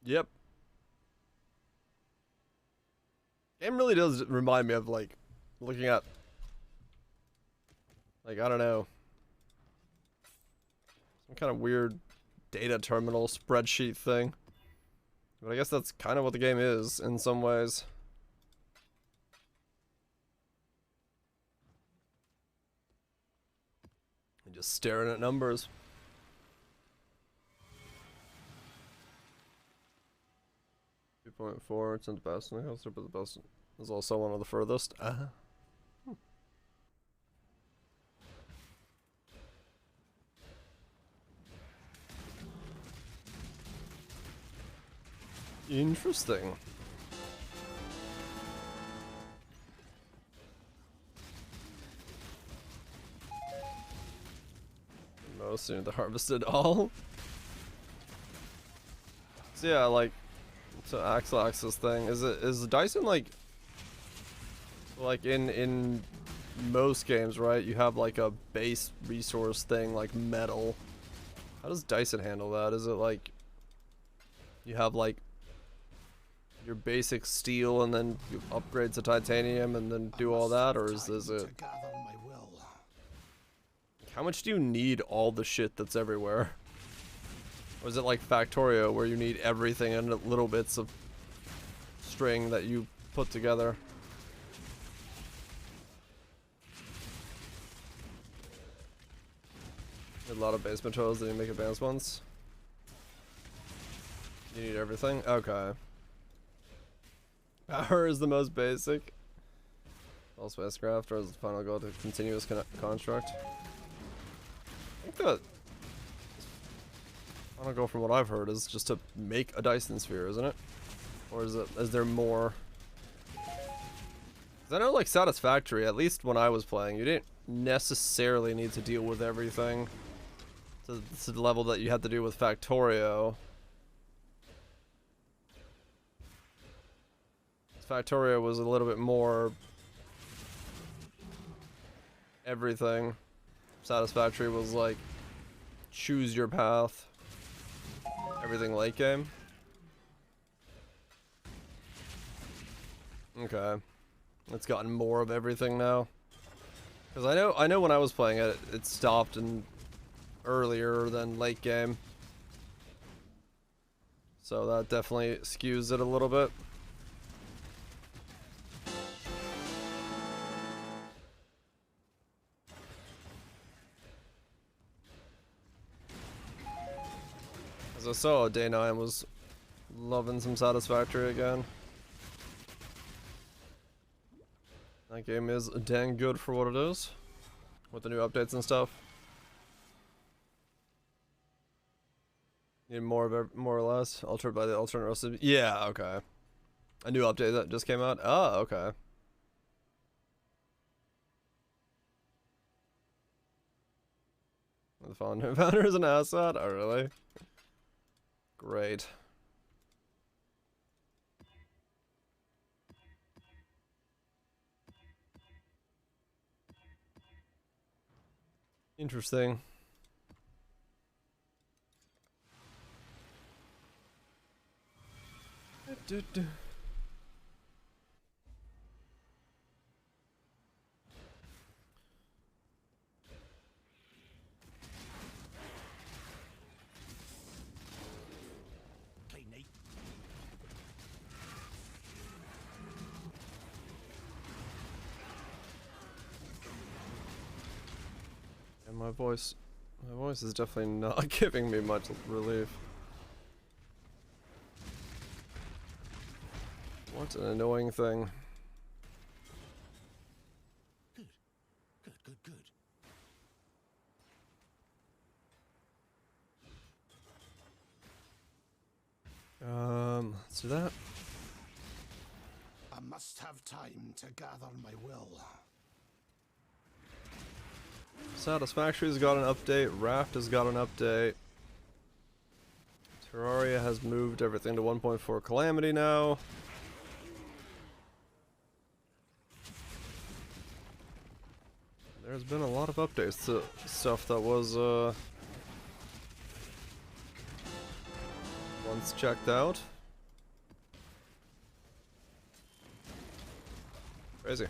Yep. Game really does remind me of like looking at like, I don't know, some kind of weird data terminal spreadsheet thing. But I guess that's kind of what the game is in some ways. And just staring at numbers. 2.4, it's in the best in the house, but the best is also one of the furthest. Interesting. Most near the harvested all. So yeah, like, so axle axis thing is Dyson like in most games, right? You have like a base resource thing like metal. How does Dyson handle that? Is it like you have like your basic steel and then you upgrade to titanium and then do all that, or is it how much do you need all the shit that's everywhere? Or is it like Factorio where you need everything in little bits of string that you put together? A lot of base materials that you make advanced ones. You need everything? Okay. Power is the most basic. All spacecraft, or is the final goal to continuous construct? I think that final goal, from what I've heard, is just to make a Dyson sphere, isn't it? Or is there more? 'Cause I know, like, Satisfactory, at least when I was playing, you didn't necessarily need to deal with everything to the level that you had to do with Factorio. Factorio was a little bit more everything. Satisfactory was like choose your path. Everything late game. Okay. It's gotten more of everything now. Cause I know when I was playing it, it stopped in earlier than late game. So that definitely skews it a little bit. As I saw, Day 9 was loving some Satisfactory again. That game is dang good for what it is. With the new updates and stuff. Need more of more or less. Altered by the alternate recipe. Yeah, okay. A new update that just came out. Oh, okay. The founder is an asset? Oh, really? Great. Interesting. And my voice is definitely not giving me much relief. What an annoying thing. Good. Let's do that. I must have time to gather my will. Satisfactory's got an update, Raft has got an update. Terraria has moved everything to 1.4 Calamity now. There's been a lot of updates to stuff that was once checked out. Crazy.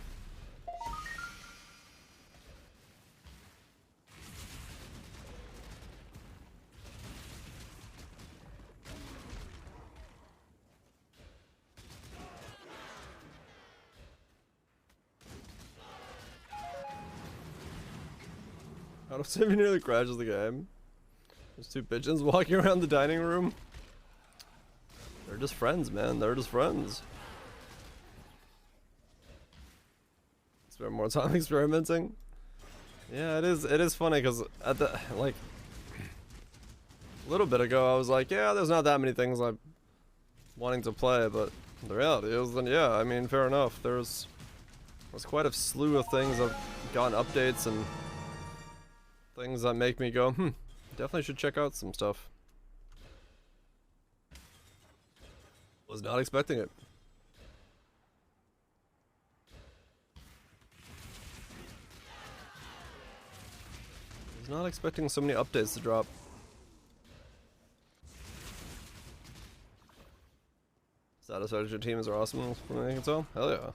Out of 7 nearly crashes the game. There's two pigeons walking around the dining room. They're just friends, man. They're just friends. Spend more time experimenting. Yeah, it is funny because at the like a little bit ago I was like, yeah, there's not that many things I'm wanting to play, but the reality is then yeah, I mean fair enough. There's quite a slew of things I've gotten updates and things that make me go, definitely should check out some stuff. Was not expecting it. Was not expecting so many updates to drop. Satisfied your teams are awesome from what I can tell. Hell yeah.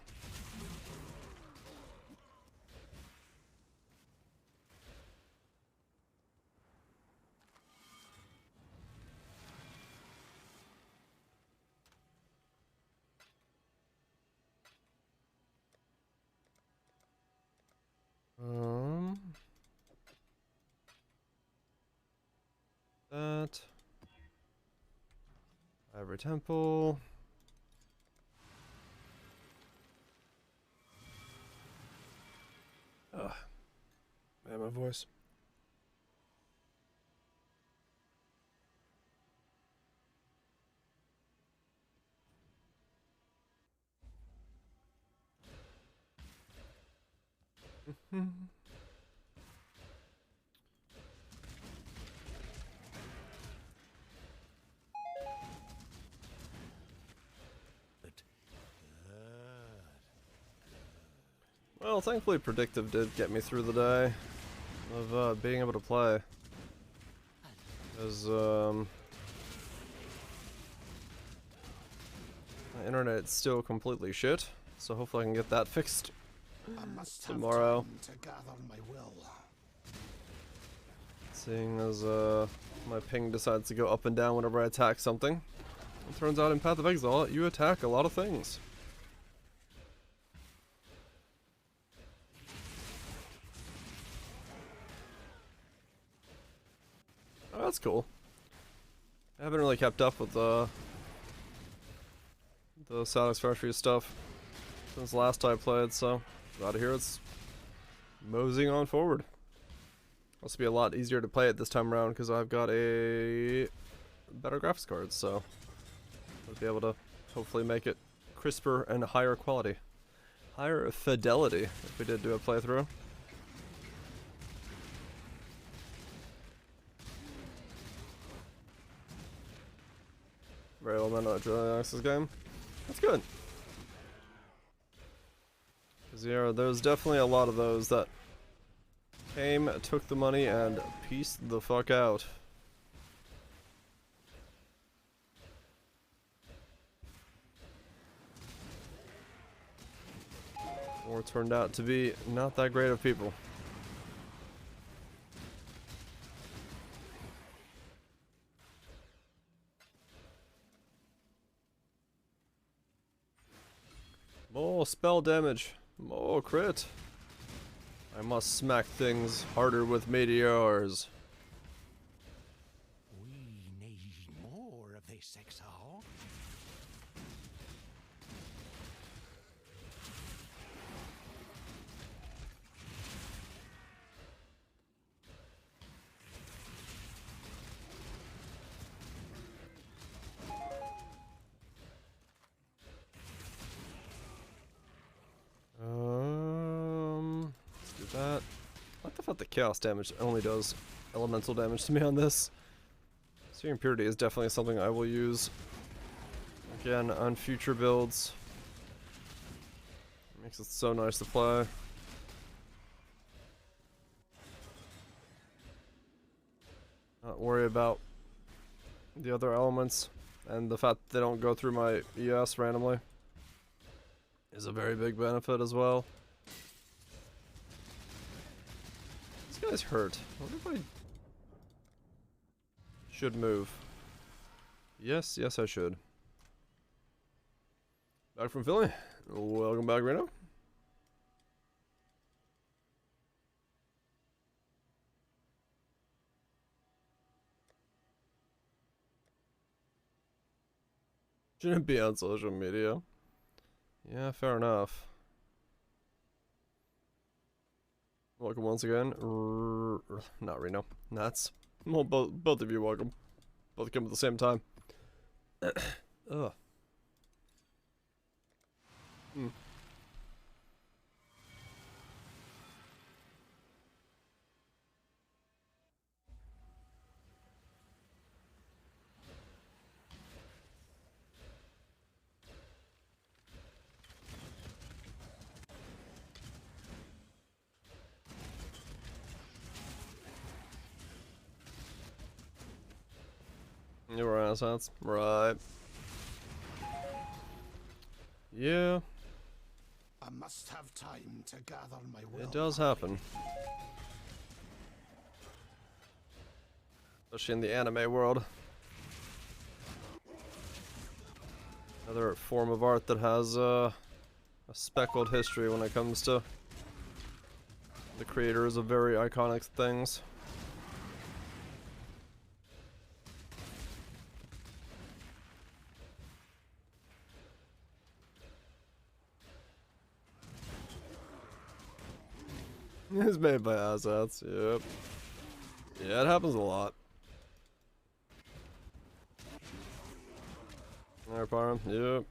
That Ivory Temple. Ugh. Man, my voice. Well, thankfully Predictive did get me through the day of being able to play. Because, my internet's still completely shit, so hopefully I can get that fixed tomorrow. To gather my will. Seeing as, my ping decides to go up and down whenever I attack something. It turns out in Path of Exile, you attack a lot of things. Oh, that's cool. I haven't really kept up with the Salix Factory stuff since last I played, so glad to hear it's moseying on forward. Must be a lot easier to play it this time around because I've got a better graphics card, so I'll be able to hopefully make it crisper and higher quality. Higher fidelity if we did do a playthrough. Very well done on this game. That's good. Because yeah, there's definitely a lot of those that came, took the money, and pieced the fuck out. Or turned out to be not that great of people. More spell damage. More crit. I must smack things harder with meteors. We need more of this, Exile. Let's do that. What the fuck? The chaos damage only does elemental damage to me on this. Searing Purity is definitely something I will use again on future builds. Makes it so nice to play. Not worry about the other elements, and the fact that they don't go through my ES randomly is a very big benefit as well. This guy's hurt. I wonder if I should move. Yes, yes I should. Back from Philly. Welcome back, Reno. Shouldn't be on social media. Yeah, fair enough. Welcome once again. Not Reno. Nats. Well, both of you welcome. Both come at the same time. Ugh. You were Renaissance, right? Yeah. I must have time to gather my will. It does happen. Especially in the anime world. Another form of art that has a speckled history when it comes to the creators of very iconic things. It's made by assets, yep. Yeah, it happens a lot. There, Parham, yep.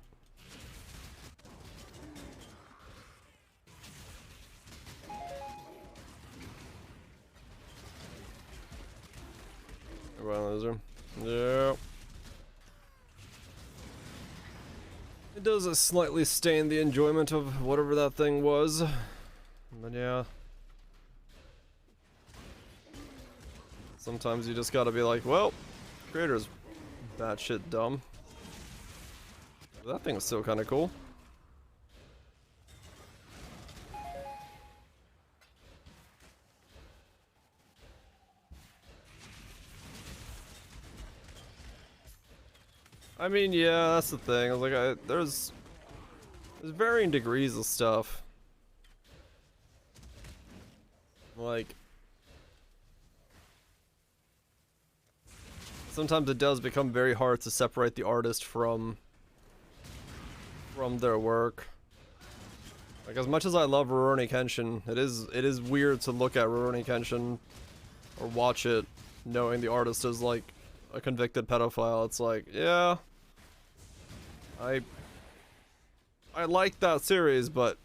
Everybody loser. Yep. It does slightly stain the enjoyment of whatever that thing was. But yeah. Sometimes you just gotta be like, well, creator's batshit dumb. That thing is still kinda cool. I mean, yeah, that's the thing. I was like, there's varying degrees of stuff. Like, sometimes it does become very hard to separate the artist from their work. Like, as much as I love Rurouni Kenshin, it is weird to look at Rurouni Kenshin or watch it knowing the artist is like a convicted pedophile. It's like, yeah, I like that series, but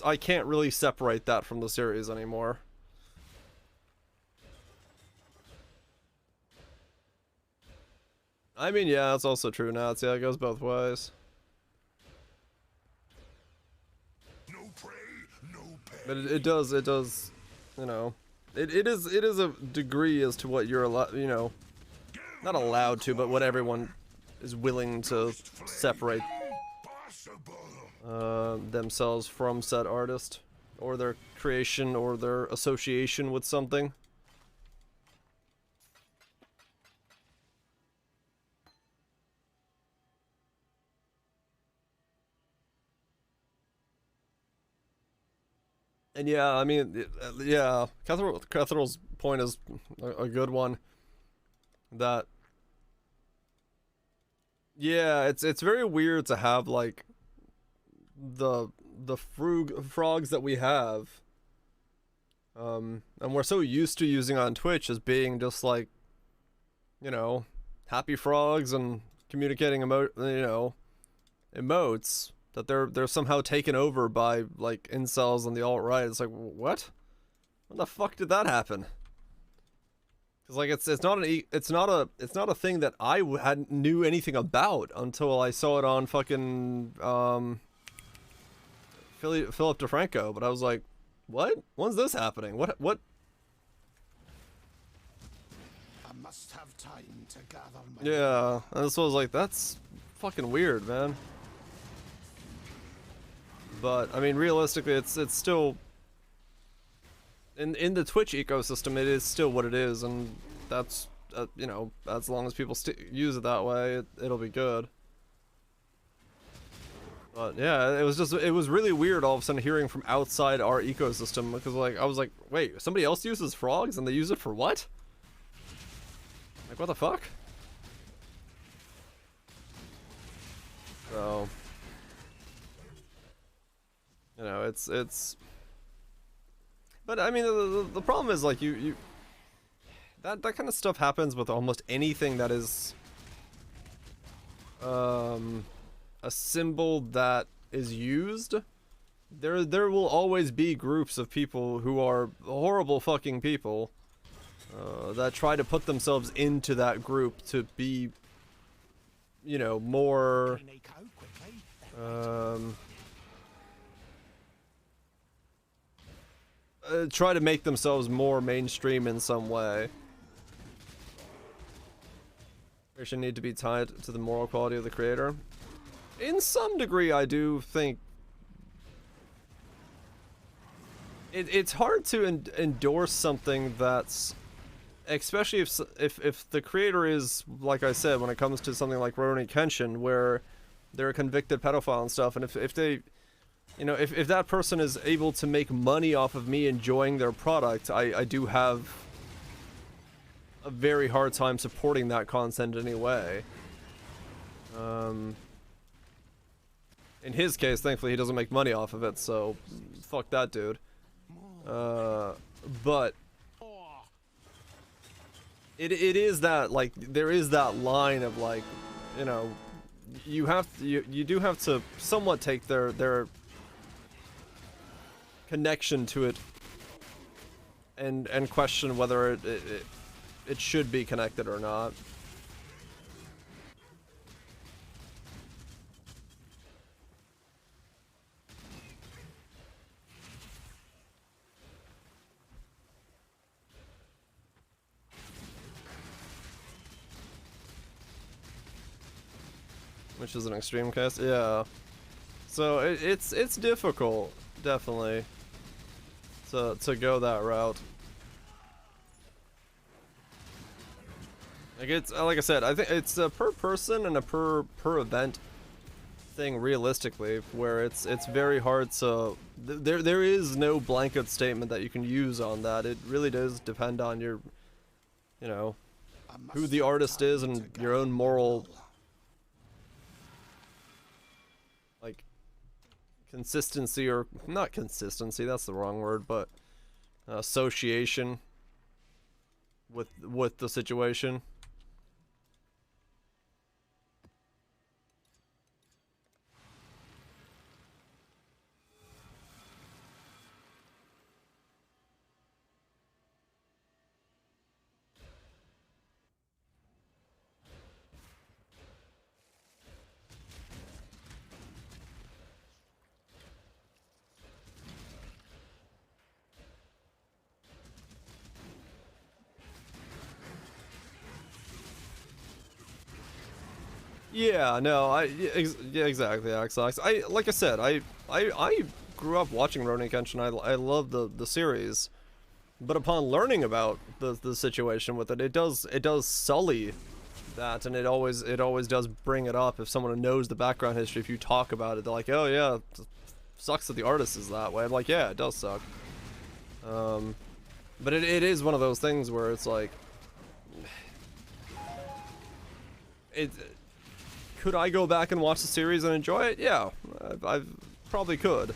I can't really separate that from the series anymore. I mean, yeah, that's also true now. Yeah, it goes both ways. No prey, no pay. But it does, you know, it is a degree as to what you're allowed, you know, not allowed to, but what everyone is willing to separate themselves from said artist, or their creation, or their association with something. And yeah, I mean, yeah, Catherall's point is a good one. That, yeah, it's very weird to have like the frogs that we have, and we're so used to using on Twitch as being just like, you know, happy frogs and communicating emotes, that they're somehow taken over by like incels on the alt-right. It's like, what? When the fuck did that happen? Because like it's not a thing that I hadn't knew anything about until I saw it on fucking Philip DeFranco. But I was like, what? When's this happening? What? I must have time to gather my Yeah, and so I was like, that's fucking weird, man. But I mean, realistically, it's still in the Twitch ecosystem. It is still what it is, and that's you know, as long as people use it that way, it'll be good. But yeah, it was really weird all of a sudden hearing from outside our ecosystem, because like I was like, wait, somebody else uses frogs and they use it for what? Like, what the fuck? So, you know, it's. But I mean, the problem is like that kind of stuff happens with almost anything that is a symbol that is used. There will always be groups of people who are horrible fucking people that try to put themselves into that group to be, you know, more try to make themselves more mainstream in some way. Creation need to be tied to the moral quality of the creator. In some degree, I do think it's hard to endorse something that's, especially if the creator is, like I said, when it comes to something like Rurouni Kenshin, where they're a convicted pedophile and stuff, and if they, you know, if that person is able to make money off of me enjoying their product, I do have a very hard time supporting that content anyway. In his case, thankfully, he doesn't make money off of it, so fuck that dude. But it is that, like, there is that line of, like, you know, you do have to somewhat take their connection to it and question whether it should be connected or not. which is an extreme case. Yeah. So it's difficult, definitely, to go that route. Like it's like I said, I think it's a per person and a per event thing realistically, where it's very hard to there is no blanket statement that you can use on that. It really does depend on your, you know, who the artist is and your own moral, like, consistency, or not consistency, that's the wrong word, but association with the situation. Yeah, no, yeah, exactly, Exile. Like I said, I grew up watching Rurouni Kenshin. I love the series, but upon learning about the situation with it, it does sully that, and it always does bring it up if someone knows the background history. If you talk about it, they're like, oh yeah, it sucks that the artist is that way. I'm like, yeah, it does suck. But it is one of those things where it's like, could I go back and watch the series and enjoy it? Yeah, I probably could,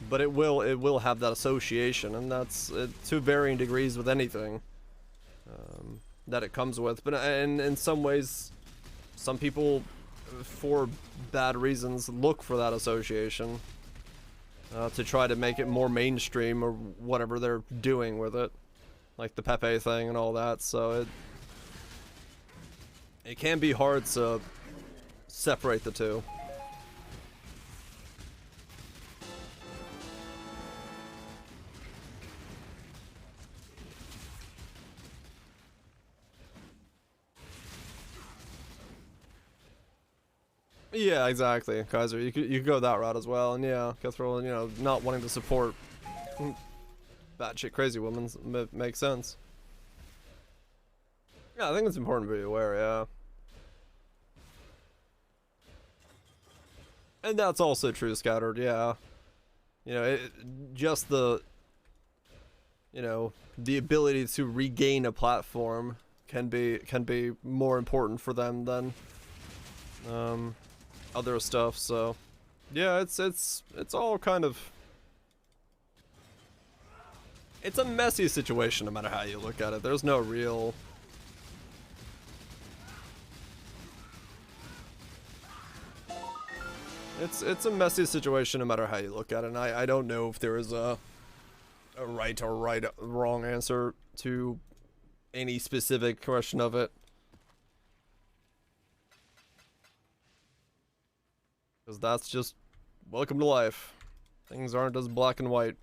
but it will have that association, and that's to varying degrees with anything that it comes with. But in some ways, some people, for bad reasons, look for that association to try to make it more mainstream or whatever they're doing with it, like the Pepe thing and all that. So it can be hard to separate the two. Yeah, exactly, Kaiser. You could go that route as well, and yeah, Kethral, you know, not wanting to support batshit crazy women makes sense. Yeah, I think it's important to be aware. Yeah. And that's also true, Scattered, yeah. You know, just the, you know, the ability to regain a platform can be more important for them than other stuff. So yeah, it's all kind of, it's a messy situation no matter how you look at it. There's no real It's a messy situation no matter how you look at it, and I don't know if there is a right or wrong answer to any specific question of it. Because that's just welcome to life. Things aren't as black and white.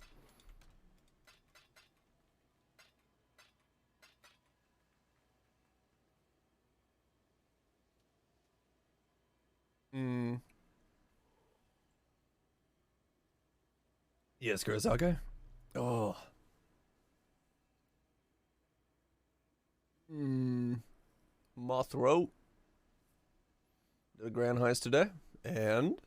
Yes, Kurosake? Oh. Mothroat. The grand heist today. And?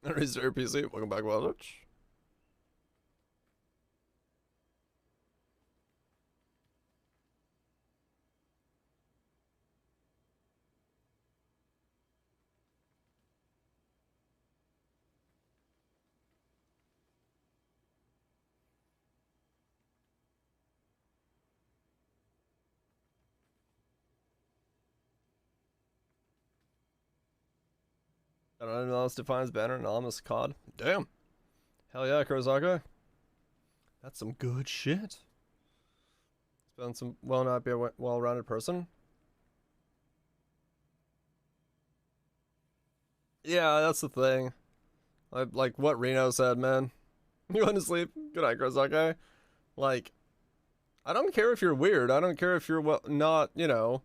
Restart PC. Welcome back, Wildwitch. Anonymous defines banner, anonymous COD. Damn. Hell yeah, Kurosake. That's some good shit. It's been some not be a well-rounded person. Yeah, that's the thing. Like what Reno said, man. You want to sleep? Good night, Kurosake. Like, I don't care if you're weird. I don't care if you're not, you know,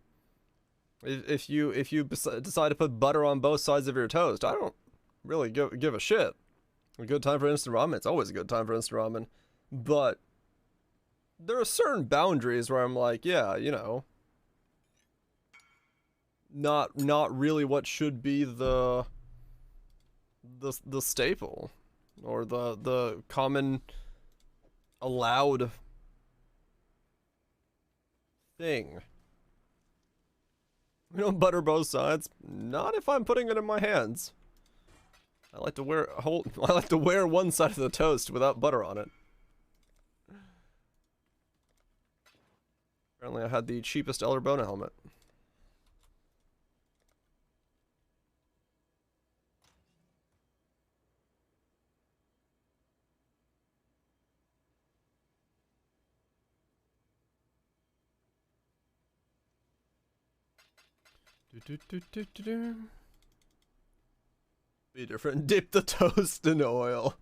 if you decide to put butter on both sides of your toast. I don't really give a shit. A good time for instant ramen. It's always a good time for instant ramen. But there are certain boundaries where I'm like, yeah, you know, not really what should be the staple or the common allowed thing. We don't butter both sides. Not if I'm putting it in my hands. I like to wear one side of the toast without butter on it. Apparently I had the cheapest Ellerbona helmet. Be different. Dip the toast in oil.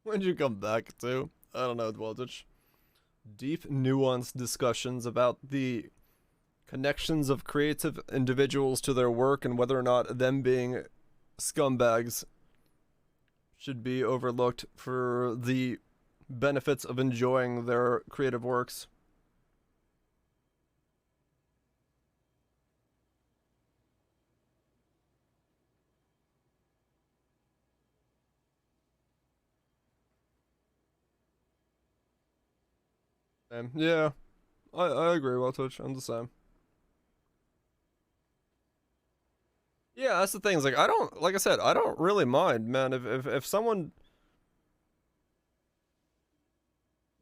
When'd you come back to? I don't know, Dweltich. Deep, nuanced discussions about the connections of creative individuals to their work and whether or not them being scumbags should be overlooked for the benefits of enjoying their creative works. Yeah, I agree, well, Twitch. I'm the same. Yeah, that's the thing. Is like like I said, I don't really mind, man. If someone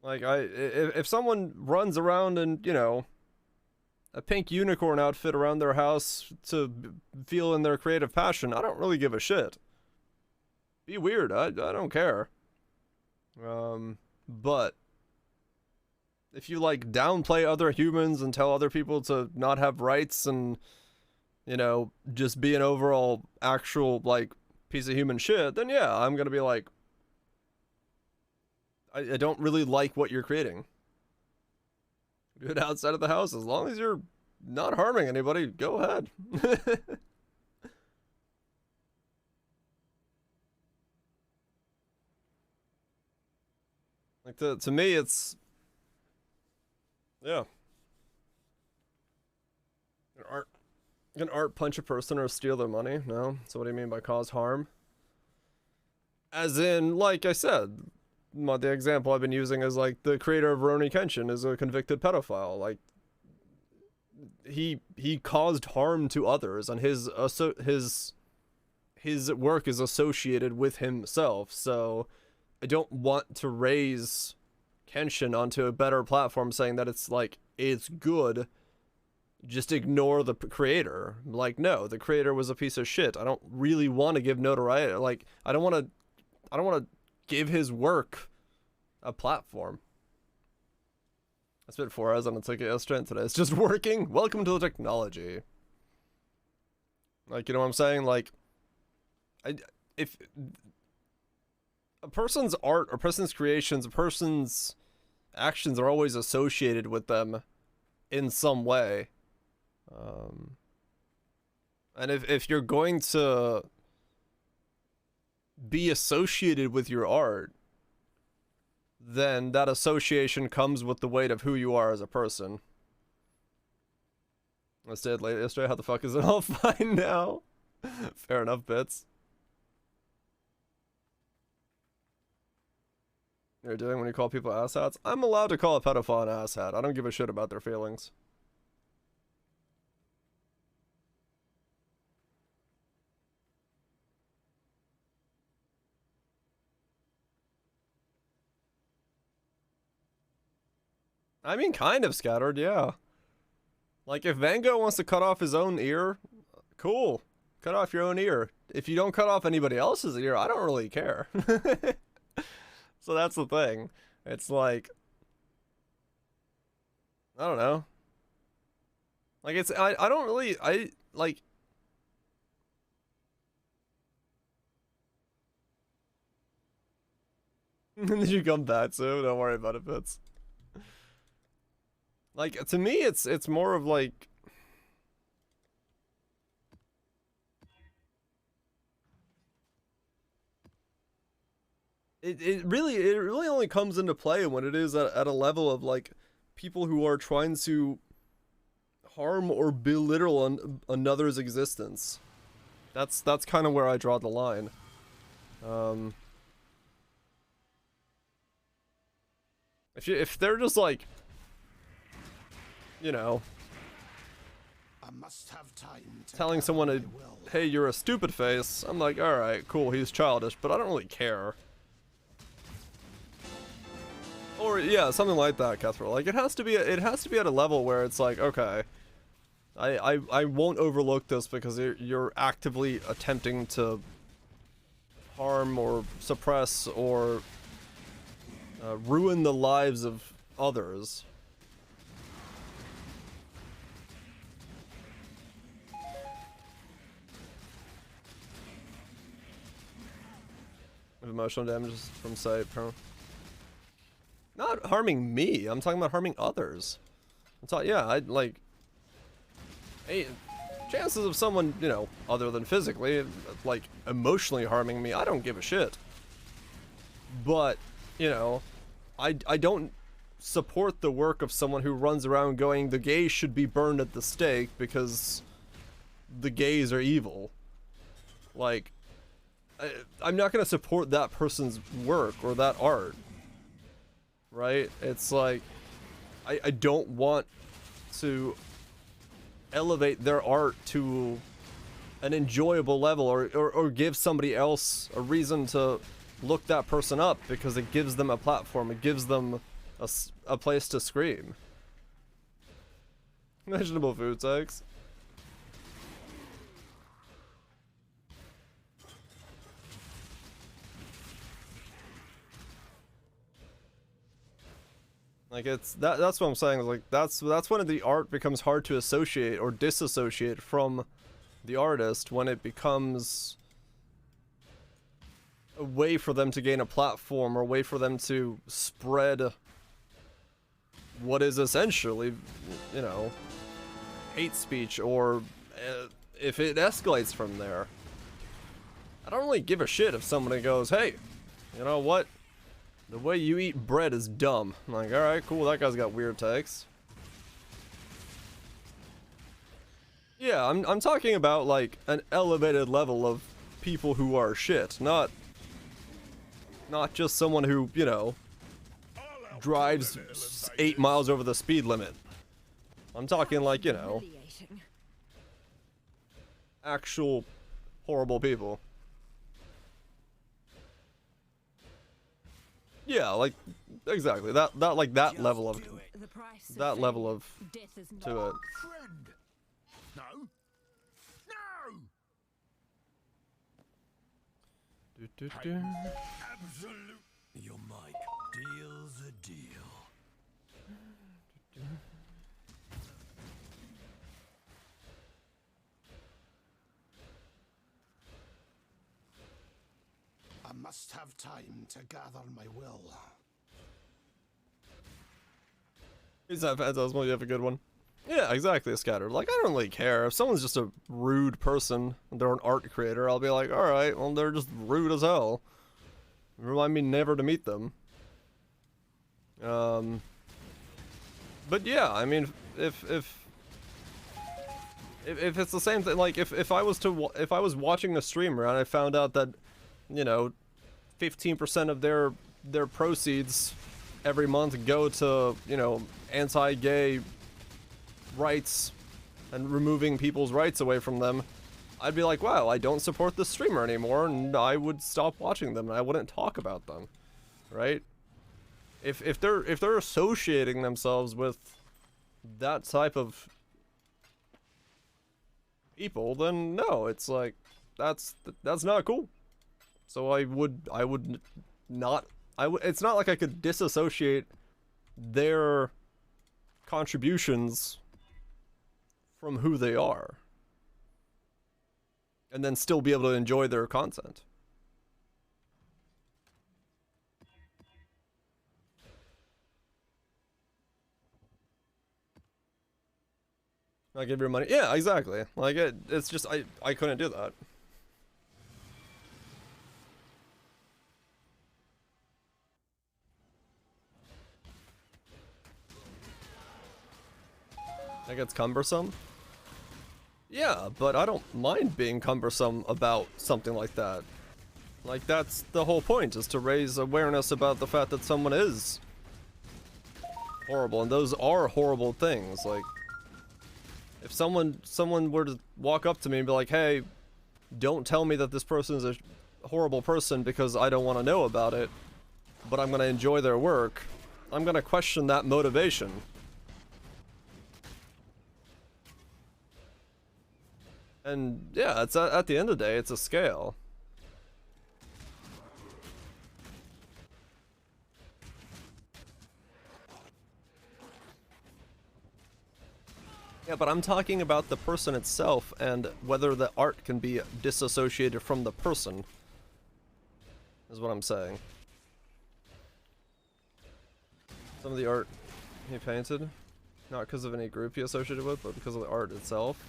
like if someone runs around in, you know, a pink unicorn outfit around their house to feel in their creative passion, I don't really give a shit. Be weird. I don't care. But if you like downplay other humans and tell other people to not have rights and, you know, just be an overall actual like piece of human shit, then yeah, I'm gonna be like, I don't really like what you're creating. Do it outside of the house as long as you're not harming anybody. Go ahead. Like to me, it's yeah. Can art punch a person or steal their money? No. So what do you mean by cause harm? As in, like I said, the example I've been using is like the creator of Rurouni Kenshin is a convicted pedophile. Like he caused harm to others, and his work is associated with himself. So I don't want to raise Kenshin onto a better platform saying that it's like it's good. Just ignore the creator. Like, no, the creator was a piece of shit. I don't really want to give notoriety. Like, I don't want to give his work a platform. I spent 4 hours on a ticket yesterday and today it's just working. Welcome to the technology. Like, you know what I'm saying? Like, if a person's art, a person's creations, a person's actions are always associated with them in some way. And if you're going to be associated with your art, then that association comes with the weight of who you are as a person. I stayed late yesterday. How the fuck is it all fine now? Fair enough, Bits. You're doing when you call people asshats? I'm allowed to call a pedophile an asshat. I don't give a shit about their feelings. I mean, kind of scattered, yeah. Like, if Van Gogh wants to cut off his own ear, cool. Cut off your own ear. If you don't cut off anybody else's ear, I don't really care. So that's the thing. It's like, I don't know. Like, it's, I don't really, like, did you come back too? Don't worry about it, Fitz. Like, to me, it's more of like, it really only comes into play when it is at a level of like people who are trying to harm or belittle another's existence. That's kind of where I draw the line. If they're just like, you know, I must have time to telling gather someone my to, will. hey, you're a stupid face, I'm like, all right, cool, he's childish, but I don't really care. Or yeah, something like that, Kethra. Like, it has to be at a level where it's like, okay, I won't overlook this because you're actively attempting to harm or suppress or ruin the lives of others. Emotional damages from sight, not harming me. I'm talking about harming others. Yeah, I like. Hey, chances of someone, you know, other than physically, like emotionally harming me, I don't give a shit. But, you know, I don't support the work of someone who runs around going, the gays should be burned at the stake because the gays are evil. Like, I'm not gonna support that person's work or that art. Right? It's like, I don't want to elevate their art to an enjoyable level or give somebody else a reason to look that person up because it gives them a platform, it gives them a place to scream. Imaginable food tags. Like, that's what I'm saying, like that's when the art becomes hard to associate or disassociate from the artist, when it becomes a way for them to gain a platform or a way for them to spread what is essentially, you know, hate speech, or if it escalates from there. I don't really give a shit if somebody goes, hey, you know what? The way you eat bread is dumb. I'm like, alright, cool, that guy's got weird takes. Yeah, I'm talking about, like, an elevated level of people who are shit, not just someone who, you know, drives 8 miles over the speed limit. I'm talking, like, you know, actual horrible people. Yeah, like, exactly. That level of to it. Friend. No. No. Absolute. Your mic deals a deal. I must have time to gather my will. Is that Phantasmal? You have a good one? Yeah, exactly, Scattered. Like, I don't really care. If someone's just a rude person, they're an art creator, I'll be like, alright, well, they're just rude as hell. Remind me never to meet them. But yeah, I mean, if it's the same thing, like, if I was watching a streamer and I found out that, you know, 15% of their proceeds every month go to, you know, anti-gay rights and removing people's rights away from them, I'd be like, wow, I don't support this streamer anymore, and I would stop watching them and I wouldn't talk about them, right? If they're associating themselves with that type of people, then no, it's like, that's not cool. So I would not it's not like I could disassociate their contributions from who they are and then still be able to enjoy their content. I give your money. Yeah, exactly. Like it's just I couldn't do that. That gets cumbersome. Yeah, but I don't mind being cumbersome about something like that. Like that's the whole point, is to raise awareness about the fact that someone is horrible, and those are horrible things. Like, if someone were to walk up to me and be like, hey, don't tell me that this person is a horrible person because I don't want to know about it, but I'm going to enjoy their work, I'm going to question that motivation. And yeah, it's at the end of the day, it's a scale. Yeah, but I'm talking about the person itself and whether the art can be disassociated from the person, is what I'm saying. Some of the art he painted, not because of any group he associated with, but because of the art itself.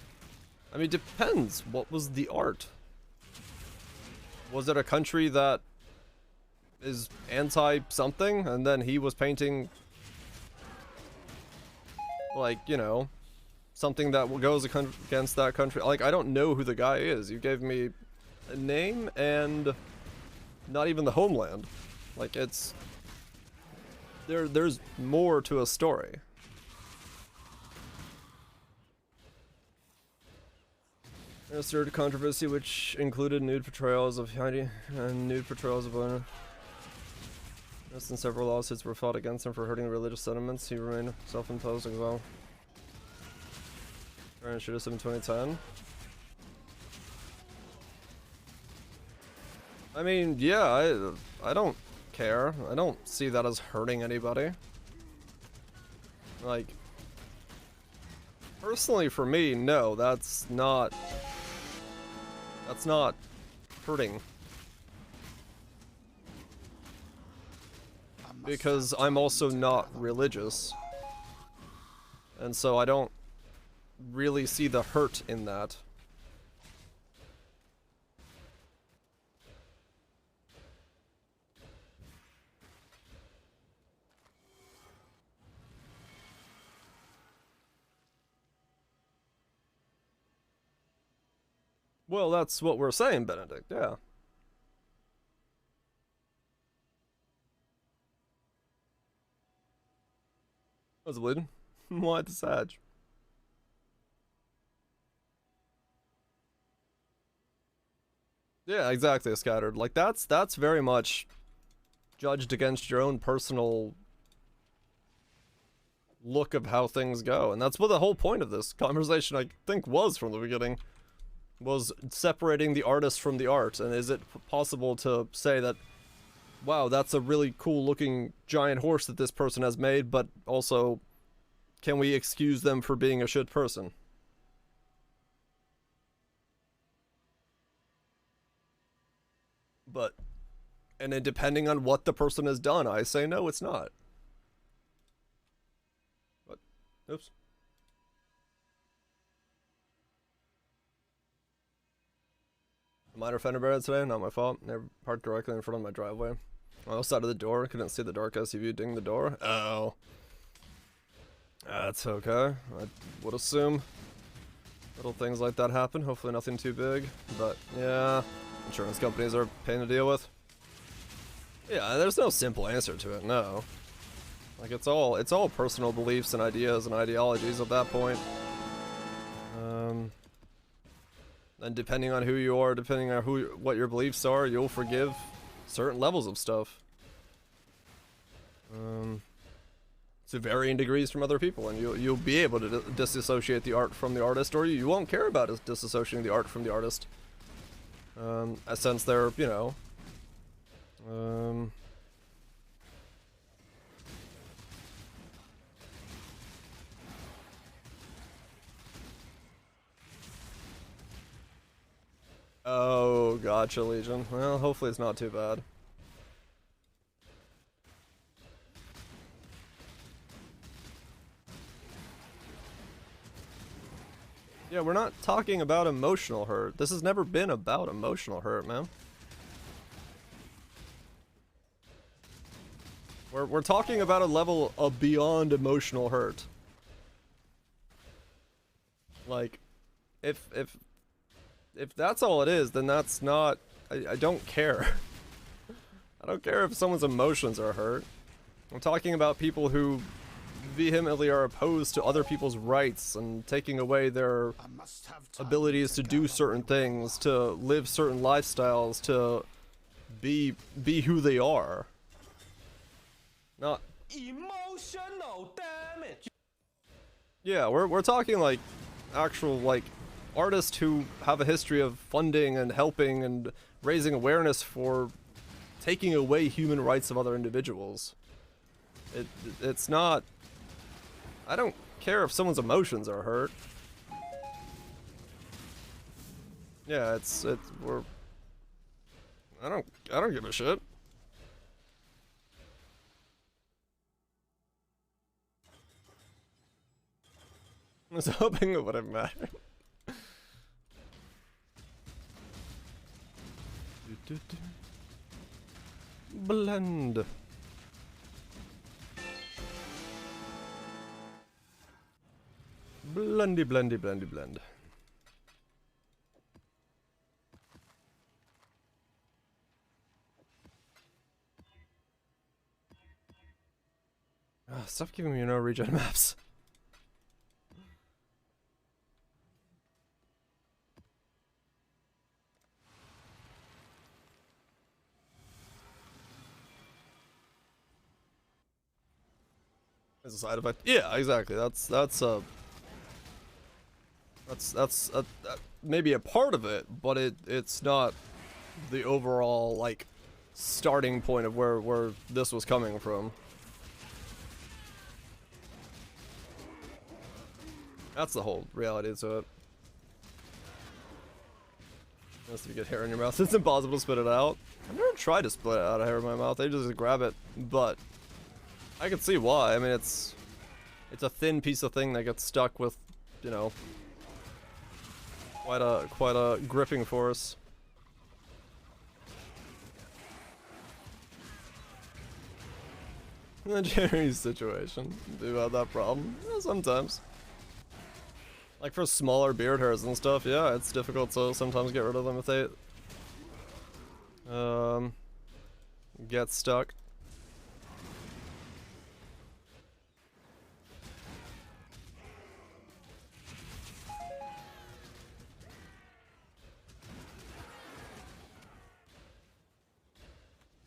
I mean, depends. What was the art? Was it a country that is anti-something, and then he was painting, like, you know, something that goes against that country? Like, I don't know who the guy is. You gave me a name and not even the homeland. Like, it's... There's more to a story. A stirred controversy which included nude portrayals of Heidi and nude portrayals of Lena. Less than several lawsuits were fought against him for hurting religious sentiments. He remained self-imposed exile. Trying to shoot us in 2010. I mean, yeah, I don't care. I don't see that as hurting anybody. Like, personally for me, no, that's not hurting. Because I'm also not religious. And so I don't really see the hurt in that. Well, that's what we're saying, Benedict, yeah. What's bleeding? Why the Sag? Yeah, exactly, Scattered. Like, that's very much judged against your own personal look of how things go. And that's what the whole point of this conversation, I think, was from the beginning. Was separating the artist from the art. And is it possible to say that, wow, that's a really cool looking giant horse that this person has made, but also, can we excuse them for being a shit person? But, and then depending on what the person has done, I say no, it's not. But, oops. Minor fender bender today, not my fault. Never parked directly in front of my driveway. On the side of the door, couldn't see the dark SUV ding the door. Oh. That's okay. I would assume little things like that happen. Hopefully nothing too big. But yeah, insurance companies are a pain to deal with. Yeah, there's no simple answer to it, no. Like it's all personal beliefs and ideas and ideologies at that point. And depending on who you are, depending on what your beliefs are, you'll forgive certain levels of stuff. To varying degrees from other people, and you'll be able to disassociate the art from the artist, or you won't care about disassociating the art from the artist. Since they're, you know, Oh, gotcha, Legion. Well, hopefully it's not too bad. Yeah, we're not talking about emotional hurt. This has never been about emotional hurt, man. We're talking about a level of beyond emotional hurt. Like, if that's all it is, then that's not... I don't care. I don't care if someone's emotions are hurt. I'm talking about people who vehemently are opposed to other people's rights and taking away their abilities to do certain things, to live certain lifestyles, to be who they are. Not emotional damage. Yeah, we're talking like actual like artists who have a history of funding and helping and raising awareness for taking away human rights of other individuals. It's not... I don't care if someone's emotions are hurt. Yeah, we're... I don't give a shit. I was hoping it would have mattered. Blend. Blendy, blendy, blendy, blend. Oh, stop giving me no regen maps. As a side effect. Yeah, exactly. That's maybe a part of it, but it's not the overall like starting point of where this was coming from. That's the whole reality to it. Unless you get hair in your mouth, it's impossible to spit it out. I've never tried to spit out a hair in my mouth. I just grab it, but I can see why. I mean, it's a thin piece of thing that gets stuck with, you know, quite a gripping force. The Jerry's situation. Do you have that problem? Yeah, sometimes. Like for smaller beard hairs and stuff, yeah, it's difficult to sometimes get rid of them if they get stuck.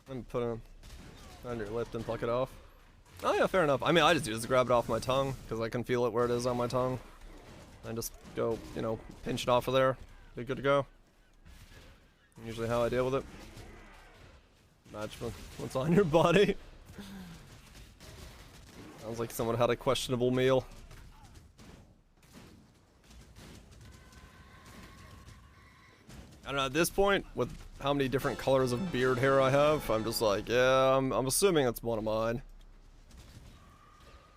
And put it on your lip and pluck it off. Oh yeah, fair enough. I mean, I just grab it off my tongue because I can feel it where it is on my tongue. And just go, you know, pinch it off of there. Be good to go. Usually how I deal with it. Match what's on your body. Sounds like someone had a questionable meal. I don't know, at this point, with how many different colors of beard hair I have, I'm just like, yeah, I'm assuming it's one of mine.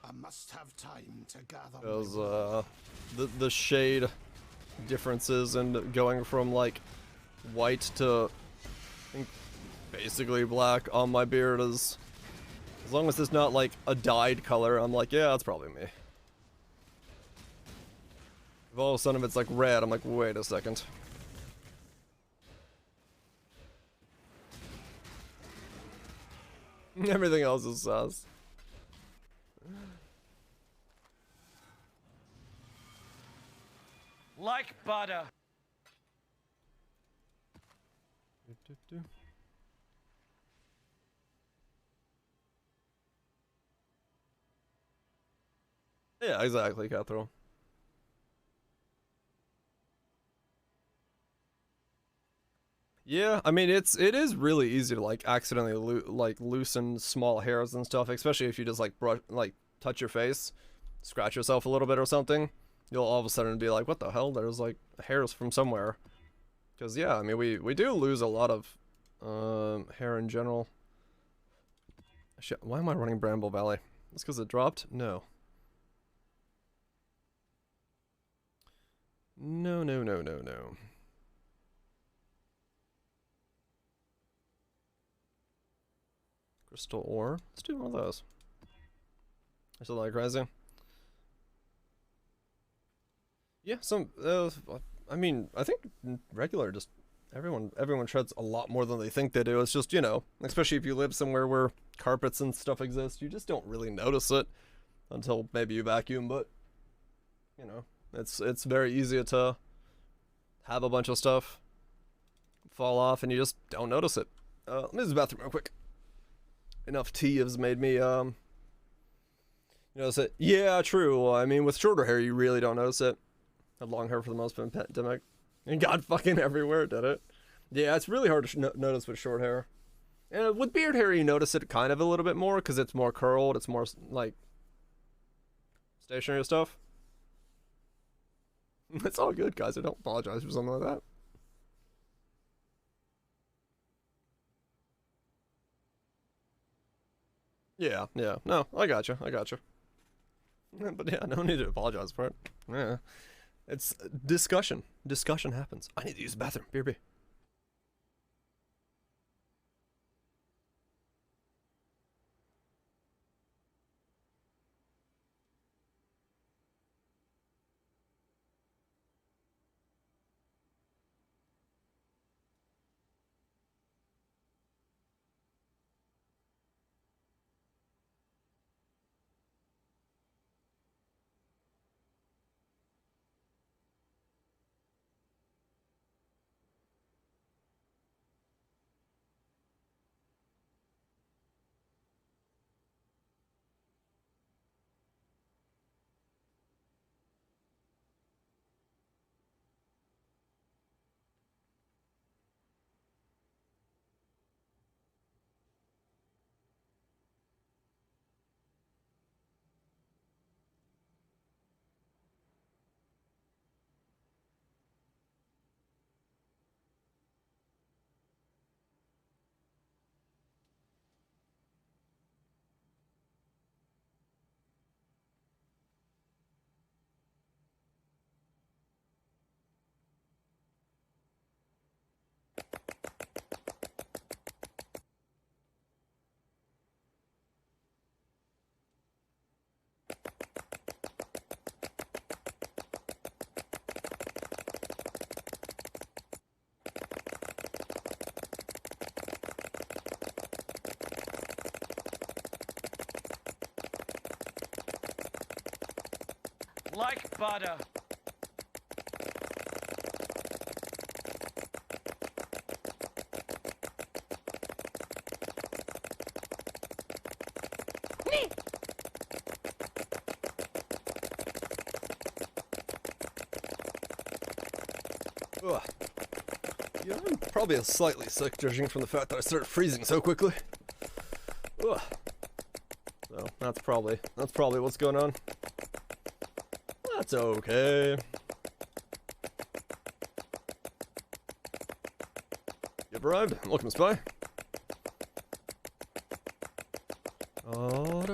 I must have time to gather. Because the shade differences and going from like white to I think basically black on my beard is, as long as it's not like a dyed color, I'm like, yeah, that's probably me. If all of a sudden it's like red, I'm like, wait a second. Everything else is sus. Like butter. Yeah, exactly, Cathro. Yeah, I mean it is really easy to like accidentally loosen small hairs and stuff, especially if you just like touch your face, scratch yourself a little bit or something. You'll all of a sudden be like, what the hell? There's like hairs from somewhere. Because, yeah, I mean, we do lose a lot of hair in general. Shit, why am I running Bramble Valley? It's because it dropped? No. No, no, no, no, no. Crystal ore. Let's do one of those. I still like crazy. Yeah, some. I mean, I think regular just everyone treads a lot more than they think they do. It's just, you know, especially if you live somewhere where carpets and stuff exist, you just don't really notice it until maybe you vacuum. But you know, it's very easy to have a bunch of stuff fall off and you just don't notice it. Let me use the bathroom real quick. Enough tea has made me notice it. Yeah, true. I mean, with shorter hair, you really don't notice it. Had long hair for the most pandemic, and got fucking everywhere, did it? Yeah, it's really hard to notice with short hair. And with beard hair, you notice it kind of a little bit more because it's more curled. It's more like stationary stuff. It's all good, guys. I don't apologize for something like that. Yeah, yeah. No, I gotcha. I gotcha. But yeah, no need to apologize for it. Yeah. It's discussion. Discussion happens. I need to use the bathroom. BRB. Like butter. Ugh. Yeah, I'm probably slightly sick, judging from the fact that I started freezing so quickly. Ugh. So that's probably what's going on. That's okay. You've arrived. Welcome, spy. Oh,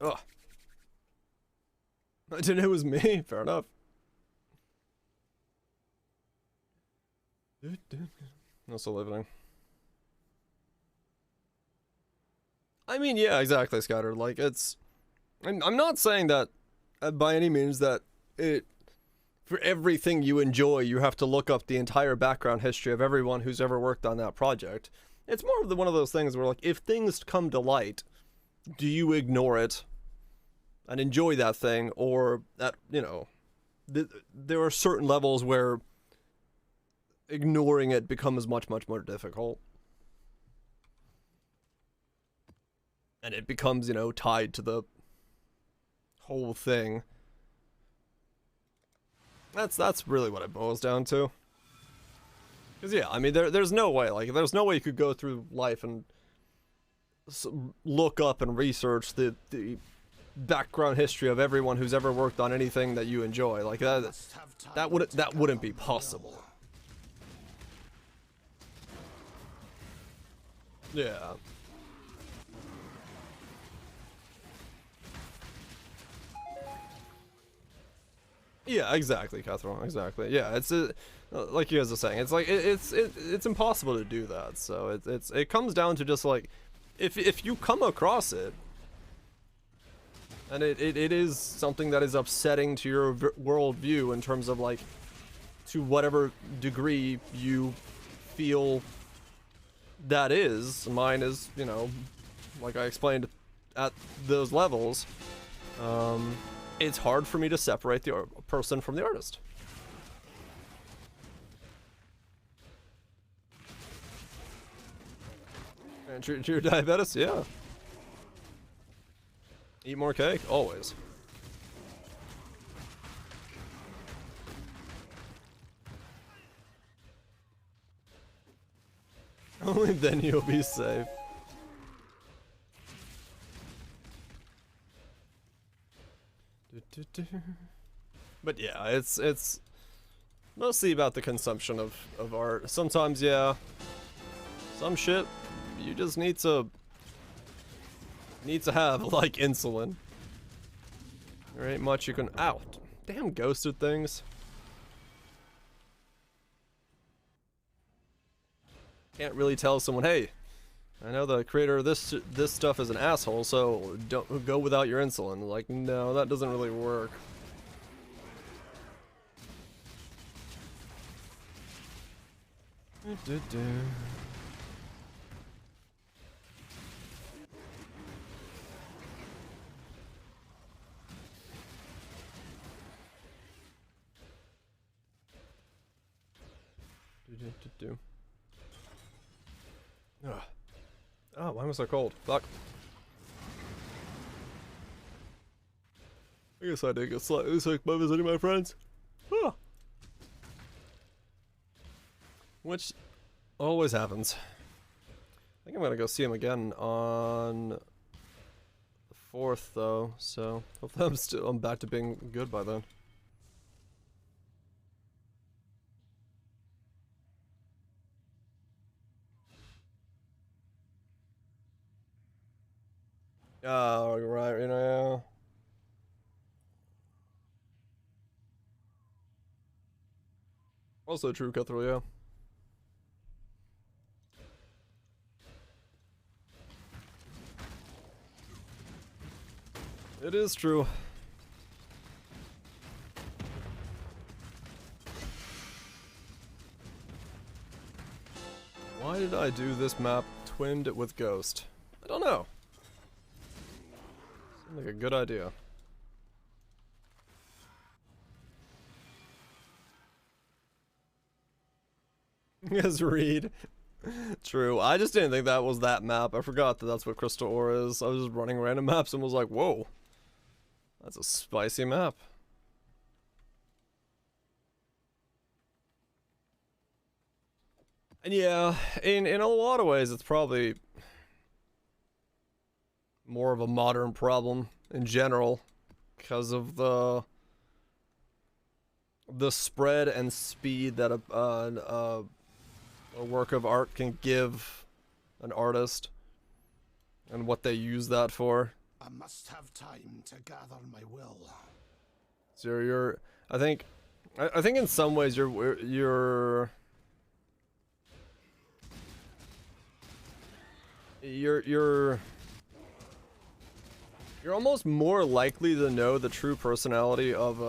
oh. I didn't know it was me. Fair enough. Also living. I mean, yeah, exactly, Scatter. Like, it's... I'm not saying that by any means that for everything you enjoy, you have to look up the entire background history of everyone who's ever worked on that project. It's more of one of those things where, like, if things come to light, do you ignore it and enjoy that thing, or that, you know, there are certain levels where ignoring it becomes much, much more difficult. And it becomes, you know, tied to the whole thing. That's really what it boils down to. Because, yeah, I mean, there's no way, like, there's no way you could go through life and look up and research the background history of everyone who's ever worked on anything that you enjoy. Like that wouldn't be possible. Yeah. Yeah, exactly, Catherine. Exactly. Yeah, it's like you guys are saying. It's like it's impossible to do that. So it comes down to just like if you come across it, and it is something that is upsetting to your worldview in terms of like to whatever degree you feel that is. Mine is, you know, like I explained at those levels. It's hard for me to separate the person from the artist. And true diabetes, yeah. Eat more cake, always. Only then you'll be safe. But yeah, it's mostly about the consumption of art. Sometimes, yeah, some shit you just need to have, like insulin. There ain't much you can. Ow, damn ghosted things. Can't really tell someone, hey, I know the creator of this stuff is an asshole, so don't go without your insulin. Like, no, that doesn't really work. Oh, why am I so cold? Fuck. I guess I did get slightly sick by visiting my friends. Huh. Which always happens. I think I'm gonna go see him again on the 4th though, so hopefully I'm back to being good by then. Oh, right, you know. Also true, Cutthroat, yeah. It is true. Why did I do this map twinned with Ghost? I don't know. Seemed like a good idea. Yes, Reed. True. I just didn't think that was that map. I forgot that that's what Crystal Ore is. I was just running random maps and was like, whoa. That's a spicy map. And yeah, in a lot of ways, it's probably more of a modern problem in general because of the spread and speed that a work of art can give an artist and what they use that for. I must have time to gather my will. So I think in some ways you're almost more likely to know the true personality of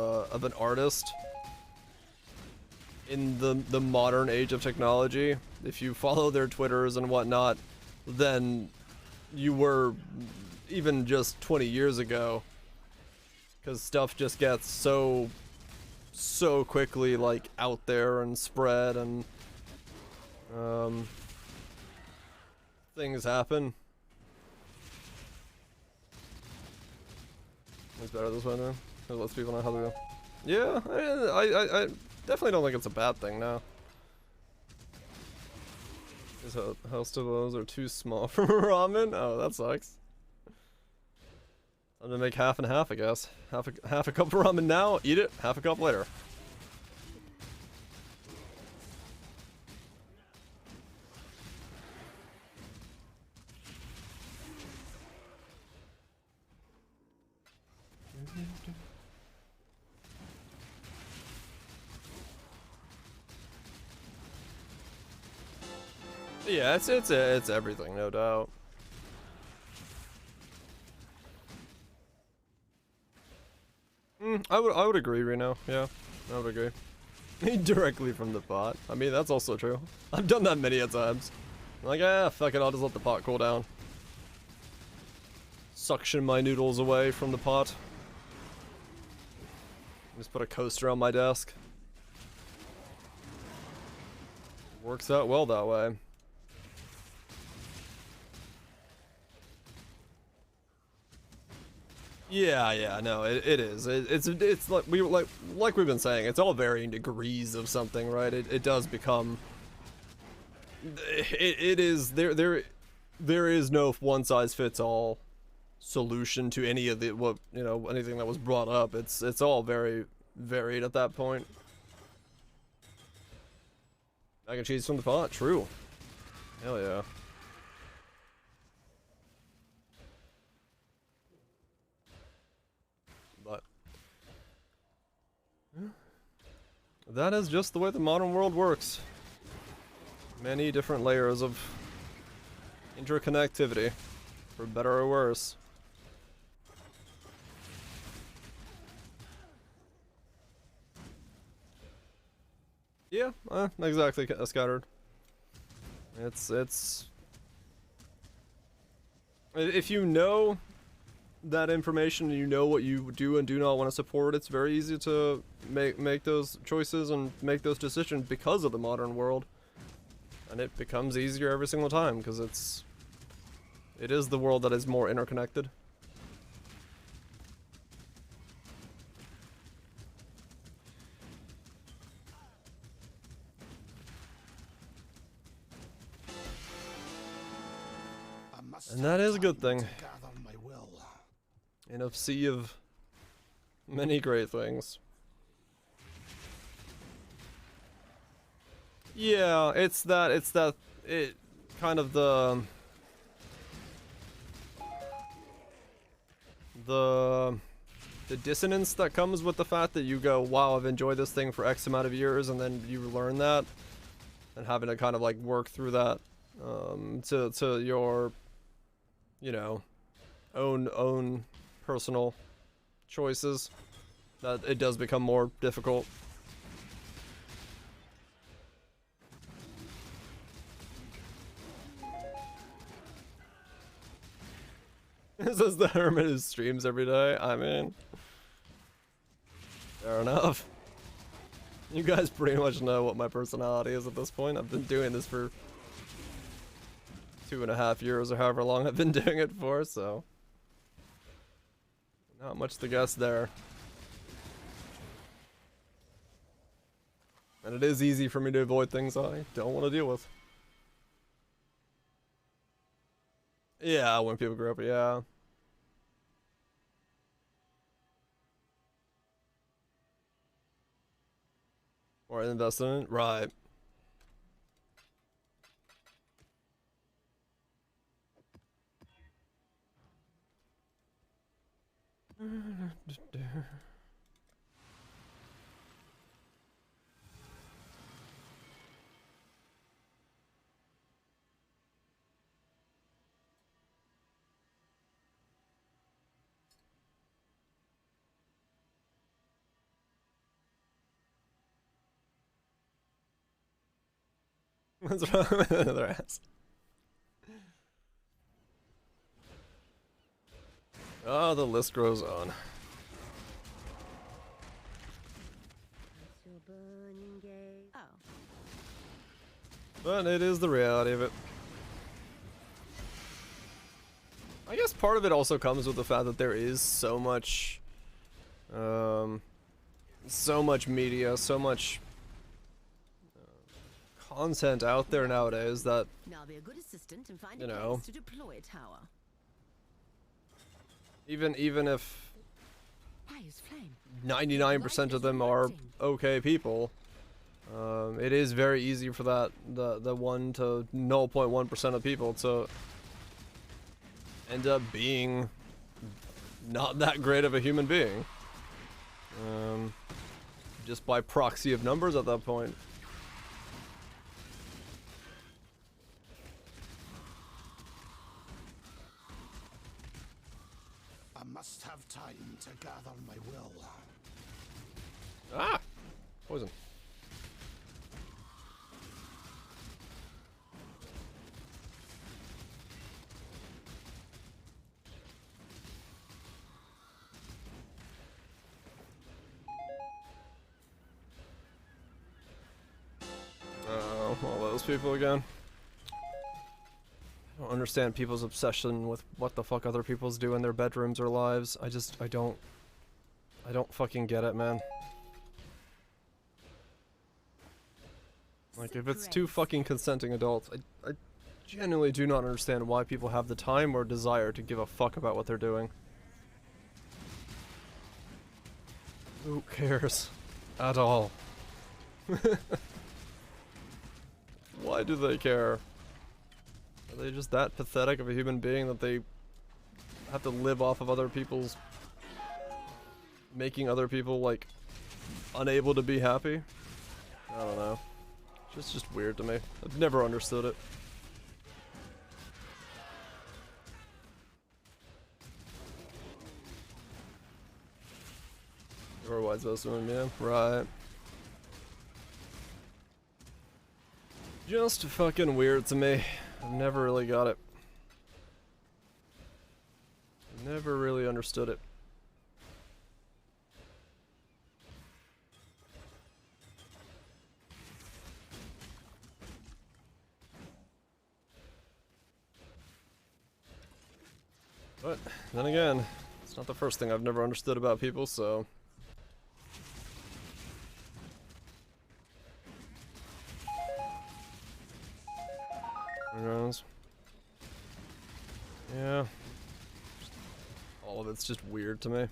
an artist in the modern age of technology if you follow their Twitters and whatnot than you were even just 20 years ago, because stuff just gets so quickly like out there and spread, and things happen. It's better this way now. It lets people know how to do. Yeah, I definitely don't think it's a bad thing now. His house to those are too small for ramen. Oh, that sucks. I'm gonna make half and half, I guess. Half a cup of ramen now, eat it, half a cup later. Yeah, it's everything, no doubt. I would agree, Reno. Yeah, I would agree. Directly from the pot. I mean, that's also true. I've done that many a times. I'm like, fuck it, I'll just let the pot cool down. Suction my noodles away from the pot. Just put a coaster on my desk. Works out well that way. Yeah, no, it is. It's like we've been saying, it's all varying degrees of something, right? It does become. It is there is no one size fits all solution to any of the anything that was brought up. It's all very varied at that point. Mac and cheese from the pot, true. Hell yeah. But that is just the way the modern world works. Many different layers of interconnectivity, for better or worse. Yeah, exactly, scattered. It's if you know that information and you know what you do and do not want to support, it's very easy to make those choices and make those decisions because of the modern world. And it becomes easier every single time because it is the world that is more interconnected. And that is a good thing. In a sea of many great things. Yeah, it's kind of the dissonance that comes with the fact that you go, wow, I've enjoyed this thing for X amount of years, and then you learn that, and having to kind of like work through that to your own personal choices, that it does become more difficult. This is the hermit who streams every day. I mean, fair enough. You guys pretty much know what my personality is at this point. I've been doing this for 2.5 years or however long I've been doing it for, so not much to guess there. And it is easy for me to avoid things I don't want to deal with. Yeah, when people grow up, yeah. Or invest in it, right. What's wrong with another ass? Oh, the list grows on. But it is the reality of it. I guess part of it also comes with the fact that there is so much media, so much content out there nowadays that, Now be a good assistant and find you a know, place to deploy a tower. Even if Why is flame? 99% of them are okay people, it is very easy for the 1 to 0.1% of people to end up being not that great of a human being. Just by proxy of numbers at that point. I must have time to gather my will. Ah! Poison. All those people again. I don't understand people's obsession with what the fuck other people's do in their bedrooms or lives. I don't fucking get it, man. Like, if it's two fucking consenting adults, I genuinely do not understand why people have the time or desire to give a fuck about what they're doing. Who cares? At all. Why do they care? Are they just that pathetic of a human being that they have to live off of other people's... making other people, like, unable to be happy? I don't know. It's just weird to me. I've never understood it. Or why supposed to be, yeah, right. Just fucking weird to me. I've never really got it. Never really understood it. But then again, it's not the first thing I've never understood about people, so... Who knows? Yeah. All of it's just weird to me.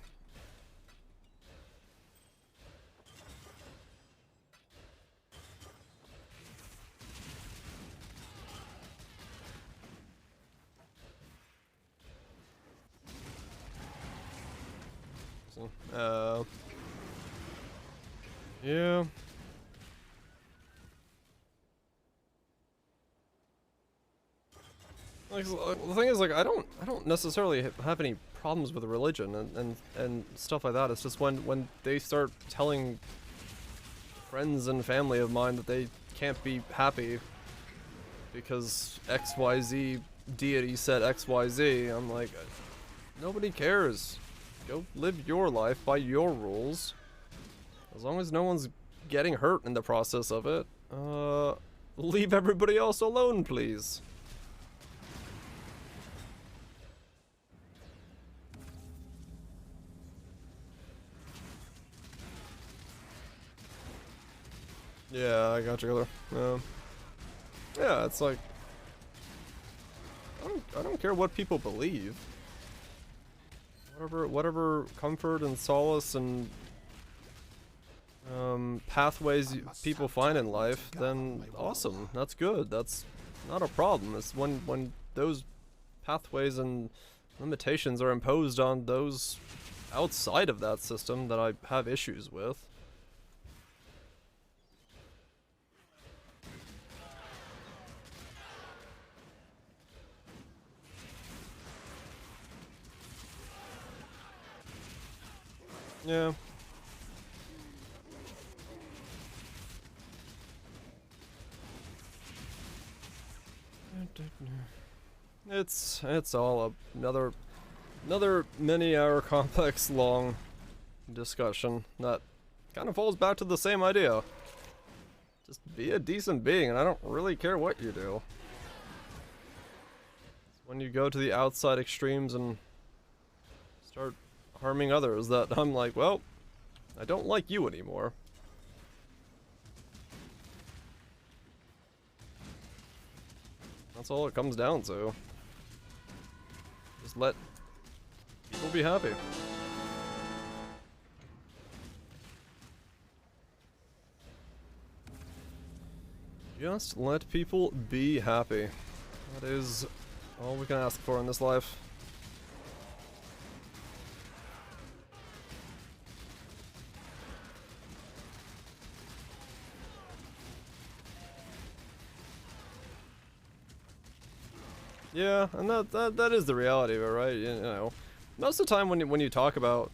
So, yeah. Like, the thing is, like, I don't necessarily have any problems with religion and stuff like that. It's just when they start telling friends and family of mine that they can't be happy because XYZ deity said XYZ, I'm like, nobody cares. Go live your life by your rules. As long as no one's getting hurt in the process of it, leave everybody else alone, please. Yeah, I got you there. Yeah, it's like I don't care what people believe. Whatever comfort and solace and pathways people find in life, then awesome. That's good. That's not a problem. It's when those pathways and limitations are imposed on those outside of that system that I have issues with. Yeah. It's all another many-hour complex long discussion that kind of falls back to the same idea. Just be a decent being, and I don't really care what you do. It's when you go to the outside extremes and start harming others that I'm like, well, I don't like you anymore. That's all it comes down to. Just let people be be happy. Just let people be happy. That is all we can ask for in this life. Yeah, and that is the reality of it, right? You know, most of the time when you talk about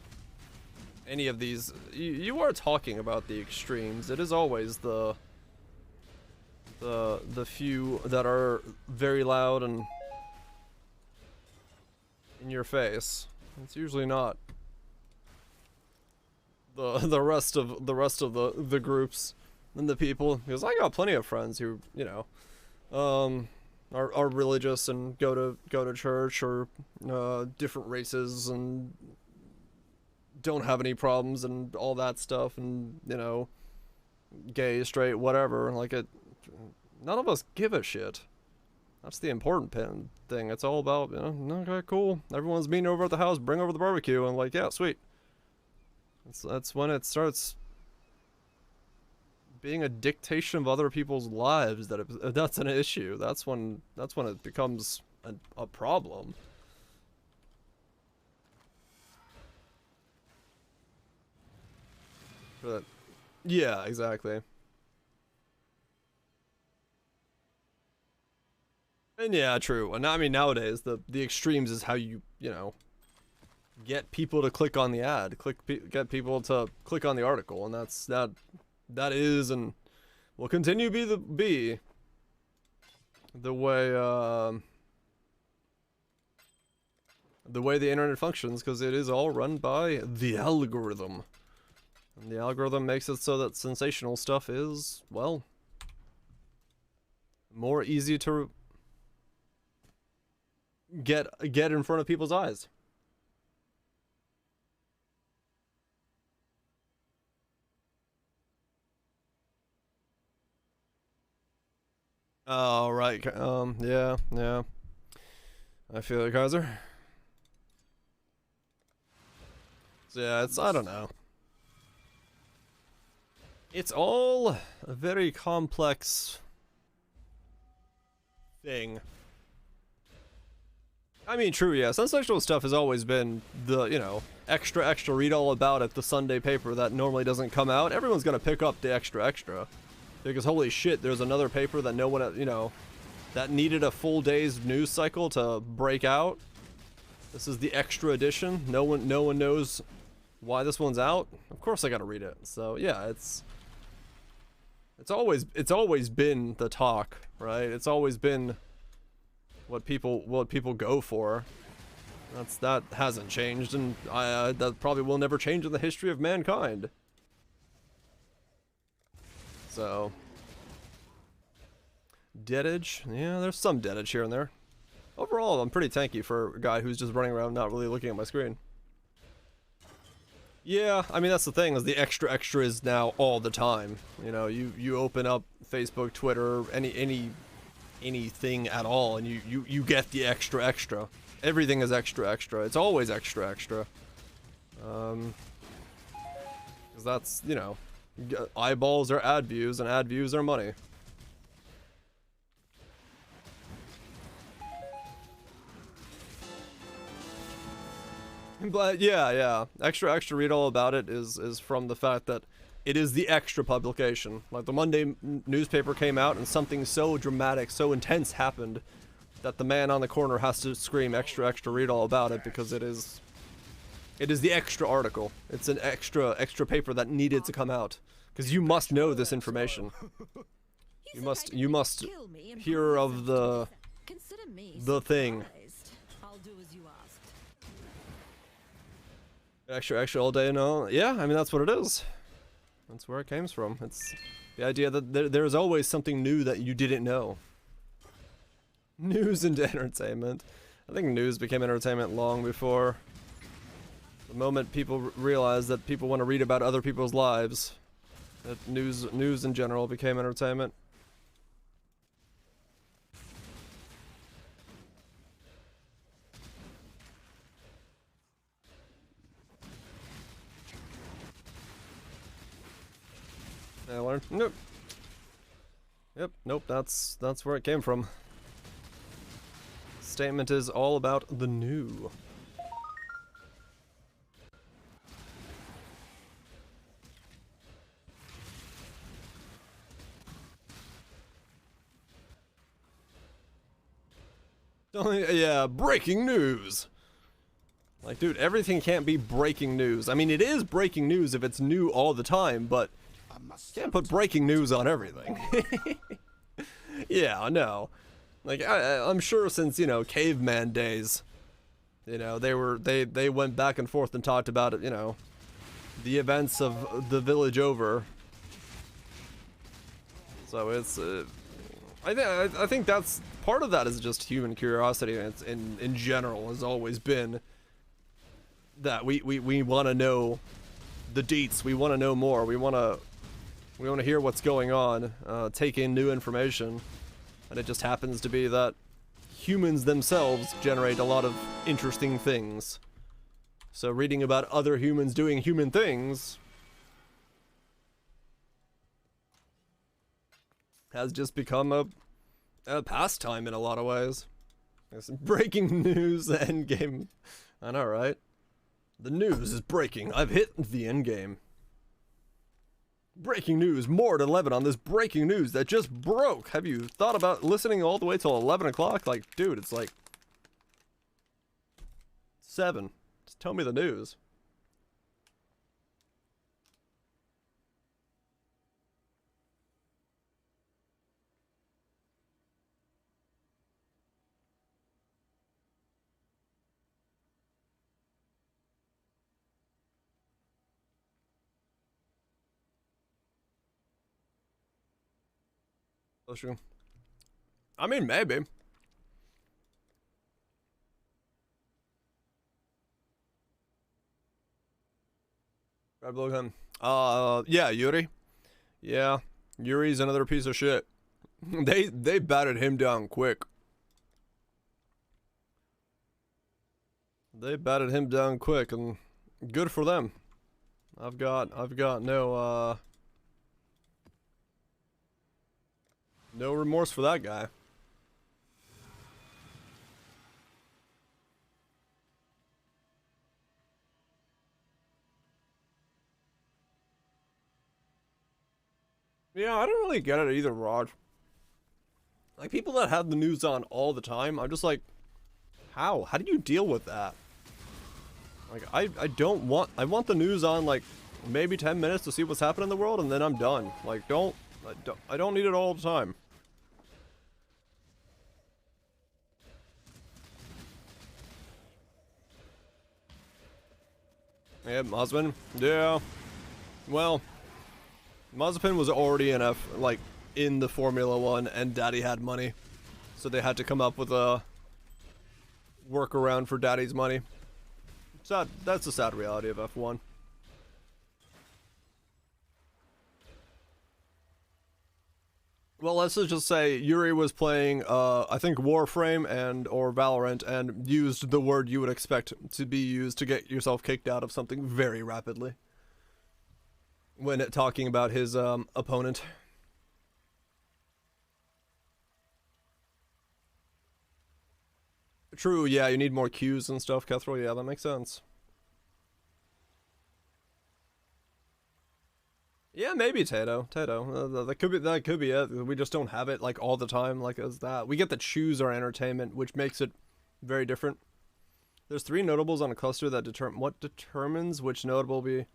any of these, you are talking about the extremes. It is always the few that are very loud and in your face. It's usually not the rest of the groups and the people, because I got plenty of friends who, you know, are religious and go to church, or different races, and don't have any problems and all that stuff, and, you know, gay, straight, whatever. Like, none of us give a shit. That's the important thing. It's all about, you know, okay, cool, everyone's meeting over at the house, bring over the barbecue, and like, yeah, sweet. That's when it starts being a dictation of other people's lives that's an issue. That's when it becomes a problem. But yeah, exactly. And yeah, true. And I mean, nowadays the extremes is how you know, get people to click on the ad, get people to click on the article, and that is and will continue to be the way the internet functions, because it is all run by the algorithm, and the algorithm makes it so that sensational stuff is, well, more easy to get in front of people's eyes. Oh, right. Yeah. I feel it, Kaiser. So yeah, I don't know. It's all a very complex thing. I mean, true, yeah, sensational stuff has always been the, you know, extra read all about it, the Sunday paper that normally doesn't come out. Everyone's gonna pick up the extra. Because holy shit, there's another paper that no one, you know, that needed a full day's news cycle to break out. This is the extra edition. No one knows why this one's out. Of course I gotta read it. So yeah, it's always been the talk, right? It's always been what people go for. That hasn't changed, and that probably will never change in the history of mankind. So, deadage, yeah, there's some deadage here and there. Overall, I'm pretty tanky for a guy who's just running around not really looking at my screen. Yeah, I mean, that's the thing, is the extra is now all the time. You know, you open up Facebook, Twitter, anything at all, and you get the extra. Everything is extra. It's always extra. Because that's, you know, eyeballs are ad views, and ad views are money. But yeah, extra read all about it is from the fact that it is the extra publication. Like, the Monday newspaper came out and something so dramatic, so intense happened that the man on the corner has to scream extra read all about it, because it is the extra article. It's an extra paper that needed to come out, because you must know this information. You must hear of the thing. I'll do as you asked. Extra all day, no? Yeah, I mean, that's what it is. That's where it came from. It's the idea that there's always something new that you didn't know. News and entertainment. I think news became entertainment long before. The moment people realized that people want to read about other people's lives, that news in general became entertainment. I learned. Nope. Yep. Nope. That's where it came from. Statement is all about the new. Yeah, breaking news. Like, dude, everything can't be breaking news. I mean, it is breaking news if it's new all the time, but you can't put breaking news on everything. Yeah, no. Like, I'm sure since, you know, caveman days, you know, they went back and forth and talked about it, you know, the events of the village over. So it's, I think that's part of that is just human curiosity, and it's in general has always been that we want to know the deets. We want to know more. We want to hear what's going on, take in new information, and it just happens to be that humans themselves generate a lot of interesting things. So reading about other humans doing human things has just become a pastime in a lot of ways. It's breaking news, endgame. I know, right? The news is breaking. I've hit the endgame. Breaking news. More at 11 on this breaking news that just broke. Have you thought about listening all the way till 11 o'clock? Like, dude, it's like 7. Just tell me the news. I mean, maybe. Yeah, Yuri. Yeah, Yuri's another piece of shit. They batted him down quick. They batted him down quick, and good for them. I've got no remorse for that guy. Yeah, I don't really get it either, Rod. Like, people that have the news on all the time, I'm just like, how? How do you deal with that? Like, I want the news on, like, maybe 10 minutes to see what's happening in the world, and then I'm done. Like, I don't need it all the time. Yeah, Mazepin. Yeah. Well, Mazepin was already in in the Formula 1, and Daddy had money, so they had to come up with a workaround for Daddy's money. Sad. That's the sad reality of F1. Well, let's just say Yuri was playing, I think Warframe or Valorant, and used the word you would expect to be used to get yourself kicked out of something very rapidly when talking about his opponent. True, yeah, you need more cues and stuff, Kethril. Yeah, that makes sense. Yeah, maybe Tato. That could be it. We just don't have it like all the time, like as that. We get to choose our entertainment, which makes it very different. There's 3 notables on a cluster that determines which notable be.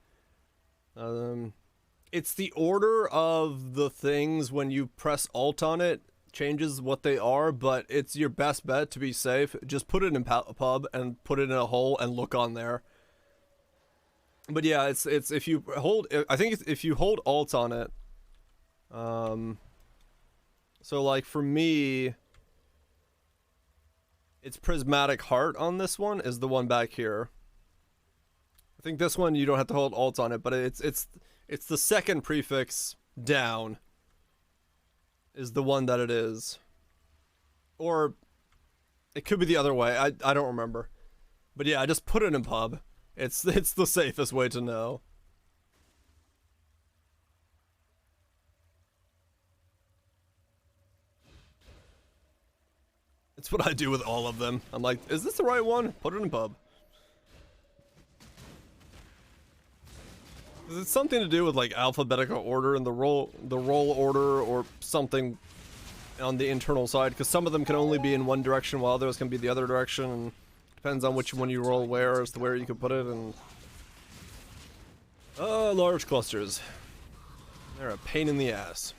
It's the order of the things when you press Alt on it changes what they are, but it's your best bet to be safe. Just put it in pub and put it in a hole and look on there. But yeah, it's if you hold, I think it's if you hold Alt on it. So like for me, it's Prismatic Heart on this one is the one back here. I think this one you don't have to hold Alt on it, but it's the second prefix down is the one that it is. Or it could be the other way. I don't remember. But yeah, I just put it in pub. It's the safest way to know. It's what I do with all of them. I'm like, is this the right one? Put it in pub. Is it something to do with like alphabetical order and the roll order or something on the internal side? Because some of them can only be in one direction while others can be the other direction. And depends on which one you roll where as to where you can put it. And large clusters. They're a pain in the ass.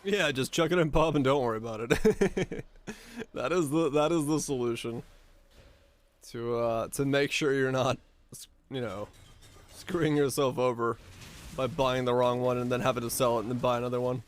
Yeah, just chuck it in pub and don't worry about it. that is the solution to make sure you're not, you know, screwing yourself over by buying the wrong one and then having to sell it and then buy another one.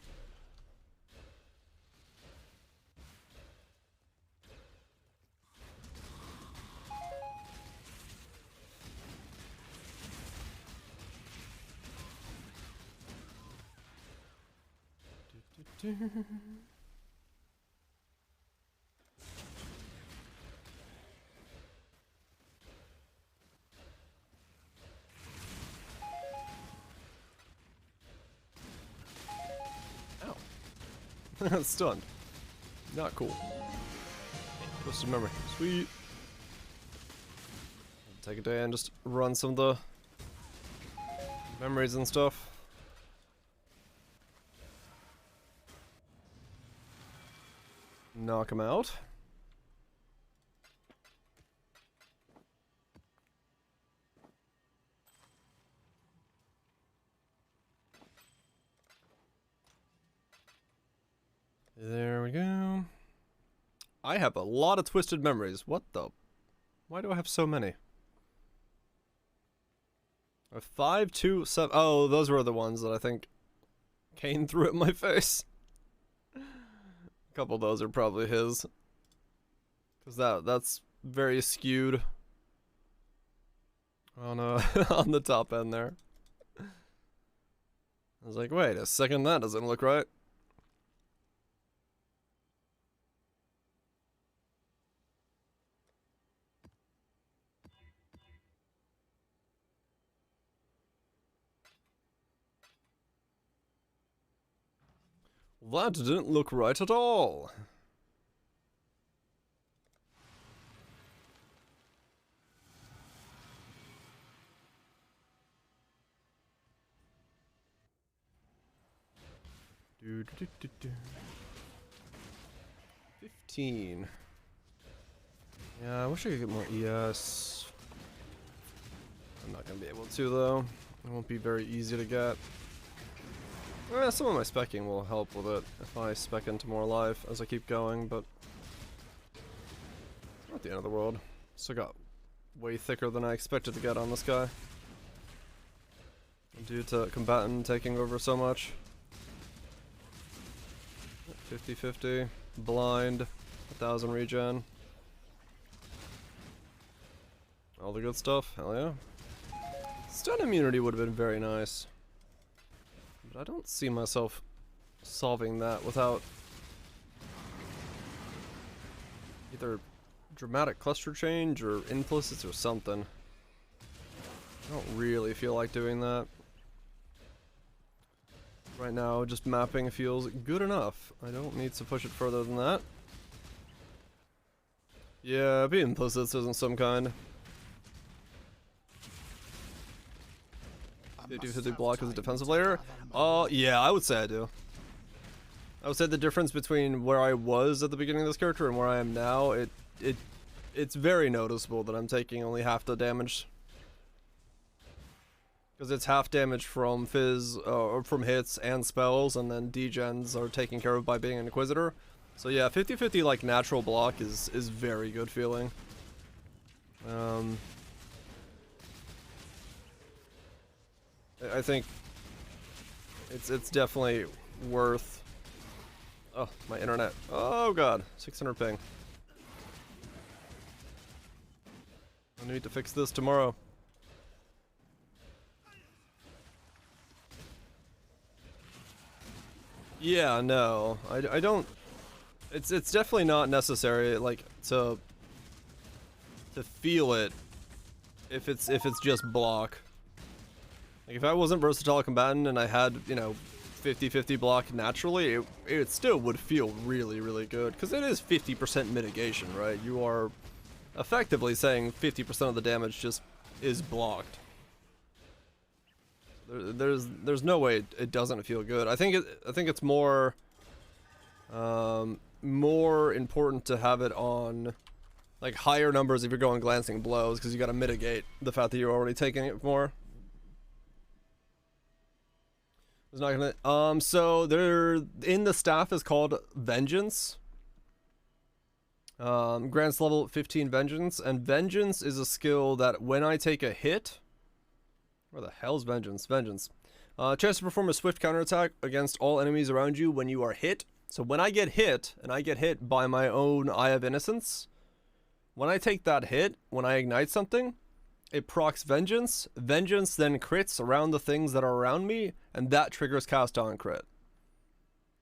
Ow. Stunned. Not cool. Twisted memory. Sweet. Take a day and just run some of the memories and stuff. Knock him out. There we go. I have a lot of twisted memories. What the? Why do I have so many? 5, 2, 7. Oh, those were the ones that I think Kane threw at my face. A couple of those are probably his. Because that's very skewed. On, on the top end there. I was like, wait a second, that doesn't look right. That didn't look right at all. Do, do, do, do. 15. Yeah, I wish I could get more ES. I'm not gonna be able to though. It won't be very easy to get. Some of my specking will help with it if I spec into more life as I keep going, but it's not the end of the world. Still got way thicker than I expected to get on this guy. Due to combatant taking over so much. 50-50, blind, 1000 regen. All the good stuff, hell yeah. Stun immunity would have been very nice. But I don't see myself solving that without either dramatic cluster change or implicits or something. I don't really feel like doing that. Right now, just mapping feels good enough. I don't need to push it further than that. Yeah, be implicits isn't some kind. 50-50 block as a defensive layer? Yeah, I would say I do. I would say the difference between where I was at the beginning of this character and where I am now, it's very noticeable that I'm taking only half the damage. Because it's half damage from fizz, or from hits and spells, and then degens are taken care of by being an Inquisitor. So yeah, 50-50 like natural block is very good feeling. I think it's definitely worth. Oh, my internet. Oh god, 600 ping. I need to fix this tomorrow. Yeah, no, I don't It's definitely not necessary like to feel it if it's just block. Like if I wasn't versatile combatant and I had, you know, 50-50 block naturally, it still would feel really, really good because it is 50% mitigation, right? You are effectively saying 50% of the damage just is blocked. There's no way it doesn't feel good. I think it's more more important to have it on like higher numbers if you're going glancing blows because you got to mitigate the fact that you're already taking it more. It's not gonna. So there in the staff is called Vengeance. Grants level 15 Vengeance, and Vengeance is a skill that when I take a hit, where the hell's Vengeance? Vengeance. Chance to perform a swift counterattack against all enemies around you when you are hit. So when I get hit, and I get hit by my own Eye of Innocence, when I take that hit, when I ignite something, it procs Vengeance. Vengeance then crits around the things that are around me, and that triggers cast on crit.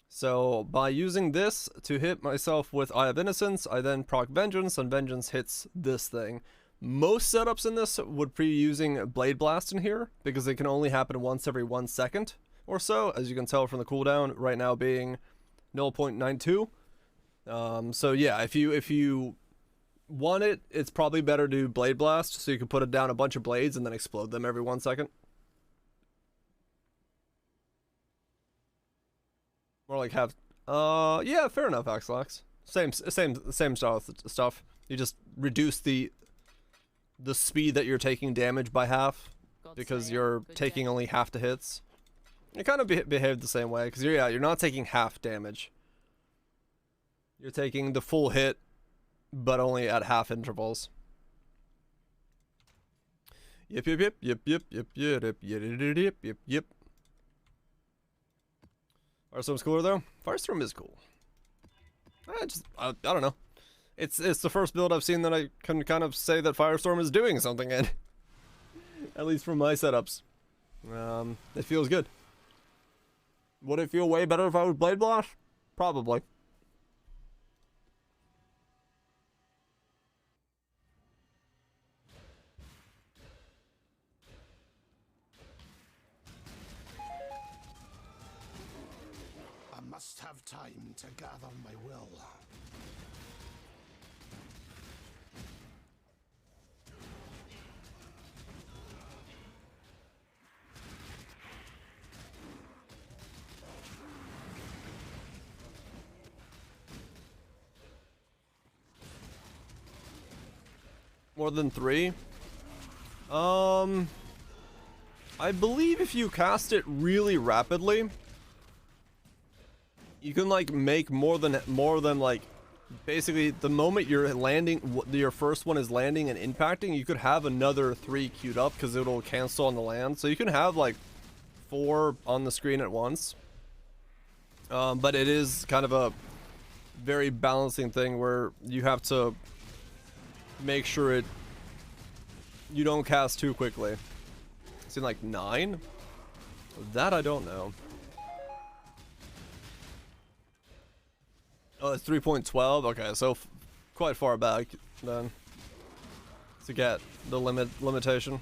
So by using this to hit myself with Eye of Innocence, I then proc Vengeance, and Vengeance hits this thing. Most setups in this would be using Blade Blast in here, because it can only happen once every 1 second or so, as you can tell from the cooldown right now being 0.92. So yeah, if you want it, it's probably better to do Blade Blast, so you can put it down a bunch of blades and then explode them every 1 second. More like have, yeah, fair enough, Axelax. Same style stuff. You just reduce the speed that you're taking damage by half because you're taking only half the hits. It kind of behaved the same way because you're not taking half damage. You're taking the full hit, but only at half intervals. Yep. Firestorm's cooler though. Firestorm is cool. I don't know. It's the first build I've seen that I can kind of say that Firestorm is doing something in. At least from my setups. It feels good. Would it feel way better if I would Blade Blast? Probably. I must have time to gather my will. More than 3? I believe if you cast it really rapidly, you can like make more than like basically the moment you're landing, your first one is landing and impacting, you could have another 3 queued up because it'll cancel on the land. So you can have like 4 on the screen at once. But it is kind of a very balancing thing where you have to make sure you don't cast too quickly. It's in like 9? That I don't know. Oh, it's 3.12? Okay, so quite far back then to get the limitation.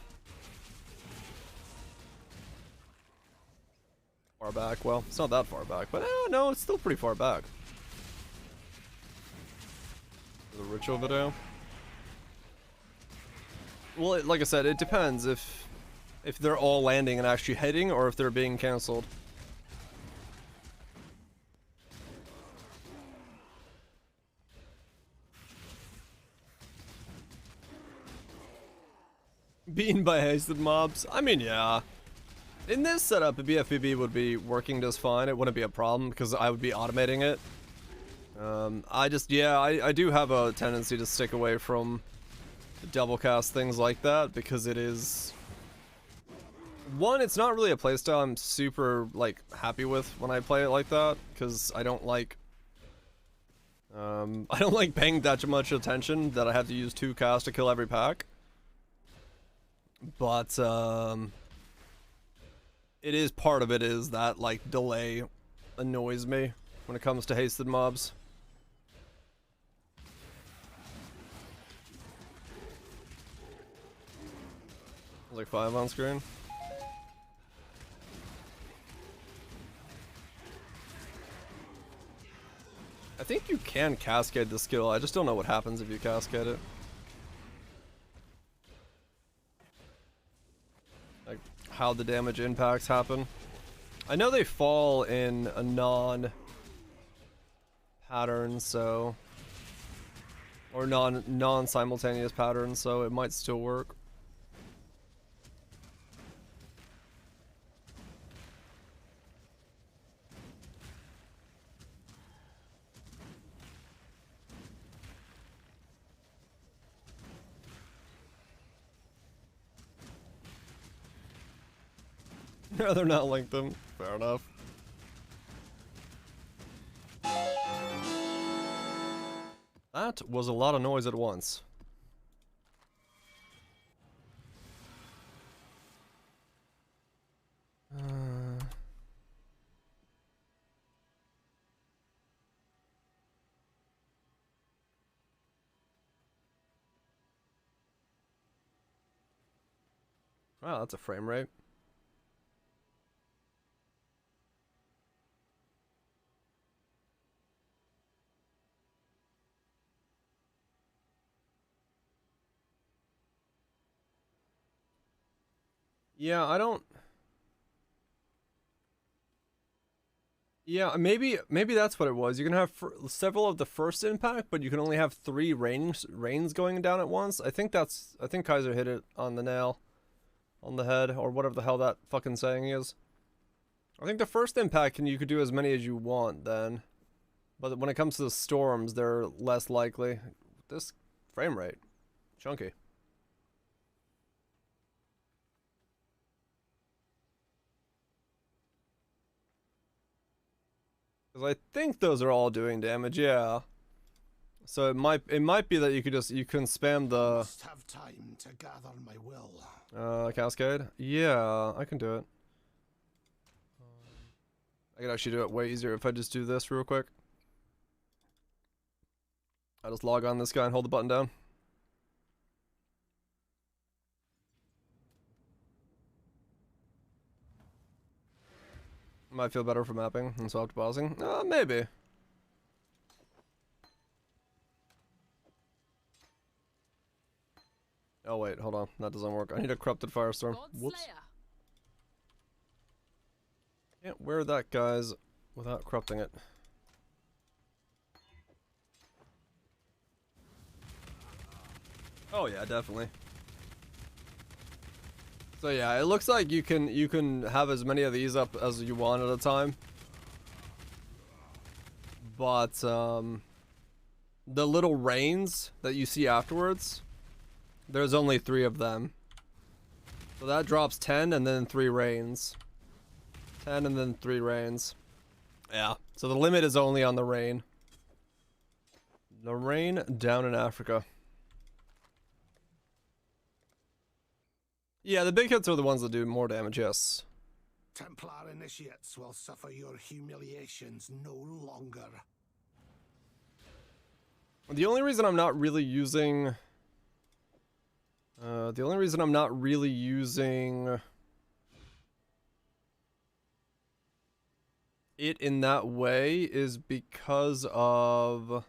Far back? Well, it's not that far back, but no, it's still pretty far back. The ritual video. Well, like I said, it depends if they're all landing and actually hitting, or if they're being cancelled. Beaten by hasted mobs? I mean, yeah. In this setup, a BFBB would be working just fine. It wouldn't be a problem because I would be automating it. I do have a tendency to stick away from double cast things like that because it is, one, it's not really a playstyle I'm super like happy with when I play it like that because I don't like paying that much attention that I have to use 2 casts to kill every pack. But it is part of it is that like delay annoys me when it comes to hasted mobs. Like 5 on screen. I think you can cascade the skill. I just don't know what happens if you cascade it. Like how the damage impacts happen. I know they fall in a non-pattern, so, or non-simultaneous pattern, so it might still work. No, they're not linked them. Fair enough. That was a lot of noise at once. Wow, that's a frame rate. Yeah, I don't... Yeah, maybe that's what it was. You can have several of the first impact, but you can only have 3 rains going down at once. I think Kaiser hit it on the nail. On the head, or whatever the hell that fucking saying is. I think the first impact you could do as many as you want then. But when it comes to the storms, they're less likely. This frame rate. Chunky. Because I think those are all doing damage, yeah. So it might be that you can spam the Must have time to gather my will. Cascade. Yeah, I can do it. I could actually do it way easier if I just do this real quick. I just log on this guy and hold the button down. Might feel better for mapping and soft pausing. Maybe. Oh wait, hold on. That doesn't work. I need a corrupted firestorm. Whoops. Can't wear that, guys, without corrupting it. Oh yeah, definitely. So yeah, it looks like you can have as many of these up as you want at a time. But the little rains that you see afterwards, there's only 3 of them. So that drops 10 and then 3 rains. 10 and then 3 rains. Yeah, so the limit is only on the rain. The rain down in Africa. Yeah, the big hits are the ones that do more damage, yes. Templar initiates will suffer your humiliations no longer. The only reason I'm not really using... it in that way is because of...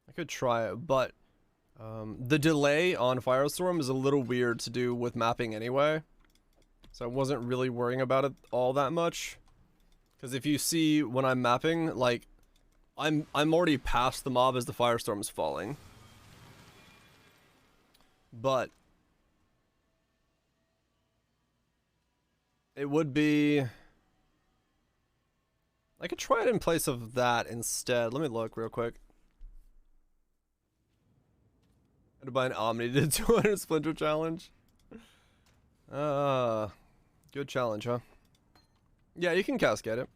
I could try it, but the delay on Firestorm is a little weird to do with mapping anyway. So I wasn't really worrying about it all that much. Because if you see when I'm mapping, like, I'm already past the mob as the Firestorm is falling. But it would be... I could try it in place of that instead. Let me look real quick. I had to buy an Omni to 200 Splinter challenge. Good challenge, huh? Yeah, you can cascade it.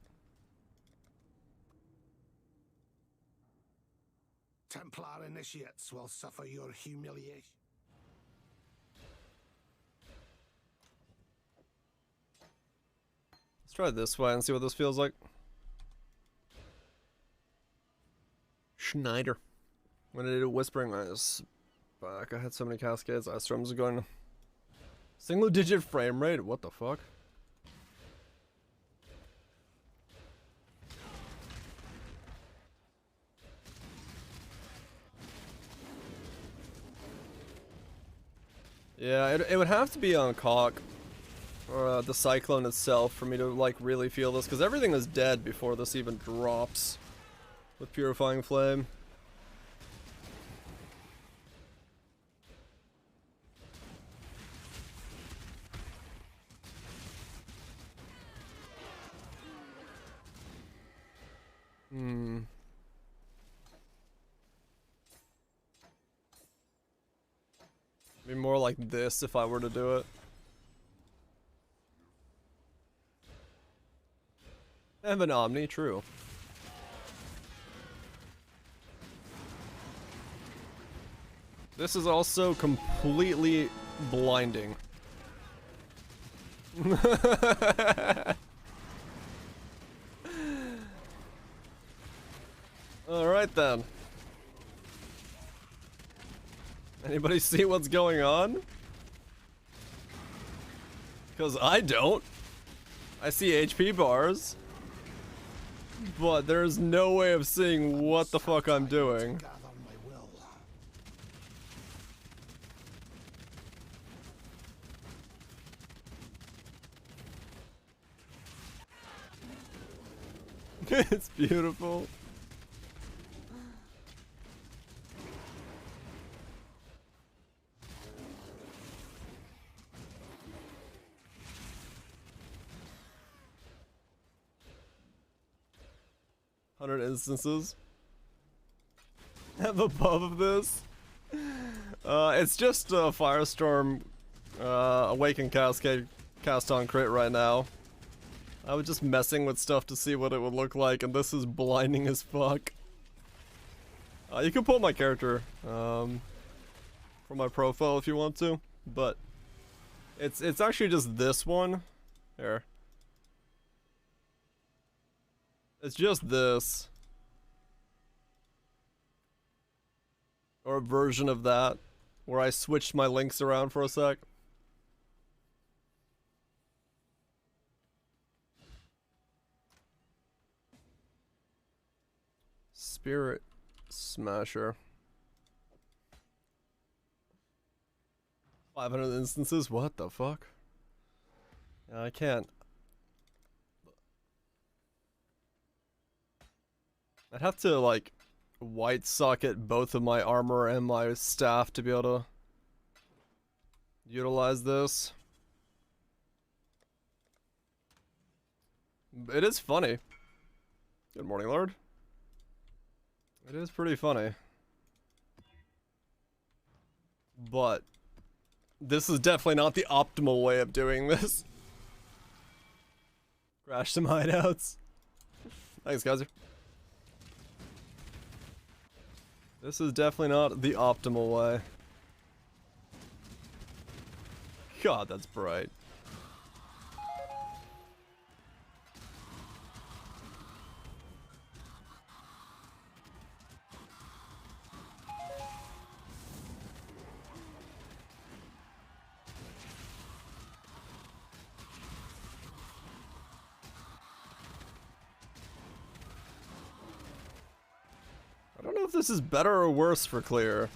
Templar initiates will suffer your humiliation. Let's try it this way and see what this feels like. Schneider. When I did Whispering, I just Fuck, I had so many cascades. Ice Storms are going. Single digit frame rate? What the fuck? Yeah, it would have to be on CoC. Or the Cyclone itself for me to like really feel this. Because everything is dead before this even drops. With Purifying Flame. Be more like this if I were to do it. I have an Omni, true. This is also completely blinding. Alright then. Anybody see what's going on? Because I don't. I see HP bars. But there's no way of seeing what the fuck I'm doing. It's beautiful. Instances. Have above this. It's just a Firestorm Awaken Cascade cast on crit right now. I was just messing with stuff to see what it would look like, and this is blinding as fuck. You can pull my character from my profile if you want to, but it's actually just this one. Here. It's just this. Or a version of that, where I switched my links around for a sec. Spirit Smasher. 500 instances? What the fuck? I can't. I'd have to, like, white socket both of my armor and my staff to be able to utilize this. It is funny. Good morning, Lord. It is pretty funny. But this is definitely not the optimal way of doing this. Crash some hideouts. Thanks, guys. This is definitely not the optimal way. God, that's bright. I don't know if this is better or worse for clear.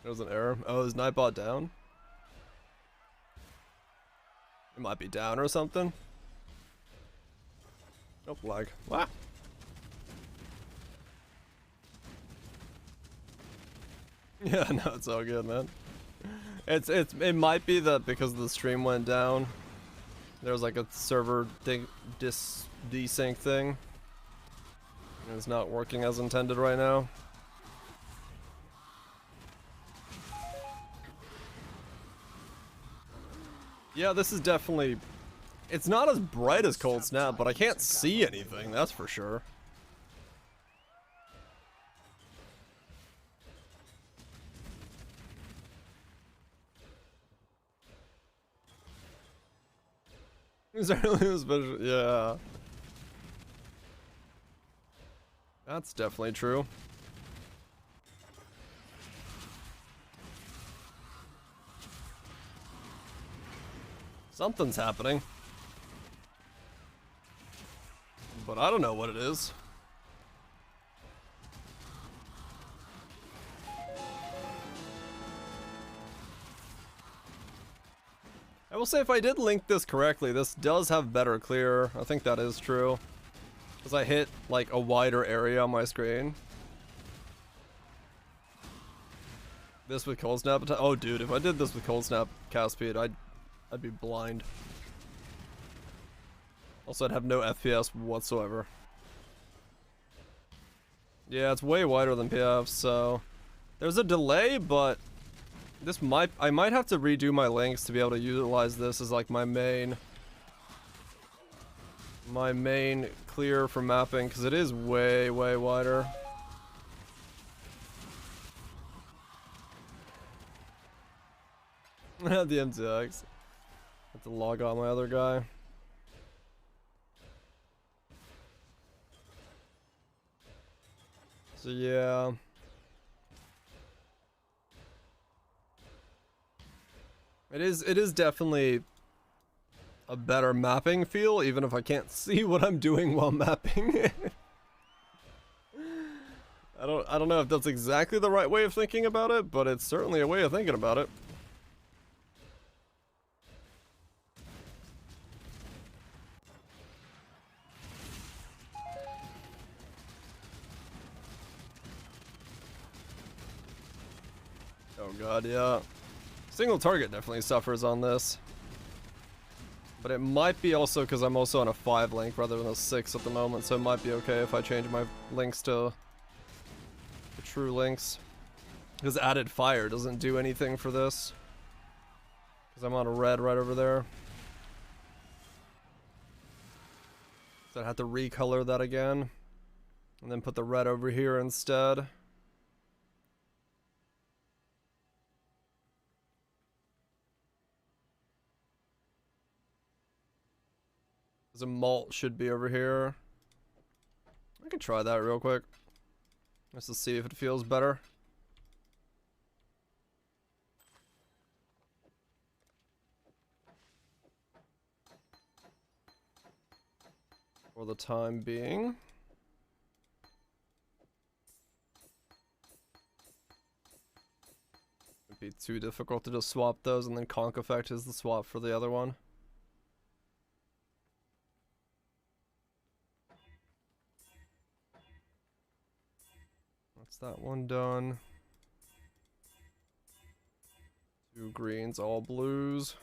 There was an error. Oh, is Nightbot down? It might be down or something. Nope, lag. Wow. Yeah, no, it's all good, man. It might be that because the stream went down, there was like a server desync thing. And it's not working as intended right now. Yeah, this is definitely... It's not as bright as Cold Snap, but I can't see anything, that's for sure. Yeah. That's definitely true. Something's happening. But I don't know what it is. I will say if I did link this correctly, this does have better clear. I think that is true. Because I hit like a wider area on my screen. This with cold snap attack. Oh dude, if I did this with cold snap cast speed, I'd be blind. Also, I'd have no FPS whatsoever. Yeah, it's way wider than PF, so there's a delay, but this I might have to redo my links to be able to utilize this as like my main clear for mapping, because it is way wider. The MTX. Have to log on my other guy. So yeah. It is definitely a better mapping feel, even if I can't see what I'm doing while mapping. I don't know if that's exactly the right way of thinking about it, but it's certainly a way of thinking about it. Oh god, yeah. Single target definitely suffers on this. But it might be also because I'm also on a 5 link rather than a 6 at the moment, so it might be okay if I change my links to the true links. Because added fire doesn't do anything for this. Because I'm on a red right over there. So I'd have to recolor that again. And then put the red over here instead. The malt should be over here. I can try that real quick. Just to see if it feels better. For the time being. It'd be too difficult to just swap those, and then conch effect is the swap for the other one. That's that one done. 2 greens, all blues.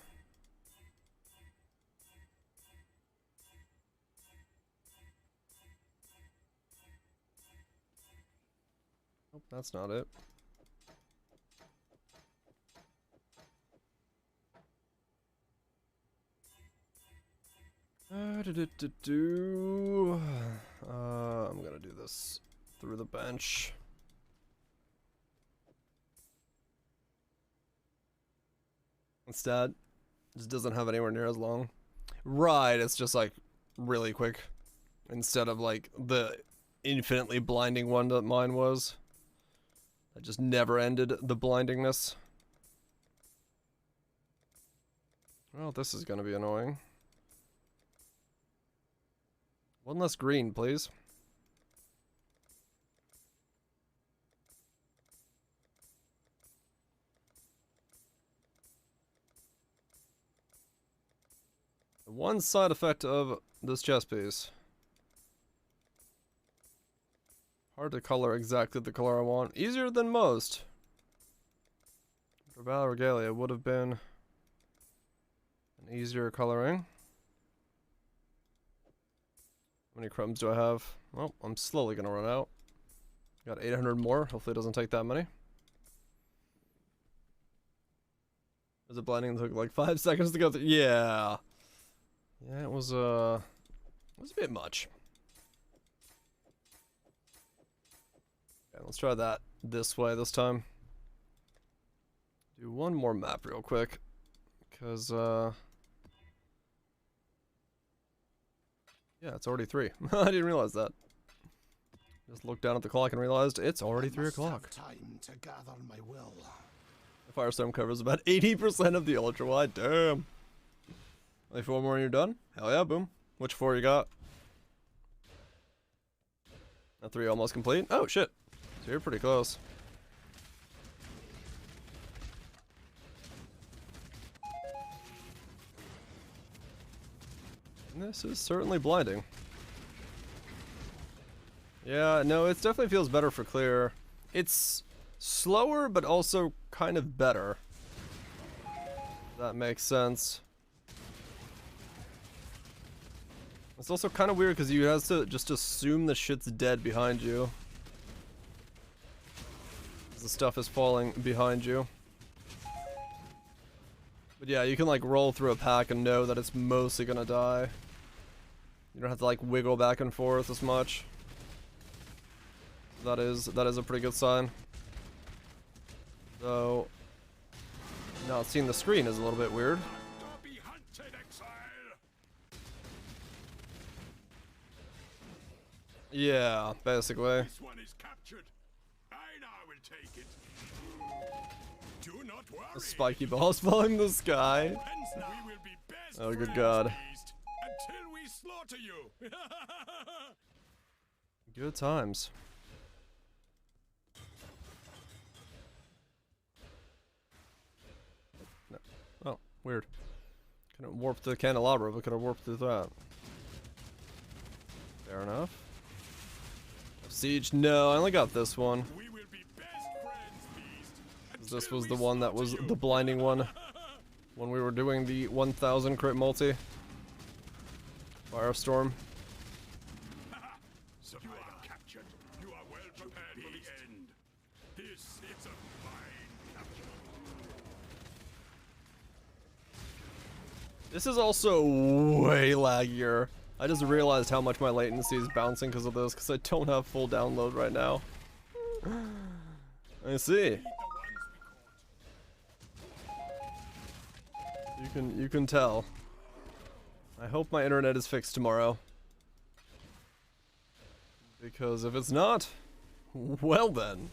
Nope, that's not it. I'm gonna do this through the bench. Instead, just doesn't have anywhere near as long. Right, it's just like really quick. Instead of like the infinitely blinding one that mine was. That just never ended the blindingness. Well, this is gonna be annoying. One less green, please. One side effect of this chess piece. Hard to color exactly the color I want. Easier than most. For Battle Regalia would have been an easier coloring. How many crumbs do I have? Well, I'm slowly gonna run out. Got 800 more. Hopefully it doesn't take that many. Was it blinding? It took like 5 seconds to go through. Yeah. Yeah, it was a bit much. Okay, let's try that this way this time. Do one more map real quick. Because, yeah, it's already 3. I didn't realize that. Just looked down at the clock and realized it's already 3 o'clock. Time to gather my will. The Firestorm covers about 80% of the ultra wide. Damn. Only 4 more and you're done? Hell yeah, boom. Which 4 you got? 3 almost complete? Oh, shit. So you're pretty close. And this is certainly blinding. Yeah, no, it definitely feels better for clear. It's slower, but also kind of better. That makes sense. It's also kind of weird because you have to just assume the shit's dead behind you. The stuff is falling behind you. But yeah, you can like roll through a pack and know that it's mostly gonna die. You don't have to like wiggle back and forth as much. That is a pretty good sign. Though not seeing the screen is a little bit weird. Yeah, basically. This one is captured. I will take it. Do not worry. Spiky balls falling in the sky. We will be best Oh, good friends, God. beast, until we slaughter you. Good times. No. Oh, weird. Couldn't warp through the candelabra, but could have warped through that. Fair enough. Siege? No, I only got this one. We will be best friends, beast, This until was we the one that was slaughter the you. blinding one. When we were doing the 1000 crit multi. Firestorm. So you are captured. You are well prepared for the end. This is a fine capture. This is also way laggier. I just realized how much my latency is bouncing because of this, because I don't have full download right now. I see. You can tell. I hope my internet is fixed tomorrow. Because if it's not, well then.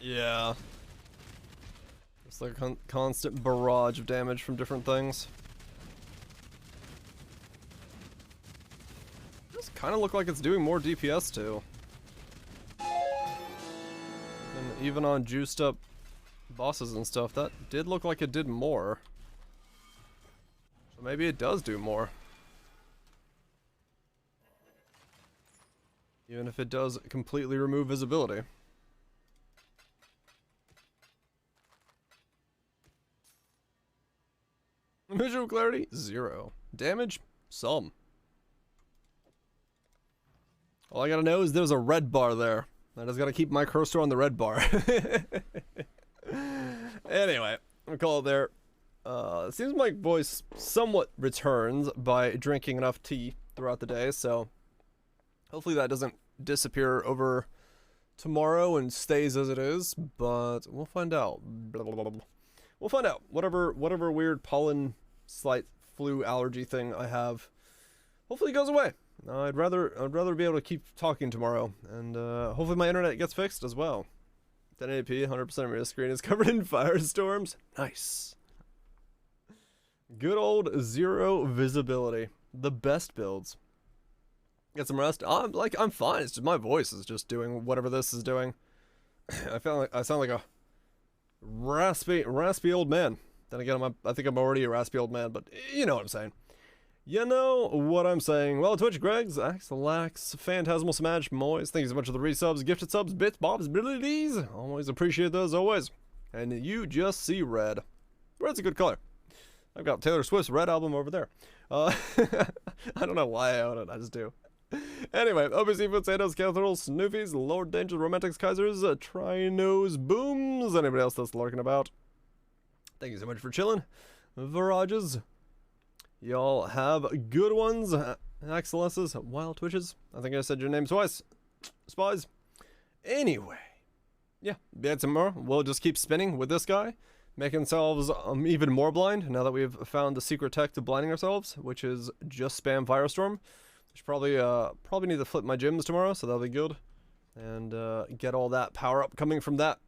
Yeah. It's like a constant barrage of damage from different things. This kind of look like it's doing more DPS too. And even on juiced up bosses and stuff, that did look like it did more. So maybe it does do more. Even if it does completely remove visibility. Visual clarity, 0. Damage, some. All I gotta know is there's a red bar there. I just gotta keep my cursor on the red bar. Anyway, I'll call it there. It seems my voice somewhat returns by drinking enough tea throughout the day, so hopefully that doesn't disappear over tomorrow and stays as it is, but we'll find out. We'll find out. Whatever weird pollen, slight flu allergy thing I have, hopefully goes away. I'd rather be able to keep talking tomorrow, and hopefully my internet gets fixed as well. 1080p, 100% of your screen is covered in firestorms. Nice. Good old 0 visibility. The best builds. Get some rest. I'm fine. It's just my voice is just doing whatever this is doing. I sound like a raspy old man. Then again, I think I'm already a raspy old man, but you know what I'm saying. You know what I'm saying. Well, Twitch, Greg's, Axelax, Phantasmal Smash, Moise, thank you so much for the resubs, gifted subs, bits, bobs, abilities. Always appreciate those, always. And you just see red. Red's a good color. I've got Taylor Swift's Red album over there. I don't know why I own it, I just do. Anyway, OBC, Potatoes, Catherals, Snoofies, Lord Dangers, Romantics, Kaisers, Trinos, Booms, anybody else that's lurking about. Thank you so much for chilling. Virages. Y'all have good ones. Excellences, Wild Twitches. I think I said your name twice. Spies. Anyway. Yeah, tomorrow we'll just keep spinning with this guy. making ourselves even more blind now that we've found the secret tech to blinding ourselves, which is just spam Firestorm. Should probably need to flip my gyms tomorrow, so that'll be good, and get all that power up coming from that.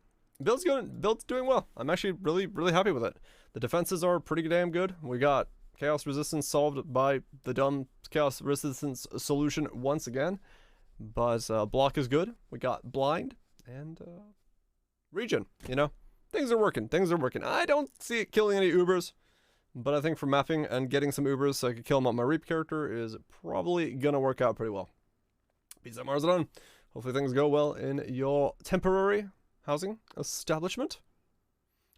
Build's doing well. I'm actually really happy with it. The defenses are pretty damn good. We got chaos resistance solved by the dumb chaos resistance solution once again, but block is good. We got blind and regen. You know, things are working. I don't see it killing any Ubers, but I think for mapping and getting some Ubers so I can kill them on my Reap character is probably gonna work out pretty well. Peace out, Marzadon. Hopefully things go well in your temporary housing establishment.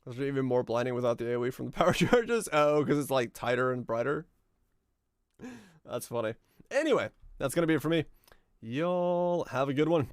Those are even more blinding without the AoE from the power charges. Oh, because it's like tighter and brighter. That's funny. Anyway, that's gonna be it for me. Y'all have a good one.